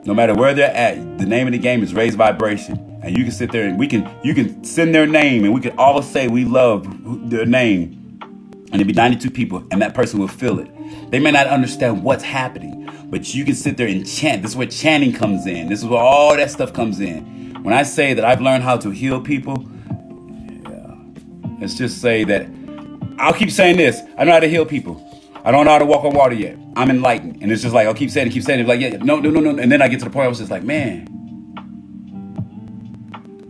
Speaker 3: No matter where they're at, the name of the game is raised vibration. And you can sit there and you can send their name and we can all say we love their name. And there'll be 92 people and that person will feel it. They may not understand what's happening, but you can sit there and chant. This is where chanting comes in. This is where all that stuff comes in. When I say that I've learned how to heal people, let's just say that I'll keep saying this. I know how to heal people. I don't know how to walk on water yet. I'm enlightened. And it's just like, I'll keep saying it. Like, yeah, no. And then I get to the point where I was just like, man.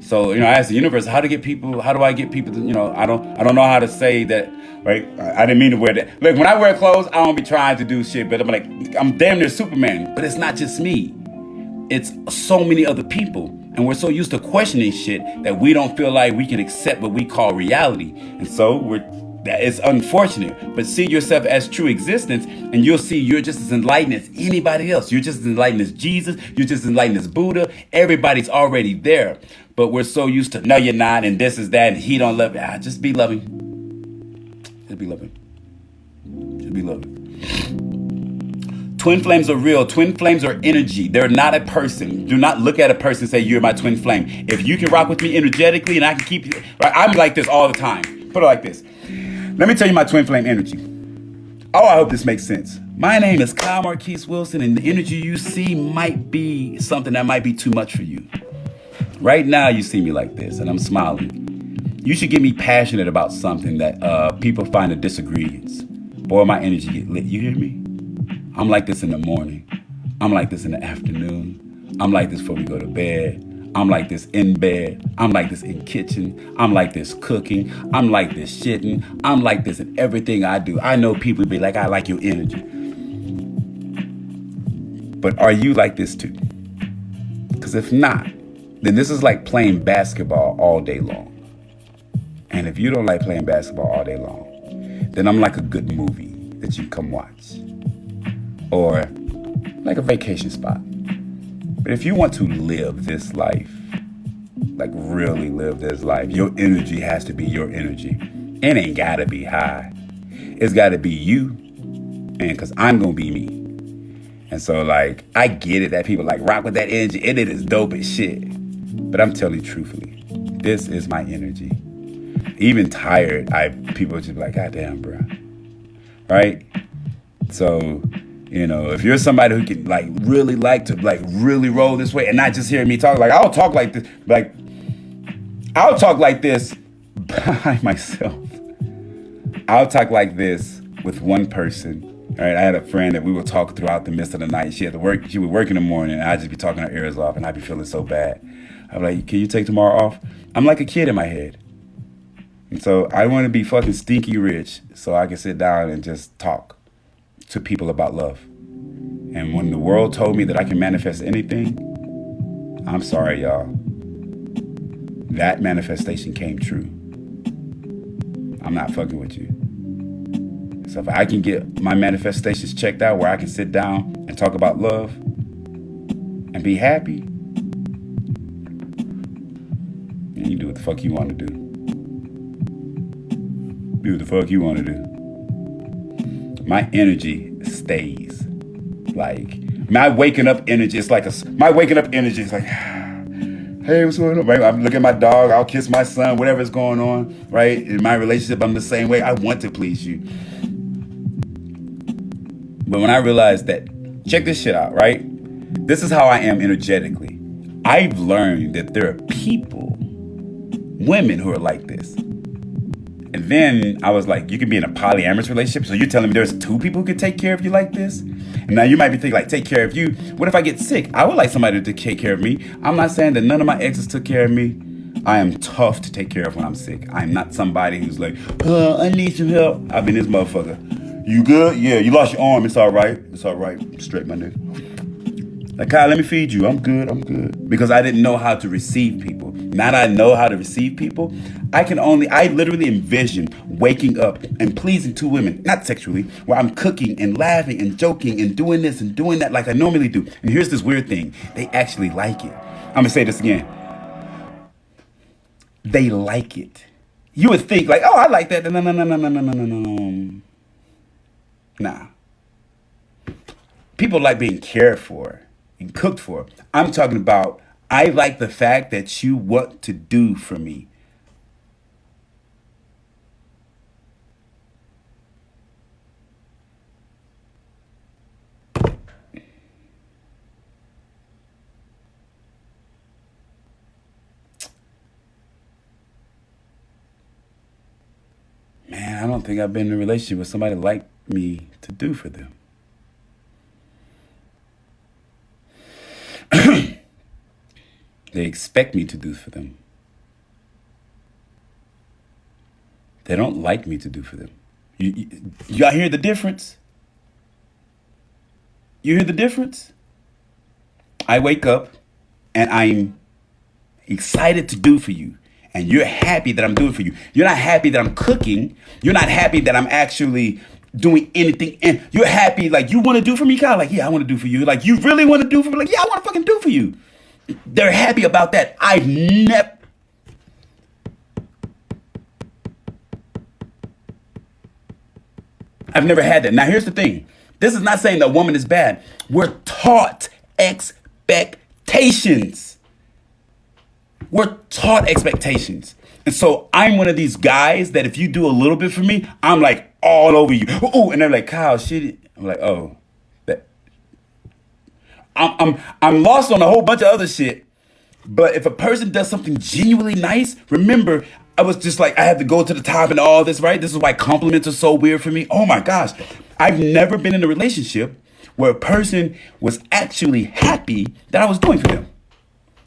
Speaker 3: So, I asked the universe, how do I get people to, I don't know how to say that, right? I didn't mean to wear that. Look, when I wear clothes, I don't be trying to do shit, but I'm like, I'm damn near Superman. But it's not just me. It's so many other people. And we're so used to questioning shit that we don't feel like we can accept what we call reality. And so it's unfortunate, but see yourself as true existence and you'll see you're just as enlightened as anybody else. You're just as enlightened as Jesus. You're just as enlightened as Buddha. Everybody's already there, but we're so used to, no, you're not, and this is that, and he don't love you. Just be loving. Just be loving. Just be loving. Twin flames are real. Twin flames are energy. They're not a person. Do not look at a person and say, you're my twin flame. If you can rock with me energetically and I can keep you, right? I'm like this all the time. Put it like this. Let me tell you my twin flame energy. Oh, I hope this makes sense. My name is Kyle Marquise Wilson, and the energy you see might be something that might be too much for you. Right now, you see me like this, and I'm smiling. You should get me passionate about something that people find a disagreement. Boy, my energy get lit. You hear me? I'm like this in the morning. I'm like this in the afternoon. I'm like this before we go to bed. I'm like this in bed. I'm like this in kitchen. I'm like this cooking. I'm like this shitting. I'm like this in everything I do. I know people be like, I like your energy. But are you like this too? Because if not, then this is like playing basketball all day long. And if you don't like playing basketball all day long, then I'm like a good movie that you come watch. Or like a vacation spot. But if you want to live this life, like really live this life, your energy has to be your energy. It ain't gotta be high. It's gotta be you. And because I'm gonna be me. And so like, I get it that people like rock with that energy. And it is dope as shit. But I'm telling you truthfully, this is my energy. Even tired, people just be like, God damn, bro. Right? So, you know, if you're somebody who can really roll this way and not just hear me talk, like I'll talk like this, by myself. I'll talk like this with one person. All right, I had a friend that we would talk throughout the midst of the night. She had to work. She would work in the morning, and I'd just be talking her ears off, and I'd be feeling so bad. I'm like, can you take tomorrow off? I'm like a kid in my head. And so I want to be fucking stinky rich so I can sit down and just talk to people about love. And when the world told me that I can manifest anything, I'm sorry, y'all. That manifestation came true. I'm not fucking with you. So if I can get my manifestations checked out where I can sit down and talk about love and be happy, then you do what the fuck you want to do. Do what the fuck you want to do. My energy stays. Like, my waking up energy is like hey, what's going on? Right? I'm looking at my dog. I'll kiss my son, whatever's going on, right? In my relationship, I'm the same way. I want to please you. But when I realized that, check this shit out, right? This is how I am energetically. I've learned that there are people, women who are like this. And then I was like, you can be in a polyamorous relationship. So you're telling me there's two people who can take care of you like this? And now you might be thinking, like, take care of you. What if I get sick? I would like somebody to take care of me. I'm not saying that none of my exes took care of me. I am tough to take care of when I'm sick. I'm not somebody who's like, I need some help. I've been this motherfucker. You good? Yeah, you lost your arm. It's all right. It's all right. Straight, my nigga. Like, Kyle, let me feed you. I'm good. I'm good. Because I didn't know how to receive people. Now that I know how to receive people, I literally envision waking up and pleasing two women, not sexually, where I'm cooking and laughing and joking and doing this and doing that like I normally do. And here's this weird thing. They actually like it. I'm going to say this again. They like it. You would think like, oh, I like that. No. Nah. People like being cared for and cooked for. I'm talking about, I like the fact that you want to do for me. Man, I don't think I've been in a relationship with somebody like me to do for them. They expect me to do for them. They don't like me to do for them. Y'all hear the difference? You hear the difference? I wake up and I'm excited to do for you. And you're happy that I'm doing for you. You're not happy that I'm cooking. You're not happy that I'm actually doing anything. And you're happy, like, you want to do for me, Kyle? Like, yeah, I want to do for you. Like, you really want to do for me? Like, yeah, I want to fucking do for you. They're happy about that. I've never had that. Now, here's the thing. This is not saying that a woman is bad. We're taught expectations. We're taught expectations. And so I'm one of these guys that if you do a little bit for me, I'm like all over you. Ooh, and they're like, Kyle, shit. I'm like, oh, that. I'm lost on a whole bunch of other shit. But if a person does something genuinely nice, remember, I was just like, I had to go to the top and all this, right? This is why compliments are so weird for me. Oh my gosh. I've never been in a relationship where a person was actually happy that I was doing for them.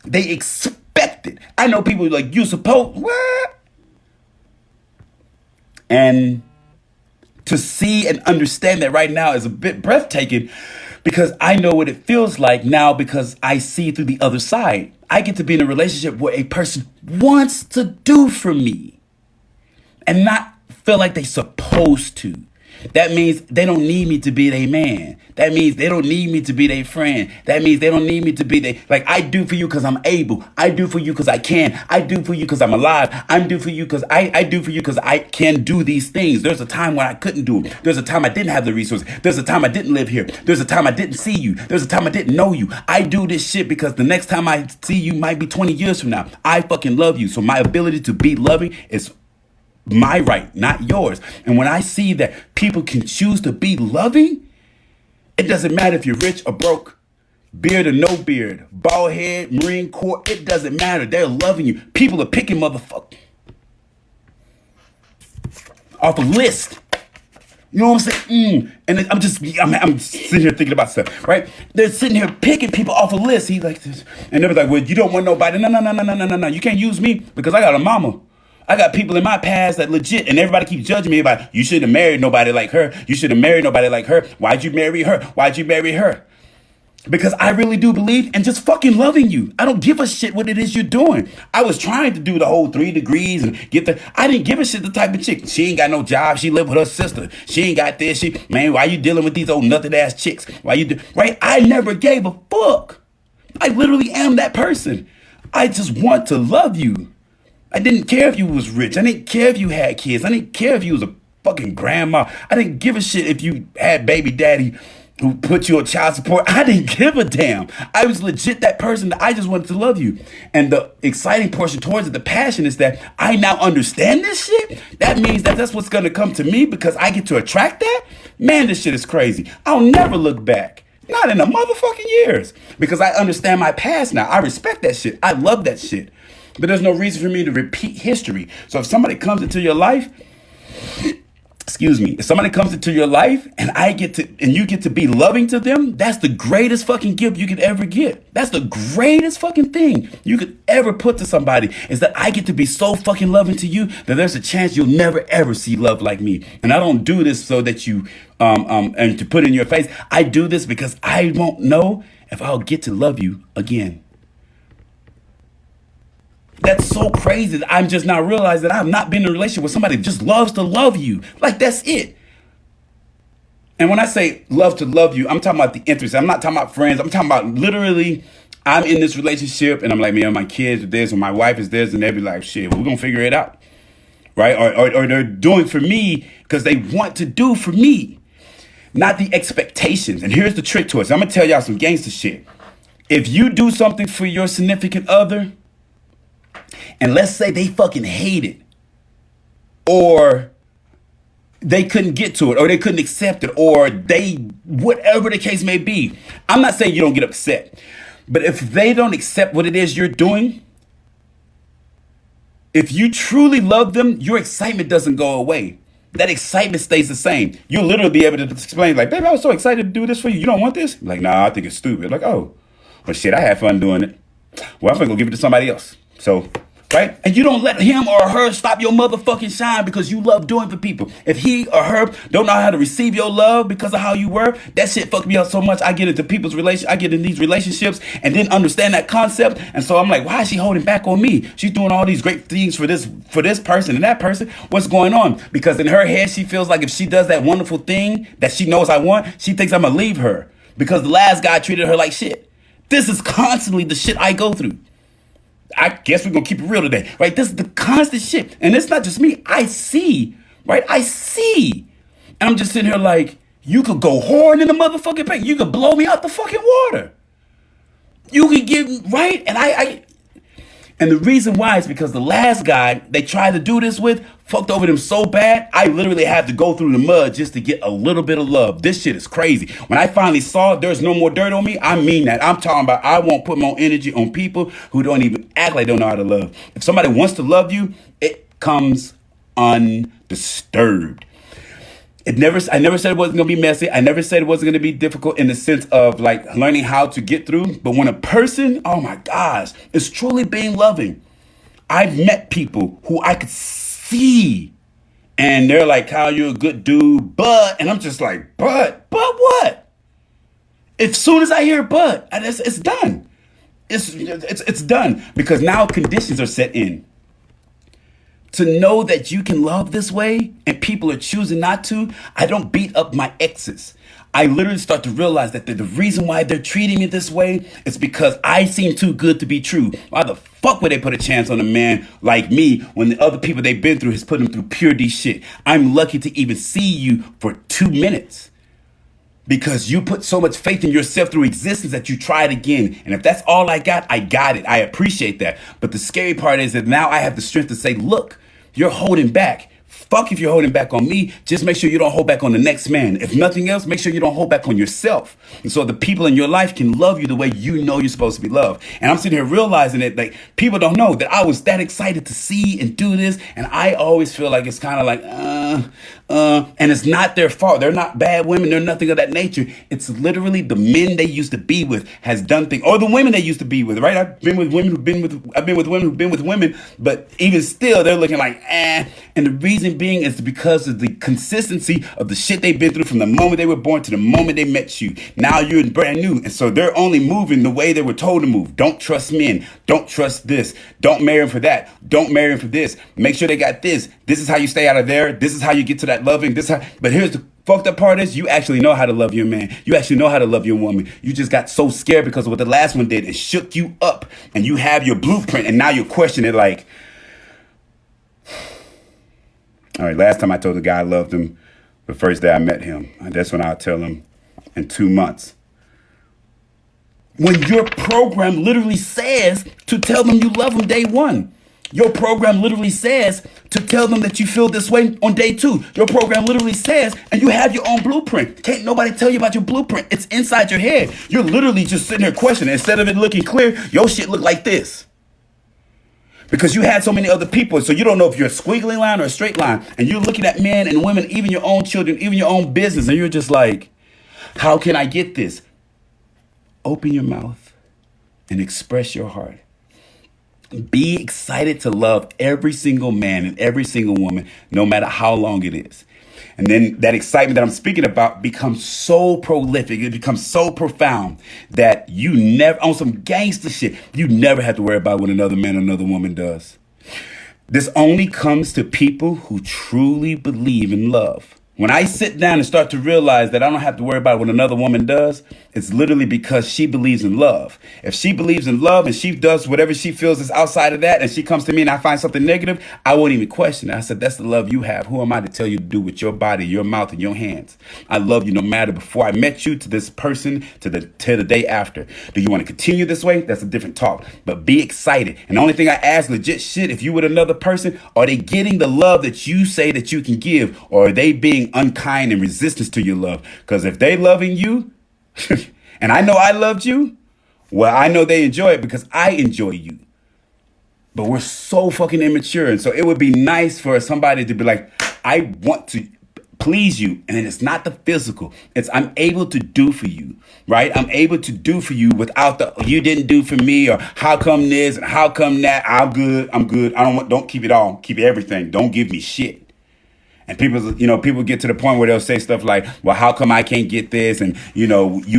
Speaker 3: They expected. I know people like, you suppose, what? And to see and understand that right now is a bit breathtaking because I know what it feels like now because I see through the other side. I get to be in a relationship where a person wants to do for me and not feel like they're supposed to. That means they don't need me to be their man. That means they don't need me to be their friend. That means they don't need me to be their, like, I do for you because I'm able. I do for you because I can. I do for you because I'm alive. I do for you because I do for you because I can do these things. There's a time when I couldn't do it. There's a time I didn't have the resources. There's a time I didn't live here. There's a time I didn't see you. There's a time I didn't know you. I do this shit because the next time I see you might be 20 years from now. I fucking love you. So my ability to be loving is my right, not yours. And when I see that people can choose to be loving, it doesn't matter if you're rich or broke, beard or no beard, bald head, Marine Corps, it doesn't matter. They're loving you. People are picking motherfucker off a list. You know what I'm saying? And I'm sitting here thinking about stuff, right? They're sitting here picking people off a list. He's like this. And they're like, well, you don't want nobody. No. You can't use me because I got a mama. I got people in my past that legit, and everybody keeps judging me about, you should have married nobody like her. You should have married nobody like her. Why'd you marry her? Why'd you marry her? Because I really do believe in just fucking loving you. I don't give a shit what it is you're doing. I was trying to do the whole 3 degrees and I didn't give a shit the type of chick. She ain't got no job. She live with her sister. She ain't got this. Man, why you dealing with these old nothing ass chicks? Right? I never gave a fuck. I literally am that person. I just want to love you. I didn't care if you was rich. I didn't care if you had kids. I didn't care if you was a fucking grandma. I didn't give a shit if you had baby daddy who put you on child support. I didn't give a damn. I was legit that person that I just wanted to love you. And the exciting portion towards it, the passion, is that I now understand this shit. That means that that's what's going to come to me because I get to attract that. Man, this shit is crazy. I'll never look back. Not in a motherfucking years. Because I understand my past now. I respect that shit. I love that shit. But there's no reason for me to repeat history. So if somebody comes into your life, if somebody comes into your life and you get to be loving to them, that's the greatest fucking gift you could ever get. That's the greatest fucking thing you could ever put to somebody, is that I get to be so fucking loving to you that there's a chance you'll never ever see love like me. And I don't do this so that you and to put in your face. I do this because I won't know if I'll get to love you again. That's so crazy that I'm just now realizing that I've not been in a relationship with somebody that just loves to love you. Like, that's it. And when I say love to love you, I'm talking about the interest. I'm not talking about friends. I'm talking about literally, I'm in this relationship and I'm like, man, my kids are this and my wife is this, and they'll be like, shit, we're going to figure it out. Right? Or they're doing for me because they want to do for me, not the expectations. And here's the trick to it. So I'm going to tell y'all some gangster shit. If you do something for your significant other, and let's say they fucking hate it, or they couldn't get to it, or they couldn't accept it, or whatever the case may be. I'm not saying you don't get upset, but if they don't accept what it is you're doing, if you truly love them, your excitement doesn't go away. That excitement stays the same. You'll literally be able to explain, like, baby, I was so excited to do this for you. You don't want this? Like, nah, I think it's stupid. Like, oh, well, shit, I had fun doing it. Well, I'm gonna go give it to somebody else. So, right? And you don't let him or her stop your motherfucking shine because you love doing for people. If he or her don't know how to receive your love because of how you were, that shit fucked me up so much. I get into I get in these relationships and didn't understand that concept. And so I'm like, why is she holding back on me? She's doing all these great things for this person and that person. What's going on? Because in her head, she feels like if she does that wonderful thing that she knows I want, she thinks I'm gonna leave her because the last guy treated her like shit. This is constantly the shit I go through. I guess we're going to keep it real today, right? This is the constant shit. And it's not just me. I see, right? I see. And I'm just sitting here like, you could go hard in the motherfucking paint. You could blow me out the fucking water. You could give, right? And the reason why is because the last guy they tried to do this with fucked over them so bad, I literally had to go through the mud just to get a little bit of love. This shit is crazy. When I finally saw there's no more dirt on me, I mean that. I'm talking about I won't put more energy on people who don't even act like they don't know how to love. If somebody wants to love you, it comes undisturbed. I never said it wasn't going to be messy. I never said it wasn't going to be difficult in the sense of like learning how to get through. But when a person, oh my gosh, is truly being loving, I've met people who I could see and they're like, Kyle, you're a good dude, but, and I'm just like, but what? As soon as I hear but, it's done. It's done because now conditions are set in. To know that you can love this way and people are choosing not to, I don't beat up my exes. I literally start to realize that the reason why they're treating me this way is because I seem too good to be true. Why the fuck would they put a chance on a man like me when the other people they've been through has put them through pure D shit? I'm lucky to even see you for 2 minutes because you put so much faith in yourself through existence that you tried again. And if that's all I got it. I appreciate that. But the scary part is that now I have the strength to say, look, you're holding back. Fuck if you're holding back on me. Just make sure you don't hold back on the next man. If nothing else, make sure you don't hold back on yourself. And so the people in your life can love you the way you know you're supposed to be loved. And I'm sitting here realizing that like people don't know that I was that excited to see and do this. And I always feel like it's kind of like, and it's not their fault. They're not bad women. They're nothing of that nature. It's literally the men they used to be with has done things, or the women they used to be with, right? I've been with women who've been with women, but even still, they're looking like, eh. And the reason being is because of the consistency of the shit they've been through from the moment they were born to the moment they met you. Now you're brand new. And so they're only moving the way they were told to move. Don't trust men. Don't trust this. Don't marry him for that. Don't marry him for this. Make sure they got this. This is how you stay out of there. This is how you get to that loving. But here's the fucked up part is you actually know how to love your man. You actually know how to love your woman. You just got so scared because of what the last one did. It shook you up and you have your blueprint and now you're questioning it like, all right, last time I told the guy I loved him, the first day I met him. That's when I'll tell him in 2 months. When your program literally says to tell them you love them day one. Your program literally says to tell them that you feel this way on day 2. Your program literally says, and you have your own blueprint. Can't nobody tell you about your blueprint. It's inside your head. You're literally just sitting there questioning. Instead of it looking clear, your shit look like this. Because you had so many other people, so you don't know if you're a squiggly line or a straight line. And you're looking at men and women, even your own children, even your own business, and you're just like, how can I get this? Open your mouth and express your heart. Be excited to love every single man and every single woman, no matter how long it is. And then that excitement that I'm speaking about becomes so prolific. It becomes so profound that you never, on some gangster shit, you never have to worry about what another man or another woman does. This only comes to people who truly believe in love. When I sit down and start to realize that I don't have to worry about what another woman does, it's literally because she believes in love. If she believes in love and she does whatever she feels is outside of that and she comes to me and I find something negative, I won't even question it. I said, that's the love you have. Who am I to tell you to do with your body, your mouth, and your hands? I love you no matter before I met you to this person to the day after. Do you want to continue this way? That's a different talk. But be excited. And the only thing I ask, legit shit, if you with another person, are they getting the love that you say that you can give? Or are they being unkind and resistance to your love? Because if they loving you, and I know I loved you, well, I know they enjoy it because I enjoy you. But we're so fucking immature. And so it would be nice for somebody to be like, I want to please you. And it's not the physical. It's I'm able to do for you, right? I'm able to do for you without the, you didn't do for me, or how come this and how come that? I'm good. Don't keep it all. Keep everything. Don't give me shit. And people get to the point where they'll say stuff like, well, how come I can't get this? And, you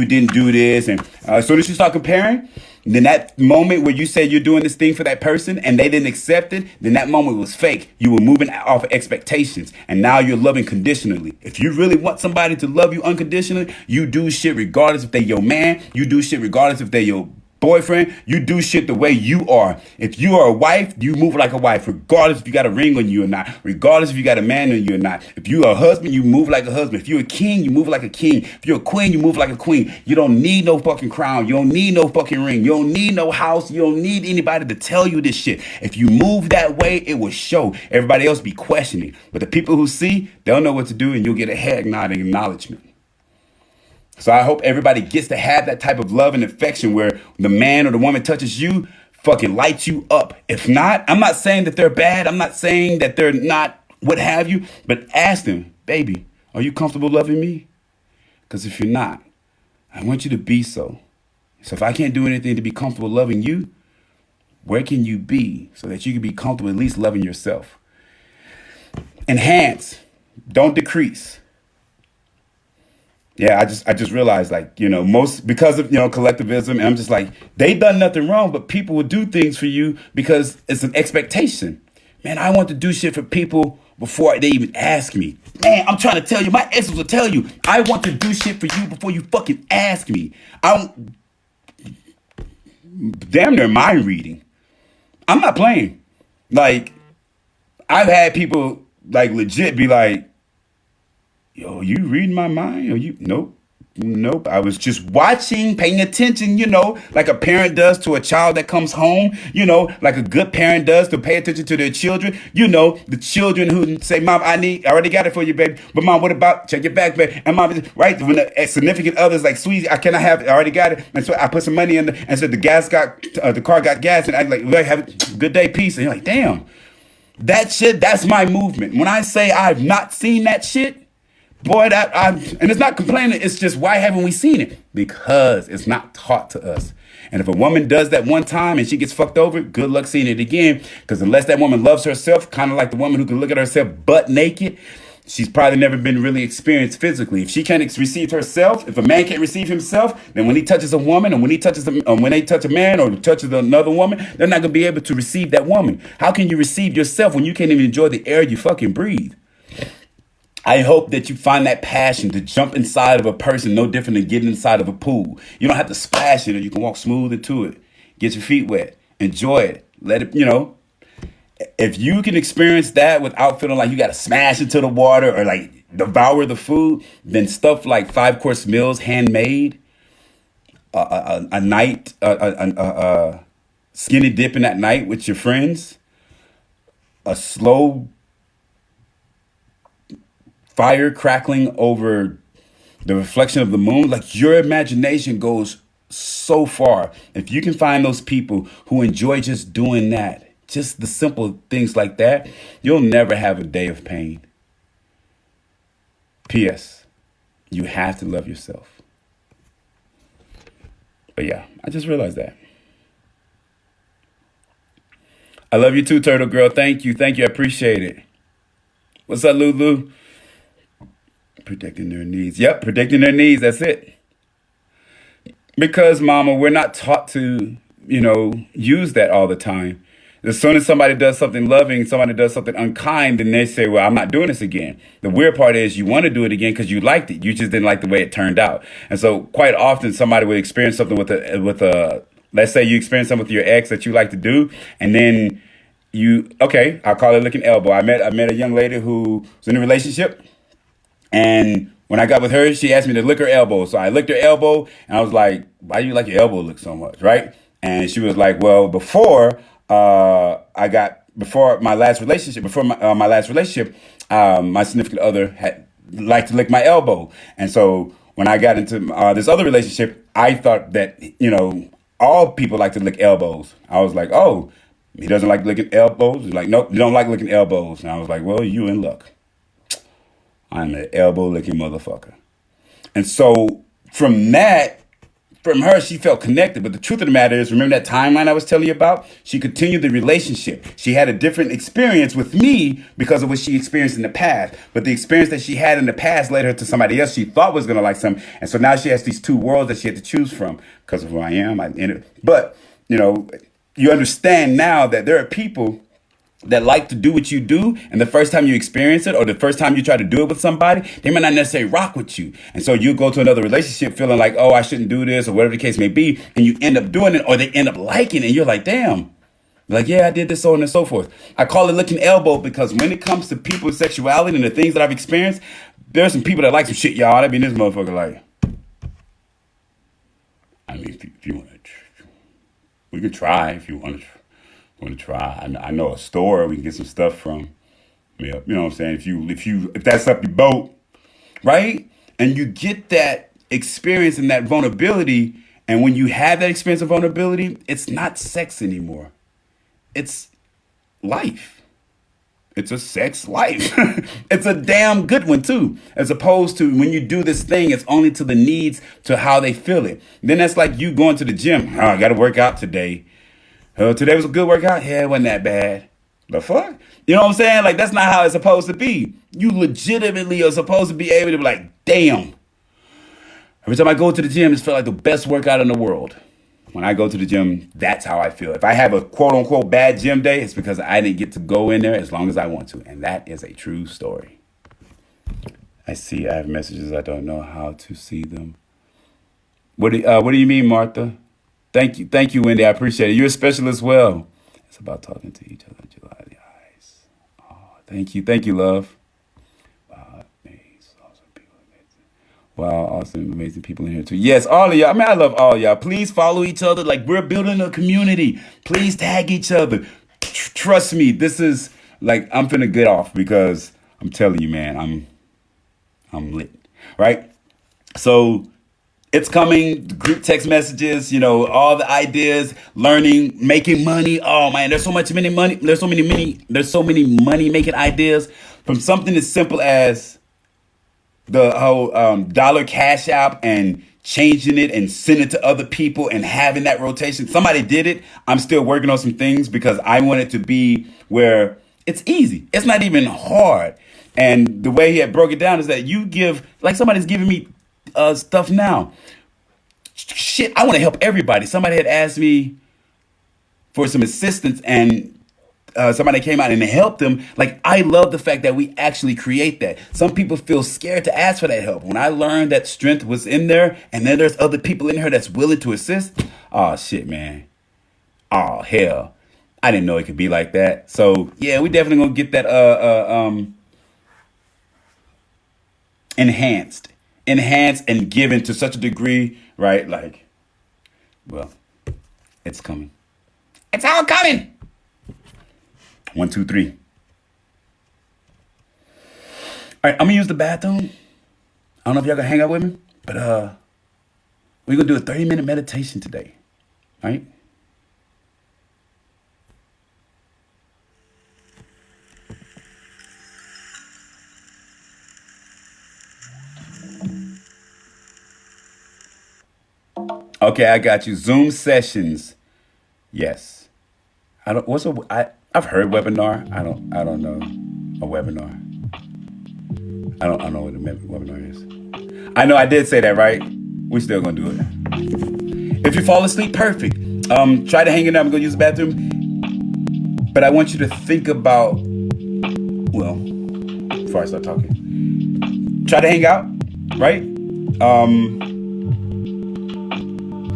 Speaker 3: didn't do this. And as soon as you start comparing, then that moment where you said you're doing this thing for that person and they didn't accept it, then that moment was fake. You were moving off of expectations. And now you're loving conditionally. If you really want somebody to love you unconditionally, you do shit regardless if they're your man. You do shit regardless if they're your boyfriend. You do shit the way you are. If you are a wife, you move like a wife, regardless if you got a ring on you or not, regardless if you got a man on you or not. If you are a husband, you move like a husband. If you're a king, you move like a king. If you're a queen, you move like a queen. You don't need no fucking crown. You don't need no fucking ring. You don't need no house. You don't need anybody to tell you this shit. If you move that way, it will show. Everybody else be questioning. But the people who see, they'll know what to do and you'll get a head nod and acknowledgement. So I hope everybody gets to have that type of love and affection where the man or the woman touches you, fucking lights you up. If not, I'm not saying that they're bad. I'm not saying that they're not what have you, but ask them, baby, are you comfortable loving me? Because if you're not, I want you to be so. So if I can't do anything to be comfortable loving you, where can you be so that you can be comfortable at least loving yourself? Enhance, don't decrease. Yeah, I just realized, most because of, collectivism, and I'm just like, they done nothing wrong, but people will do things for you because it's an expectation. Man, I want to do shit for people before they even ask me. Man, I'm trying to tell you, my exes will tell you, I want to do shit for you before you fucking ask me. I'm damn near mind reading. I'm not playing. Like, I've had people like legit be like, yo, you reading my mind? Or you nope. I was just watching, paying attention, like a parent does to a child that comes home, like a good parent does to pay attention to their children. The children who say, Mom, I already got it for you, baby. But Mom, what about, check your back, baby. And Mom, right, when the significant others like, sweetie, I cannot have it, I already got it. And so I put some money in and said the car got gas. And I like, have a good day, peace. And you're like, damn, that shit, that's my movement. When I say I've not seen that shit, boy, and it's not complaining, it's just, why haven't we seen it? Because it's not taught to us. And if a woman does that one time and she gets fucked over, good luck seeing it again. Because unless that woman loves herself, kind of like the woman who can look at herself butt naked, she's probably never been really experienced physically. If she can't receive herself, if a man can't receive himself, then when he touches a woman, and when they touch a man or touches another woman, they're not gonna be able to receive that woman. How can you receive yourself when you can't even enjoy the air you fucking breathe? I hope that you find that passion to jump inside of a person, no different than getting inside of a pool. You don't have to splash in it. You can walk smooth into it. Get your feet wet. Enjoy it. Let it, if you can experience that without feeling like you got to smash into the water or like devour the food, then stuff like 5-course meals, handmade, a night, skinny dipping at night with your friends, a slow fire crackling over the reflection of the moon, like your imagination goes so far. If you can find those people who enjoy just doing that, just the simple things like that, you'll never have a day of pain. P.S. You have to love yourself. But yeah, I just realized that. I love you too, Turtle Girl. Thank you. I appreciate it. What's up, Lulu? Protecting their needs. Yep, protecting their needs. That's it. Because, Mama, we're not taught to, use that all the time. As soon as somebody does something loving, somebody does something unkind, then they say, well, I'm not doing this again. The weird part is you want to do it again because you liked it. You just didn't like the way it turned out. And so quite often somebody would experience something with a let's say you experience something with your ex that you like to do, and then I'll call it licking elbow. I met a young lady who was in a relationship. And when I got with her, she asked me to lick her elbow. So I licked her elbow and I was like, why do you like your elbow licked so much? Right. And she was like, well, before my last relationship, my significant other had liked to lick my elbow. And so when I got into this other relationship, I thought that, all people like to lick elbows. I was like, oh, he doesn't like licking elbows. He's like, nope, you don't like licking elbows. And I was like, well, you in luck. I'm an elbow-licking motherfucker. And so from her, she felt connected. But the truth of the matter is, remember that timeline I was telling you about? She continued the relationship. She had a different experience with me because of what she experienced in the past. But the experience that she had in the past led her to somebody else she thought was going to like something. And so now she has these two worlds that she had to choose from because of who I am. But, you understand now that there are people that like to do what you do, and the first time you experience it or the first time you try to do it with somebody, they might not necessarily rock with you. And so you go to another relationship feeling like, oh, I shouldn't do this or whatever the case may be, and you end up doing it or they end up liking it, and you're like, damn. Like, yeah, I did this, so on and so forth. I call it licking elbow because when it comes to people's sexuality and the things that I've experienced, there's some people that like some shit, y'all. I mean, this motherfucker like, I mean, if you want to, we could try if you want to try. I know a store we can get some stuff from. Yeah, you know what I'm saying? If that's up your boat, right? And you get that experience and that vulnerability, and when you have that experience of vulnerability, it's not sex anymore. It's life. It's a sex life. It's a damn good one too. As opposed to when you do this thing, it's only to the needs, to how they feel it. Then that's like you going to the gym. Oh, I got to work out today. Today was a good workout. Yeah, it wasn't that bad. The fuck? You know what I'm saying? Like, that's not how it's supposed to be. You legitimately are supposed to be able to be like, damn. Every time I go to the gym, it's felt like the best workout in the world. When I go to the gym, that's how I feel. If I have a quote unquote bad gym day, it's because I didn't get to go in there as long as I want to. And that is a true story. I have messages. I don't know how to see them. What do you mean, Martha? Thank you, Wendy. I appreciate it. You're special as well. It's about talking to each other. July the eyes. Oh, thank you, love. Wow, awesome, amazing people in here too. Yes, all of y'all. I mean, I love all y'all. Please follow each other. Like, we're building a community. Please tag each other. Trust me, this is like, I'm finna get off because I'm telling you, man, I'm lit, right? So it's coming. Group text messages, all the ideas, learning, making money. Oh man, there's so many money making ideas, from something as simple as the whole dollar cash app and changing it and sending it to other people and having that rotation. Somebody did it. I'm still working on some things because I want it to be where it's easy. It's not even hard. And the way he had broke it down is that you give, like somebody's giving me stuff now. Shit, I want to help everybody. Somebody had asked me for some assistance, and somebody came out and helped them. Like, I love the fact that we actually create that. Some people feel scared to ask for that help. When I learned that strength was in there, and then there's other people in her that's willing to assist. Oh shit, man. Oh hell, I didn't know it could be like that. So yeah, we definitely gonna get that enhanced and given to such a degree, right? Like, well, it's coming. It's all coming. 1, 2, 3. All right, I'm gonna use the bathroom. I don't know if y'all gonna hang out with me, but we're gonna do a 30-minute meditation today. All right? Okay, I got you. Zoom sessions. Yes. I've heard webinar. I don't know a webinar. I don't know what a webinar is. I know I did say that, right? We still gonna do it. If you fall asleep, perfect. Try to hang it up and go use the bathroom. But I want you to think about, well, before I start talking, try to hang out, right?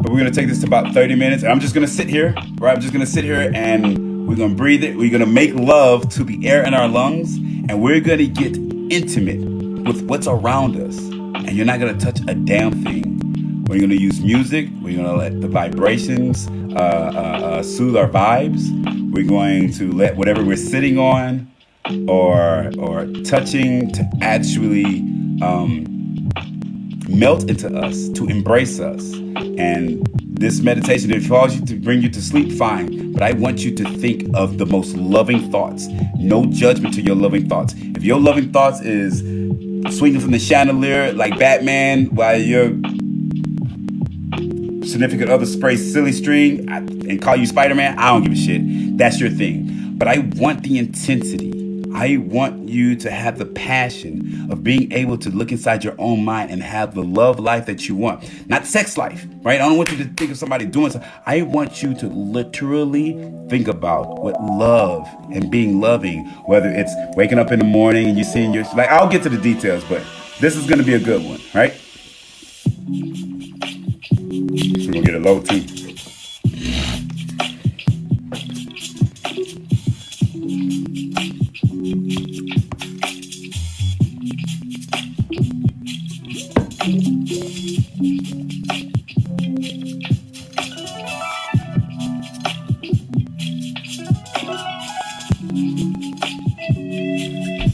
Speaker 3: But we're gonna take this to about 30 minutes, and I'm just gonna sit here, right? I'm just gonna sit here and we're gonna breathe it. We're gonna make love to the air in our lungs, and we're gonna get intimate with what's around us. And you're not gonna touch a damn thing. We're gonna use music. We're gonna let the vibrations soothe our vibes. We're going to let whatever we're sitting on or touching to actually melt into us, to embrace us. And this meditation, if it calls you to bring you to sleep, fine. But I want you to think of the most loving thoughts. No judgment to your loving thoughts. If your loving thoughts is swinging from the chandelier like Batman while your significant other sprays silly string and call you Spider-Man, I don't give a shit. That's your thing. But I want the intensity. I want you to have the passion of being able to look inside your own mind and have the love life that you want. Not sex life, right? I don't want you to think of somebody doing something. I want you to literally think about what love and being loving, whether it's waking up in the morning and you're seeing your, like, I'll get to the details, but this is going to be a good one, right? We're going to get it low too.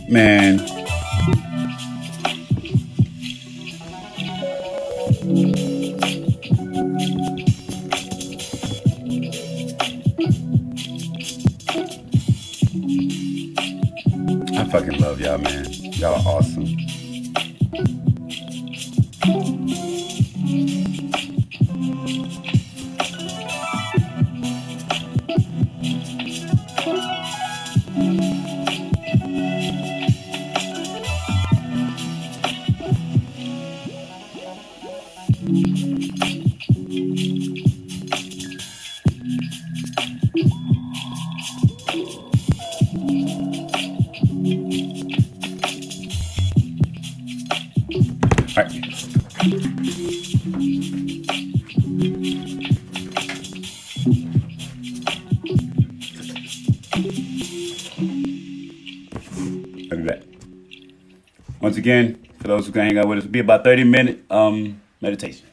Speaker 3: Man, I fucking love y'all, man. Y'all are awesome. All right. I'll be back. Once again, for those who can hang out with us, it'll be about 30-minute meditation.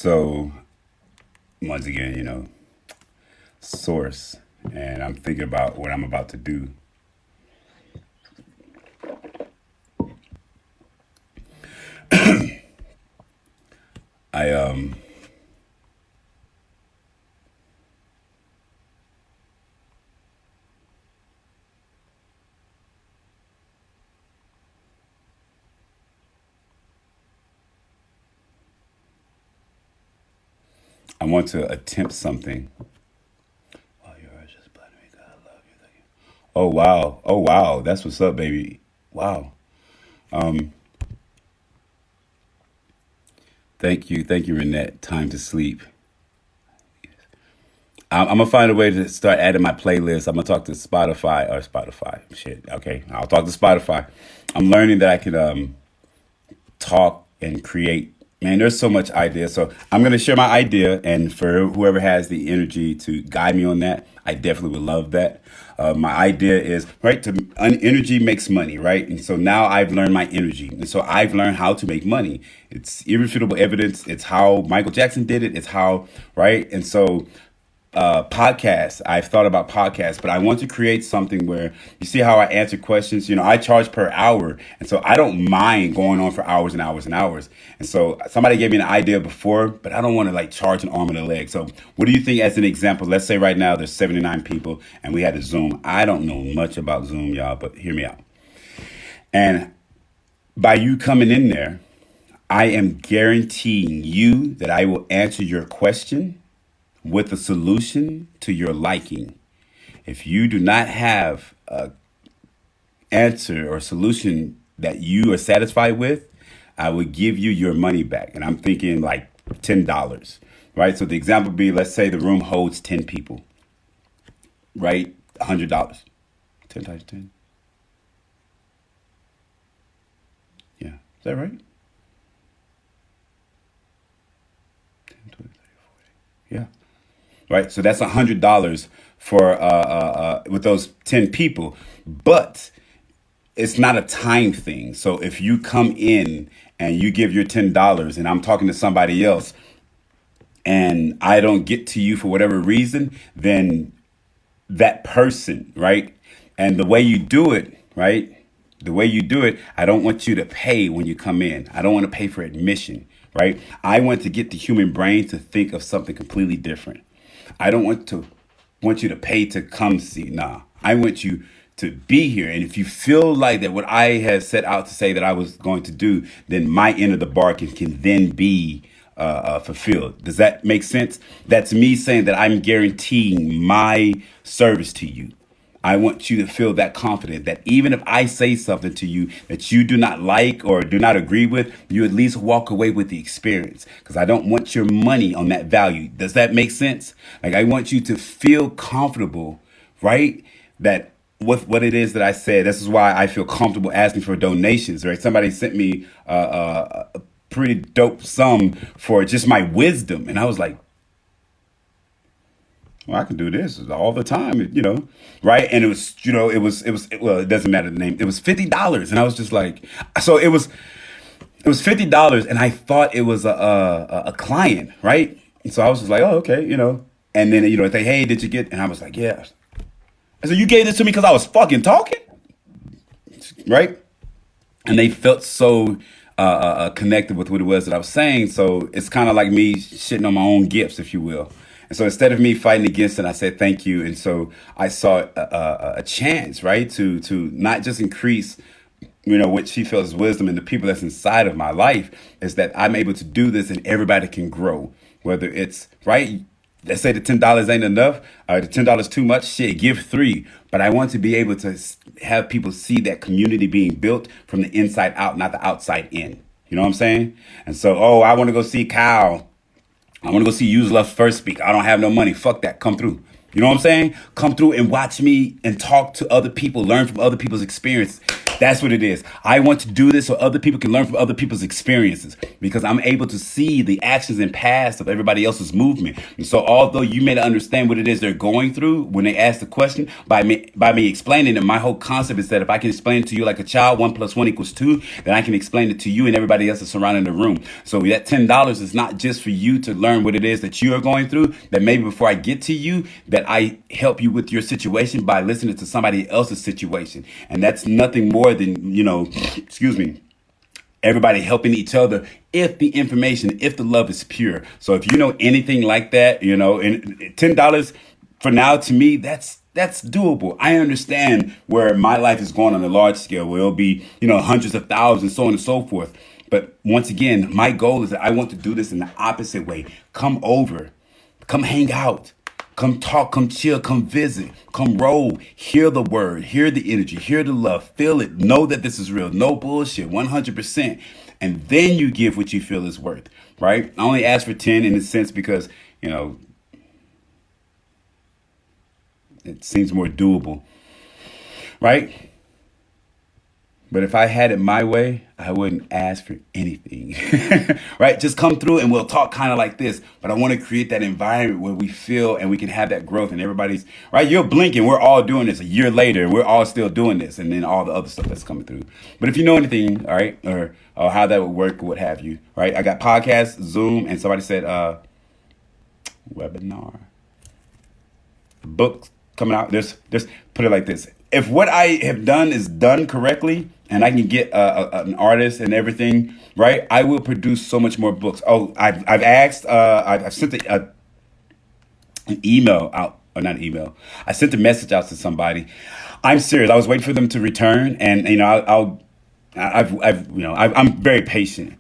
Speaker 3: So once again, source, and I'm thinking about what I'm about to do. I want to attempt something. Oh, you're just blessing me. God, I love you. Thank you. Oh wow. Oh wow. That's what's up, baby. Wow. Thank you, Renette. Time to sleep. I'm gonna find a way to start adding my playlist. I'm gonna talk to Spotify. Shit. Okay, I'll talk to Spotify. I'm learning that I can talk and create. Man, there's so much idea. So I'm going to share my idea, and for whoever has the energy to guide me on that, I definitely would love that. My idea is right to energy makes money, right? And so now I've learned my energy, and so I've learned how to make money. It's irrefutable evidence. It's how Michael Jackson did it. It's how right, and so. Podcasts. I've thought about podcasts, but I want to create something where you see how I answer questions. I charge per hour, and so I don't mind going on for hours and hours and hours. And so somebody gave me an idea before, but I don't want to like charge an arm and a leg. So what do you think as an example? Let's say right now there's 79 people and we had a Zoom. I don't know much about Zoom, y'all, but hear me out. And by you coming in there, I am guaranteeing you that I will answer your question with a solution to your liking. If you do not have a answer or solution that you are satisfied with, I would give you your money back. And I'm thinking like $10, right? So the example would be, let's say the room holds 10 people, right? $100. 10 times 10. Yeah, is that right? 10, 20, 30, 40. Yeah. Right, so that's $100 for with those 10 people, but it's not a time thing. So if you come in and you give your $10 and I'm talking to somebody else and I don't get to you for whatever reason, then that person, right? And the way you do it, right? The way you do it, I don't want you to pay when you come in. I don't want to pay for admission, right? I want to get the human brain to think of something completely different. I don't want you to pay to come see. Nah, I want you to be here. And if you feel like that what I have set out to say that I was going to do, then my end of the bargain can then be fulfilled. Does that make sense? That's me saying that I'm guaranteeing my service to you. I want you to feel that confident that even if I say something to you that you do not like or do not agree with, you at least walk away with the experience, because I don't want your money on that value. Does that make sense? Like, I want you to feel comfortable, right? That with what it is that I said, this is why I feel comfortable asking for donations, right? Somebody sent me a pretty dope sum for just my wisdom. And I was like, well, I can do this all the time, right? And it was, well, it doesn't matter the name. It was $50. And I was just like, so it was $50 and I thought it was a client, right? And so I was just like, oh, okay, and then, they say, hey, did you get, and I was like, yeah. I said, you gave this to me because I was fucking talking, right? And they felt so connected with what it was that I was saying. So it's kind of like me shitting on my own gifts, if you will. And so instead of me fighting against it, I said, thank you. And so I saw a chance, right, to not just increase, what she feels is wisdom and the people that's inside of my life, is that I'm able to do this and everybody can grow, whether it's, right, let's say the $10 ain't enough, the $10 too much, shit, give 3. But I want to be able to have people see that community being built from the inside out, not the outside in. You know what I'm saying? And so, I want to go see Kyle. I want to go see Use Love First speak. I don't have no money. Fuck that. Come through. You know what I'm saying? Come through and watch me and talk to other people, learn from other people's experience. That's what it is. I want to do this so other people can learn from other people's experiences because I'm able to see the actions and past of everybody else's movement. And so although you may not understand what it is they're going through when they ask the question, by me explaining it, my whole concept is that if I can explain it to you like a child, 1 + 1 = 2, then I can explain it to you and everybody else that's surrounding the room. So that $10 is not just for you to learn what it is that you are going through, that maybe before I get to you, that I help you with your situation by listening to somebody else's situation. And that's nothing more than, excuse me, everybody helping each other if the information, if the love is pure. So if you know anything like that, and $10 for now, to me, that's doable. I understand where my life is going on a large scale, where it'll be, hundreds of thousands, so on and so forth. But once again, my goal is that I want to do this in the opposite way. Come over, come hang out. Come talk, come chill, come visit, come roll, hear the word, hear the energy, hear the love, feel it, know that this is real, no bullshit, 100%. And then you give what you feel is worth, right? I only ask for 10 in a sense because, it seems more doable, right? But if I had it my way, I wouldn't ask for anything, right? Just come through and we'll talk kind of like this. But I want to create that environment where we feel and we can have that growth and everybody's, right? You're blinking. We're all doing this a year later. We're all still doing this. And then all the other stuff that's coming through. But if you know anything, all right, or how that would work or what have you, right? I got podcasts, Zoom, and somebody said webinar. Books coming out. There's put it like this. If what I have done is done correctly and I can get an artist and everything, right, I will produce so much more books. Oh, I've asked, I've sent an email out, or not an email. I sent a message out to somebody. I'm serious. I was waiting for them to return, and I'm very patient,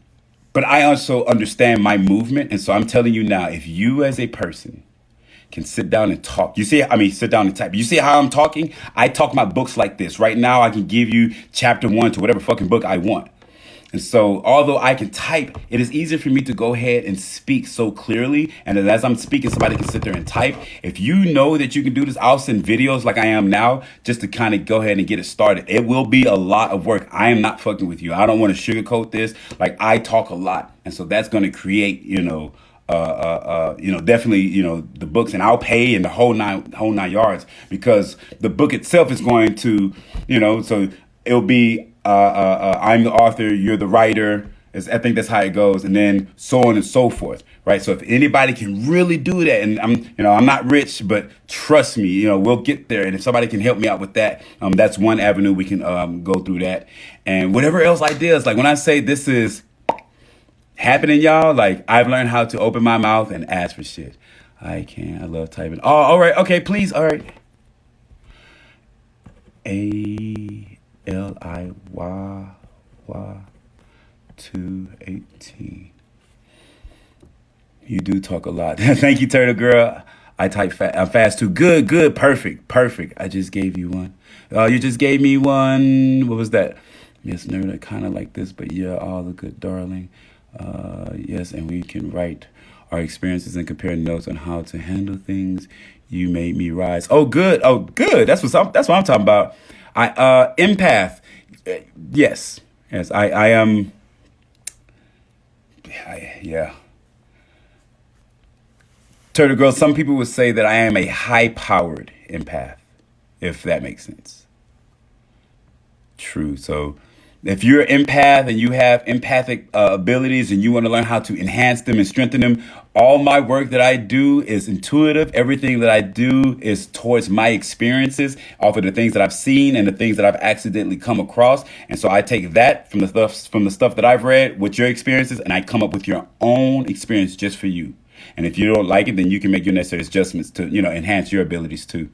Speaker 3: but I also understand my movement, and so I'm telling you now, if you as a person can sit down and talk. Sit down and type. You see how I'm talking? I talk my books like this. Right now, I can give you chapter 1 to whatever fucking book I want. And so, although I can type, it is easier for me to go ahead and speak so clearly. And then as I'm speaking, somebody can sit there and type. If you know that you can do this, I'll send videos like I am now just to kind of go ahead and get it started. It will be a lot of work. I am not fucking with you. I don't want to sugarcoat this. Like, I talk a lot. And so that's going to create, definitely, the books, and I'll pay in the whole nine yards, because the book itself is going to, so it'll be, I'm the author, you're the writer. I think that's how it goes. And then so on and so forth. Right. So if anybody can really do that, and I'm not rich, but trust me, we'll get there. And if somebody can help me out with that, that's one avenue we can, go through that. And whatever else ideas, like when I say this is happening, y'all, like I've learned how to open my mouth and ask for shit. I love typing. Oh, all right. Okay, please. All right. ALIY 218. You do talk a lot. Thank you, Turtle Girl. I type fast. I'm fast too. Good. Perfect. I just gave you one. You just gave me one. What was that? Yes, nerd, I kind of like this, but yeah, all the good, darling. Yes, and we can write our experiences and compare notes on how to handle things. You made me rise. Oh, good. That's what I'm talking about. Empath. Yes. I am. Yeah. Turtle Girl, some people would say that I am a high-powered empath, if that makes sense. True. So if you're an empath and you have empathic abilities and you want to learn how to enhance them and strengthen them, all my work that I do is intuitive. Everything that I do is towards my experiences, off of the things that I've seen and the things that I've accidentally come across. And so I take that from the stuff that I've read with your experiences, and I come up with your own experience just for you. And if you don't like it, then you can make your necessary adjustments to, enhance your abilities too.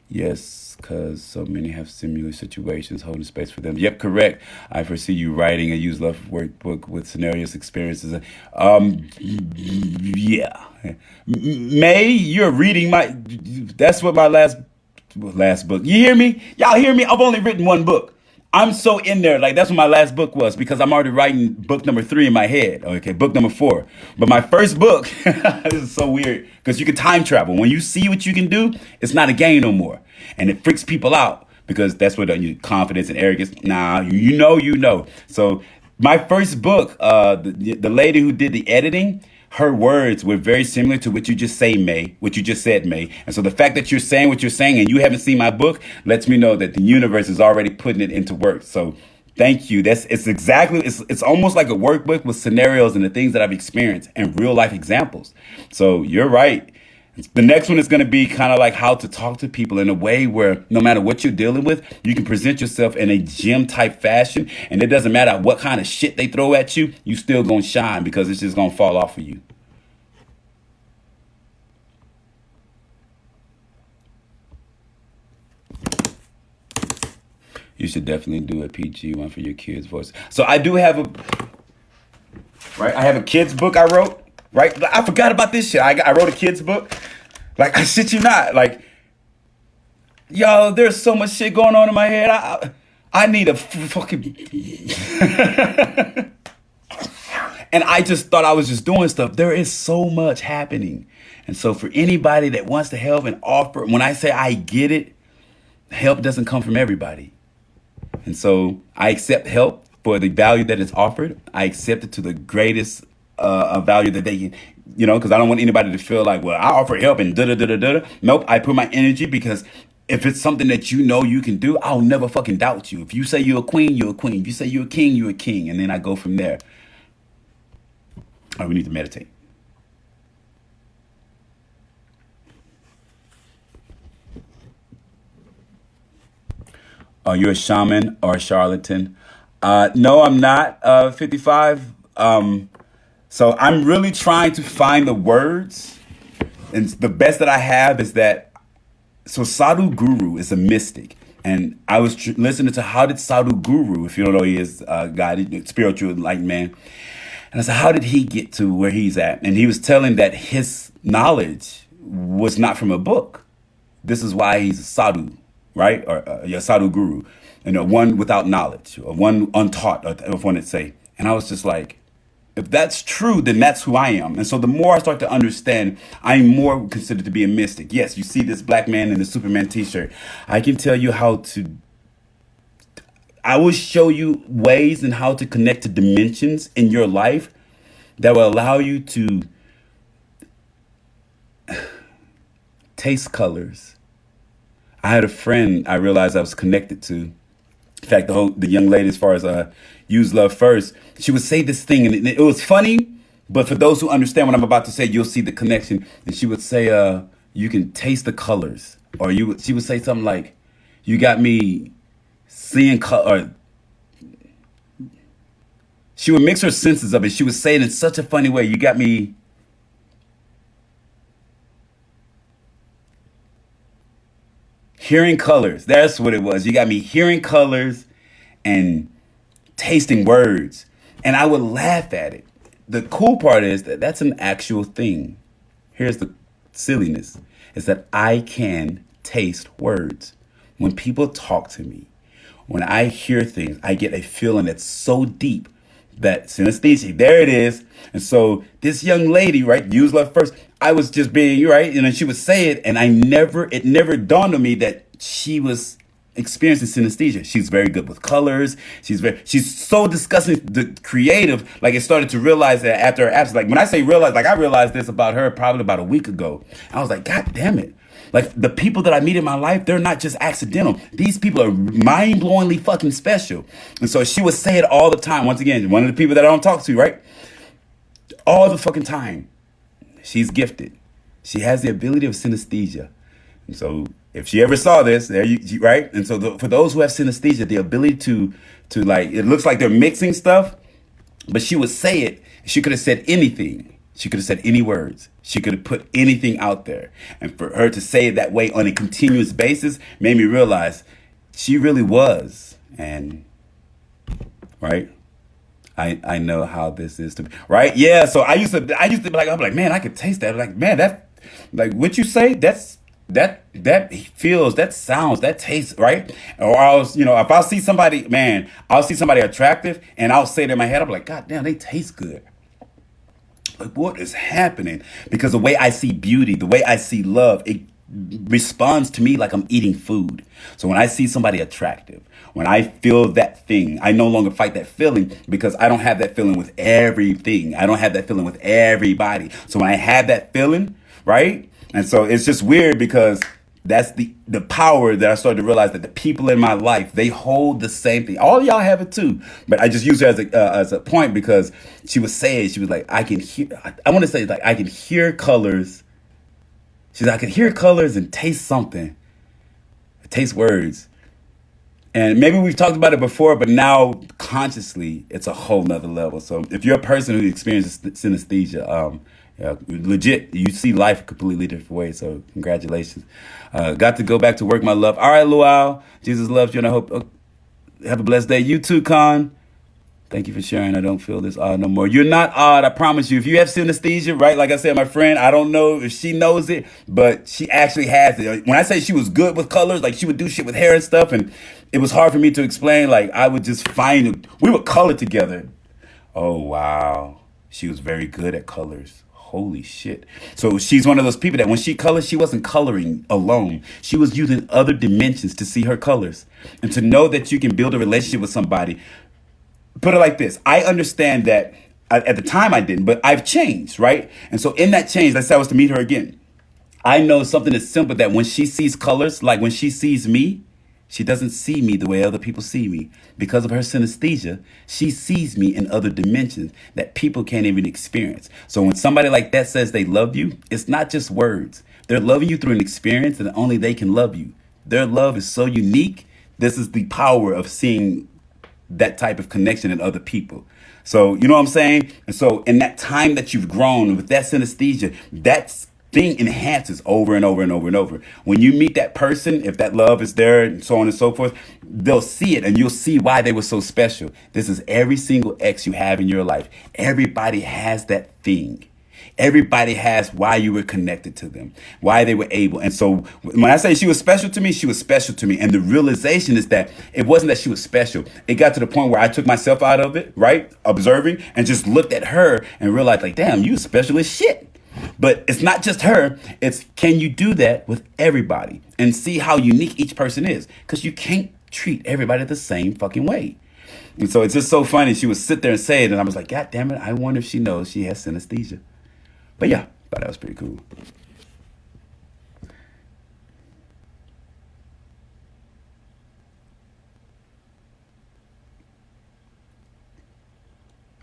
Speaker 3: Yes, because so many have similar situations, holding space for them. Yep, correct. I foresee you writing a use love workbook with scenarios, experiences. Yeah. May, you're reading that's what my last book. You hear me? Y'all hear me? I've only written one book. I'm so in there, like that's what my last book was, because I'm already writing book number 3 in my head. Okay, book number 4. But my first book, this is so weird, because you can time travel. When you see what you can do, it's not a game no more. And it freaks people out because that's what your confidence and arrogance. Nah, you know. So my first book, the lady who did the editing, her words were very similar to what you just said, May. And so the fact that you're saying what you're saying and you haven't seen my book lets me know that the universe is already putting it into work. So thank you. It's almost like a workbook with scenarios and the things that I've experienced and real life examples. So you're right. The next one is going to be kind of like how to talk to people in a way where no matter what you're dealing with, you can present yourself in a gym type fashion. And it doesn't matter what kind of shit they throw at you, you still going to shine because it's just going to fall off of you. You should definitely do a PG one for your kids' voice. So I do have I have a kids book I wrote. Right? I forgot about this shit. I wrote a kid's book. Like, I shit you not. Like, yo, there's so much shit going on in my head. I need a fucking... And I just thought I was just doing stuff. There is so much happening. And so for anybody that wants to help and offer, when I say I get it, help doesn't come from everybody. And so I accept help for the value that is offered. I accept it to the greatest value that they can, because I don't want anybody to feel like, well, I offer help and da-da-da-da-da. Nope, I put my energy because if it's something that you can do, I'll never fucking doubt you. If you say you're a queen, you're a queen. If you say you're a king, you're a king. And then I go from there. All right, we need to meditate. Are you a shaman or a charlatan? No, I'm not 55. So I'm really trying to find the words. And the best that I have is that, so Sadhu Guru is a mystic. And I was listening to how did Sadhu Guru, if you don't know, he is a guy, spiritual enlightened man. And I said, how did he get to where he's at? And he was telling that his knowledge was not from a book. This is why he's a sadhu, right? Or a sadhu guru. One without knowledge, or one untaught, if one would say. And I was just like, if that's true, then that's who I am. And so the more I start to understand, I'm more considered to be a mystic. Yes, you see this black man in the Superman t-shirt. I can tell you I will show you ways and how to connect to dimensions in your life that will allow you to taste colors. I had a friend I realized I was connected to. In fact, the young lady, as far as Use Love First, she would say this thing, and it was funny, but for those who understand what I'm about to say, you'll see the connection. And she would say, you can taste the colors. Or she would say something like, you got me seeing color. She would mix her senses of it. She would say it in such a funny way. You got me hearing colors. That's what it was. You got me hearing colors and tasting words. And I would laugh at it. The cool part is that that's an actual thing. Here's the silliness, is that I can taste words. When people talk to me, when I hear things, I get a feeling that's so deep that synesthesia, there it is. And so this young lady, right, Use Love First, I was just being, right, and then she would say it, and it never dawned on me that she was experiencing synesthesia. She's very good with colors. She's so disgusting creative. Like, it started to realize that after her absence, like when I say realize, like I realized this about her probably about a week ago. I was like, God damn it. Like, the people that I meet in my life, they're not just accidental. These people are mind-blowingly fucking special. And so she would say it all the time. Once again, one of the people that I don't talk to, right? All the fucking time. She's gifted. She has the ability of synesthesia. And so if she ever saw this, right? And so for those who have synesthesia, the ability to like, it looks like they're mixing stuff, but she would say it. She could have said anything. She could have said any words. She could have put anything out there. And for her to say it that way on a continuous basis made me realize she really was. And, right? I know how this is to be, right? Yeah. So I used to be like, I'm like, man, I could taste that. Like, man, that, like what you say, that feels, that sounds, that tastes, right? Or if I'll see somebody, man, I'll see somebody attractive and I'll say it in my head, I'm like, God damn, they taste good. Like, what is happening? Because the way I see beauty, the way I see love, responds to me like I'm eating food. So when I see somebody attractive, when I feel that thing, I no longer fight that feeling because I don't have that feeling with everything. I don't have that feeling with everybody. So when I have that feeling, right? And so it's just weird because that's the power that I started to realize that the people in my life, they hold the same thing. All of y'all have it too, but I just use her as a point because she was saying, she was like, I can hear. I want to say like I can hear colors. She's like, I can hear colors and taste something, taste words. And maybe we've talked about it before, but now consciously, it's a whole nother level. So if you're a person who experiences synesthesia, yeah, legit, you see life a completely different way. So congratulations. Got to go back to work, my love. All right, Luau. Jesus loves you, and I hope have a blessed day. You too, Con. Thank you for sharing. I don't feel this odd no more. You're not odd, I promise you. If you have synesthesia, right, like I said, my friend, I don't know if she knows it, but she actually has it. When I say she was good with colors, like she would do shit with hair and stuff, and it was hard for me to explain. Like I would just find, we would color together. Oh, wow. She was very good at colors. Holy shit. So she's one of those people that when she colors, she wasn't coloring alone. She was using other dimensions to see her colors. And to know that you can build a relationship with somebody, put it like this. I understand that at the time I didn't, but I've changed, right? And so in that change, let's say I was to meet her again. I know something as simple that when she sees colors, like when she sees me, she doesn't see me the way other people see me. Because of her synesthesia, she sees me in other dimensions that people can't even experience. So when somebody like that says they love you, it's not just words. They're loving you through an experience and only they can love you. Their love is so unique. This is the power of seeing that type of connection in other people. So, you know what I'm saying? And so in that time that you've grown with that synesthesia, that thing enhances over and over and over and over. When you meet that person, if that love is there and so on and so forth, they'll see it and you'll see why they were so special. This is every single ex you have in your life. Everybody has that thing. Everybody has why you were connected to them, why they were able. And so when I say she was special to me, she was special to me. And the realization is that it wasn't that she was special. It got to the point where I took myself out of it, right? Observing and just looked at her and realized like, damn, you special as shit. But it's not just her. It's can you do that with everybody and see how unique each person is? Because you can't treat everybody the same fucking way. And so it's just so funny. She would sit there and say it. And I was like, God damn it. I wonder if she knows she has synesthesia. But yeah, thought that was pretty cool.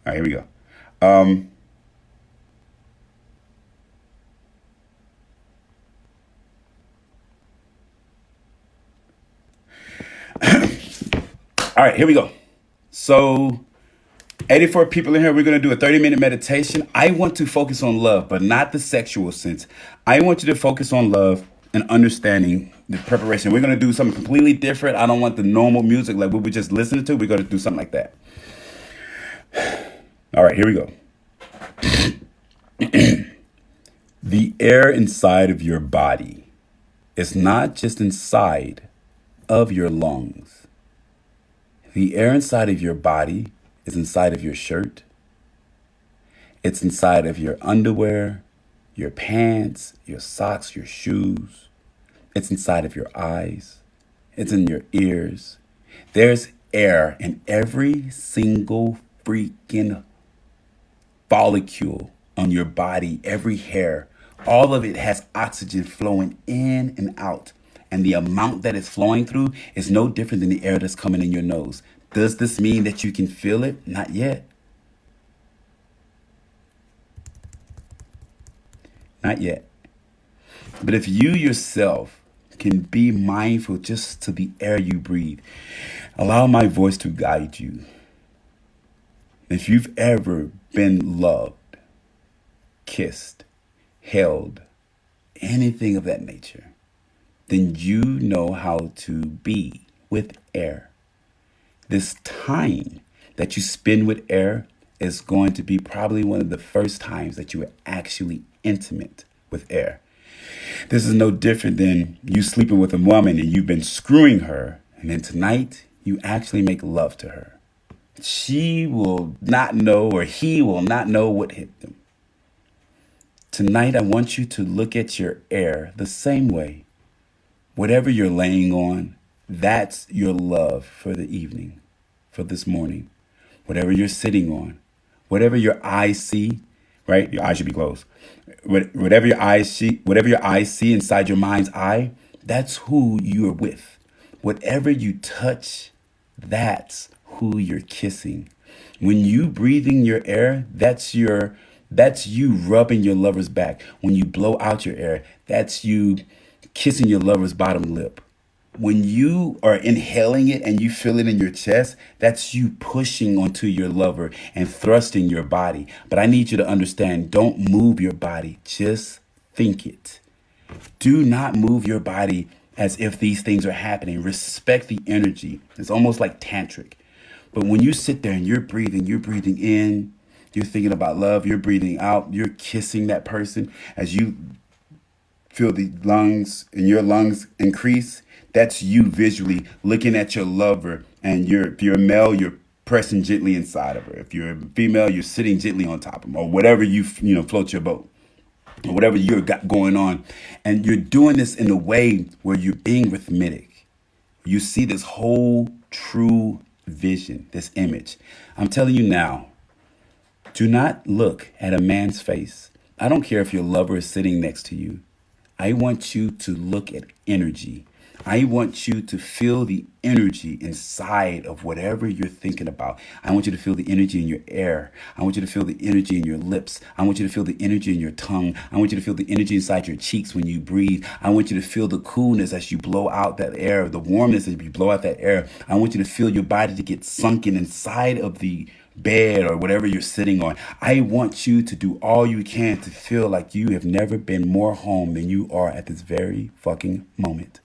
Speaker 3: All right, here we go. All right, here we go. So 84 people in here. We're going to do a 30-minute meditation. I want to focus on love, but not the sexual sense. I want you to focus on love and understanding the preparation. We're going to do something completely different. I don't want the normal music like we were just listening to. We're going to do something like that. All right, here we go. The air inside of your body is not just inside of your lungs. The air inside of your body is inside of your shirt. It's inside of your underwear, your pants, your socks, your shoes. It's inside of your eyes. It's in your ears. There's air in every single freaking follicle on your body, every hair. All of it has oxygen flowing in and out. And the amount that it's flowing through is no different than the air that's coming in your nose. Does this mean that you can feel it? Not yet. Not yet. But if you yourself can be mindful just to the air you breathe, allow my voice to guide you. If you've ever been loved, kissed, held, anything of that nature, then you know how to be with air. This time that you spend with air is going to be probably one of the first times that you are actually intimate with air. This is no different than you sleeping with a woman and you've been screwing her, and then tonight you actually make love to her. She will not know, or he will not know what hit them. Tonight, I want you to look at your air the same way. Whatever you're laying on, that's your love for the evening, for this morning. Whatever you're sitting on, whatever your eyes see, right? Your eyes should be closed. Whatever your eyes see inside your mind's eye, that's who you're with. Whatever you touch, that's who you're kissing. When you breathing your air, that's you rubbing your lover's back. When you blow out your air, that's you kissing your lover's bottom lip. When you are inhaling it and you feel it in your chest, that's you pushing onto your lover and thrusting your body. But I need you to understand, don't move your body, just think it. Do not move your body as if these things are happening. Respect the energy. It's almost like tantric. But when you sit there and you're breathing in, you're thinking about love, you're breathing out, you're kissing that person as you feel the lungs and your lungs increase. That's you visually looking at your lover, and if you're a male, you're pressing gently inside of her. If you're a female, you're sitting gently on top of them, or whatever float your boat, or whatever you got going on. And you're doing this in a way where you're being rhythmic. You see this whole true vision, this image. I'm telling you now, do not look at a man's face. I don't care if your lover is sitting next to you. I want you to look at energy. I want you to feel the energy inside of whatever you're thinking about. I want you to feel the energy in your air. I want you to feel the energy in your lips. I want you to feel the energy in your tongue. I want you to feel the energy inside your cheeks when you breathe. I want you to feel the coolness as you blow out that air, the warmness as you blow out that air. I want you to feel your body to get sunken inside of the bed or whatever you're sitting on. I want you to do all you can to feel like you have never been more home than you are at this very fucking moment.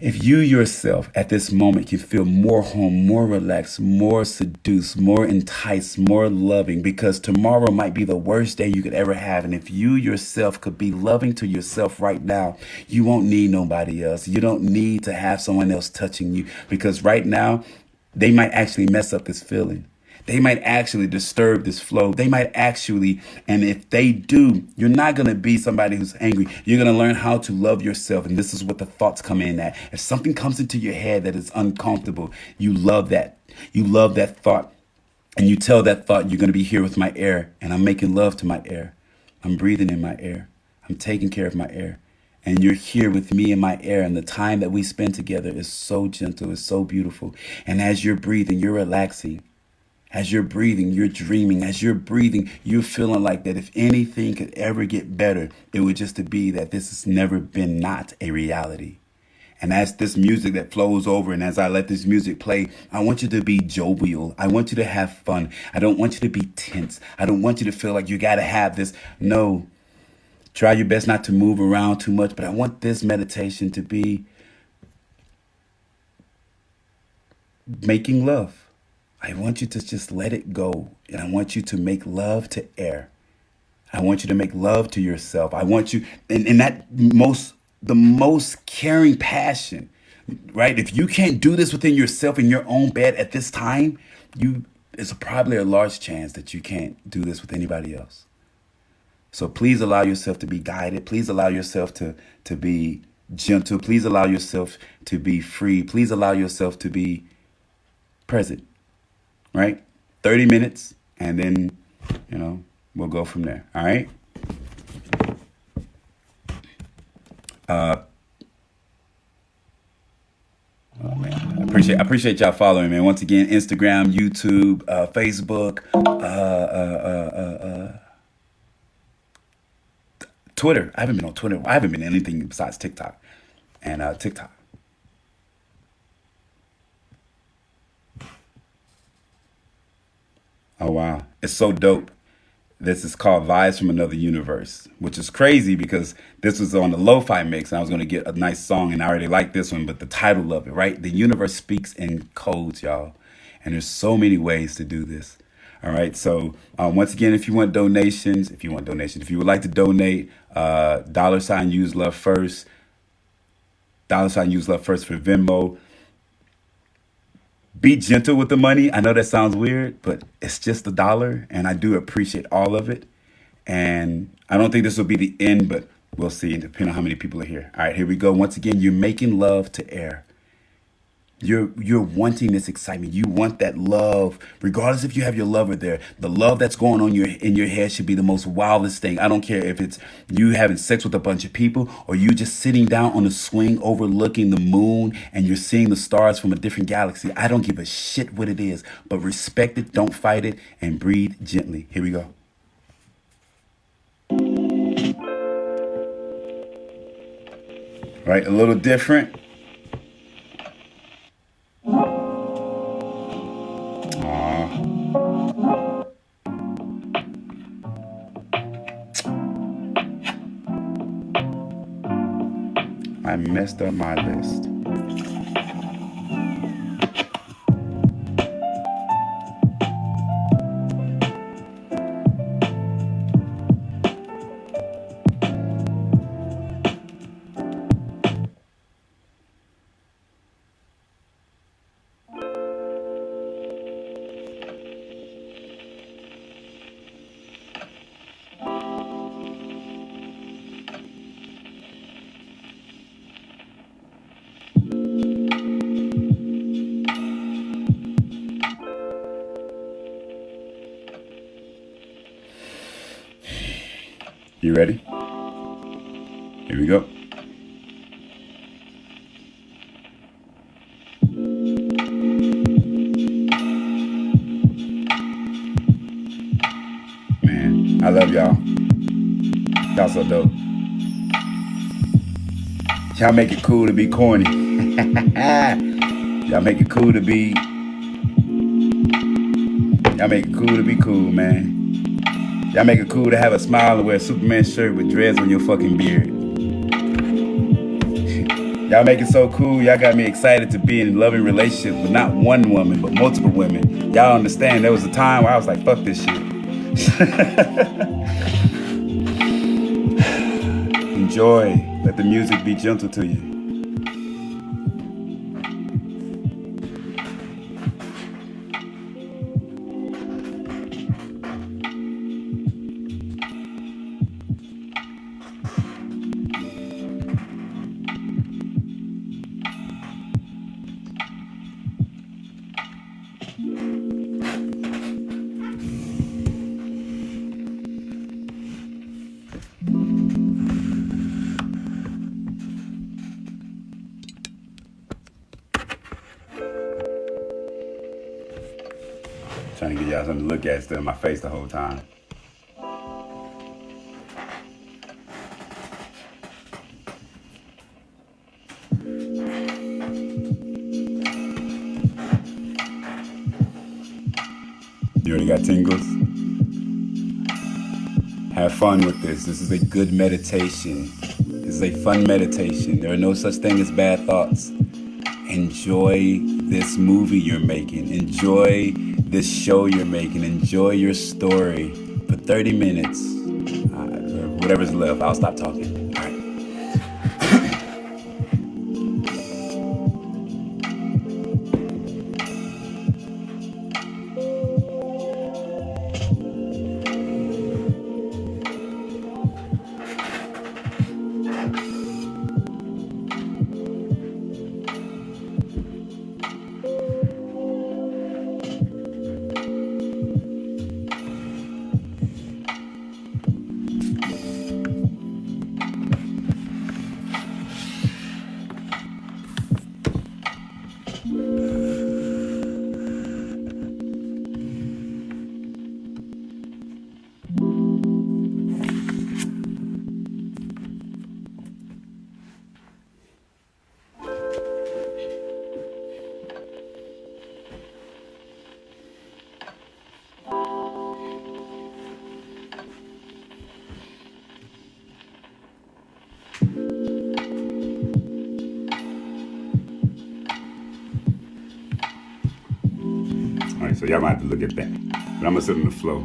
Speaker 3: If you yourself at this moment can feel more home, more relaxed, more seduced, more enticed, more loving, because tomorrow might be the worst day you could ever have. And if you yourself could be loving to yourself right now, you won't need nobody else. You don't need to have someone else touching you, because right now they might actually mess up this feeling. They might actually disturb this flow. They might actually, and if they do, you're not going to be somebody who's angry. You're going to learn how to love yourself. And this is what the thoughts come in at. If something comes into your head that is uncomfortable, you love that. You love that thought. And you tell that thought, you're going to be here with my air. And I'm making love to my air. I'm breathing in my air. I'm taking care of my air. And you're here with me in my air. And the time that we spend together is so gentle. It's so beautiful. And as you're breathing, you're relaxing. As you're breathing, you're dreaming. As you're breathing, you're feeling like that if anything could ever get better, it would just to be that this has never been not a reality. And as this music that flows over and as I let this music play, I want you to be jovial. I want you to have fun. I don't want you to be tense. I don't want you to feel like you got to have this. No, try your best not to move around too much. But I want this meditation to be making love. I want you to just let it go. And I want you to make love to air. I want you to make love to yourself. I want you in that the most caring passion, right? If you can't do this within yourself in your own bed at this time, it's probably a large chance that you can't do this with anybody else. So please allow yourself to be guided. Please allow yourself to be gentle. Please allow yourself to be free. Please allow yourself to be present. Right? 30 minutes, and then, we'll go from there. All right? Oh man, I appreciate y'all following, man. Once again, Instagram, YouTube, Facebook, Twitter. I haven't been on Twitter. I haven't been anything besides TikTok and TikTok. Oh, wow. It's so dope. This is called Vibes from Another Universe, which is crazy because this was on the lo-fi mix and I was going to get a nice song and I already like this one, but the title of it, right? The universe speaks in codes, y'all. And there's so many ways to do this. All right. So once again, if you would like to donate, $use love first, $use love first for Venmo. Be gentle with the money. I know that sounds weird, but it's just $1, and I do appreciate all of it. And I don't think this will be the end, but we'll see, depending on how many people are here. All right, here we go. Once again, you're making love to air. You're wanting this excitement. You want that love, regardless if you have your lover there. The love that's going on in your head should be the most wildest thing. I don't care if it's you having sex with a bunch of people or you just sitting down on a swing overlooking the moon and you're seeing the stars from a different galaxy. I don't give a shit what it is, but respect it, don't fight it, and breathe gently. Here we go. Right, a little different. I messed up my list. You ready? Here we go. Man, I love y'all. Y'all so dope. Y'all make it cool to be corny. Y'all make it cool to be. Y'all make it cool to be cool, man. Y'all make it cool to have a smile and wear a Superman shirt with dreads on your fucking beard. Y'all make it so cool, y'all got me excited to be in a loving relationship with not one woman, but multiple women. Y'all understand, there was a time where I was like, fuck this shit. Enjoy. Let the music be gentle to you. Trying to get y'all something to look at instead of my face the whole time. You already got tingles? Have fun with this. This is a good meditation. This is a fun meditation. There are no such thing as bad thoughts. Enjoy this movie you're making. Enjoy this show you're making. Enjoy your story for 30 minutes. Or whatever's left. I'll stop talking. All right. Alright, so y'all might have to look at that. But I'm gonna sit on the floor.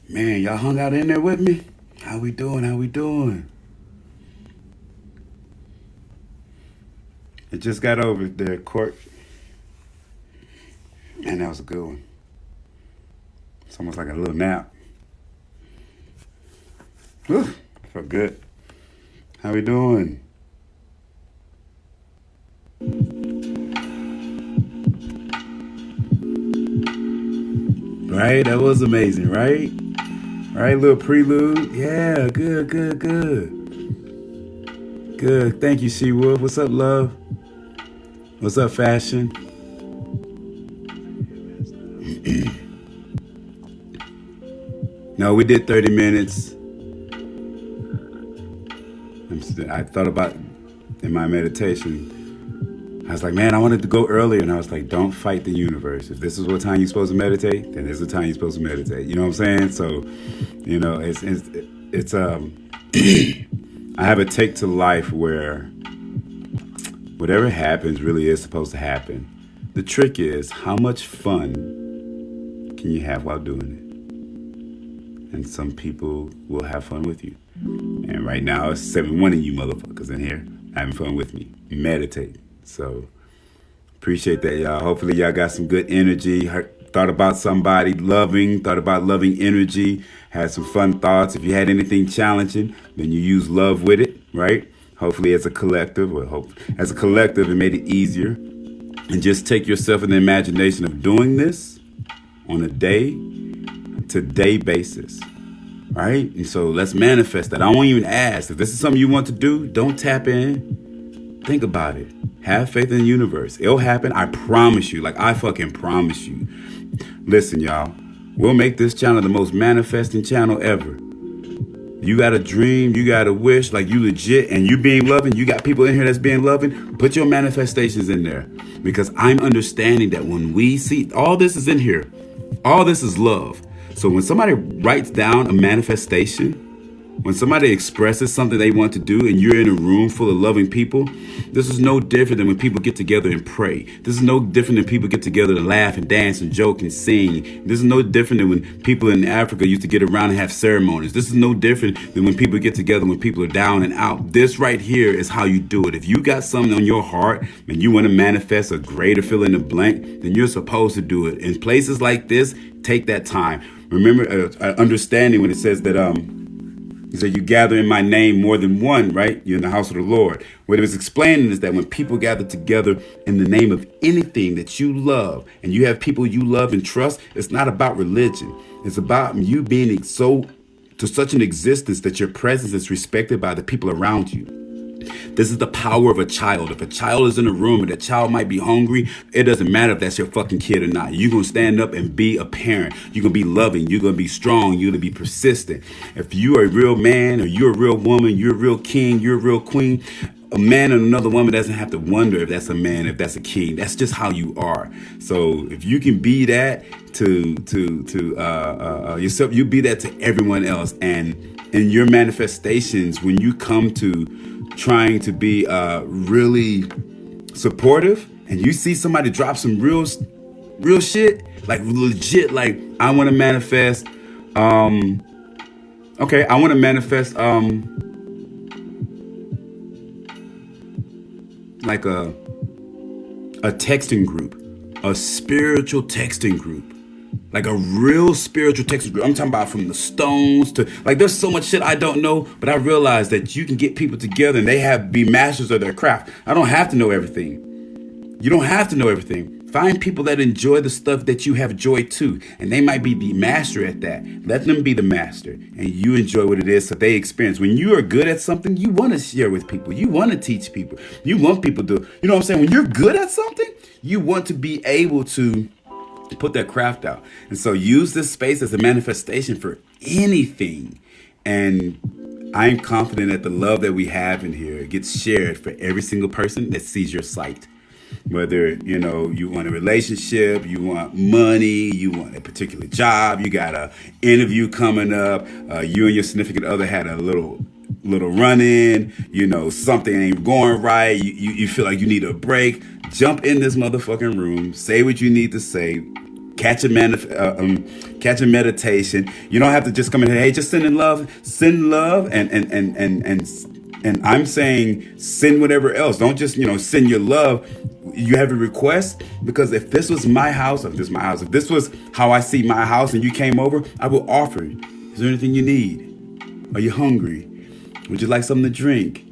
Speaker 3: Man, y'all hung out in there with me? How we doing? How we doing? It just got over there, Court. Man, that was a good one. It's almost like a little nap. Whew, felt good. How we doing? Right? That was amazing, right? Right, little prelude. Yeah, good, good, good. Good. Thank you, She-Wolf. What's up, love? What's up, fashion? No, we did 30 minutes. I thought about in my meditation. I was like, man, I wanted to go earlier. And I was like, don't fight the universe. If this is what time you're supposed to meditate, then this is the time you're supposed to meditate. You know what I'm saying? So, you know, it's I have a take to life where whatever happens really is supposed to happen. The trick is, how much fun can you have while doing it? And some people will have fun with you. And right now, it's 71 of you motherfuckers in here having fun with me. Meditate. So, appreciate that, y'all. Hopefully, y'all got some good energy. Thought about somebody loving, thought about loving energy, had some fun thoughts. If you had anything challenging, then you use love with it, right? Hopefully, as a collective, it made it easier. And just take yourself in the imagination of doing this on a day-to-day basis, right? And so let's manifest that. I won't even ask. If this is something you want to do, don't tap in. Think about it. Have faith in the universe. It'll happen. I promise you. Like, I fucking promise you. Listen, y'all. We'll make this channel the most manifesting channel ever. You got a dream, you got a wish, like you legit, and you being loving, you got people in here that's being loving, put your manifestations in there. Because I'm understanding that when we see, all this is in here. All this is love. So when somebody writes down a manifestation, When somebody expresses something they want to do and you're in a room full of loving people, this is no different than when people get together and pray. This is no different than people get together to laugh and dance and joke and sing. This is no different than when people in Africa used to get around and have ceremonies. This is no different than when people get together when people are down and out. This right here is how you do it. If you got something on your heart and you want to manifest a greater fill in the blank, then you're supposed to do it. In places like this, take that time. Remember, understanding when it says that, he said, you gather in my name more than one, right? You're in the house of the Lord. What it was explaining is that when people gather together in the name of anything that you love, and you have people you love and trust, it's not about religion. It's about you being so to such an existence that your presence is respected by the people around you. This is the power of a child. If a child is in a room and that child might be hungry, it doesn't matter if that's your fucking kid or not. You're going to stand up and be a parent. You're going to be loving. You're going to be strong. You're going to be persistent. If you're a real man or you're a real woman, you're a real king, you're a real queen, a man and another woman doesn't have to wonder if that's a man, if that's a king. That's just how you are. So if you can be that to yourself, you be that to everyone else. And in your manifestations, when you come to trying to be really supportive and you see somebody drop some real shit, like legit, like I want to manifest I want to manifest like a texting group, a spiritual texting group, like a real spiritual texting group. I'm talking about from the Stones to, like, there's so much shit I don't know, but I realize that you can get people together and they be masters of their craft. I don't have to know everything. You don't have to know everything. Find people that enjoy the stuff that you have joy to, and they might be the master at that. Let them be the master, and you enjoy what it is that they experience. When you are good at something, you want to share with people. You want to teach people. You want people to, you know what I'm saying? When you're good at something, you want to be able to put that craft out. And so use this space as a manifestation for anything. And I'm confident that the love that we have in here gets shared for every single person that sees your site. Whether, you know, you want a relationship, you want money, you want a particular job, you got an interview coming up, you and your significant other had a little run-in, you know, something ain't going right, you feel like you need a break, jump in this motherfucking room, say what you need to say, catch a meditation. You don't have to just come in here, hey, just send love, and I'm saying send whatever else. Don't just, you know, send your love. You have a request, because if this was my house, if this was how I see my house and you came over, I will offer. Is there anything you need? Are you hungry? Would you like something to drink?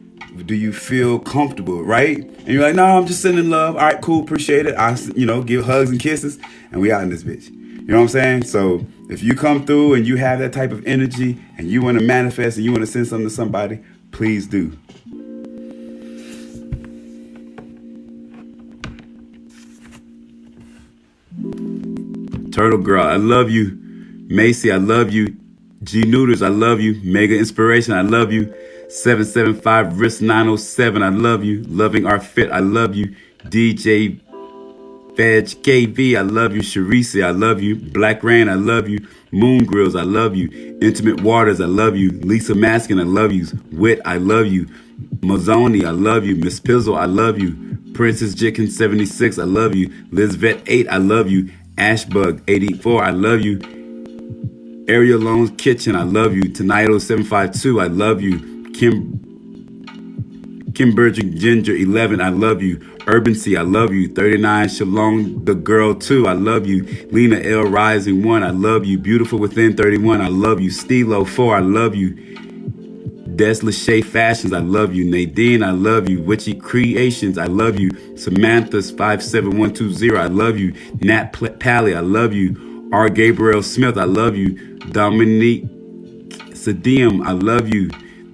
Speaker 3: Do you feel comfortable, right? And you're like, no, I'm just sending love. All right, cool, appreciate it. I, you know, give hugs and kisses, and we out in this bitch. You know what I'm saying? So if you come through and you have that type of energy and you want to manifest and you want to send something to somebody, please do. Turtle Girl, I love you. Macy, I love you. G Noodles, I love you. Mega Inspiration, I love you. 775 Risk 907, I love you. Loving Our Fit, I love you. DJ Veg KV, I love you. Sharisi, I love you. Black Rain, I love you. Moon Grills, I love you. Intimate Waters, I love you. Lisa Maskin, I love you. Wit, I love you. Mazzoni, I love you. Miss Pizzle, I love you. Princess Jicken 76, I love you. Lizvet 8, I love you. Ashbug 84, I love you. Ariel Loans Kitchen, I love you. Tonito 752, I love you. Kim Burger Ginger 11, I love you. Urban C, I love you. 39 Shalom the Girl 2, I love you. Lena L Rising 1, I love you. Beautiful Within 31, I love you. Stilo 4, I love you. Des Lachey Fashions, I love you. Nadine, I love you. Witchy Creations, I love you. Samantha's 57120, I love you. Nat Pally, I love you. R. Gabriel Smith, I love you. Dominique Sadiam, I love you.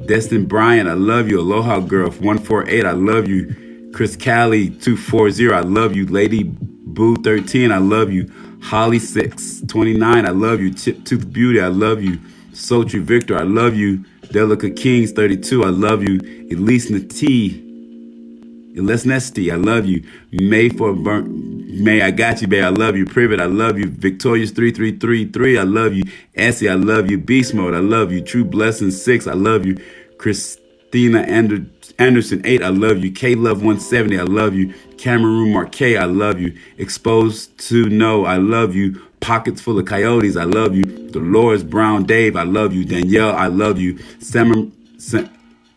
Speaker 3: Destin Bryant, I love you. Aloha Girl 148, I love you. Chris Callie 240, I love you. Lady Boo 13, I love you. Holly 629, I love you. Chip Tooth Beauty, I love you. Sultry Victor, I love you. Delica Kings 32, I love you. Elise Nesty, I love you. May, I got you, babe. I love you. Privet, I love you. Victorious 3333, I love you. Essie, I love you. Beast Mode, I love you. True Blessing 6, I love you. Christina Anderson 8, I love you. K Love 170, I love you. Cameroon Marquet, I love you. Exposed to No, I love you. Pockets Full of Coyotes, I love you. Dolores Brown Dave, I love you. Danielle, I love you.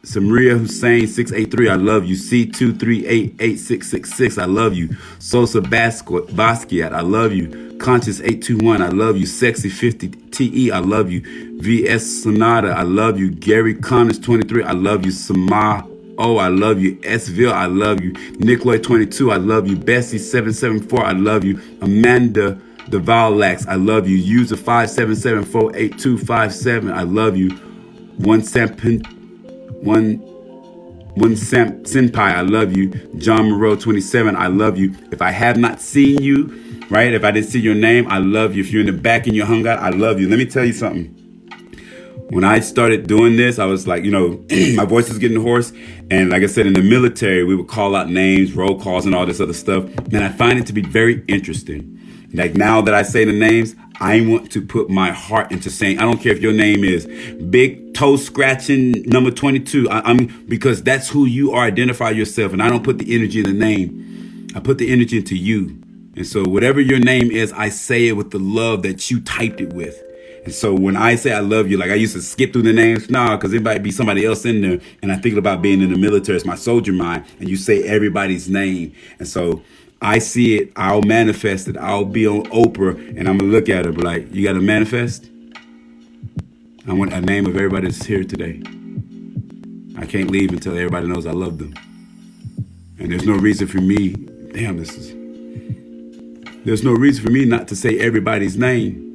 Speaker 3: Samria Hussein 683, I love you. C2388666, I love you. Sosa Basquiat, I love you. Conscious 821, I love you. Sexy 50 TE, I love you. VS Sonata, I love you. Gary Connors 23, I love you. Samar Oh, I love you. Sville, I love you. Nicolay 22, I love you. Bessie 774, I love you. Amanda Devalax, I love you. User 577488257, I love you. One Senpai, I love you. John Moreau 27, I love you. If I have not seen you, right? If I didn't see your name, I love you. If you're in the back and you hung out, I love you. Let me tell you something. When I started doing this, I was like, my voice is getting hoarse. And like I said, in the military, we would call out names, roll calls, and all this other stuff. And I find it to be very interesting. Like now that I say the names, I want to put my heart into saying, I don't care if your name is Big Toe Scratching number 22. Because that's who you are. Identify yourself. And I don't put the energy in the name. I put the energy into you. And so whatever your name is, I say it with the love that you typed it with. And so when I say I love you, like I used to skip through the names, because it might be somebody else in there. And I think about being in the military, it's my soldier mind. And you say everybody's name. And so I see it, I'll manifest it. I'll be on Oprah and I'm going to look at her, but like, you got to manifest? I want a name of everybody that's here today. I can't leave until everybody knows I love them. And there's no reason for me, there's no reason for me not to say everybody's name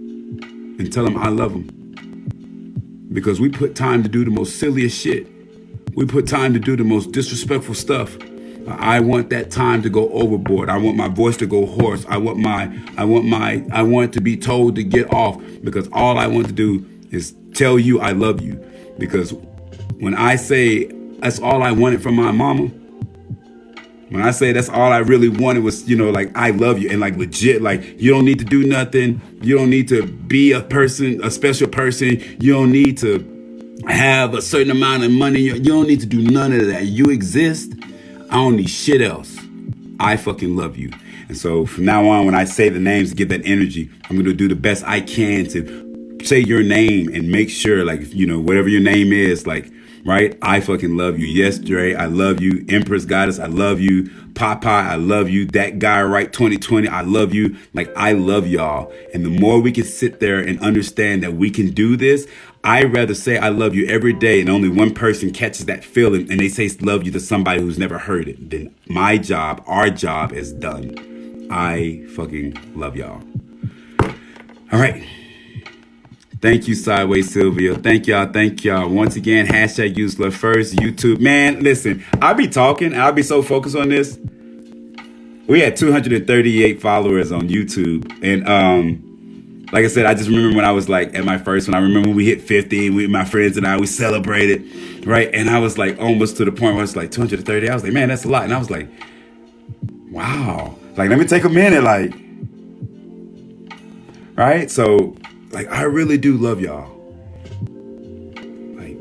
Speaker 3: and tell them I love them. Because we put time to do the most silliest shit. We put time to do the most disrespectful stuff. I want that time to go overboard. I want my voice to go hoarse. I want to be told to get off, because all I want to do is tell you I love you. Because when I say that's all I wanted from my mama, when I say that's all I really wanted was, like, I love you, and like legit, like, you don't need to do nothing. You don't need to be a person, a special person. You don't need to have a certain amount of money. You don't need to do none of that. You exist. I don't need shit else. I fucking love you. And so from now on, when I say the names to get that energy, I'm going to do the best I can to say your name and make sure, like, whatever your name is, like, right? I fucking love you. Yes, Dre, I love you. Empress Goddess, I love you. Popeye, I love you. That guy, right? 2020, I love you. Like, I love y'all. And the more we can sit there and understand that we can do this, I'd rather say I love you every day and only one person catches that feeling and they say love you to somebody who's never heard it. Then my job, our job is done. I fucking love y'all. All right. Thank you, Sideways Sylvia. Thank y'all. Once again, hashtag use love first. YouTube. Man, listen, I'll be talking. I'll be so focused on this. We had 238 followers on YouTube. And like I said, I just remember when I was like at my first one. I remember when we hit 50, my friends and we celebrated, right? And I was like almost to the point where it's like 230. I was like, man, that's a lot. And I was like, wow. Like, let me take a minute, like, right? So, like, I really do love y'all. Like,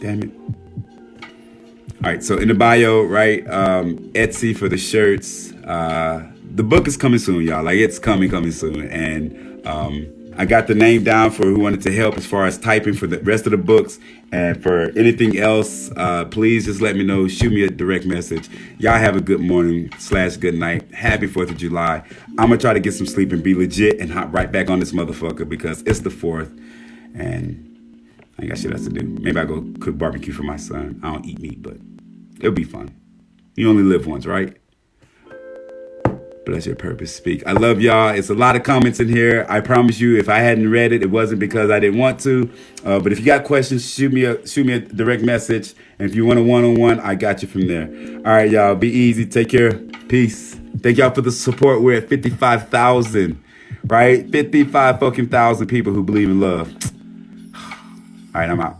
Speaker 3: damn it. All right, so in the bio, right, Etsy for the shirts. The book is coming soon, y'all. Like, it's coming soon. And I got the name down for who wanted to help as far as typing for the rest of the books. And for anything else, please just let me know. Shoot me a direct message. Y'all have a good morning / good night. Happy 4th of July. I'm going to try to get some sleep and be legit and hop right back on this motherfucker because it's the 4th. And I ain't got shit else to do. Maybe I go cook barbecue for my son. I don't eat meat, but it'll be fun. You only live once, right? Bless your purpose, speak. I love y'all. It's a lot of comments in here. I promise you, if I hadn't read it, it wasn't because I didn't want to. But if you got questions, shoot me a direct message. And if you want a one-on-one, I got you from there. All right, y'all. Be easy. Take care. Peace. Thank y'all for the support. We're at 55,000, right? 55 fucking thousand people who believe in love. All right, I'm out.